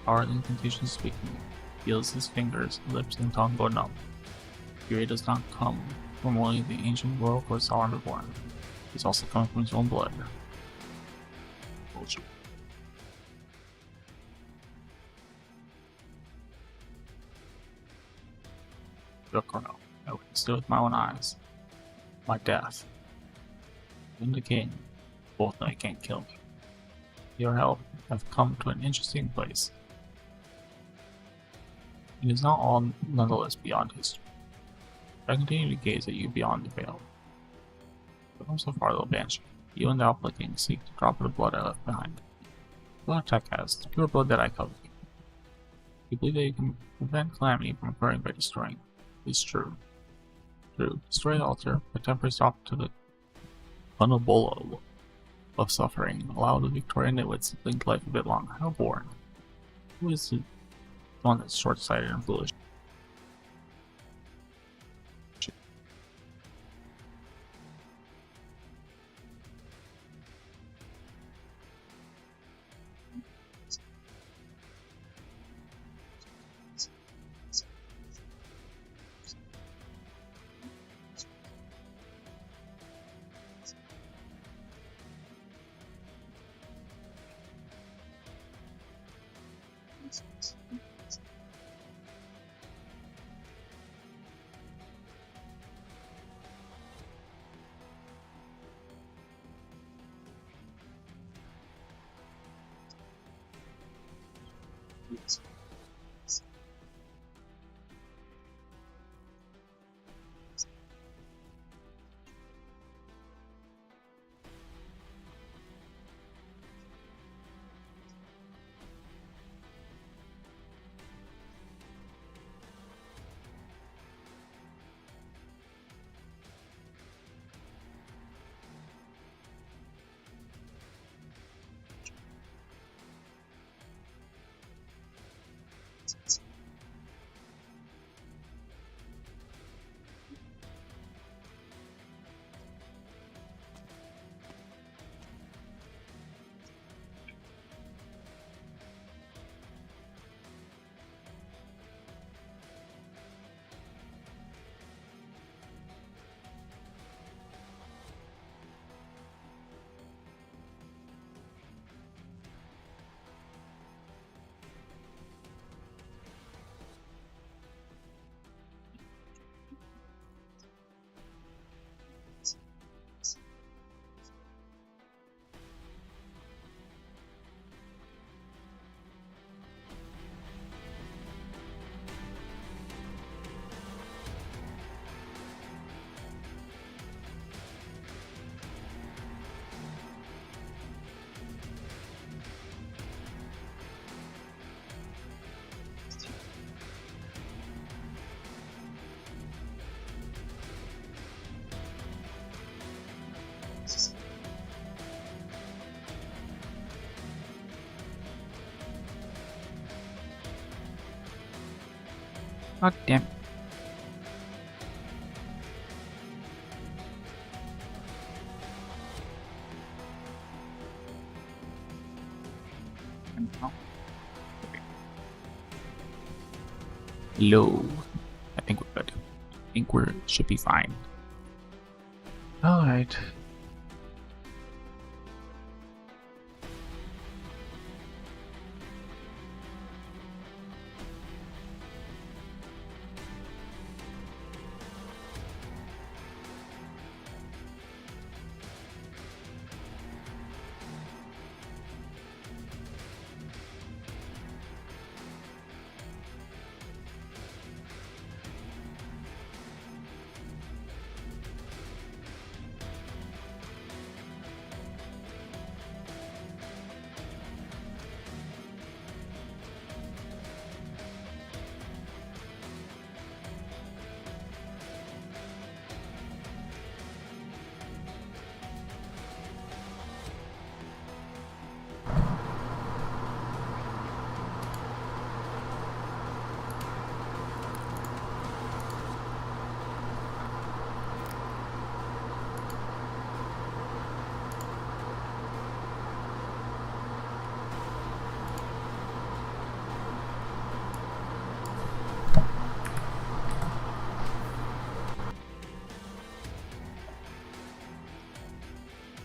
Power of the incantation speaking. Feels his fingers, lips, and tongue go numb. Fury does not come from only the ancient royal court sovereign born. He's also coming from his own blood. Bullshit. Yokoro, I witnessed it with my own eyes. My death. And the king. Both know he can't kill me. Your help, have come to an interesting place. It is not all nonetheless beyond history. I continue to gaze at you beyond the veil. But come so far, little banshee. You and the Alpha King seek to drop the blood I left behind. Blood tech has the pure blood that I covet. You believe that you can prevent calamity from occurring by destroying. It's true. True. Destroy the altar, put temporary stop to the unabolo of suffering. Allow the Victorian nitwits to think life a bit longer. How boring. Who is the one that's short-sighted and foolish? God damn it. Hello. I think we're good. I think we should be fine. Alright.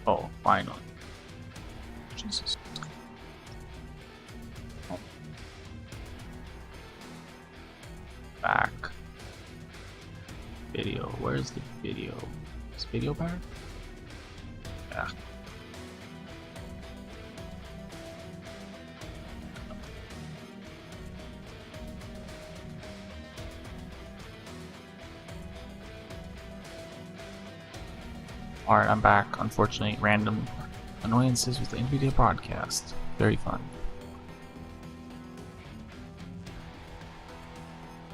Oh, finally. Jesus. Oh. Back. Video. Where's the video? Is video back? Yeah. Alright, I'm back. Unfortunately, random annoyances with the NVIDIA broadcast. Very fun.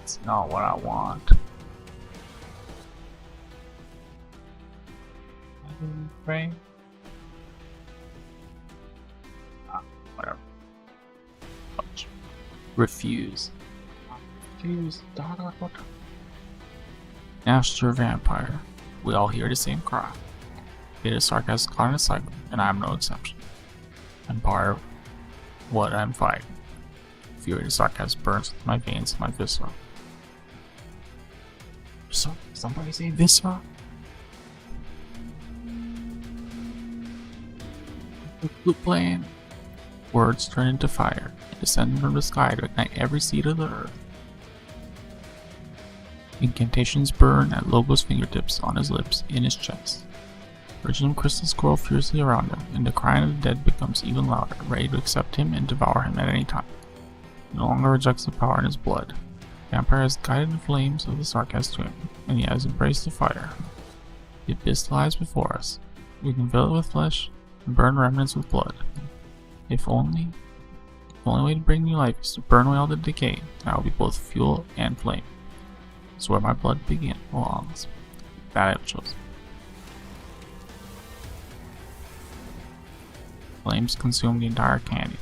It's not what I want. Right? Whatever. Refuse. Refuse. Master Vampire. We all hear the same cry. It is sarcastic caught in a cycle, and I am no exception. I'm part of what I'm fighting. Fury of sarcasm burns with my veins and my viscera. So, somebody say viscera? The flute playing. Words turn into fire, descending from the sky to ignite every seed of the earth. Incantations burn at Logo's fingertips, on his lips, in his chest. Original crystals swirl fiercely around him, and the crying of the dead becomes even louder, ready to accept him and devour him at any time. He no longer rejects the power in his blood. Vampire has guided the flames of the sarcasm to him, and he has embraced the fire. The abyss lies before us. We can fill it with flesh and burn remnants with blood. The only way to bring new life is to burn away all the decay, and I will be both fuel and flame. It's where my blood belongs. That I have chosen. Flames consume the entire canyon.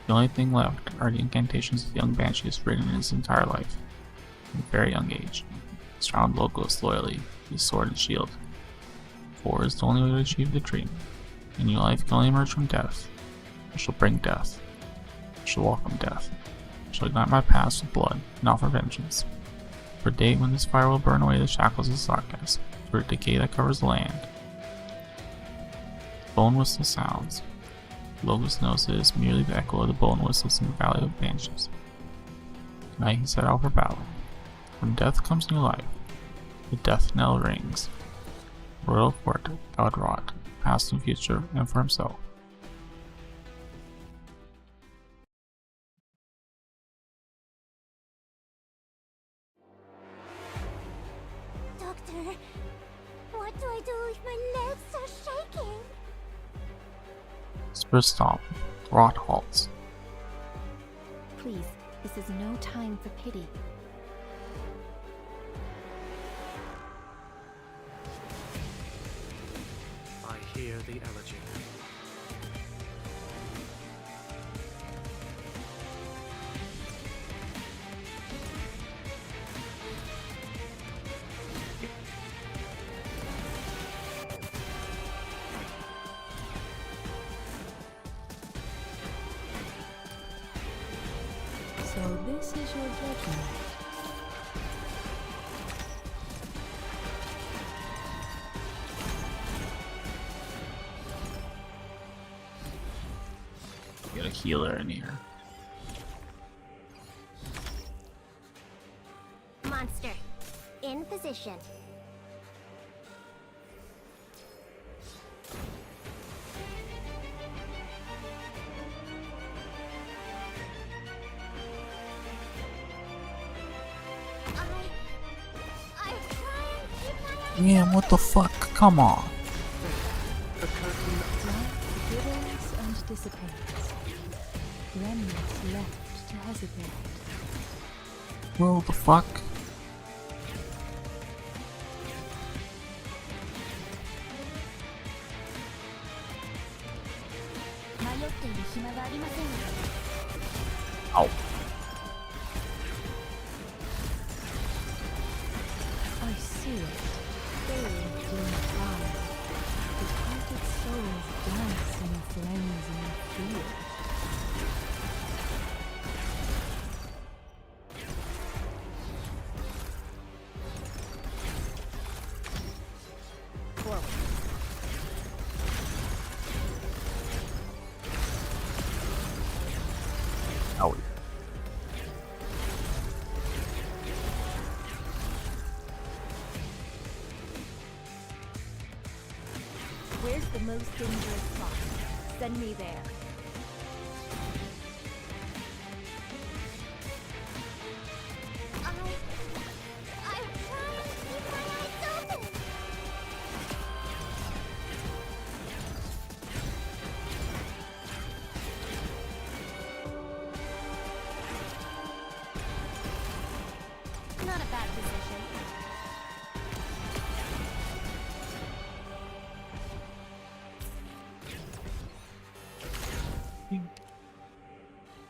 The only thing left are the incantations the young Banshee has written in his entire life, from a very young age. Surround Logos loyally, his sword and shield. For is the only way to achieve the dream. A new life can only emerge from death. I shall bring death. I shall welcome death. I shall ignite my past with blood, and offer vengeance. For a day when this fire will burn away the shackles of sarcasm, for a decay that covers the land. Bone whistle sounds. Logos knows it is merely the echo of the bone whistles in the Valley of Banshees. Tonight he set out for battle. From death comes new life. The death knell rings. Royal court, God wrought, past and future, and for himself. Doctor, what do I do if my legs are shaking? Spur stomp. Rot halts. Please, this is no time for pity. I hear the elegy. So this is your judgment. Get a healer in here. Monster, in position. Man, what the fuck? Come on. The curtain Life withers and dissipates. Remnants left to hesitate. What the fuck? Ow. I see it, bathed in fire. Departed souls dance in a frenzy of fear. Forward. Ow. Where's the most dangerous spot? Send me there. I'm trying to keep my eyes open. that position.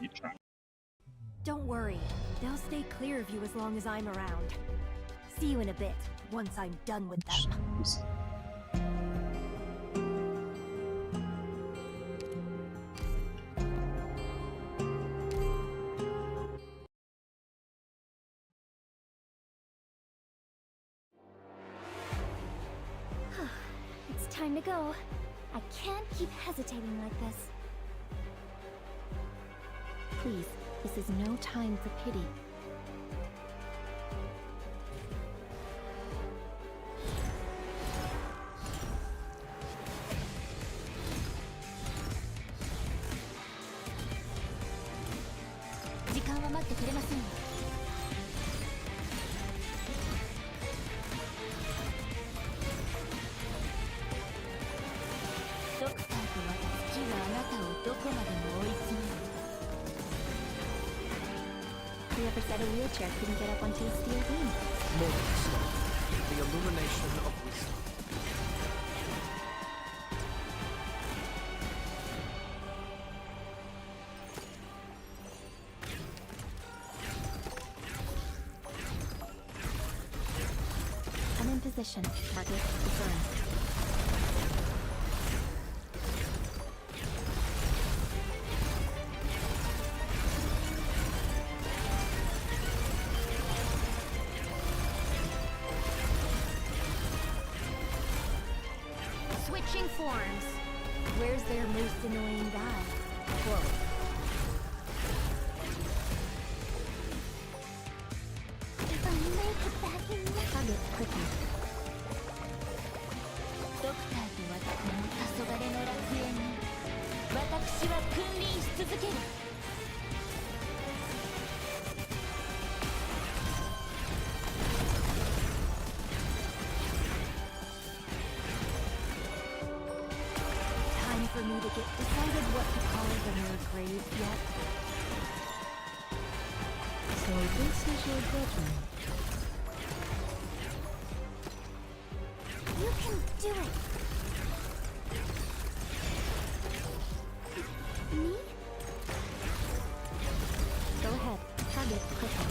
You try. Don't worry. They'll stay clear of you as long as I'm around. See you in a bit, once I'm done with them. Jeez. It's time to go. I can't keep hesitating like this. Please, this is no time for pity. Whoever said a wheelchair couldn't get up onto a steel beam? Morning star. The illumination of wisdom. I'm in position. Target confirmed. Switching forms. Where's their most annoying guy? Quote. If I make it back in the target quickly. ドクターと私の黄昏の楽園に私は君臨し続ける。For me to get decided what to call them your grave yet. So this is your judgment. You can do it! Me? Go ahead. Target quickly.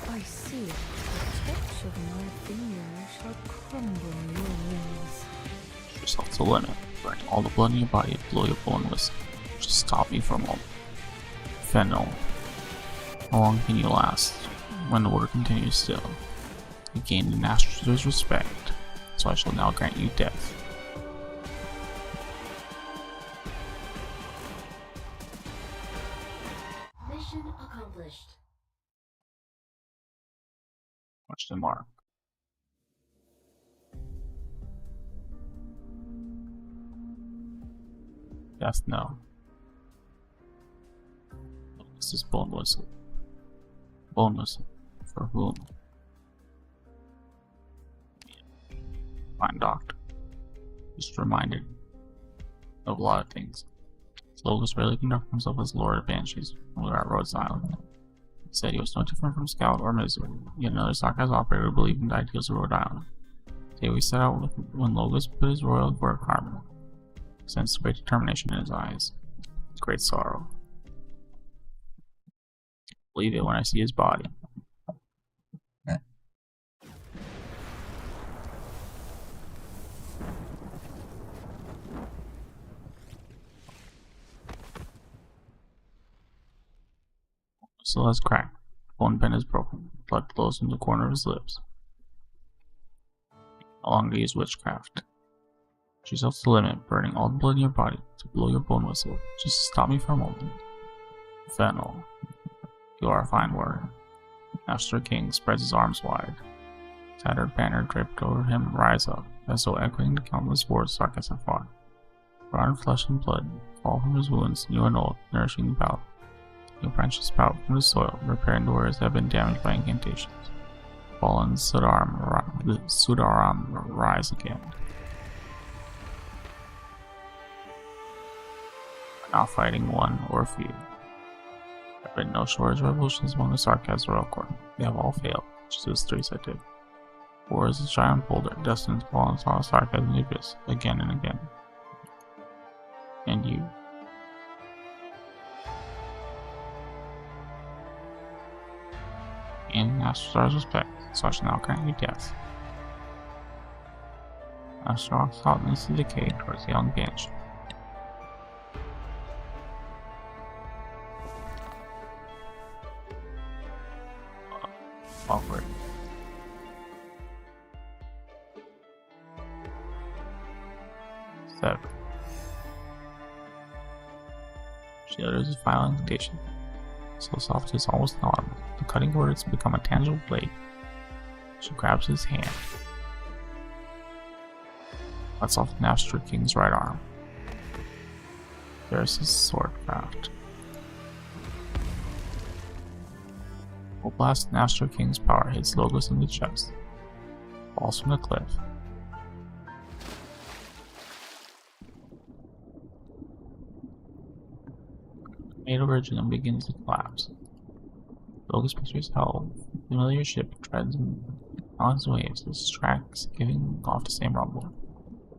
I see it. The touch of my finger shall crumble your wings. Push yourself to the limit. Burn all the blood in your body, blow your bone whistle. Just stop me for a moment. Fennel. How long can you last? When the order continues still. You gain the Master's respect, so I shall now grant you death. Mission accomplished. Question mark. Death, no. This is bone whistle. Bone whistle. For whom? Fine, doctor. Just reminded of a lot of things. Slogus rarely conducted himself as Lord of Banshees when we were at Rhodes Island. He said he was no different from Scout or Misery, yet another stockhouse operator who believed in the ideals of Rhode Island. Today we set out when Logus put his royal work harmony. Sensed great determination in his eyes. Great sorrow. Believe it when I see his body. Still has cracked. Bone pen is broken. Blood flows from the corner of his lips. No longer use witchcraft. Push yourself to the limit, burning all the blood in your body to blow your bone whistle. Just to stop me for a moment. Fennel. You are a fine word. Master King spreads his arms wide. Tattered banner draped over him rise up, as though echoing the countless wars Sarkis have fought. Rotten flesh and blood fall from his wounds, new and old, nourishing the bout. New branches sprout from the soil, repairing the warriors that have been damaged by incantations. Fallen Sudaram rise again. Not fighting one or a few. There have been no shortage of revolutions among the Sarkaz Royal Court. They have all failed, just as Teresa did. War is a giant boulder destined to fall into the Sarkaz and the abyss again and again. And you. And Master Star's respect, so I shall now grant you death. Master Rock's thought needs to decay towards the young bench. Awkward. Seven. She utters a final incantation, so soft it's almost inaudible. The cutting words become a tangible blade. She grabs his hand, cuts off the Napster King's right arm. There's his swordcraft. Will blast Napster King's power hits Logos in the chest. Falls from the cliff. Made original begins to collapse. Logos pictures how a familiar ship treads on its waves, its tracks giving off the same rumble.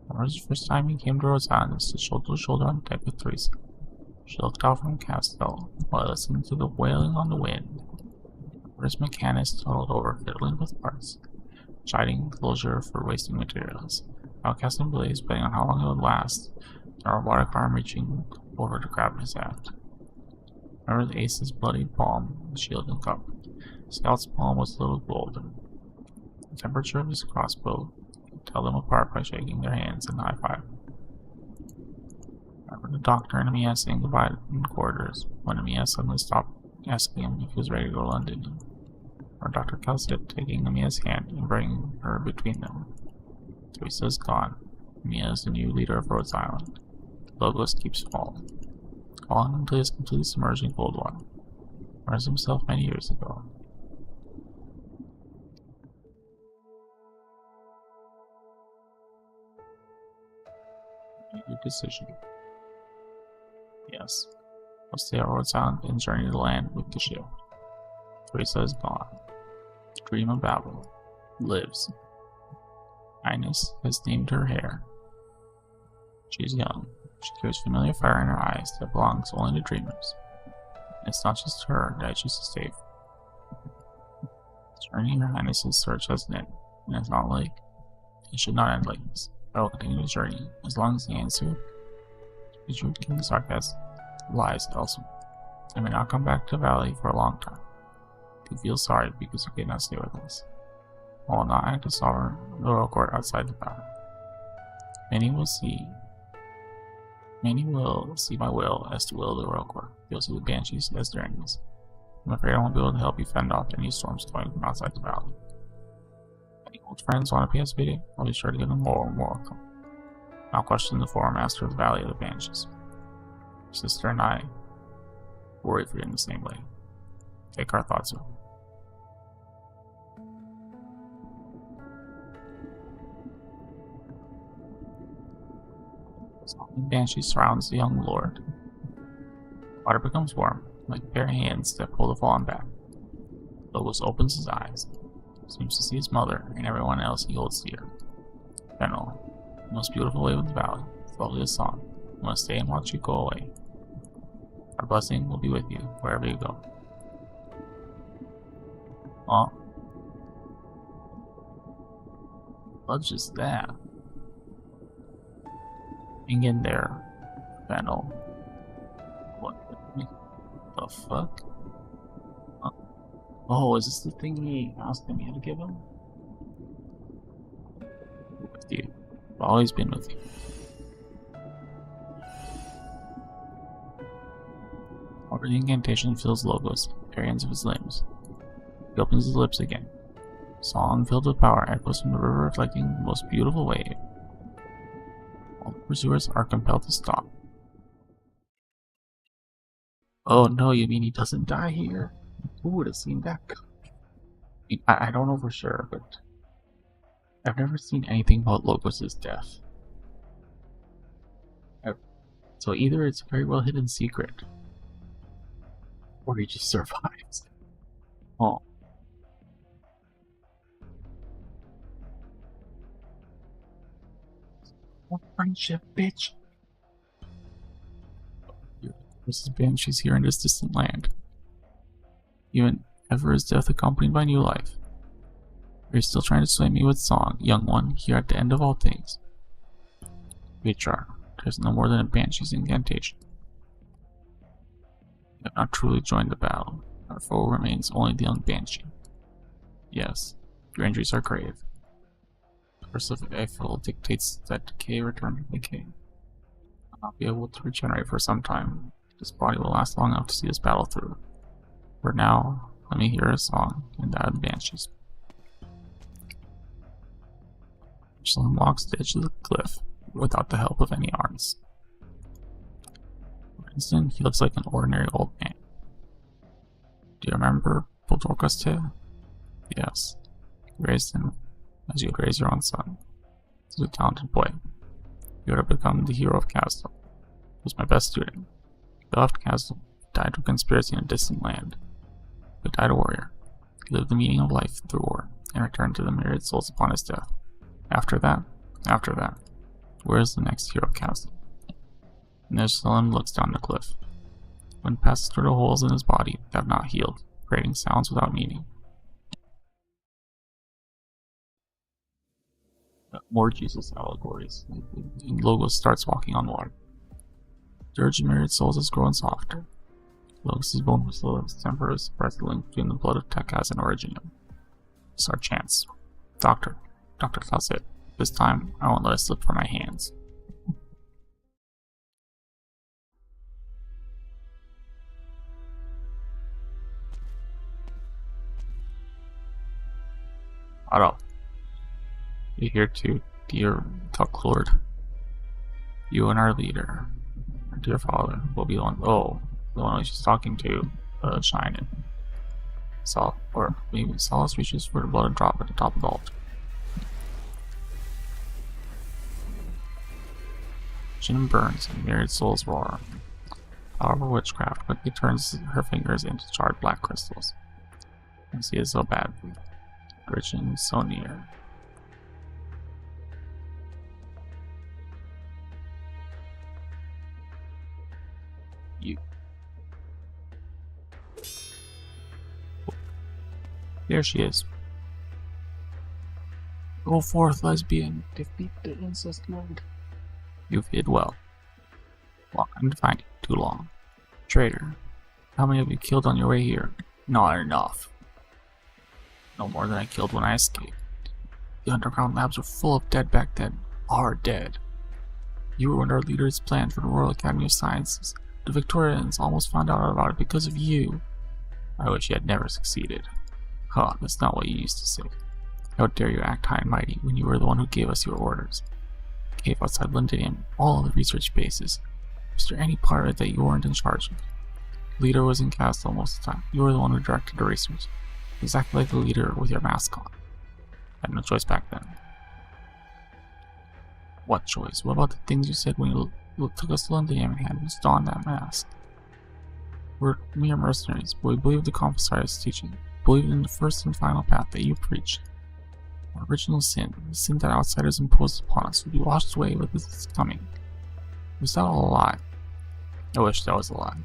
Remember the first time he came to Rhodes Island and stood shoulder to shoulder on deck with Teresa. She looked out from Castell while listening to the wailing on the wind. His mechanist totaled over, fiddling with parts, chiding closure for wasting materials. Outcast and Blaze, betting on how long it would last, the robotic arm reaching over to grab his aft. Remember the ace's bloody palm, the shield and cup. Scout's palm was a little golden. The temperature of his crossbow could tell them apart by shaking their hands and high-five. Remember the doctor and Mia saying goodbye in corridors, when Mia suddenly stopped asking him if he was ready to go to London. Or Dr. Calcett taking Mia's hand and bringing her between them. Teresa is gone. Mia is the new leader of Rhodes Island. Logos keeps falling until he is completely submerged in cold water. Whereas himself many years ago. Make your decision. Yes. We'll stay at Rhodes Island and journey to land with the ship. Teresa is gone. The dream of Babel lives. Ines has named her hair. She is young. She carries familiar fire in her eyes that belongs only to dreamers. And it's not just her that she used to save. Journey Her Highness's search has an end, and it's not like it should not end like this. I will continue the journey as long as the answer to King Sarkaz lies elsewhere. I may not come back to the valley for a long time. You feel sorry because you cannot stay with us. I will not act as sovereign of the royal court outside the valley. Many will see my will as the will of the royal court. You'll see the banshees as their enemies. I'm afraid I won't be able to help you fend off any storms coming from outside the valley. Any old friends want a PS video? I'll be sure to give them more welcome. I'll question the former master of the Valley of the Banshees. Your sister and I worry for you in the same way. Take our thoughts with you. The Banshee surrounds the young lord. Water becomes warm, like bare hands that pull the fallen back. Logos opens his eyes, seems to see his mother and everyone else he holds dear. General, the most beautiful wave of the valley, the loveliest song. I must stay and watch you go away. Our blessing will be with you wherever you go. Oh. What's just that? Hang in there, Fennel. What the fuck? Oh, is this the thing he asked me to give him? With you. I've always been with you. Over the incantation fills Logos, the ends of his limbs. He opens his lips again. Song filled with power echoes from the river, reflecting the most beautiful wave. All the pursuers are compelled to stop. Oh no, you mean he doesn't die here? Who would have seen that coming? I don't know for sure, but I've never seen anything about Logos' death. So either it's a very well hidden secret, or he just survives. Oh. More friendship, bitch! Versus banshees here in this distant land. Even ever is death accompanied by new life. Are you still trying to sway me with song, young one, here at the end of all things? Vichar, there's no more than a banshee's incantation. You have not truly joined the battle. Our foe remains only the young banshee. Yes, your injuries are grave. The curse of Eiffel dictates that decay return to decay. I'll not be able to regenerate for some time. This body will last long enough to see this battle through. For now, let me hear a song, and that of the banshees. Michelin walks the edge of the cliff without the help of any arms. For instance, he looks like an ordinary old man. Do you remember Bodorka's tale? Yes. You raised him as you would raise your own son. He was a talented boy. He would have become the hero of Castle. He was my best student. He left Castle, died of conspiracy in a distant land. He died a warrior. He lived the meaning of life through war, and returned to the myriad souls upon his death. After that, where is the next hero of Castle? Michelin looks down the cliff. When passes through the holes in his body that have not healed, creating sounds without meaning. More Jesus allegories. And Logos starts walking on water. The urge of myriad souls has grown softer. Logos' bone was slow, his temper is suppressed, the link between the blood of Tekaz and Originum. It's our chance. Doctor, that's it. This time, I won't let it slip from my hands. Otto, you here too, dear Tuck Lord. You and our leader, our dear father, will be the one she's talking to, Shine. Or maybe Solace reaches for the blood and drop at the top of the altar. Jin burns and myriad souls roar. However, witchcraft quickly turns her fingers into charred black crystals. And she is so bad. Gretchen so near. You. There she is. Go forth, lesbian. Defeat the incest lord. You've hid well. Long time to find you. Too long. Traitor. How many have you killed on your way here? Not enough. No more than I killed when I escaped. The underground labs were full of dead back then. Are dead. You ruined our leader's plan for the Royal Academy of Sciences. The Victorians almost found out about it because of you. I wish you had never succeeded. Huh, that's not what you used to say. How dare you act high and mighty when you were the one who gave us your orders. Cave outside Londinium, all of the research bases. Was there any part of it that you weren't in charge of? The leader was in Castle most of the time. You were the one who directed the research. Exactly like the leader with your mask on. I had no choice back then. What choice? What about the things you said when you took us to Londinium and had us don that mask? We're mere mercenaries, but we believed the Confessorius' teaching. Believed in the first and final path that you preached. Our original sin, the sin that outsiders imposed upon us, would be washed away with its coming. Was that all a lie? I wish that was a lie.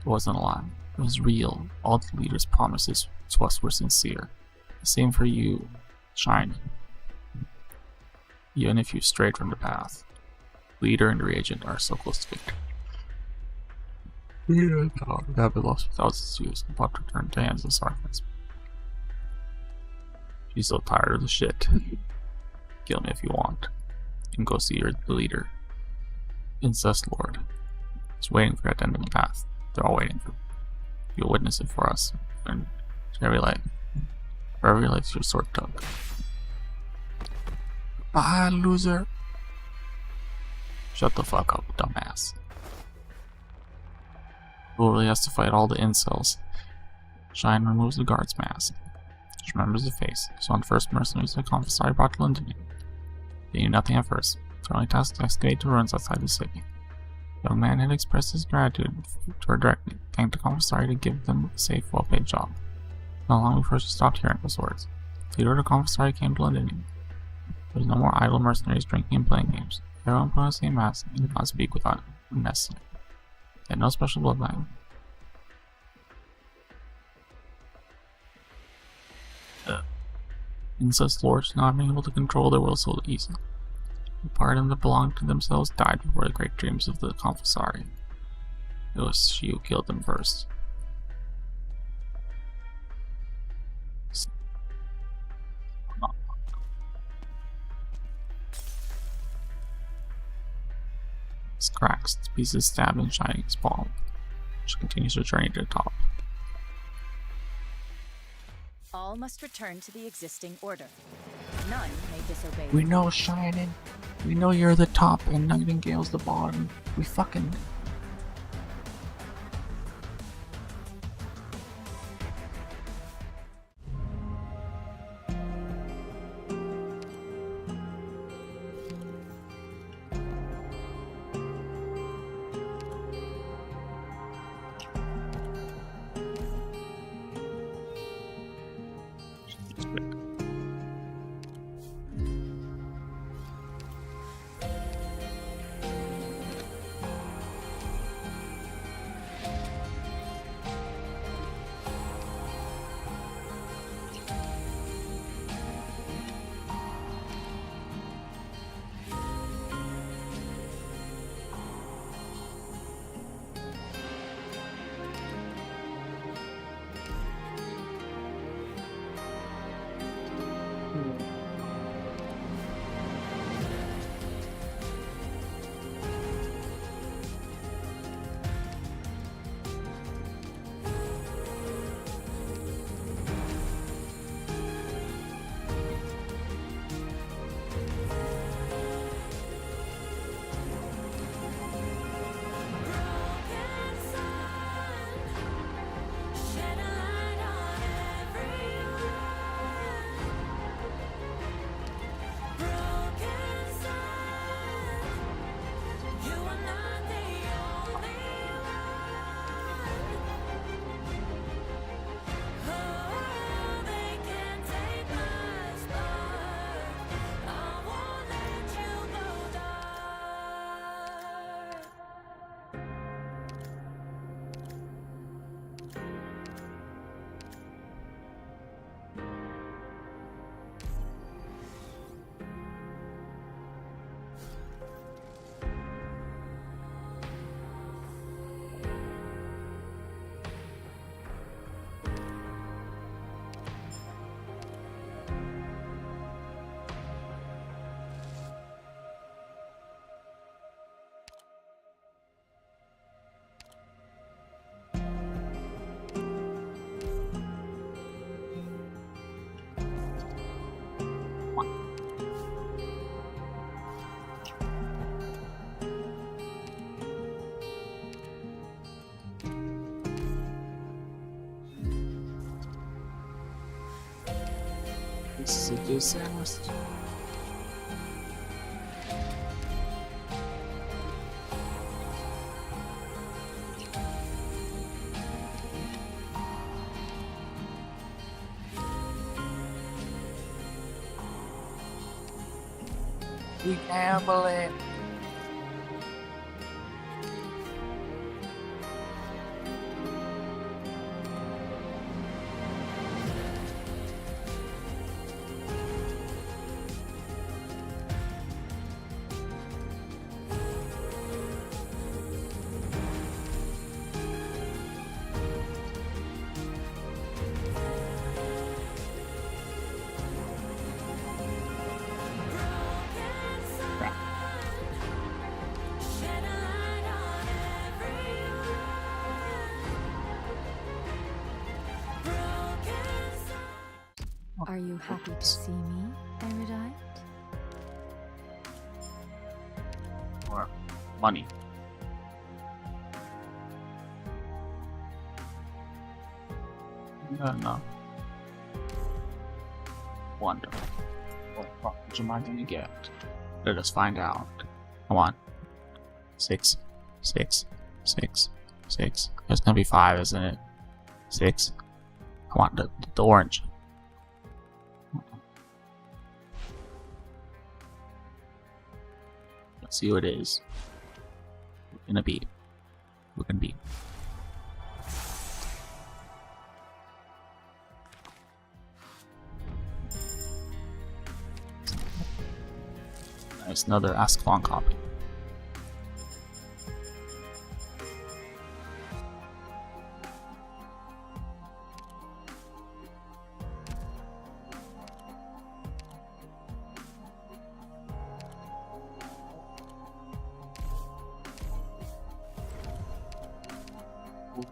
It wasn't a lie. It was real. All the leader's promises to us were sincere. The same for you, Shine. Even if you strayed from the path, leader and the reagent are so close to victory. We have been lost for thousands of years, about to return to hands of sarcasm. She's so tired of the shit. Kill me if you want. And go see the leader. Incest Lord. He's waiting for you at the end of the path. They're all waiting for you. You'll witness it for us. And every life. For every life's your sword tug. Bye, loser. Shut the fuck up, dumbass. Who really has to fight all the incels? Shine removes the guard's mask. She remembers the face. So on first mercenaries the Confessori brought to London. They knew nothing at first. Their only task to excavate the ruins outside the city. The young man had expressed his gratitude to her directly, thanked the commissary to give them a safe, well-paid job. Not long before she stopped hearing those words, the leader of the commissary came to London. There was no more idle mercenaries drinking and playing games. Everyone put on the same mask and did not speak without messing. They had no special bloodline. Incest lords not being able to control their will so easily. The part of them that belonged to themselves died before the great dreams of the commissary. It was she who killed them first. Its cracks, its pieces stabbed and shining its palm. She continues her journey to the top. All must return to the existing order. None may disobey. We know, Shining. We know you're the top and Nightingale's the bottom. We fucking... This is a disaster. We gambling. Are you happy to see me, Erudite? Or money. No. Wonderful. What fuck am I gonna get? Let us find out. Come on. 6, 6, 6, 6. It's gonna be 5, isn't it? 6. Come on, the orange. Let's see what it is. We're gonna be. We're gonna be. Nice, another Ascalon copy.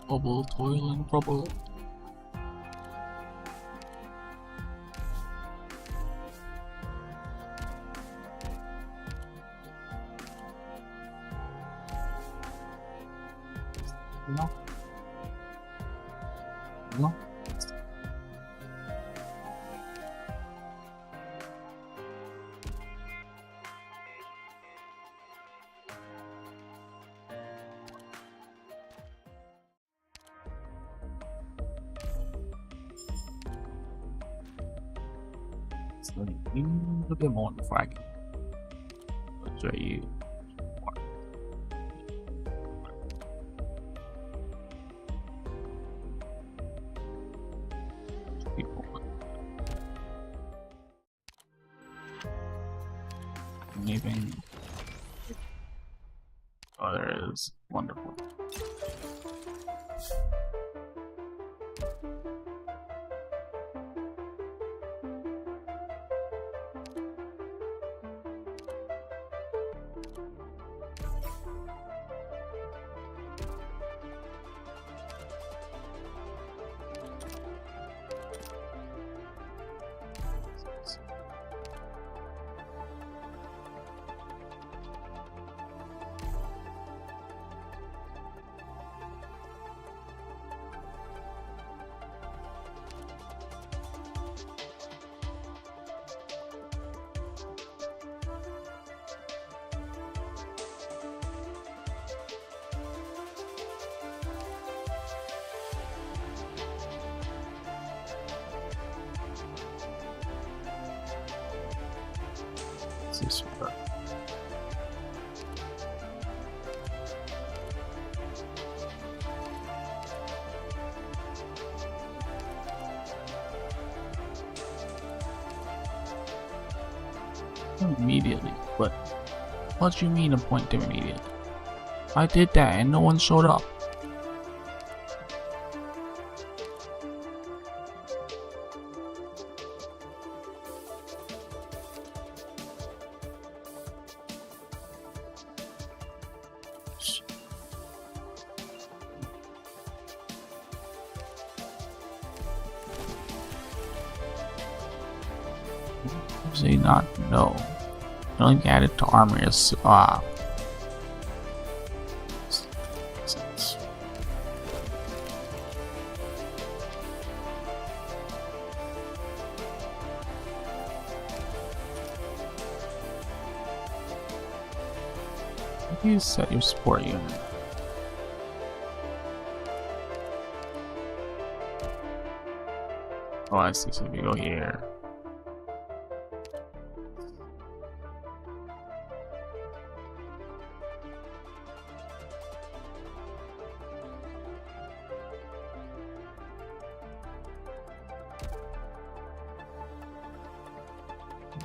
Bubble, toil and trouble. No. No. So a little bit more before I can show you. Amazing. Oh, there is. Wonderful. This is super. Immediately, but what do you mean appoint them immediately? I did that and no one showed up. Say not no. It only be added to armor is you set your support unit. Oh, I see. So we go here.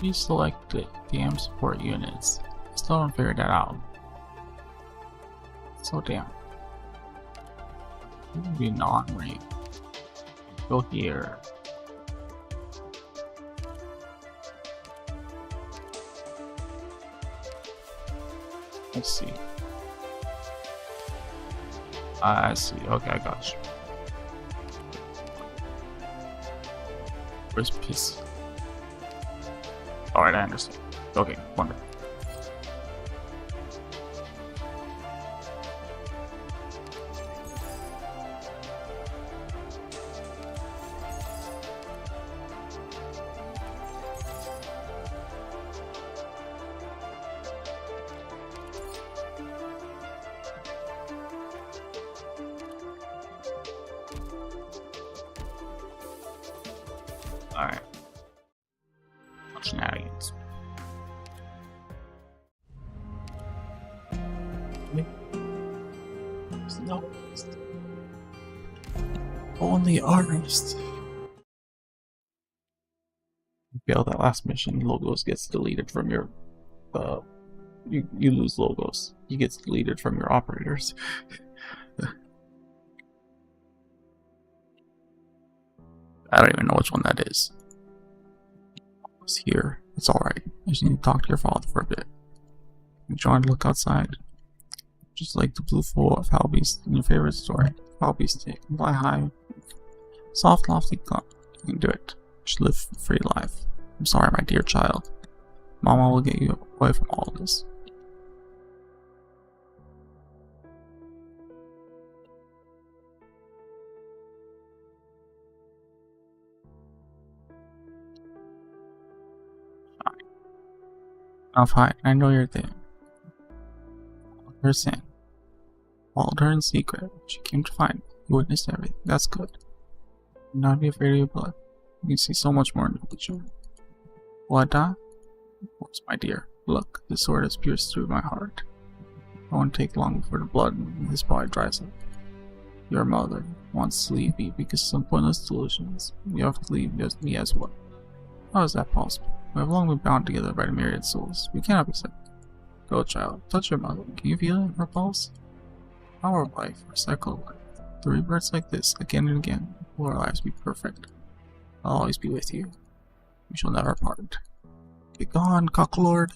You select the damn support units. Still haven't figured that out. So damn. It would be non-rate. Go here. Let's see. I see. Okay, I got you. Where's piss? Alright, I understand. Okay, wonderful. Alright. Shenanigans. No. Only artist. You fail that last mission, logos gets deleted from your you lose logos. He gets deleted from your operators. I don't even know which one that is. It's here. It's alright. I just need to talk to your father for a bit. You trying to look outside. Just like the blue floor of Halbeast in your favorite story. Halbeast, fly high. Soft, lofty cloud. You can do it. Just live a free life. I'm sorry, my dear child. Mama will get you away from all this. Now fine, I know you're there. Her sin. Followed her in secret. She came to find me. You witnessed everything. That's good. Do not be afraid of your blood. You can see so much more in the future. Will I die? Of course, my dear. Look, the sword has pierced through my heart. It won't take long before the blood in his body dries up. Your mother wants to leave me because of some pointless delusions. You have to leave me as well. How is that possible? We have long been bound together by the myriad souls. We cannot be separate. Go, child. Touch your mother. Can you feel it in her pulse? Our life, our cycle of life. The rebirths like this, again and again, will our lives be perfect. I'll always be with you. We shall never part. Be gone, cocklord.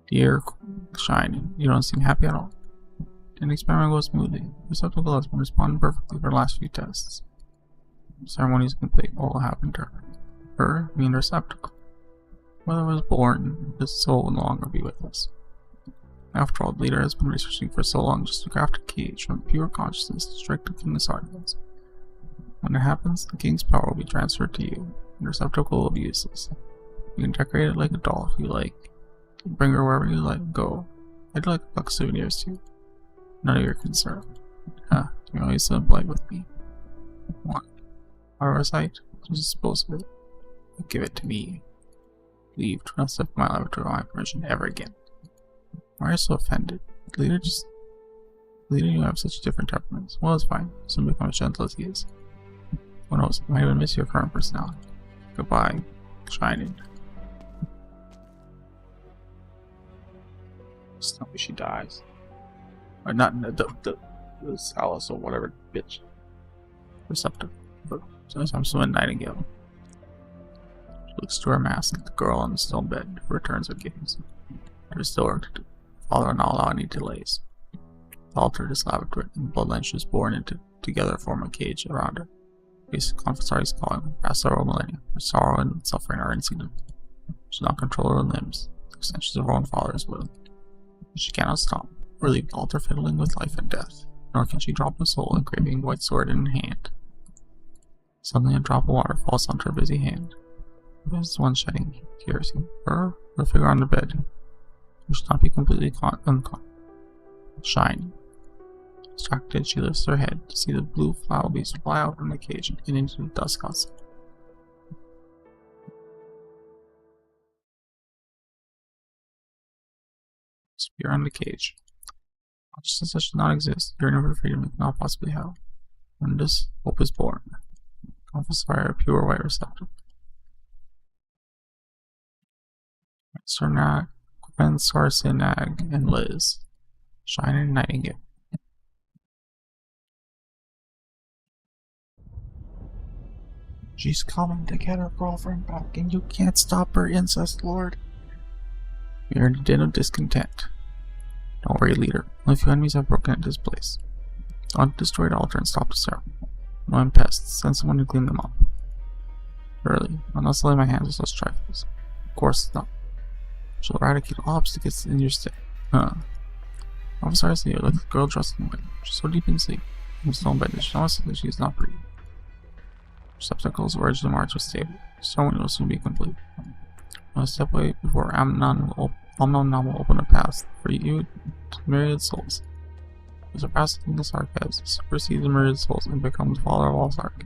Dear Shining, you don't seem happy at all. Didn't experiment go smoothly. The receptacle has been responding perfectly for the last few tests. The ceremony is complete. What will happen to her? Her, being the receptacle. Mother was born, this soul will no longer be with us. After all, the leader has been researching for so long just to craft a cage from pure consciousness to strike the king's arguments. When it happens, the king's power will be transferred to you, and the receptacle will be useless. You can decorate it like a doll if you like. Bring her wherever you like, go. I'd like a box of souvenirs too. None of your concern. Huh, you're always so polite with me. What? Our sight? What is supposed to be? Give it to me. Leave. Do not step my laboratory without my permission ever again. Why are you so offended? Leader, you have such different temperaments. Well, it's fine. Soon become as gentle as he is. Who knows? I might even miss your current personality. Goodbye, Shining. Just tell me she dies. Or not the Alice or whatever bitch. Receptive. But I'm swimming Nightingale. She looks to her mask at the girl on the stone bed who returns her gaze. There is still work to do. Father will not allow any delays. The altar is lavatory and the bloodline she was born into together form a cage around her. Basic confessor is calling past several millennia. Her sorrow and suffering are insignificant. She does not control her limbs. The extensions of her own father's will. She cannot stop or leave the altar fiddling with life and death, nor can she drop a soul a craving white sword in hand. Suddenly a drop of water falls onto her busy hand. Who is the one shedding tears? Her, the figure on the bed. She should not be completely unconscious. Shining. Distracted, she lifts her head to see the blue flower beast fly out from the cage and into the dusk outside. Spear on the cage. Consciousness should not exist. Yearning for freedom cannot possibly have. When this hope is born, confess fire a pure white receptacle. Sarnag, Gwen, Sarsinag, and Liz. Shining Nightingale. She's coming to get her girlfriend back, and you can't stop her, incest lord. We are in a din of discontent. Don't worry, leader. Only a few enemies have broken into this place. Don't destroy the altar and stop the ceremony. No pests. Send someone to clean them up. Surely, I'll not lay my hands on such trifles. Of course not. She'll eradicate all obstacles in your stay. I'm sorry to say, like the girl dressed in white. She's so deep in sleep. In stone bed, she knows that she is not breathing. Receptacles were edge of the march was stable. Ceremony will soon be complete. I'll step away before Amnon will Unknown Nom will open a path for you to myriad souls. Who surpasses the archives, supersedes the myriad souls, and becomes the father of all Sark.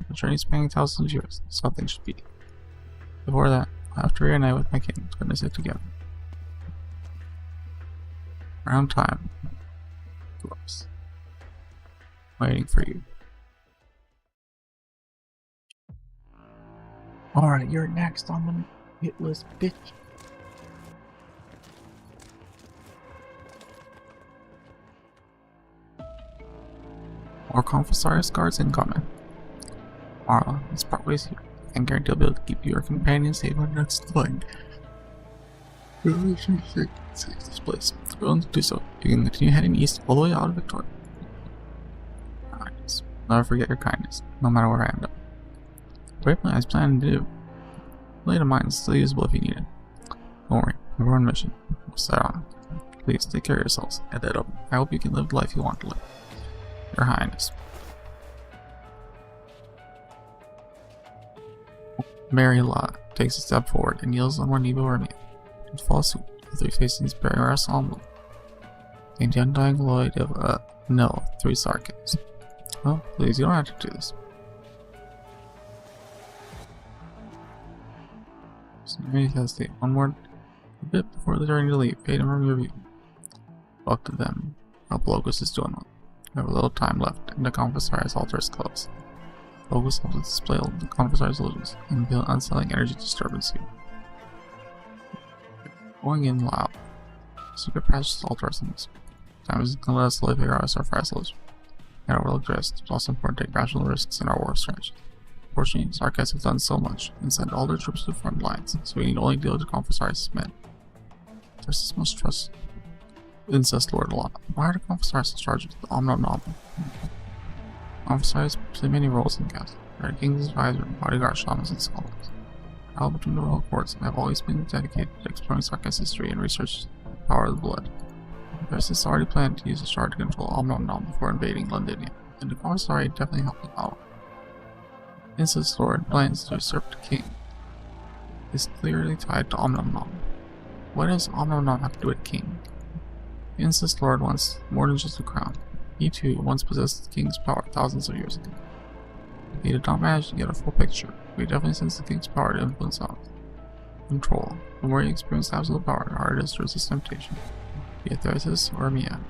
A journey spanning thousands of years, so nothing should be. Before that, I have to reunite with my king to witness it together. Around time, dwarves, waiting for you. Alright, you're next on the hit list, bitch. More Confessorius guards incoming. Marla, this parkway's here. I can guarantee I'll be able to keep your companion safe on that line. Really should save this place. If you're willing to do so, you can continue heading east all the way out of Victoria. Kindness. Never forget your kindness, no matter where I end up. Great plan I was planning to do. Blade of mine is still usable if you need it. Don't worry, we're on mission. We'll set on. Please take care of yourselves. Head that up. I hope you can live the life you want to live. Your Highness. Mary Lot takes a step forward and kneels on one knee before me. And falls suit with 3 facings bearing our solemnly. And the undying loyalty of no, 3 sarcasms. Well, please, you don't have to do this. So Mary hesitate one more a bit before the journey to leave. Fade him from your view. Talk to them. Hope Locus is doing well. We have a little time left, and the Confessorius altar is closed. Locus helps us display all the Confessorius illusions and feel unsettling energy disturbance here. Going in loud. Secret passage to altar symbols. Time is going to let us live here as our fast lives. And overlook the rest. It's also important to take rational risks in our war strategy. Fortunately, Sarkas have done so much and sent all their troops to the front lines, so we need only deal with the Confessorius men. There's this much trust. Incest Lord a lot. Why are the Confessorius in charge of the Omno Nom? Confessorius play many roles in Cast. They are King's advisor, bodyguard, shamans, and scholars. All between the royal courts have always been dedicated to exploring Sarkas history and research the power of the blood. There's this already planned to use the shard to control Omno Nom before invading Londinia, and the Confessori definitely helped them out. Incest Lord plans to usurp the king. Is clearly tied to Omno Nom. What does Omno Nom have to do with king? The Incest Lord wants more than just the crown. He too once possessed the king's power thousands of years ago. He did not manage to get a full picture, but he definitely sensed the king's power to influence others. Control. The more you experience absolute power, the harder it is to resist temptation. Be it Thesis or Mia.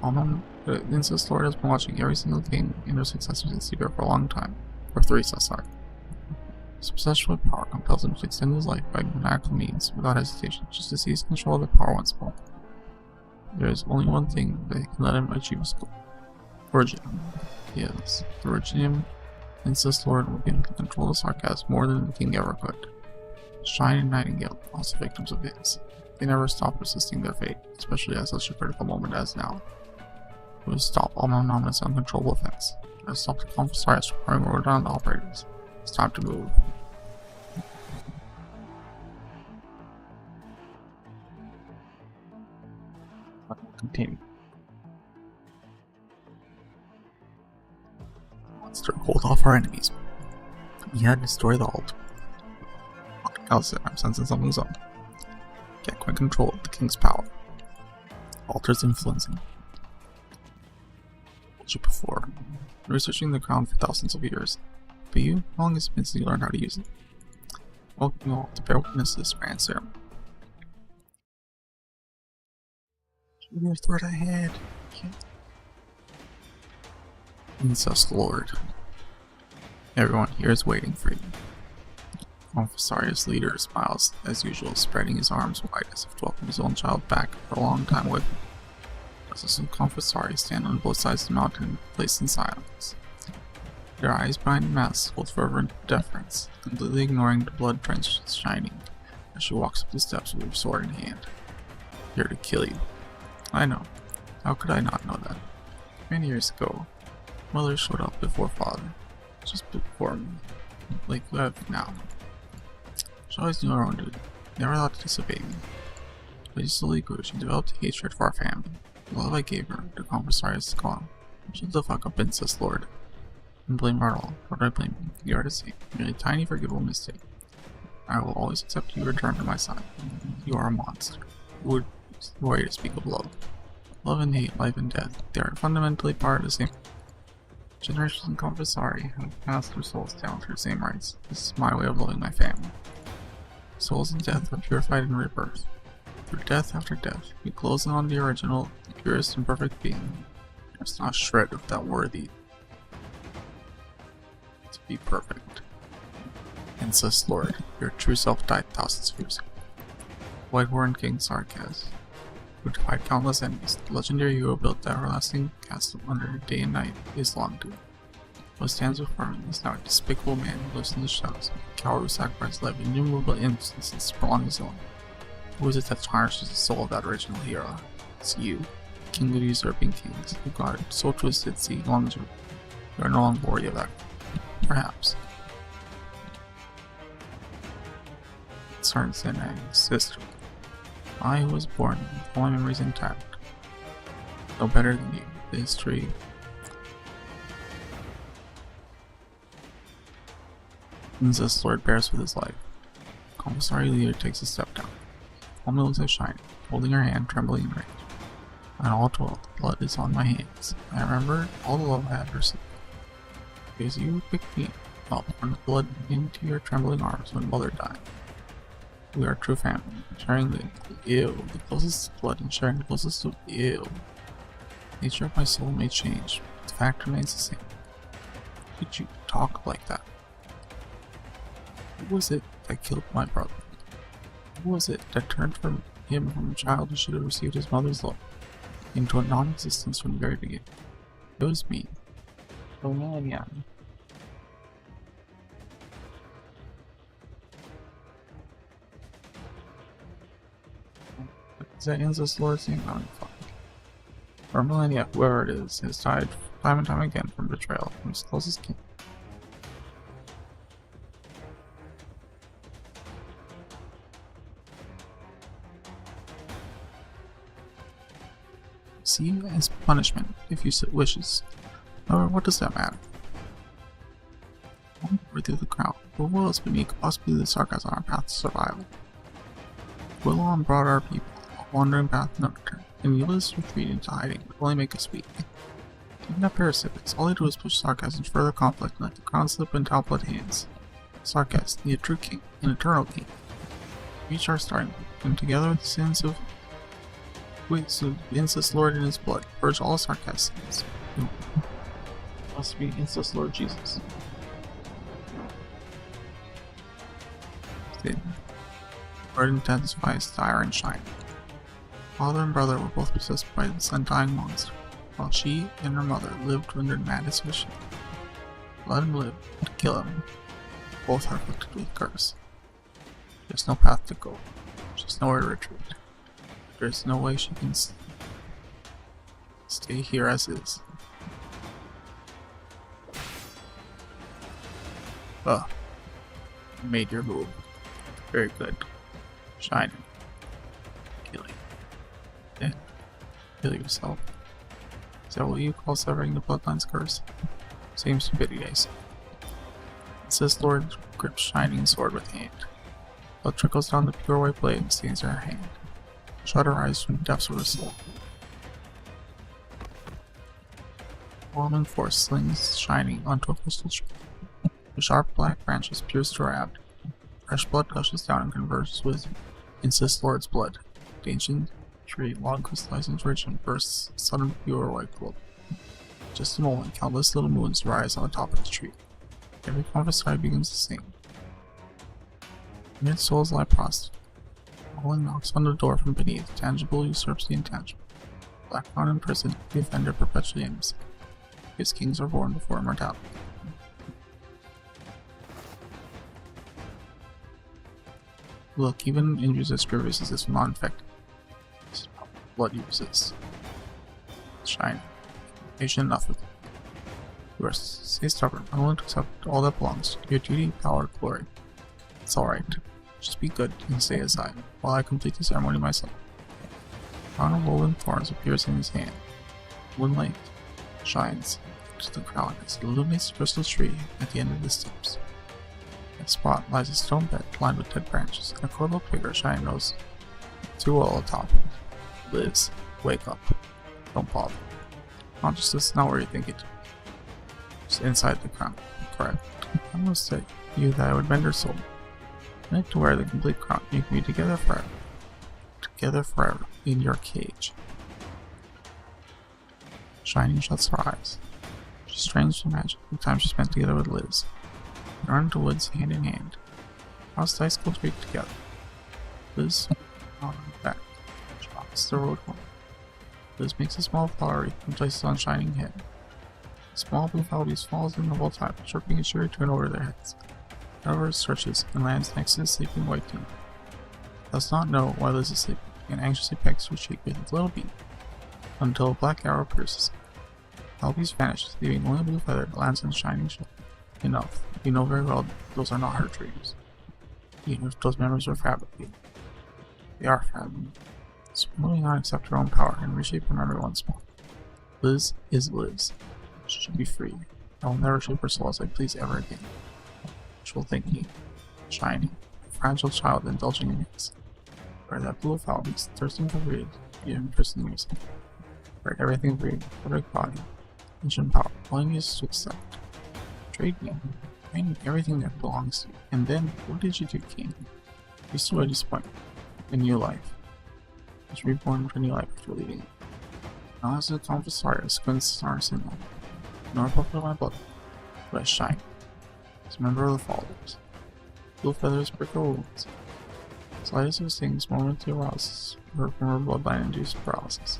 The Incest Lord has been watching every single king and their successors in secret for a long time. Or 3 sorry. His obsession with power compels him to extend his life by maniacal means without hesitation, just to seize control of the power once more. There is only one thing that can let him achieve his goal. Virginium. Yes, the Virginium Incest Lord will be able to control the Sarkas more than the king ever could. Shine and Nightingale, also victims of his. They never stop resisting their fate, especially at such a critical moment as now. We will stop all non-ominous uncontrollable effects. Let's stop the Confessorius from running down the operators. It's time to move. Continue. Monster hold off our enemies. We had to destroy the alt. Allison, I'm sensing something's up. Can't quite control the king's power. Alter's influencing. Told you before. Researching the crown for thousands of years. But you, how long has it been since you learned how to use it? Welcome you all to bear witness to this grand ceremony. Your threat ahead. Incest Lord. Everyone here is waiting for you. Confessorius leader smiles as usual, spreading his arms wide as if to welcome his own child back for a long time with him. Dozens of Confessorius stand on both sides of the mountain, placed in silence. Their eyes behind masks hold fervent deference, completely ignoring the blood-drenched shining as she walks up the steps with her sword in hand. Here to kill you. I know. How could I not know that? Many years ago, Mother showed up before Father. Just before me. Like you have now. She always knew her own duty. Never thought to disobey me. But she slowly grew. She developed a hatred for our family. The love I gave her, the Confessorius is gone. Shut the fuck up, Incest Lord. And blame her at all. What do I blame you? You are to see. Merely a tiny forgivable mistake. I will always accept you return to my side. You are a monster. You would way to speak of love. Love and hate, life and death, they are fundamentally part of the same. Generations in Confessari have passed their souls down through the same rites. This is my way of loving my family. Souls in death are purified and rebirth. Through death after death, we close on the original, the purest and perfect being. There's not a shred of that worthy to be perfect. Incest Lord, your true self died thousands of years ago. White Warren King Sarkaz, who defied countless enemies, the legendary hero built the everlasting castle under day and night, is long due. What stands before him is now a despicable man who lives in the shadows, a coward who sacrificed life in innumerable instances to prolong his own. Who is it that tarnishes the soul of that original hero? It's you, king of usurping kings, who got it so twisted, see, long ago. You are no longer worthy of that. Perhaps. Concerns and sister. I who was born with all my memories intact. No better than you. The history. Incest Lord bears with his life. Commissary leader takes a step down. Calmly looks at Shine, holding her hand, trembling in rage. And all 12, blood is on my hands. I remember all the love I had for sleep. Because you picked me up, pouring blood into your trembling arms when mother died. We are true family, sharing the closest blood and sharing the closest of the ill. The nature of my soul may change, but the fact remains the same. Why did you talk like that? Who was it that killed my brother? Who was it that turned him from a child who should have received his mother's love into a non-existence from the very beginning? It was me. Oh no, yeah. Is that Incest Lord's name? I don't fuck. For millennia, whoever it is, has died time and time again from betrayal from his closest kin. See, as punishment, if you so wishes. However, what does that matter? I'm worthy of the crown, but what else but me could possibly lead Sarkaz on our path to survival? Willon brought our people a wandering path no return, and Eula's retreat into hiding would only make us weak. Even at Parasipics, all they do is push Sarkaz into further conflict and let the crown slip into outblood hands. Sarkaz, the true king, an eternal king. Reach our starting point, and together with the sins of the Incest Lord in his blood, purge all Sarkaz sins. Must be Incest Lord Jesus. Then, Lord intensifies the iron shine. Father and brother were both possessed by this undying monster, while she and her mother lived under madness mission. Let him live, to kill him. Both are afflicted with curse. There's no path to go. There's nowhere to retreat. There's no way she can stay here as is. You made your move. Very good. Shining. Killing. Then, kill yourself. Is that what you call severing the bloodline's curse? Same stupidity, I see. Incest Lord grips Shining sword with hand. Blood trickles down the pure white blade and stains her hand. Shudder rise from the depths of her soul. Overwhelming force slings Shining onto a crystal tree. The sharp black branches pierce to her abdomen. Fresh blood gushes down and converges with Incest Lord's blood. The ancient tree long crystallizes into rich and bursts a sudden pure white glow. Just a moment, countless little moons rise on the top of the tree. Every Confessari begins the same. Amid souls lie prostrate. Rolling knocks on the door from beneath. Tangible usurps the intangible. Blackbound in prison, the offender perpetually innocent. His kings are born before immortality. Look, even injuries as grievous as this will not infect. Blood you resist. Shine. Patient enough with it. You are stay stubborn, unwilling to accept all that belongs to your duty, power, glory. It's alright. Just be good and stay aside, while I complete the ceremony myself. A crown of woven thorns appears in his hand. Moonlight shines to the crown as it illuminates the crystal tree at the end of the steps. In a spot lies a stone bed lined with dead branches, and a coiled up figure shining nose too well atop it. Liz, wake up. Don't bother. Consciousness is not where you think it. It's inside the crown. Correct. I must say you that I would bend her soul. Make to wear the complete crown. You can be together forever. Together forever. In your cage. Shining shuts her eyes. She strains to imagine the time she spent together with Liz. They run into woods hand in hand. Across the ice cold creek together. Liz on her back. She walks the road home. Liz makes a small flower wreath and places on Shining head. A small blue falcon falls in the whole time, chirping a cheery tune over their heads. However, it stretches and lands next to the sleeping white team. Does not know why Liz is sleeping, and anxiously pecks her cheek with its little beak, until a black arrow pierces it. Falcon vanishes, leaving only a blue feather that lands on Shining's shoulder. Enough. You know very well those are not her dreams. Even if those memories are fabricated. They are fabricated. Moving on, accept her own power and reshape her memory once more. Liz is Liz. She should be free. I will never shape her soul as I please ever again. Wishful thinking. Shining. A fragile child indulging in his. Where that blue of falcons, thirsting for freedom, even prison music. Where everything breathed, perfect body, ancient power, pulling his to accept. Trade me. Training everything that belongs to you. And then, what did you do, King? You still a disappointment. A new life. Was reborn to a new life after leaving it. Now as a confessor, squints stars in them. Nor purple of my blood, but I shine. As a member of the followers. Blue feathers prick her wounds. Slightest of things momently arouses her from her bloodline-induced paralysis.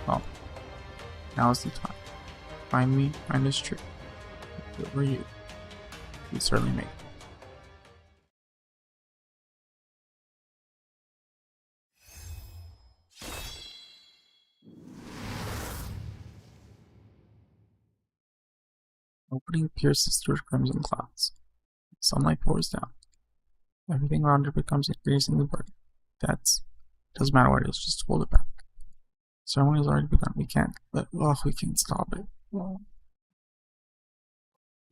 Well, now is the time. Find me, find this tree. What were you? You certainly make it. Opening pierces through crimson clouds. Sunlight pours down. Everything around her becomes increasingly bright. Doesn't matter what it is, just hold it back. The ceremony has already begun. We can't stop it.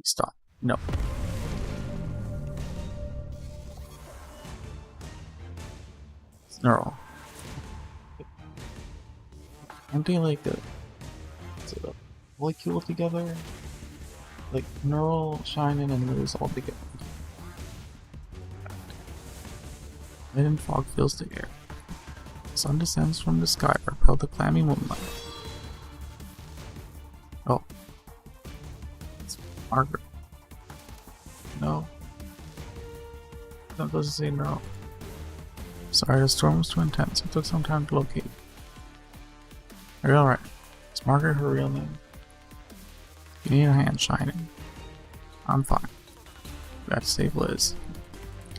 Stop. No. It's neural. Aren't they like a molecule together? Like neural, shining, and Liz all together. Light and fog fills the air. The sun descends from the sky, propelled the clammy moonlight. Oh. It's Margaret. No. That doesn't say no. Sorry, the storm was too intense. It took some time to locate. Are you alright? Is Margaret her real name? You need a hand, Shining. I'm fine. We gotta save Liz.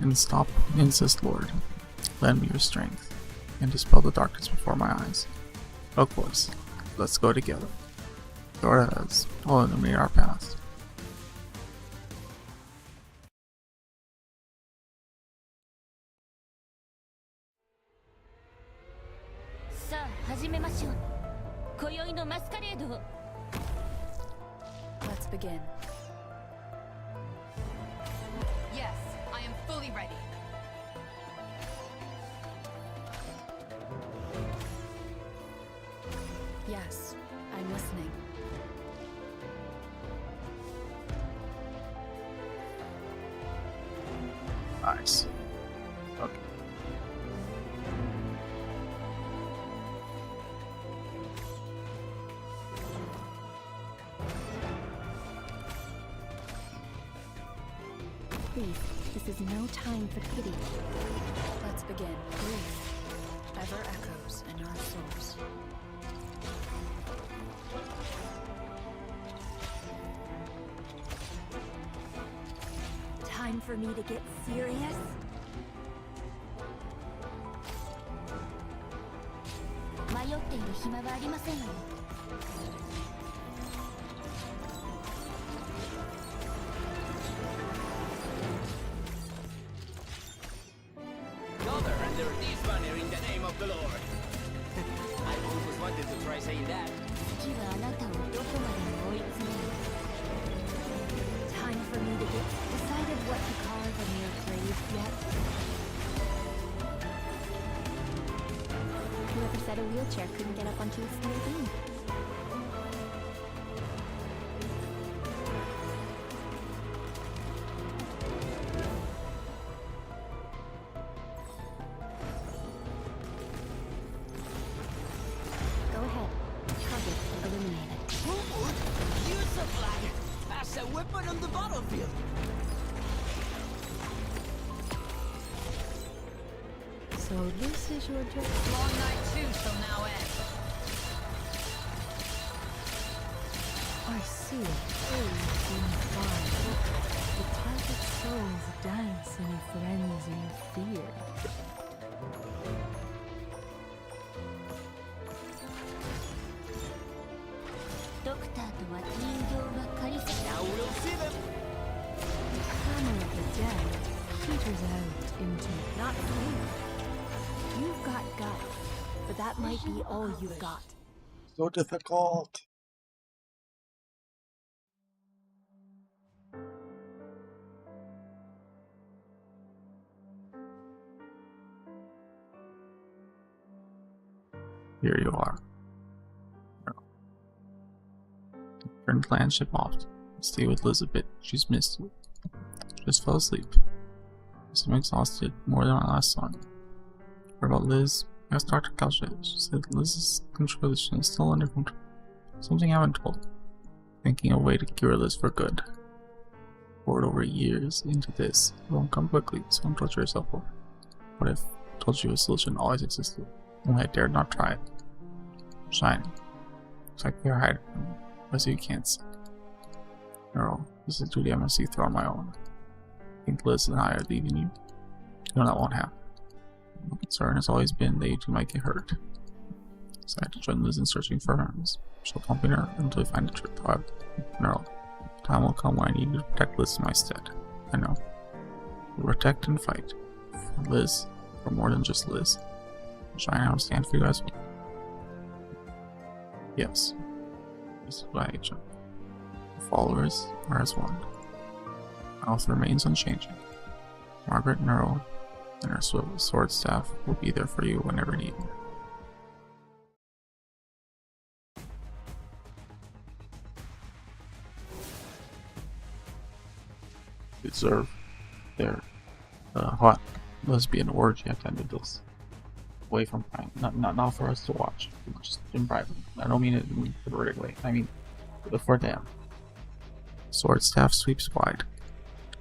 And stop, insist, Lord. Lend me your strength, and dispel the darkness before my eyes. Of course. Let's go together. Lord has all illuminate our paths. Let's begin. Yes, I am fully ready. Yes, I'm listening. Nice. Okay. Please, this is no time for pity. Let's begin. Grief ever echoes in our souls. Time for me to get serious? 迷っている暇はありませんよ。 Gather under this banner in the name of the Lord. I always wanted to try saying that. 月はあなたをどこまでも追い詰める。for me to get decided what to carve on your grave yet? Whoever said a wheelchair couldn't get up onto a steel beam? Go ahead. Target eliminated. Use a flag as a weapon on the battlefield. So this is your job. Long night 2 shall now end. I see it. Age in fire. The target souls dance in a frenzy of fear. Now we'll see them. The hammer of the dead peters out into Not fear. You've got guts, but that might be all you've got. So difficult. Here you are. Turn the landship off. Stay with Elizabeth. She's missed you. Just fell asleep. I'm exhausted more than my last song. What about Liz? I asked Dr. Kalsha. She said Liz's condition is still under control. Something I haven't told. Thinking of a way to cure Liz for good. Poured over years into this. It won't come quickly, so don't torture yourself over. What if I told you a solution always existed? Only I dared not try it. Shining. Looks like you're hiding from me. So you can't see. Earl, this is a duty I must see through on my own. I think Liz and I are leaving you. You know that won't happen. My concern has always been that you two might get hurt. So I have to join Liz in searching for Hermes. She'll accompany her until we find the truth. However, Earl, the time will come when I need you to protect Liz in my stead. I know. We'll protect and fight. For Liz, for more than just Liz. Shine out and stand for you as well. Yes. This is what I HM. The followers are as one. My oath remains unchanging. Margaret and Earl and her sword staff will be there for you whenever needed. Deserve their hot lesbian orgy at the end of this. Away from Prime. Not for us to watch. Just in private. I don't mean it politically. I mean for them. Sword staff sweeps wide.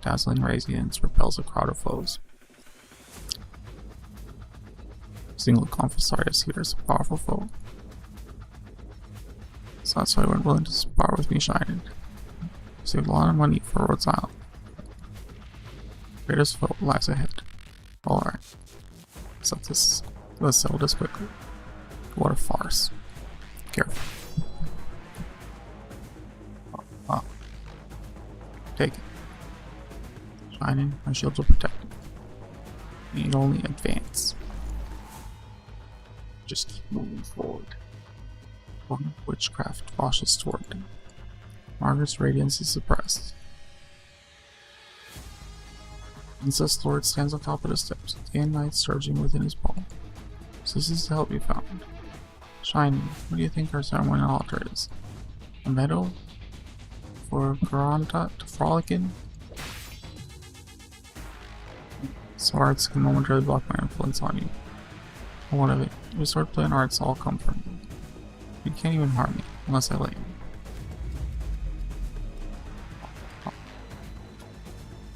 Dazzling radiance repels a crowd of foes. Single Confessorius here is a powerful foe. So that's why you weren't willing to spar with me, Shining. Saved a lot of money for Rhodes Island. Greatest foe lies ahead. Alright. Let's settle this quickly. What a farce. Careful. Take it. Shining, my shields will protect you. Need only advance. Just keep moving forward. One witchcraft washes toward them. Margaret's radiance is suppressed. Incest Lord stands on top of the steps, day and night surging within his palm. So this is the help you found. Shining, what do you think our ceremonial altar is? A meadow? For Garanta to frolic in? Swords can momentarily block my influence on you. But what of it? Your swordplay and arts all come from me. You can't even harm me, unless I let you.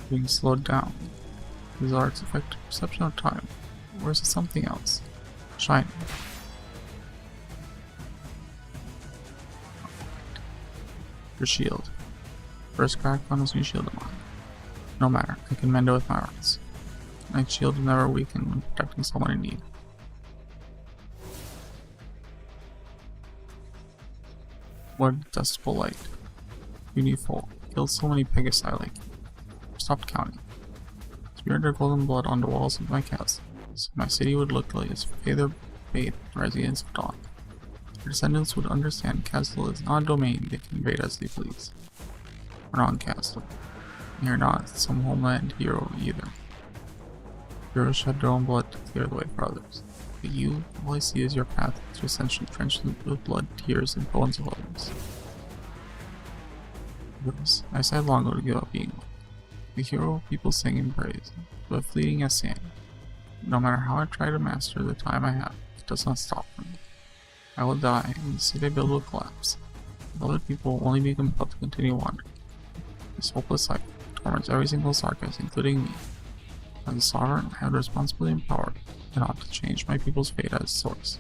Being slowed down. These arts affect perception of time. Or is it something else? Shining. Your shield. First crack on this new shield of mine. No matter, I can mend it with my arts. My shield is never weakened when protecting someone in need. What a detestable light. You need full. Killed so many Pegasi like you. Stopped counting. Smeared their golden blood on the walls of my castle, so my city would look like its feather bathed residents of dawn. Their descendants would understand castle is not a domain they can invade as they please. Or non-castle. You're not some homeland hero either. Heroes shed their own blood to clear the way for others. But you, all I see is your path to ascension drenched with blood, tears, and bones of others. I said long ago to give up being one. The hero people sing and praise, but fleeting as sand. No matter how I try to master the time I have, it does not stop me. I will die, and the city I build will collapse. Other people will only be compelled to continue wandering. This hopeless cycle torments every single Sarkis, including me. As a sovereign, I have the responsibility and power, and ought to change my people's fate as source.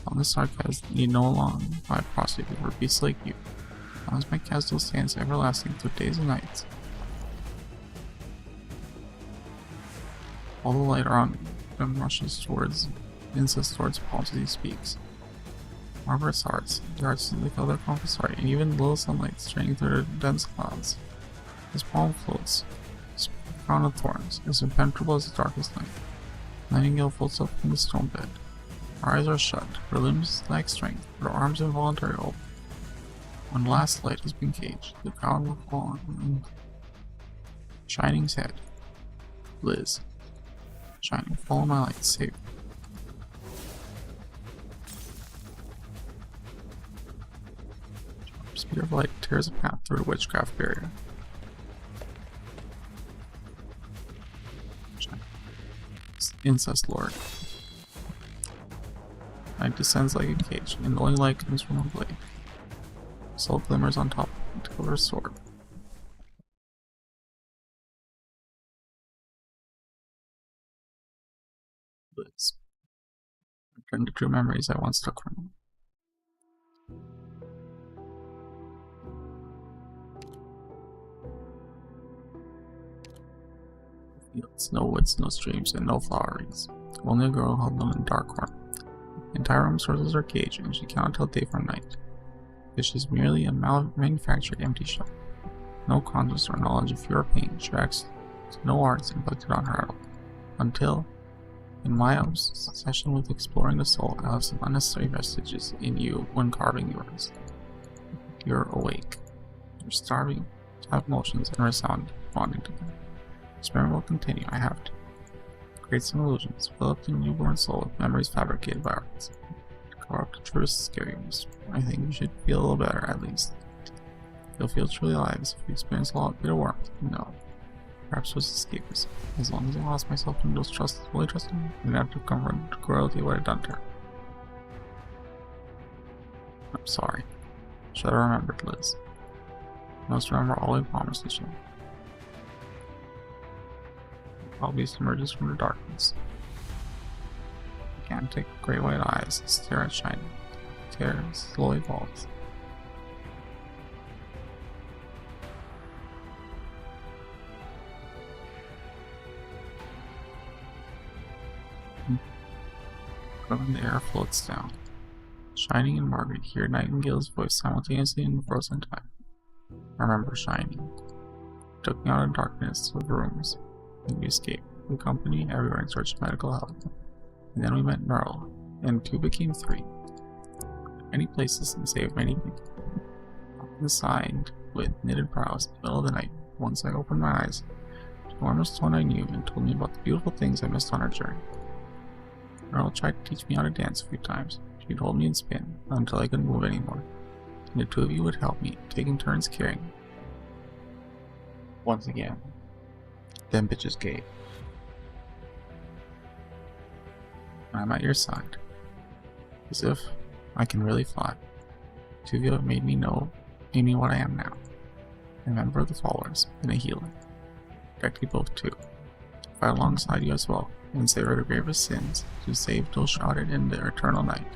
On the Sarkis need no long my prosperity for beasts like you. As long as my castle stands everlasting through days and nights. All the light around them rushes towards incest towards Paul as he speaks. Margaret's hearts, the hearts like other compulsory, and even little sunlight straining through the dense clouds. His palm floats, a crown of thorns, as impenetrable as the darkest night. Nightingale floats up from the stone bed. Her eyes are shut, her limbs lack strength, her arms involuntarily open. When the last light has been caged, the crown will fall on Shining's head. Liz. Shining, follow my light, save. Speed of light tears a path through the witchcraft barrier. Incest Lord. Night descends like a cage, and the only light comes from a blade. Soul glimmers on top of her sword. Liz. Return to true memories I once took from him. Fields, no woods, no streams, and no flowerings. Only a girl held them in dark corner. The entire room serves as her cage, and she cannot tell day from night. This is merely a manufactured empty shell. No conscience or knowledge of pure pain, she acts no arts inflicted on her at all. Until, in my obsession with exploring the soul, I have some unnecessary vestiges in you when carving yours. You're awake. You're starving to have emotions and resound wanting to them. Experiment will continue, I have to. Create some illusions, fill up the newborn soul with memories fabricated by arts. To cover up the truest scariness, I think you should feel a little better at least. You'll feel truly alive if you experience a bit of warmth. No. Perhaps it was escapism. As long as I lost myself in those fully trusting me, I didn't have to confront the cruelty of what I'd done to her. I'm sorry. Should have remembered, Liz. I must remember all we promised each other. Beast emerges from the darkness. Gigantic great white eyes stare at Shining. Terror slowly falls. From the air floats down. Shining and Margaret hear Nightingale's voice simultaneously in frozen time. I remember Shining. It took me out of darkness of rooms. And we escaped, we accompanied everywhere in search of medical help. And then we met Merle, and 2 became 3. Many places and saved many people. Often signed with knitted brows in the middle of the night. Once I opened my eyes, the warmest tone I knew and told me about the beautiful things I missed on our journey. Merle tried to teach me how to dance a few times. She'd hold me and spin until I couldn't move anymore. And the 2 of you would help me, taking turns carrying me. Once again. Them bitches gay. I'm at your side. As if I can really fly. 2 of you have made me what I am now. A member of the followers and a healer. Protect you both too. Fight alongside you as well, and savor the gravest sins to save those shrouded in the eternal night.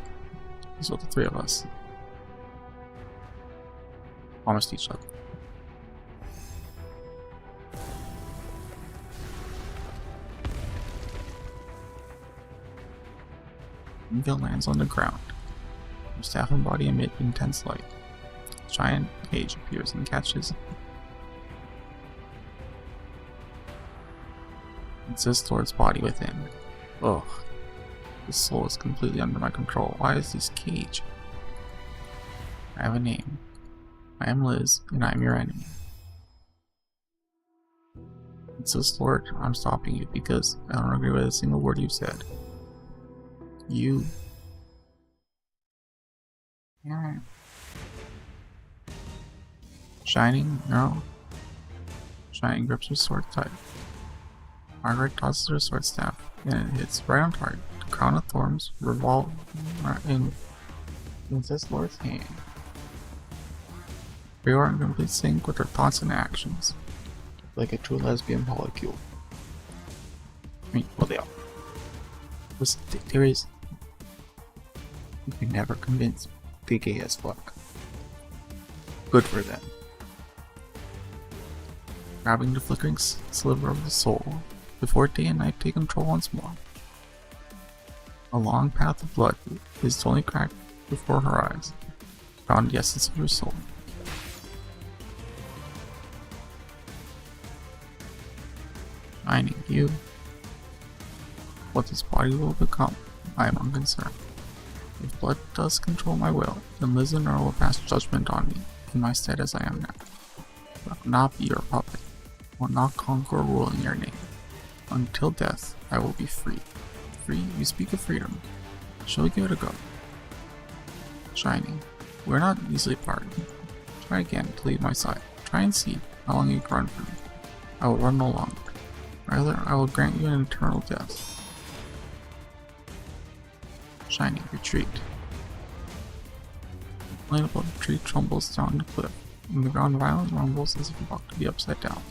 These are the 3 of us. Promised each other. Nightingale lands on the ground. Her staff and body emit intense light. A giant cage appears and catches. It says towards body within. Ugh. The soul is completely under my control. Why is this cage? I have a name. I am Liz, and I am your enemy. Insist, Lord, I'm stopping you because I don't agree with a single word you've said. You. Alright. Shining? No. Shining grips her sword tight. Margaret tosses her sword staff, and it hits right on target. The crown of thorns revolve in Princess Lord's hand. We are in complete sync with her thoughts and actions, like a true lesbian polycule. Well, they are. Listen, there is. You can never convince they gay as fuck. Good for them. Grabbing the flickering sliver of the soul, before day and night take control once more. A long path of blood is slowly cracked before her eyes, found the essence of her soul. Shining, you. What this body will become, I am unconcerned. If blood does control my will, then Liz and Earl will pass judgment on me, in my stead as I am now. But I will not be your puppet. I will not conquer or rule in your name. Until death, I will be free. Free? You speak of freedom. Shall we give it a go? Shining, we're not easily parted. Try again to leave my side. Try and see how long you can run from me. I will run no longer. Rather, I will grant you an eternal death. Shining, retreat. The plane above the tree trembles down the cliff, and the ground violently rumbles as if about to be upside down.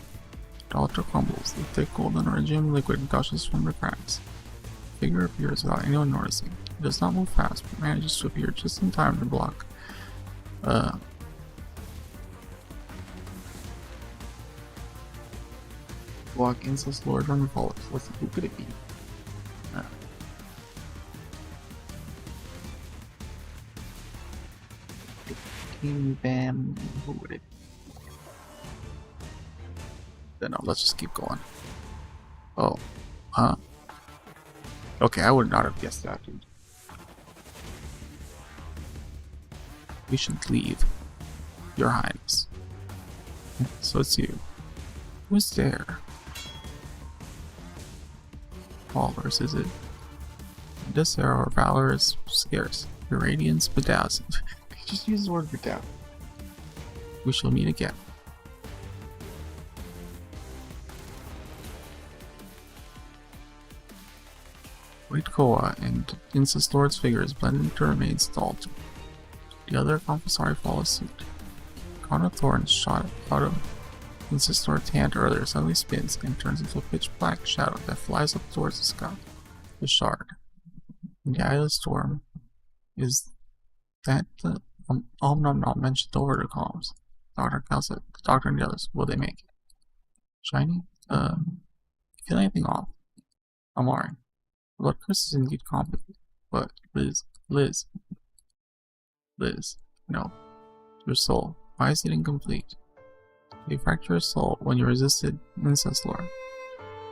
The altar crumbles, the thick golden origin liquid gushes from the cracks. The figure appears without anyone noticing. It does not move fast, but manages to appear just in time to block Incest Lord run forward. Who could it be? King Bam. Who would it be? Then no, let's just keep going. Oh, huh? Okay, I would not have guessed that, dude. We should leave, Your Highness. So it's you. Who's there? Followers, is it? This era of valor is scarce. Your radiance bedazzled. Just use the word bedazzled. We shall meet again. White Koa and Incest Lord's figures blend into remains at the altar. The other Confessari follows suit. The crown of thorns shot out of Incest Lord's hand earlier suddenly spins and turns into a pitch black shadow that flies up towards the sky. The shard. In the eye of the storm is that the Om Nom Nom mentioned over the columns. Dr. Calcet, the doctor and the others, will they make it? Shiny? Feel anything off? I'm alright. Blood curse is indeed complicated, but Liz, no. Your soul, why is it incomplete? You fractured your soul when you resisted Incest Lord.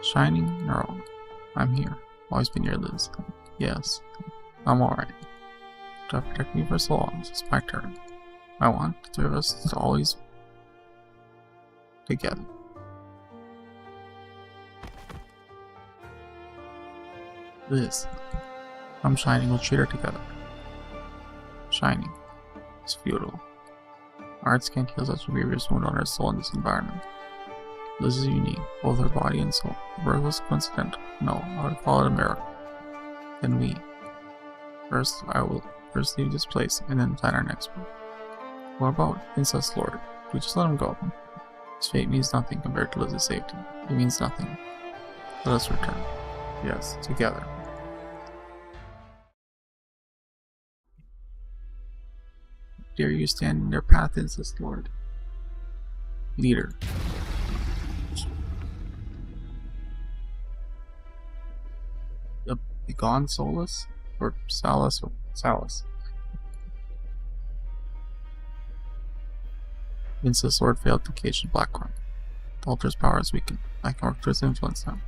Shining Neural, I'm here. Always been your Liz. Yes, I'm alright. To protect me for so long, it's my turn. I want the three of us to always together. Liz, I'm Shining, we'll treat her together. Shining, it's futile. Arts can't heal such a grievous wound on her soul in this environment. Liz is unique, both her body and soul. The birth was coincidental. No, I would call it a miracle. Then we. I will first leave this place and then plan our next move. What about Incest Lord? We just let him go. His fate means nothing compared to Liz's safety. It means nothing. Let us return. Yes, together. Dare you stand in their path, Incest Lord? Leader. The begone Solus? Or Salus? Or Salus? Incest Lord failed to cage the Blackcorn. The altar's power is weakened. I can work towards influence now.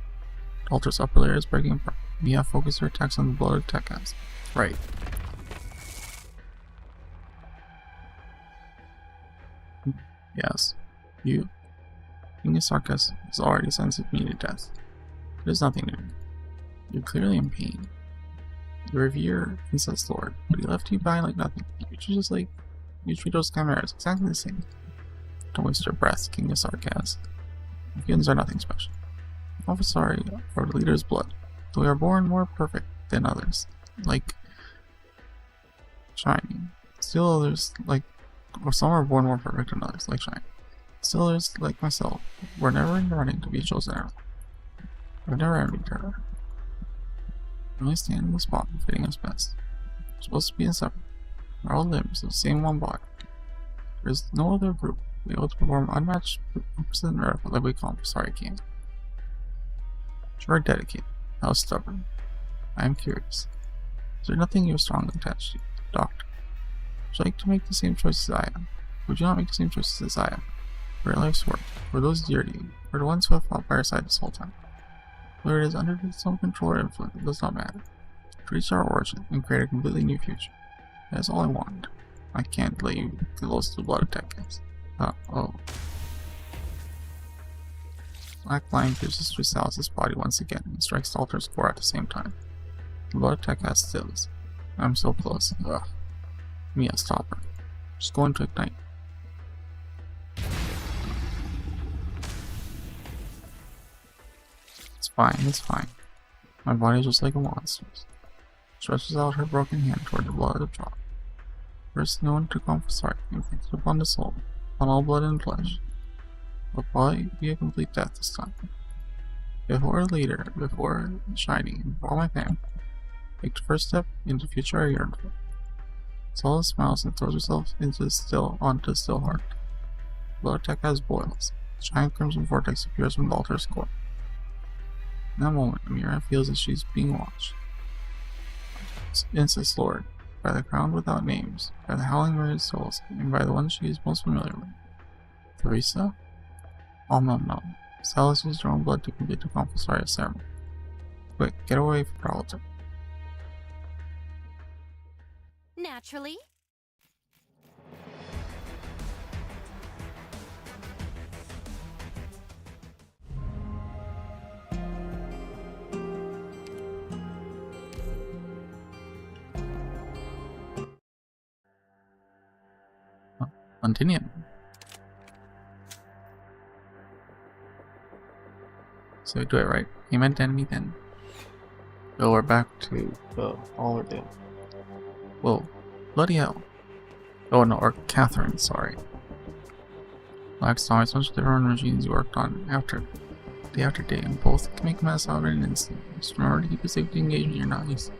The altar's upper layer is breaking apart. Mia focused her attacks on the bloated tech guys. Right. Yes. You King Sarkis has already sentenced me to death. There's nothing new. You're clearly in pain. You revere Incest Lord, but he left you behind like nothing. You treat those chimeras exactly the same. Don't waste your breath, King of Sarkis. Humans are nothing special. I'm sorry for the leader's blood, though we are born more perfect than others, like Shining. Still others, or some are born more perfect than others, like Shining. Still others, like myself, were never in the running to be chosen ever. I've never envied her. We only stand in the spot fitting us best. We're supposed to be inseparable. We're all limbs of the same one body. There is no other group able to perform unmatched 100% miracle that we call Sorry King. You are dedicated. How stubborn. I am curious. Is there nothing you're strongly attached to, Doctor? Would you like to make the same choices I am? Would you not make the same choices as I am? For your life's work, for those dear to you, for the ones who have fought by your side this whole time. Whether it is under some control or influence, it does not matter. To reach our origin and create a completely new future. That is all I want. I can't let you get close to the blood attack, guys. Oh. Black line pierces through Salus's body once again and strikes the altar's core at the same time. The blood attack has stills. I'm so close. Ugh. Mia, stop her. She's going to ignite. It's fine. My body is just like a monster's. Stretches out her broken hand toward the blood of drop. First known to come for Sark, inflicted upon the soul, on all blood and flesh. Will probably be a complete death this time. Before Shining, before my family, take the first step into the future I yearn for. Sola smiles and throws herself onto the still heart. Blood attack has boils. A giant crimson vortex appears from the altar's core. In that moment, Amira feels that she's being watched. Incest Lord, by the crown without names, by the howling myriad souls, and by the one she is most familiar with. Theresa? No. Salus used her own blood to complete the compulsory ceremony. Quick, get away from the altar. Naturally. Continuing. So do it right. He meant enemy then. So we're back to Allerdale. Whoa. Bloody hell. Oh no, or Catherine, sorry. Black Stars, much different regimes you worked on day after day, and both can make a mess out in an instant. Just remember to keep a safety engagement you're not used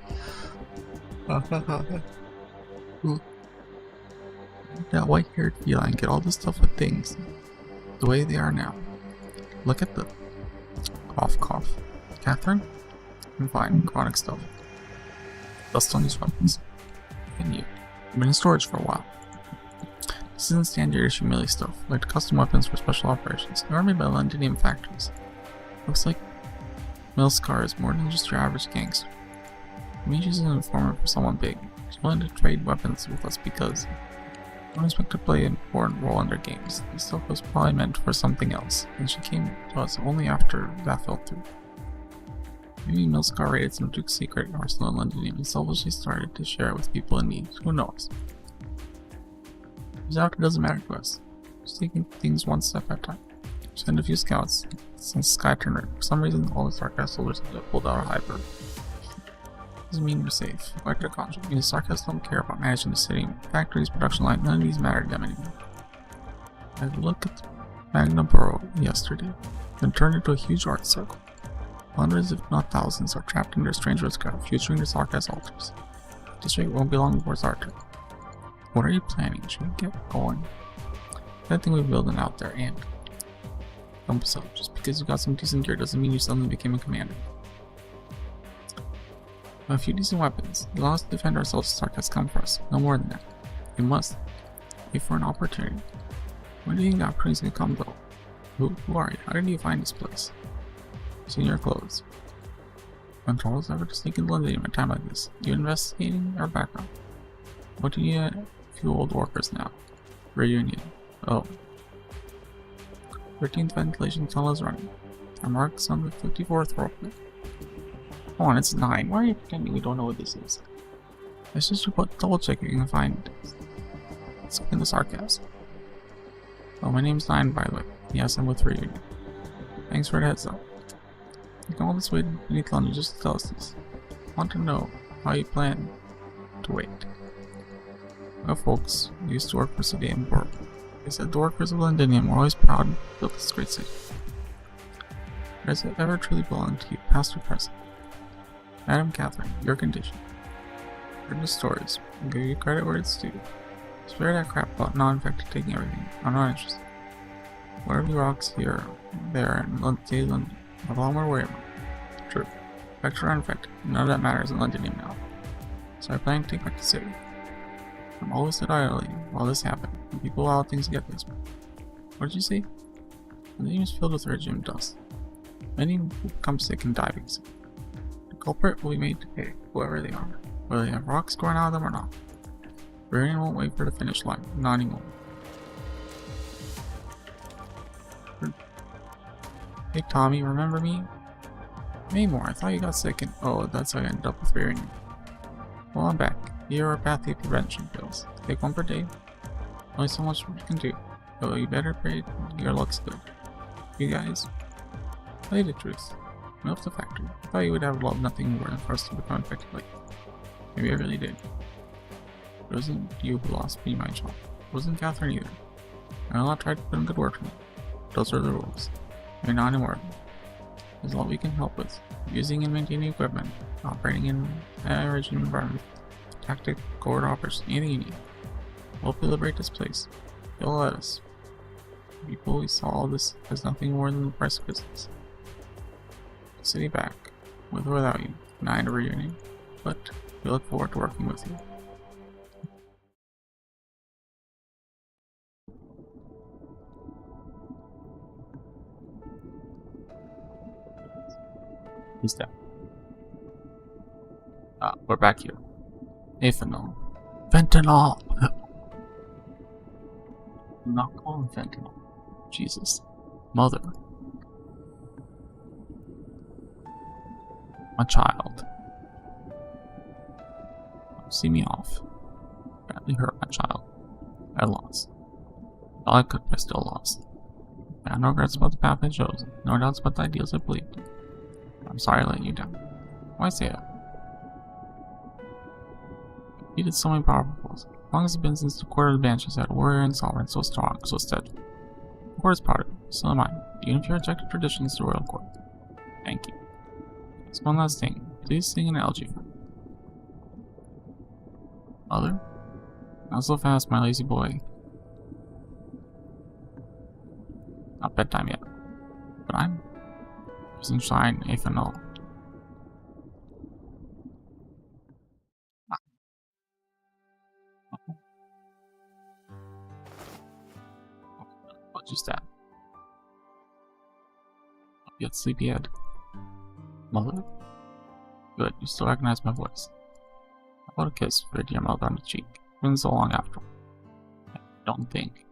to. That white-haired feline get all this stuff with things the way they are now. Look at the cough. Catherine? I'm fine, chronic stuff. Dust on these weapons. And you've been in storage for a while. This isn't standard issue melee stuff, like custom weapons for special operations. They are made by Londonian factories. Looks like Milscar is more than just your average gangster. Maybe she's an informant for someone big. She's willing to trade weapons with us because I don't expect to play an important role in their games. This stuff was probably meant for something else, and she came to us only after that fell through. Maybe Milscar raided some Duke's secret arsenal in London and selfishly started to share it with people in need. Who knows? Who's out doesn't matter to us. Just taking things one step at a time. Send a few scouts. Since Sky Turner, for some reason all the Sarkis soldiers have pulled out a hyper. Doesn't mean we're safe. Quite the contrary. The Sarkis don't care about managing the city, factories, production line. None of these matter to them anymore. I looked at the Magna Burrow yesterday, then turned into a huge art circle. Hundreds, if not thousands, are trapped in their strange witchcraft, featuring the Sarkis altars. The district won't be long before it's our turn. What are you planning? Should we get going? I think we're building out there, and don't be so. Just because you got some decent gear doesn't mean you suddenly became a commander. A few decent weapons. Allow us to defend ourselves as Sarkis come for us. No more than that. We must wait for an opportunity. When do you think that opportunity's gonna come though? Who are you? How did you find this place? It's in your clothes. When Charles ever to sneak into London at a time like this, you investigating our background? What do you few old workers now? Reunion. Oh. 13th ventilation tunnel is running. Our marks on the 54th floor. Come on, it's 9. Why are you pretending we don't know what this is? Let's just double check if you can find it. Let's look into sarcasm. Oh, my name's 9, by the way. Yes, I'm with Reunion. Thanks for the heads up. You come all this way beneath London just to tell us this. I want to know how you plan to wait. Well, folks, we used to work for City and Borg. They said the workers of Londinium were always proud to build this great city. Does it ever truly belong to you, past or present? Madam Catherine, your condition. Heard the stories. I'll give you credit where it's due. Spare that crap about non-infected taking everything. I'm not interested. Whatever the rocks here, there, and London, have a lot more worry about. True. Infected or uninfected, none of that matters in Londinium now. So I plan to take back the city. I'm always sit idly while this happened, and people allow things to get this way. What did you say? Londinium is filled with radium dust. Many will become sick and die because of it. The culprit will be made to pay, whoever they are, whether they have rocks growing out of them or not. Varian won't wait for the finish line, not anymore. Hey Tommy, remember me? Maymore, I thought you got sick and that's how I ended up with Varian. Well, I'm back. Here are pathy prevention pills. Take one per day. Only so much you can do. Though you better pray your luck's good. You guys, tell you the truth. I left the factory. I thought you would have loved nothing more than for us to become infected like you. Maybe I really did. It wasn't you who lost me my job. It wasn't Catherine either. I will not try to put in good work for me. Those are the rules. Maybe not anymore. There's a lot we can help with. Using and maintaining equipment, operating in a regime environment, tactic, covert operation, anything you need. We'll help you liberate this place. You'll let us. People we saw all this as nothing more than the price of business. City back, with or without you, 9 Reunion, but we look forward to working with you. He's dead. We're back here. Ethanol. Fentanyl! I'm not calling fentanyl. Jesus. Mother. My child. See me off. Badly hurt my child. I lost. All I could, I still lost. I had no regrets about the path I chose, no doubts about the ideals I believed in. I'm sorry I let you down. Why say that? You did so many powerful roles. As long as it's been since the Court of the Banshees had a warrior and sovereign so strong, so steady. The Court is proud of you, so am I, even if you rejected traditions to the Royal Court. Thank you. Just one last thing. Please sing an elegy for me. Mother? Not so fast, my lazy boy. Not bedtime yet. But I'm using shine, ethanol. What just that? Yet sleepyhead. Mother? Good, you still recognize my voice. How about a kiss for your dear mother on the cheek? It's been so long after. I don't think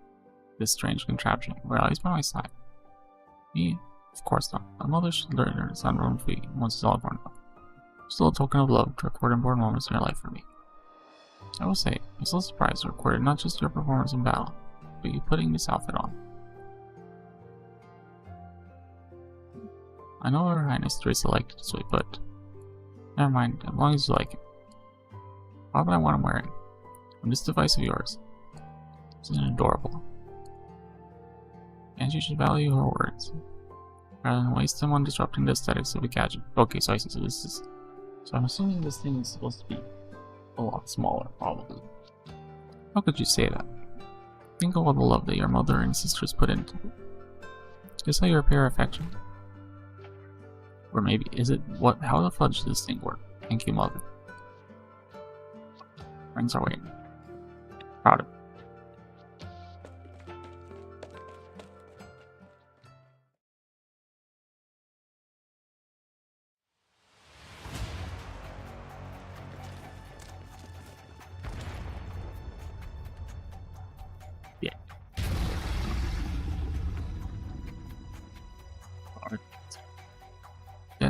this strange contraption will always by my side. Me? Of course not. My mother should learn her son roam free once it's all grown up. Still a token of love to record important moments in your life for me. I will say, I'm so surprised to record not just your performance in battle, but you putting this outfit on. I know Her Highness Teresa liked it this way, but never mind, as long as you like it. Why would I want I'm wearing? On this device of yours. Isn't it adorable? And you should value her words, rather than waste them on disrupting the aesthetics of a gadget. Okay, so I see, so I'm assuming this thing is supposed to be a lot smaller, probably. How could you say that? Think of all the love that your mother and sisters put into it. Is how you repair affection? Or maybe, is it, how the fudge does this thing work? Thank you, mother. Rings are waiting. Proud of it.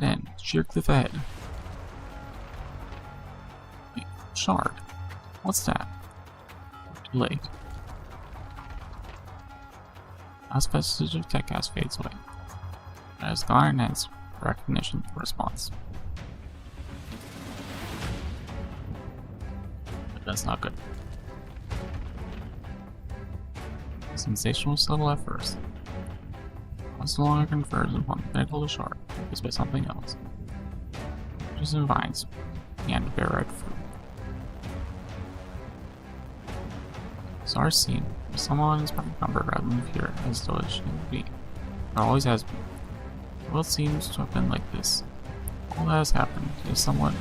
end. Sheer cliff ahead. Wait, shard. What's that? Too late. Last vestige of tech gas fades away. It has gone and ends. Recognition response. But that's not good. The sensation was subtle at first. Once no longer confers upon the pinnacle of shard, replaced by something else. Just in vines began to bear red fruit. Czar scene was somehow inspired number rather than fear, as though it shouldn't be. It always has been. The world seems to have been like this. All that has happened is someone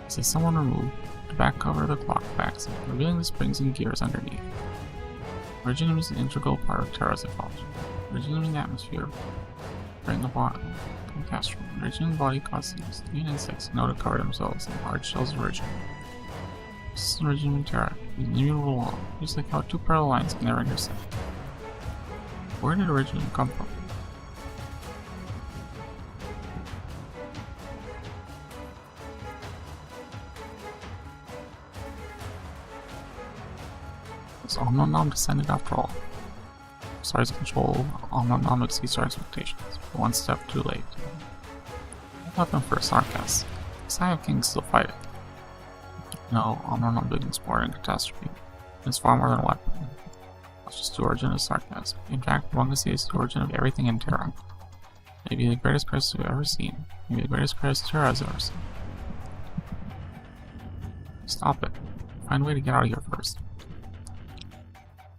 removed the back cover of the clock backs, revealing the springs and gears underneath. Originum is an integral part of Terra's ecology. Originum in the atmosphere, right in the bottom, castrum. Originum body causes even insects know to cover themselves in hard shells of originum. This is originum in Terra, with an immutable law, just like how two parallel lines can never intersect. Where did originum come from? Was Omnom descended after all? Star's control, Omnom exceeds our expectations, but one step too late. What happened for Sarkas? The Scion Kings still fight it. No, Omnom didn't explore in catastrophe. It's far more than a weapon. It's just the origin of sarcasm. In fact, one can say it's the origin of everything in Terra. Maybe the greatest crisis we've ever seen. Maybe the greatest crisis Terra has ever seen. Stop it. Find a way to get out of here first.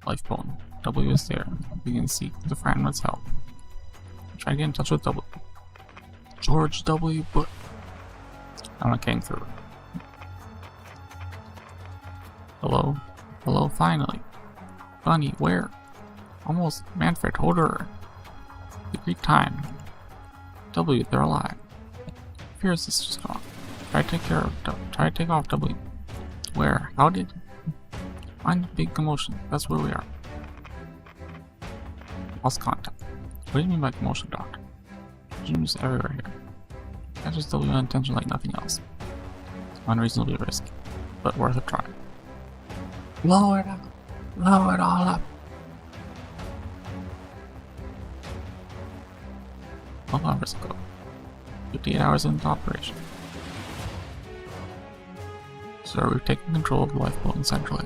Lifebone. W is there. We can seek to find what's help. Try to get in touch with W. George W. But I'm not getting through. Hello? Hello, finally. Bunny, where? Almost. Manfred, hold her. The Greek time. W, they're alive. Fear is this just gone. Try to take off W. Where? How did? Find the big commotion. That's where we are. Lost contact. What do you mean by commotion, Doctor? Jim's everywhere here. Catches W unintention like nothing else. Unreasonably risky, but worth a try. Blow it up! Blow it all up! 12 hours ago. 58 hours into operation. Sir, we've taken control of the lifeboat in Central A.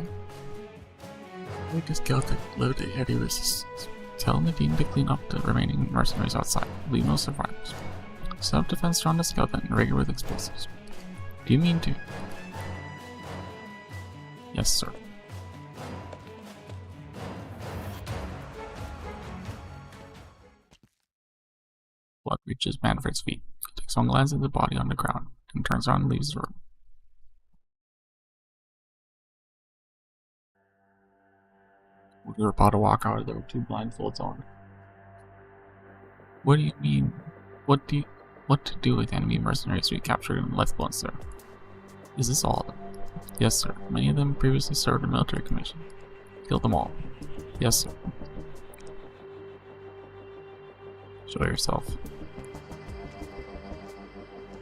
We just Celtic lived at heavy resistance. Tell Nadine to clean up the remaining mercenaries outside. Leave no survivors. Set up defense around the skeleton and rig it with explosives. Do you mean to? Yes, sir. Blood reaches Manfred's feet. He takes one glance at the body on the ground, and turns around and leaves the room. We were about to walk out, there were two blindfolds on. What do you mean? What to do with enemy mercenaries we captured in lifeboats, sir? Is this all of them? Yes, sir. Many of them previously served a military commission. Kill them all. Yes, sir. Show yourself.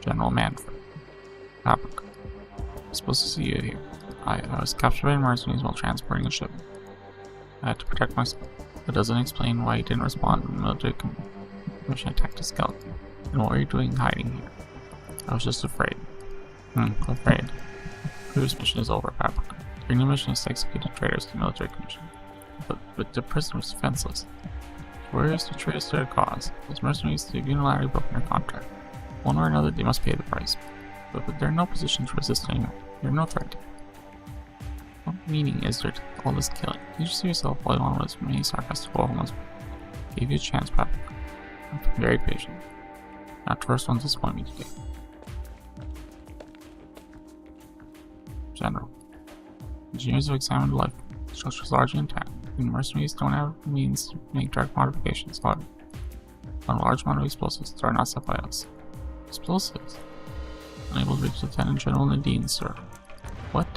General Manfred. Africa. I'm supposed to see you here. I was captured by mercenaries while transporting a ship. I had to protect myself. That doesn't explain why you didn't respond when the military commission attacked a skeleton. And what were you doing hiding here? I was just afraid. Afraid. The previous mission is over, Africa. Your new mission is to execute the traitors to the military commission. But the prisoner was defenseless. Warriors to traitors to their cause. Those mercenaries have unilaterally broken their contract. One way or another, they must pay the price. But they're in no position to resist anymore. They're no threat. What meaning is there to all this killing? You just see yourself while you want as many sarcastic moments. Gave you a chance, Patrick. I'm very patient. Not the first one to disappoint me today. General. Engineers have examined the life. The structure is largely intact. The mercenaries don't have the means to make direct modifications, however. On a large amount of explosives that are not set by us. Explosives? Unable to reach Lieutenant General Nadine, sir. What?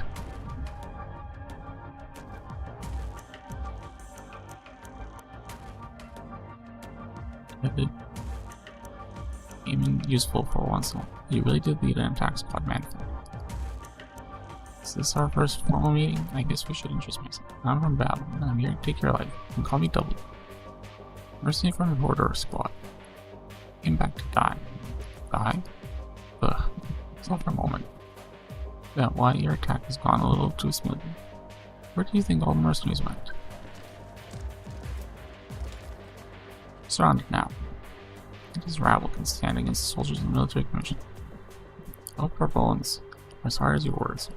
even useful for once in a while. You really did lead an attack squad, man. Is this our first formal meeting? I guess we should introduce myself. I'm from Battle, and I'm here to take your life. You can call me W. Mercenary from the Order Squad. Came back to die. Die? Ugh. Stop for a moment. Yeah, why your attack has gone a little too smoothly. Where do you think all the mercenaries went? Surrounded now. This rabble can stand against the soldiers of the military commission. Help our bones are as hard as your words.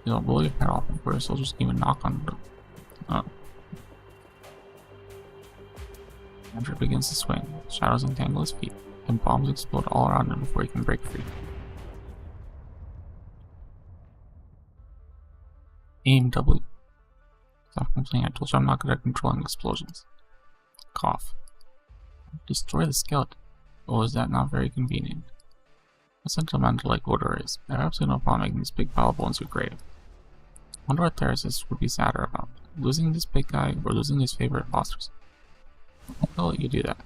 You don't blow your head off before your soldiers can even knock on the door. Andrew begins to swing, shadows entangle his feet, and bombs explode all around him before he can break free. Aim W. Stop complaining, I told you I'm not good at controlling explosions. Cough. Destroy the skeleton. Oh, is that not very convenient? A sentimental like Odor is. I have absolutely no problem making this big pile of bones your grave. Wonder what Theresis would be sadder about. Losing this big guy or losing his favorite imposters. I'll let you do that.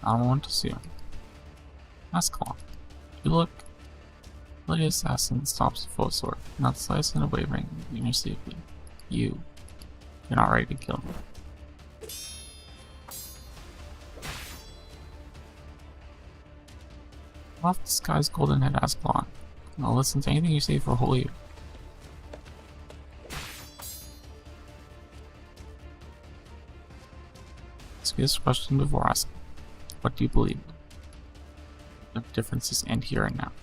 I don't want to see him. Ascalon. You look. Bloody assassin stops the foe sword, not slicing and wavering in your sleeping. You're not ready to kill me. Off the sky's golden head, Ascalon. I'll listen to anything you say for a whole year. Ask this question before asking. What do you believe? The differences end here and now.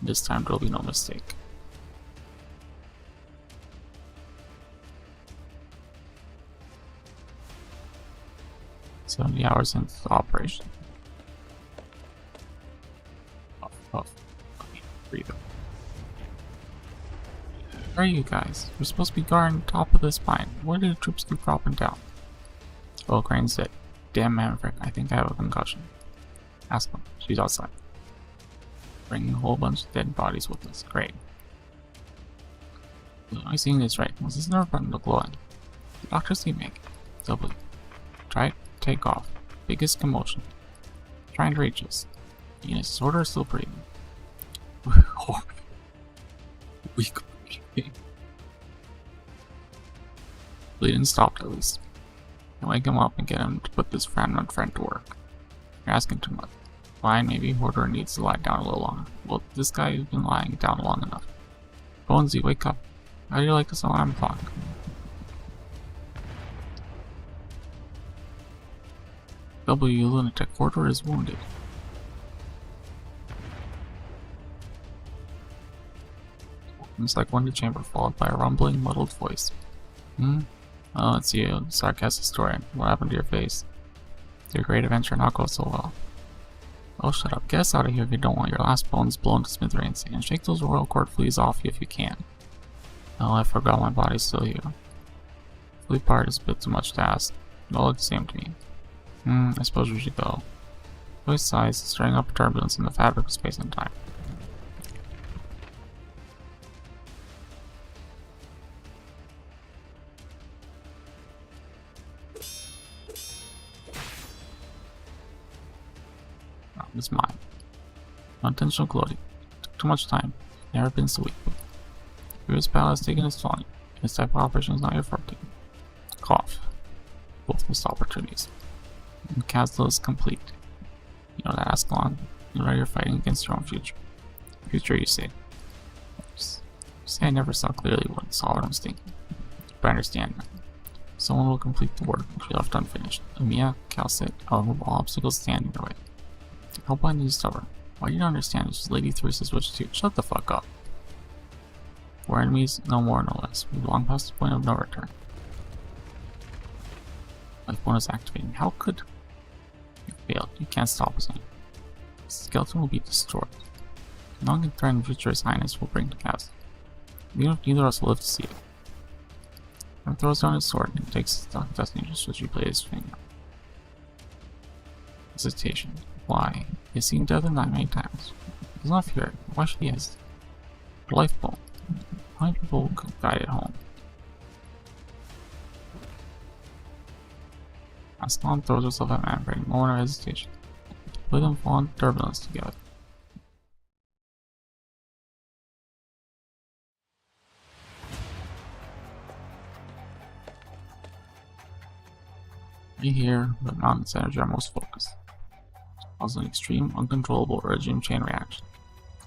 This time there will be no mistake. "70 hours into the operation." Puff. Breathe. Where are you guys? We're supposed to be guarding the top of this mine. Where do the troops keep dropping down? Oh, Crane's dead. Damn Maverick, I think I have a concussion. Ask them. She's outside. Bringing a whole bunch of dead bodies with us. Great. Am I seeing this right? Was this nerve button to glow in? The doctors keep making. W. Try to take off. Biggest commotion. Trying to reach us. Enos' order is still breathing. Weak. Bleeding stopped at least. Can wake him up and get him to put this friend on friend to work. You're asking too much. Fine, maybe Hoarder needs to lie down a little longer. Well, this guy has been lying down long enough. Bonesy, wake up. How do you like this alarm clock? W, lunatic. Hoarder is wounded. It's like one to chamber, followed by a rumbling, muddled voice. Oh, it's you. Sarcastic story. What happened to your face? Your great adventure not go so well. Oh, shut up. Get us out of here if you don't want your last bones blown to smithereens, and shake those royal court fleas off you if you can. Oh, I forgot my body's still here. Flea part is a bit too much to ask. They all look the same to me. I suppose we should go. Voice sighs, stirring up turbulence in the fabric of space and time. It's mine. Unintentional gloating. Took too much time. Never been so weak. Previous battle has taken its toll on you. This type of operation is not your forte. Cough. Both missed opportunities. And Castle is complete. You know that, Ascalon. You know you're fighting against your own future. Future, you say. You say I never saw clearly what I was thinking. But I understand now. Someone will complete the work which we left unfinished. Amiya, Calcit, I'll remove all obstacles standing in your way. How blind is stubborn? Why do you not understand this? Lady Threes is switched too. Shut the fuck up. We're enemies, no more, no less. We've long past the point of no return. Life bonus activating. How could you failed? You can't stop us anymore. The skeleton will be destroyed. The long and threatened future His Highness will bring to cast. Even if neither of us will live to see it. He throws down his sword and takes his destiny just as you play his finger. Hesitation. Why? He has seen death and die many times. He does not fear it. Why should he hesitate? Life bone. How many people could die at home? Ascalon throws herself at Manfred in a moment of hesitation. Both of them fall into turbulence together. You hear, but not in its energy are most focused. Causing an extreme, uncontrollable regime chain reaction.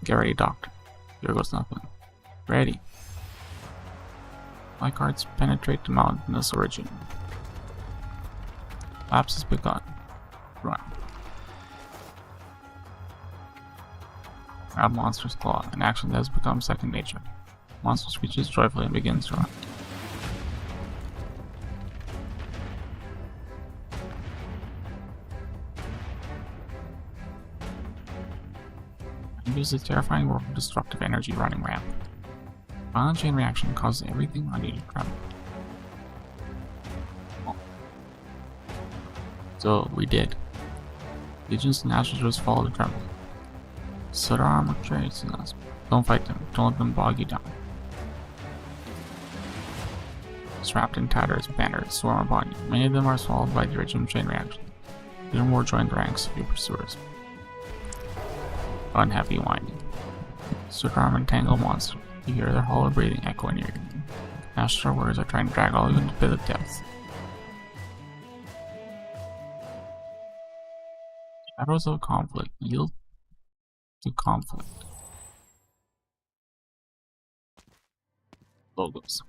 Get ready, Doctor. Here goes nothing. Ready. My cards penetrate the mountainous origin. Lapse has begun. Run. Grab Monster's Claw, an action that has become second nature. Monster screeches joyfully and begins to run. Use a terrifying world of destructive energy running ramp. Violent chain reaction causes everything on you to tremble. So we did. Legions and Ashes just follow the tremble. Soda armor chasing us. Don't fight them. Don't let them bog you down. Strapped in tatters, banners swarm upon you. Many of them are swallowed by the original chain reaction. Even more join the ranks of your pursuers. Unhappy whining. Surround and tangle monster. You hear their hollow breathing echo in your ear. Astral warriors are trying to drag all of you into the depths. Shadows of conflict yield to conflict. Logos.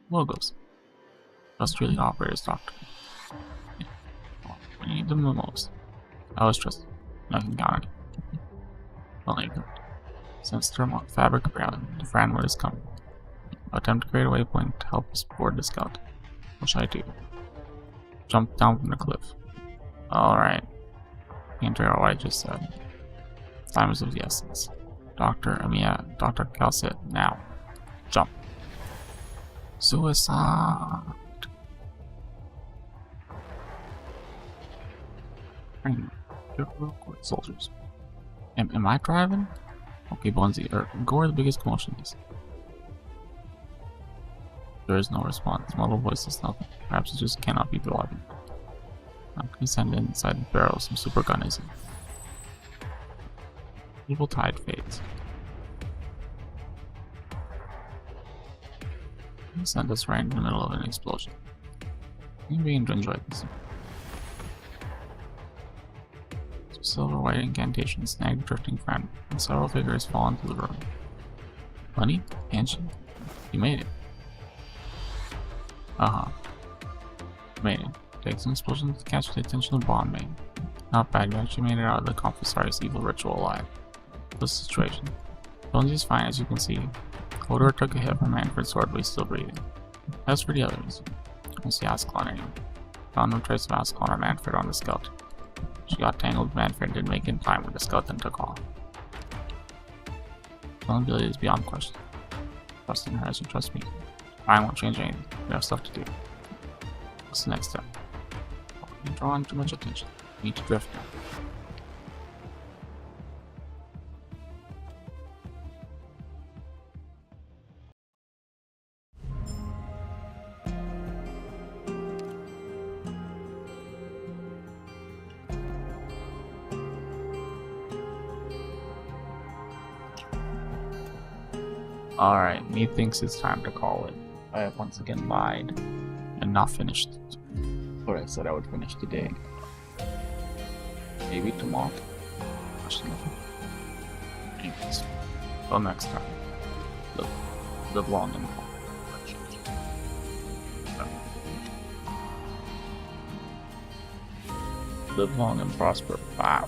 Logos. Trust really operators, Doctor. Yeah. When you need them the most. I always trust them. I can count on you. Only good. Since the remote fabric around, the Franwood is coming. Attempt to create a waypoint to help us board the scout. What should I do? Jump down from the cliff. Alright. Can't figure out what I just said. Time is of the essence. Dr. Calcet, now. Jump. Suicide! Soldiers. Am I driving? Okay, Bonzi, go where the biggest commotion is. There is no response. Muddle voice is nothing. Perhaps it just cannot be driving. Now can you send inside the barrel some super gun is it? Evil tide fades. You send us right in the middle of an explosion. You begin to enjoy this. Silver white incantation snag the drifting friend, and several figures fall into the room. Bunny? Angie? You made it. Made it. Takes an explosion to catch the attention of Bond Main. Not bad, you actually made it out of the Confessori's evil ritual alive. This situation. Bonesy's fine as you can see. Hodor took a hit from Manfred's sword but he's still breathing. As for the others, we'll see Ascalon anyway. Found no trace of Ascalon or Manfred on the scout. She got tangled with Manfred and didn't make it in time when the scout then took off. Vulnerability is beyond question. Trust in her as you trust me. I won't change anything. We have stuff to do. What's the next step? You're drawing too much attention. You need to drift now. Alright, me thinks it's time to call it. I have once again lied and not finished what I said I would finish today. Maybe tomorrow. Anyways, till next time. Live long and live long and prosper. Wow.